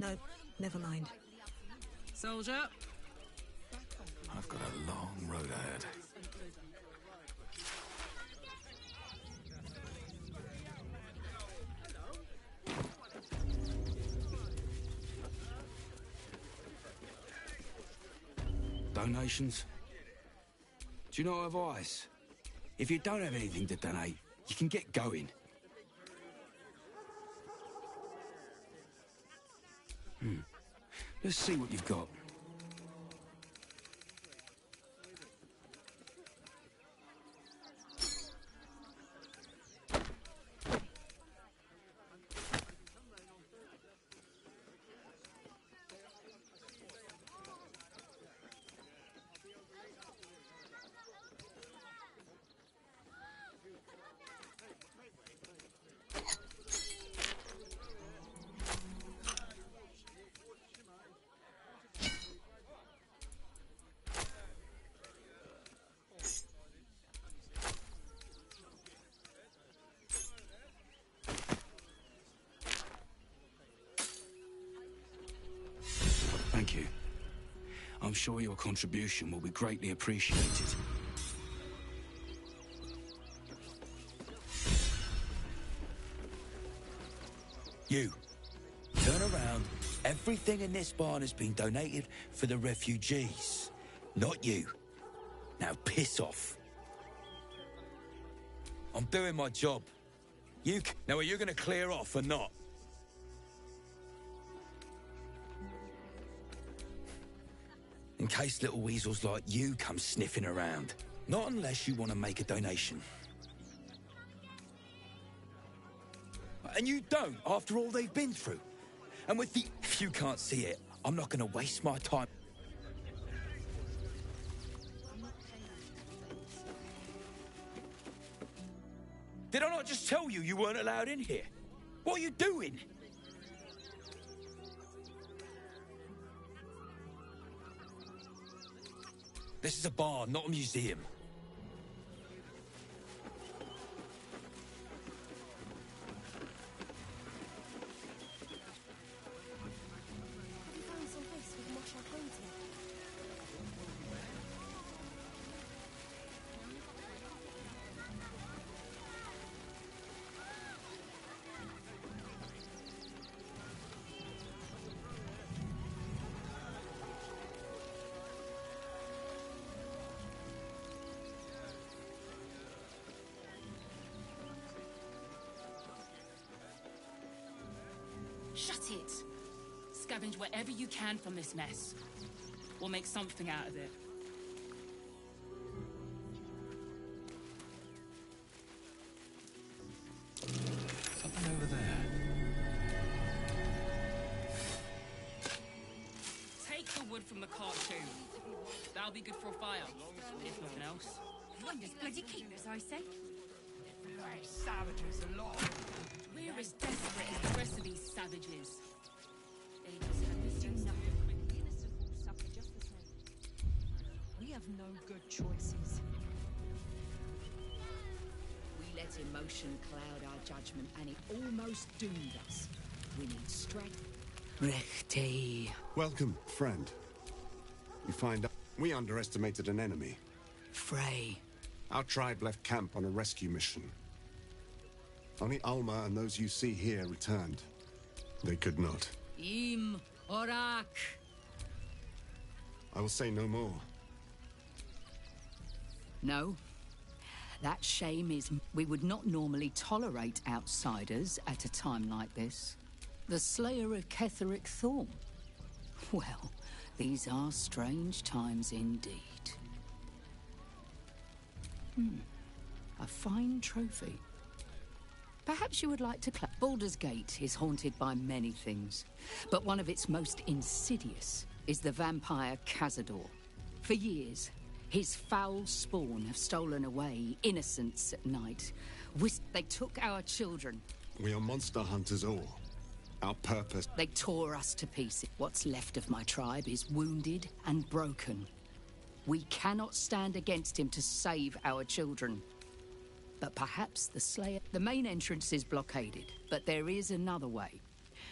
No, never mind. Soldier. I've got a long road ahead. Donations? Do you know advice? If you don't have anything to donate, you can get going. Let's see what you've got. Thank you. I'm sure your contribution will be greatly appreciated. You, turn around. Everything in this barn has been donated for the refugees, not you. Now piss off. I'm doing my job. Now are you going to clear off or not? In case little weasels like you come sniffing around. Not unless you want to make a donation. And you don't, after all they've been through. And with the... If you can't see it, I'm not going to waste my time. Did I not just tell you you weren't allowed in here? What are you doing? This is a barn, not a museum. Have you found some place we can wash our clothes in? Shut it! Scavenge wherever you can from this mess. We'll make something out of it. Something over there. Take the wood from the cart too. That'll be good for a fire, if nothing else. Wonders bloody keepers, I say. Savages alive. We're as desperate as the rest of these savages. They just have to do nothing. Innocent will suffer just the same. We have no good choices. We let emotion cloud our judgment, and it almost doomed us. We need strength. Rechte. Welcome, friend. You find out we underestimated an enemy. Frey. Our tribe left camp on a rescue mission. Only Alma and those you see here returned. They could not. Im Orak. I will say no more. No. That shame is... We would not normally tolerate outsiders at a time like this. The slayer of Ketheric Thorn. Well, these are strange times indeed. A fine trophy. Perhaps you would like to clap. Baldur's Gate is haunted by many things, but one of its most insidious is the vampire Cazador. For years, his foul spawn have stolen away innocents at night. They took our children. We are monster hunters all. Our purpose... They tore us to pieces. What's left of my tribe is wounded and broken. We cannot stand against him to save our children. But perhaps the Slayer... The main entrance is blockaded, but there is another way.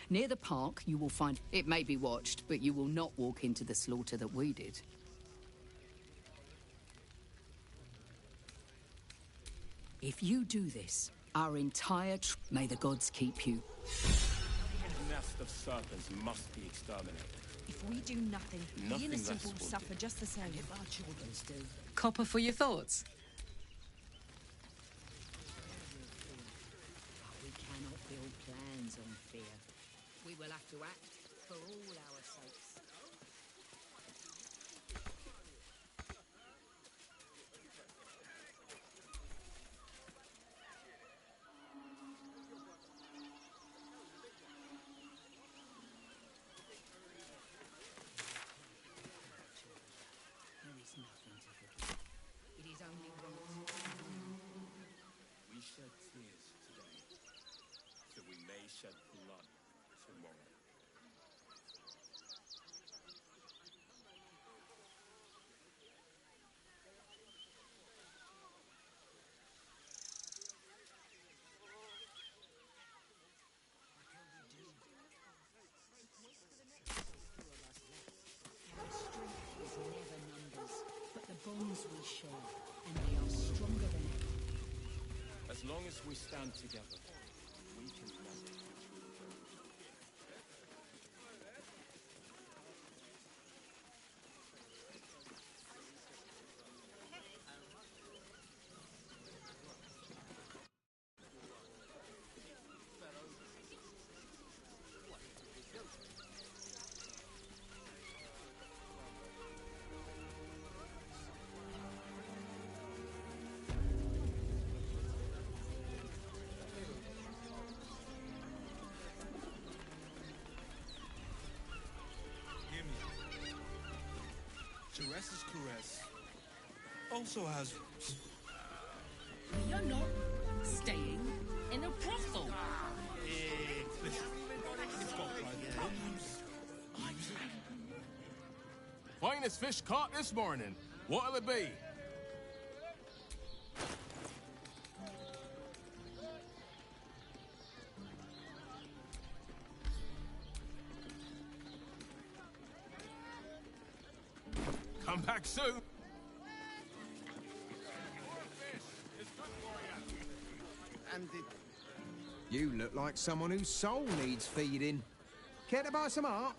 Near the park, you will find... It may be watched, but you will not walk into the slaughter that we did. If you do this, our entire... May the gods keep you. The nest of serpents must be exterminated. If we do nothing, the innocent will suffer just the same. If our children do. Copper for your thoughts. We cannot build plans on fear. We will have to act for all our sakes. There is nothing to forget. It is only right. We shed tears today, so we may shed blood tomorrow. Our strength is never numbers, but the bonds we share, and they are stronger than ever. As long as we stand together, we can never catch you. Teresa's caress also has... We are not staying in a brothel. It's got private rooms. Finest fish caught this morning. What'll it be? Come back soon. And you look like someone whose soul needs feeding. Care to buy some art?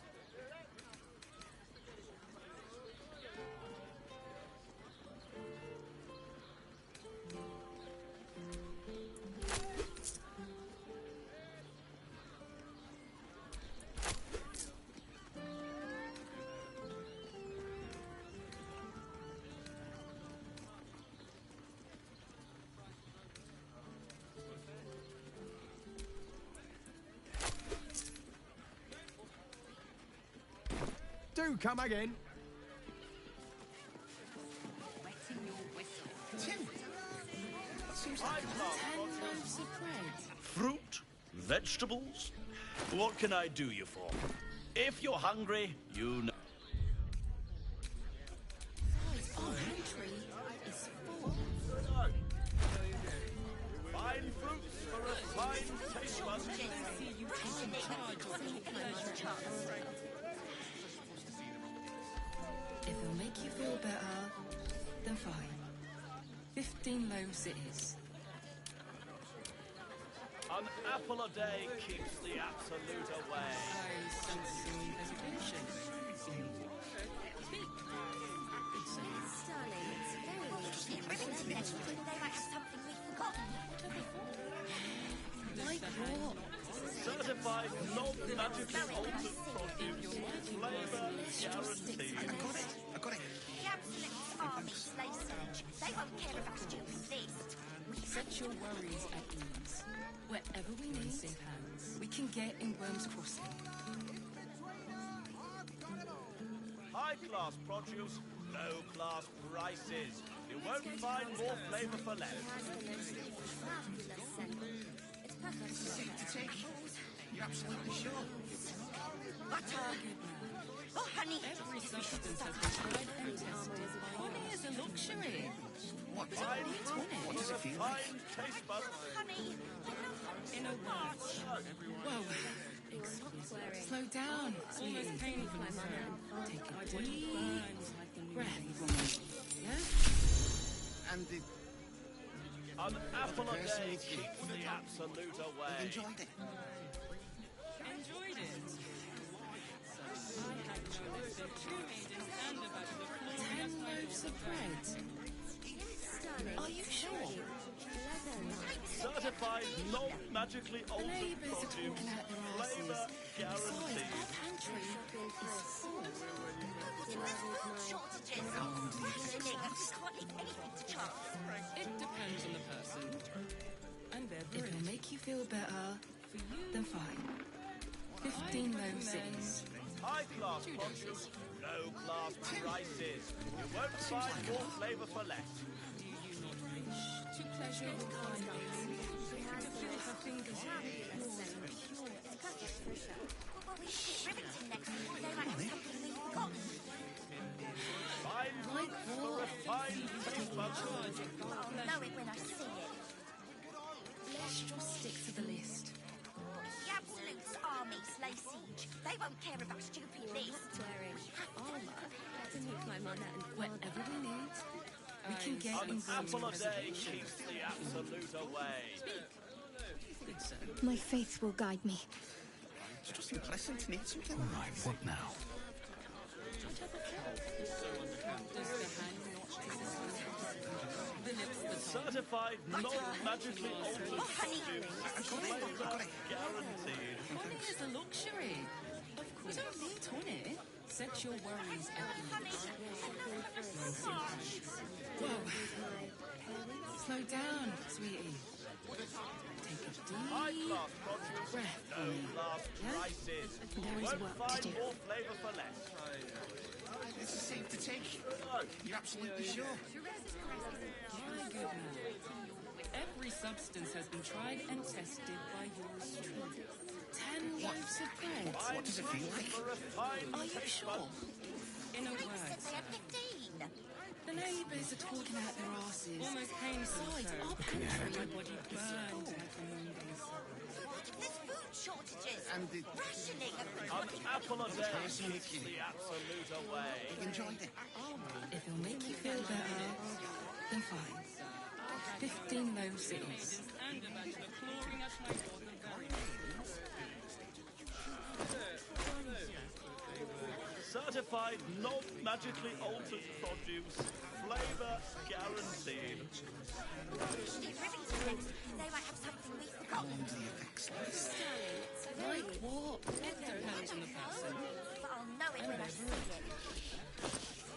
Do come again. Fruit? Vegetables? What can I do you for? If you're hungry, you know. If it'll make you feel better, then fine. 15 loaves it is. An apple a day keeps the absolute away. Certified non-magically altered produce. Flavor guaranteed. I got it. The absolute army slay siege. They won't care about stupid list. Set your worries at ease. Wherever we need safe hands, we can get in Worm's Crossing. High-class produce, low-class prices. You won't find more flavor for less. You're absolutely sure? Butter. Oh, honey. Every substance has been tried and tested. Honey is a luxury. What does it feel like? Taste buds. Honey. In a word. Well, slow down, sweetie. Almost painful. Take a deep breath. Yeah? And the... An apple a day keeps the absolute away. Enjoyed it. Enjoyed it. I had no less than 2 maidens and about the 10 loaves of bread. Are you sure? Certified non-magically The altered neighbours are produce. talking out their Flavor asses. Besides, guaranteed. our pantry is full. Shortages. Rationing. We can't leave anything to chance. It depends on the person. And if it'll make you feel better, then fine. 15 loaves it is. High-class produce, low-class prices. You won't find more flavor for less. Do you not wish to pleasure your kind lady, to feel her fingers warm and pure? Well, we should Rivington next week. They might have something we've forgotten. Fine fruits for refined taste buds. I'll know it when I see it. Let's just stick to the list. The absolute army slay siege. They won't care about stupid lists. Whatever we need, we can get An in apple a day keeps the absolute away. My faith will guide me. It's just unpleasant to need something. All right, what now? Certified non-magically altered Oh, honey. flavor guaranteed. Honey is a luxury. We don't need honey. Set your worries at ease. Whoa. Slow down, sweetie. Take a deep High-class produce, breath for me. low-class prices. There is Won't work to find do. more flavor for less. It's a safe to take. You're absolutely sure? My good man. Every substance has been tried and tested by yours truly. 10 loaves of bread. What does it feel like? For refined Are you taste sure? buds. In a Rick word, said they had 15. the neighbours are talking out their asses. Almost painful. Besides, our pantry, my body burned like a moonbeam. There's food shortages. And the... Rationing. An apple a day keeps the absolute away. Enjoyed it. If it'll make you feel better, then fine. 15 loaves it is. Certified non-magically altered produce. Flavor guaranteed. Rivington next. They might have something we've forgotten. Under the effects list. Like what? It depends on the person. But I'll know it when I see it.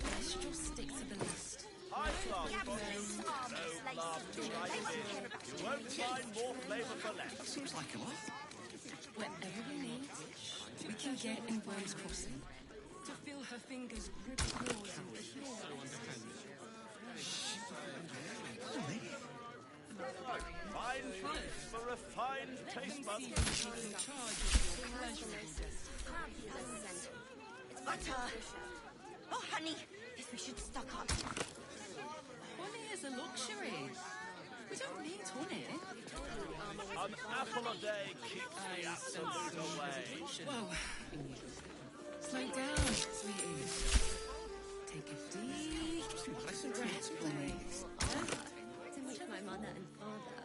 Let's just stick to the list. High-class The produce, absolute army slay low-class siege. They won't care prices. about You stupid won't lists. find more flavor for less. Seems like a lot. Wherever we need, we can get in Worm's Crossing. To feel her fingers grip yours and pure. Fine fruits for refined taste buds. In charge of your pleasurable destiny. It's butter. Oh, honey. Guess we should stock up. Honey is a luxury. We don't need honey. An apple a day keeps the absolute away. Whoa. Slow down, sweetie. Take a deep breath, please. To meet my mother and father.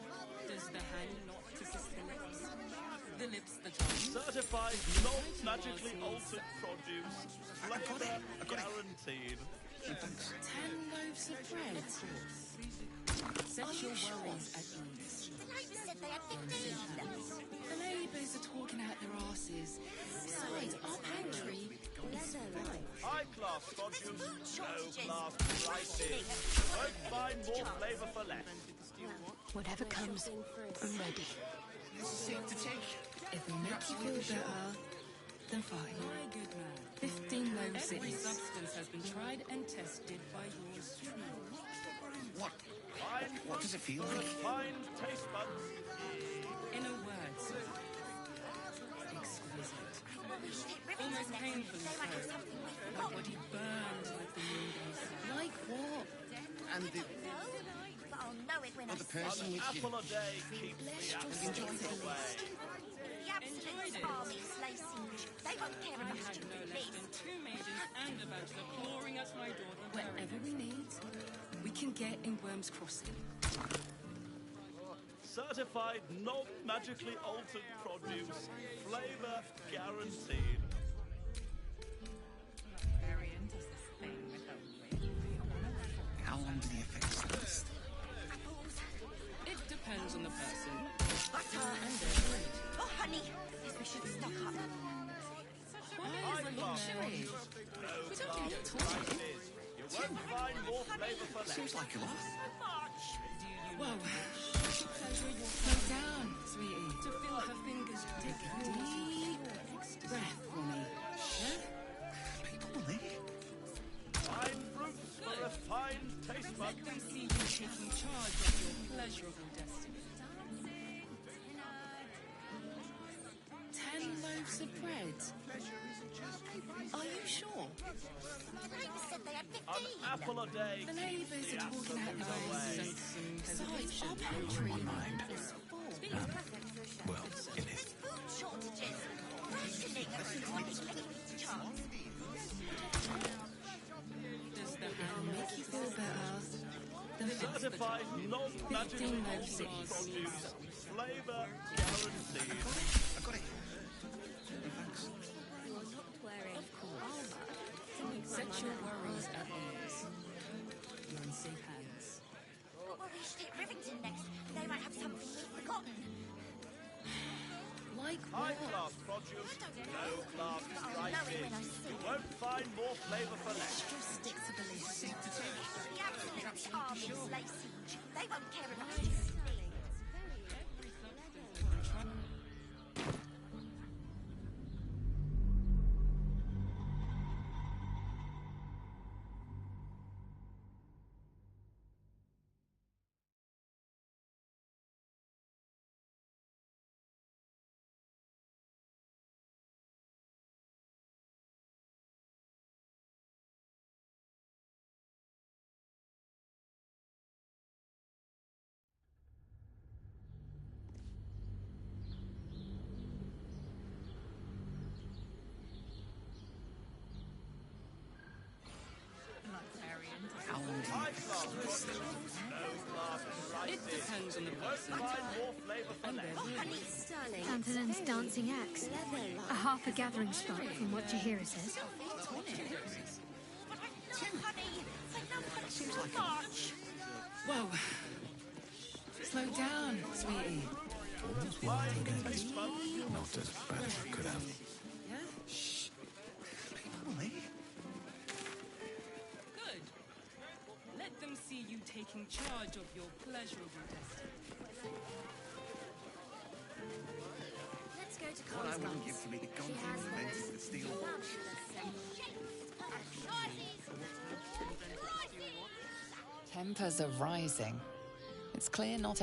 Does the hand not assist the lips? The lips, the tongue. Certified, not magically altered produce. Flavor guaranteed. 10 loaves of bread. Set your worries at ease. The neighbours said they had 15. The neighbours are talking out their asses. Besides, our pantry is High-class produce, low-class prices. Won't find more flavour for less. Whatever comes, I'm ready. If we make you feel better, then fine. My good man. 15 loaves it is. Every substance has been tried and tested by yours truly. What does it feel like? Fine taste buds. In a word, sir. Exquisite. Almost painfully so. My body burned like the moonbeams. Like what? And the But I'll know it when I other person An with you. apple a day keeps the absolute away. The absolute army slay siege. They won't care I about had no stupid less beasts. than 2 maidens and a bachelor clawing at my door. Whatever we need, we can get in Worm's Crossing. Certified, not magically altered produce. Flavour guaranteed. Variant is this thing with How long do the effects last? It depends on the person. Butter. And their breed. Oh, honey. Guess we should stock up. Why is the luxury? We don't need it all. You won't find more flavour for less. Seems like a lot. Whoa. Slow down, sweetie. To feel her fingers. Take a deep breath for me. Yeah? People believe. Fine fruits for a fine taste bud. Let them see you taking charge of your pleasurable destiny. 10 loaves of bread. Are you sure? The neighbours said they had 15. An apple a day The keeps neighbours the are talking out absolute their away. asses. Besides, our pantry is full. Well, it is. Food shortages. Rationing. What is making me chance? Does the hand make you feel better? The Certified, not 15 magically loaves it altered is. produce. Flavour guaranteed. I got it. Thanks. You are not wearing armour to meet my Set your mother. worries at ease. You're in safe hands. But when we should hit Rivington next, they might have something we've forgotten. Like what? High-class produce, low-class But I'll know it when I prices. see You it. won't find more flavour for less. Extra sticks of ballistic. The absolute army slay siege. They won't care about stupid things. How long do the High-class effects last? produce, low-class It prices. depends on the person. Find more flavour for And less. their Honey, breed. Sterling. Panthenon's dancing axe. A half a gathering spot, from what Jahira says. But I love honey. I love honey so much. Whoa. Slow down, sweetie. Not as bad as it could have. Yeah? Shh. People believe. Good. Let them see you taking charge of your pleasurable destiny. Let's go to What I Cole's wouldn't Gums. give to be the She gun has who invented the steel. Tempers are rising. It's clear not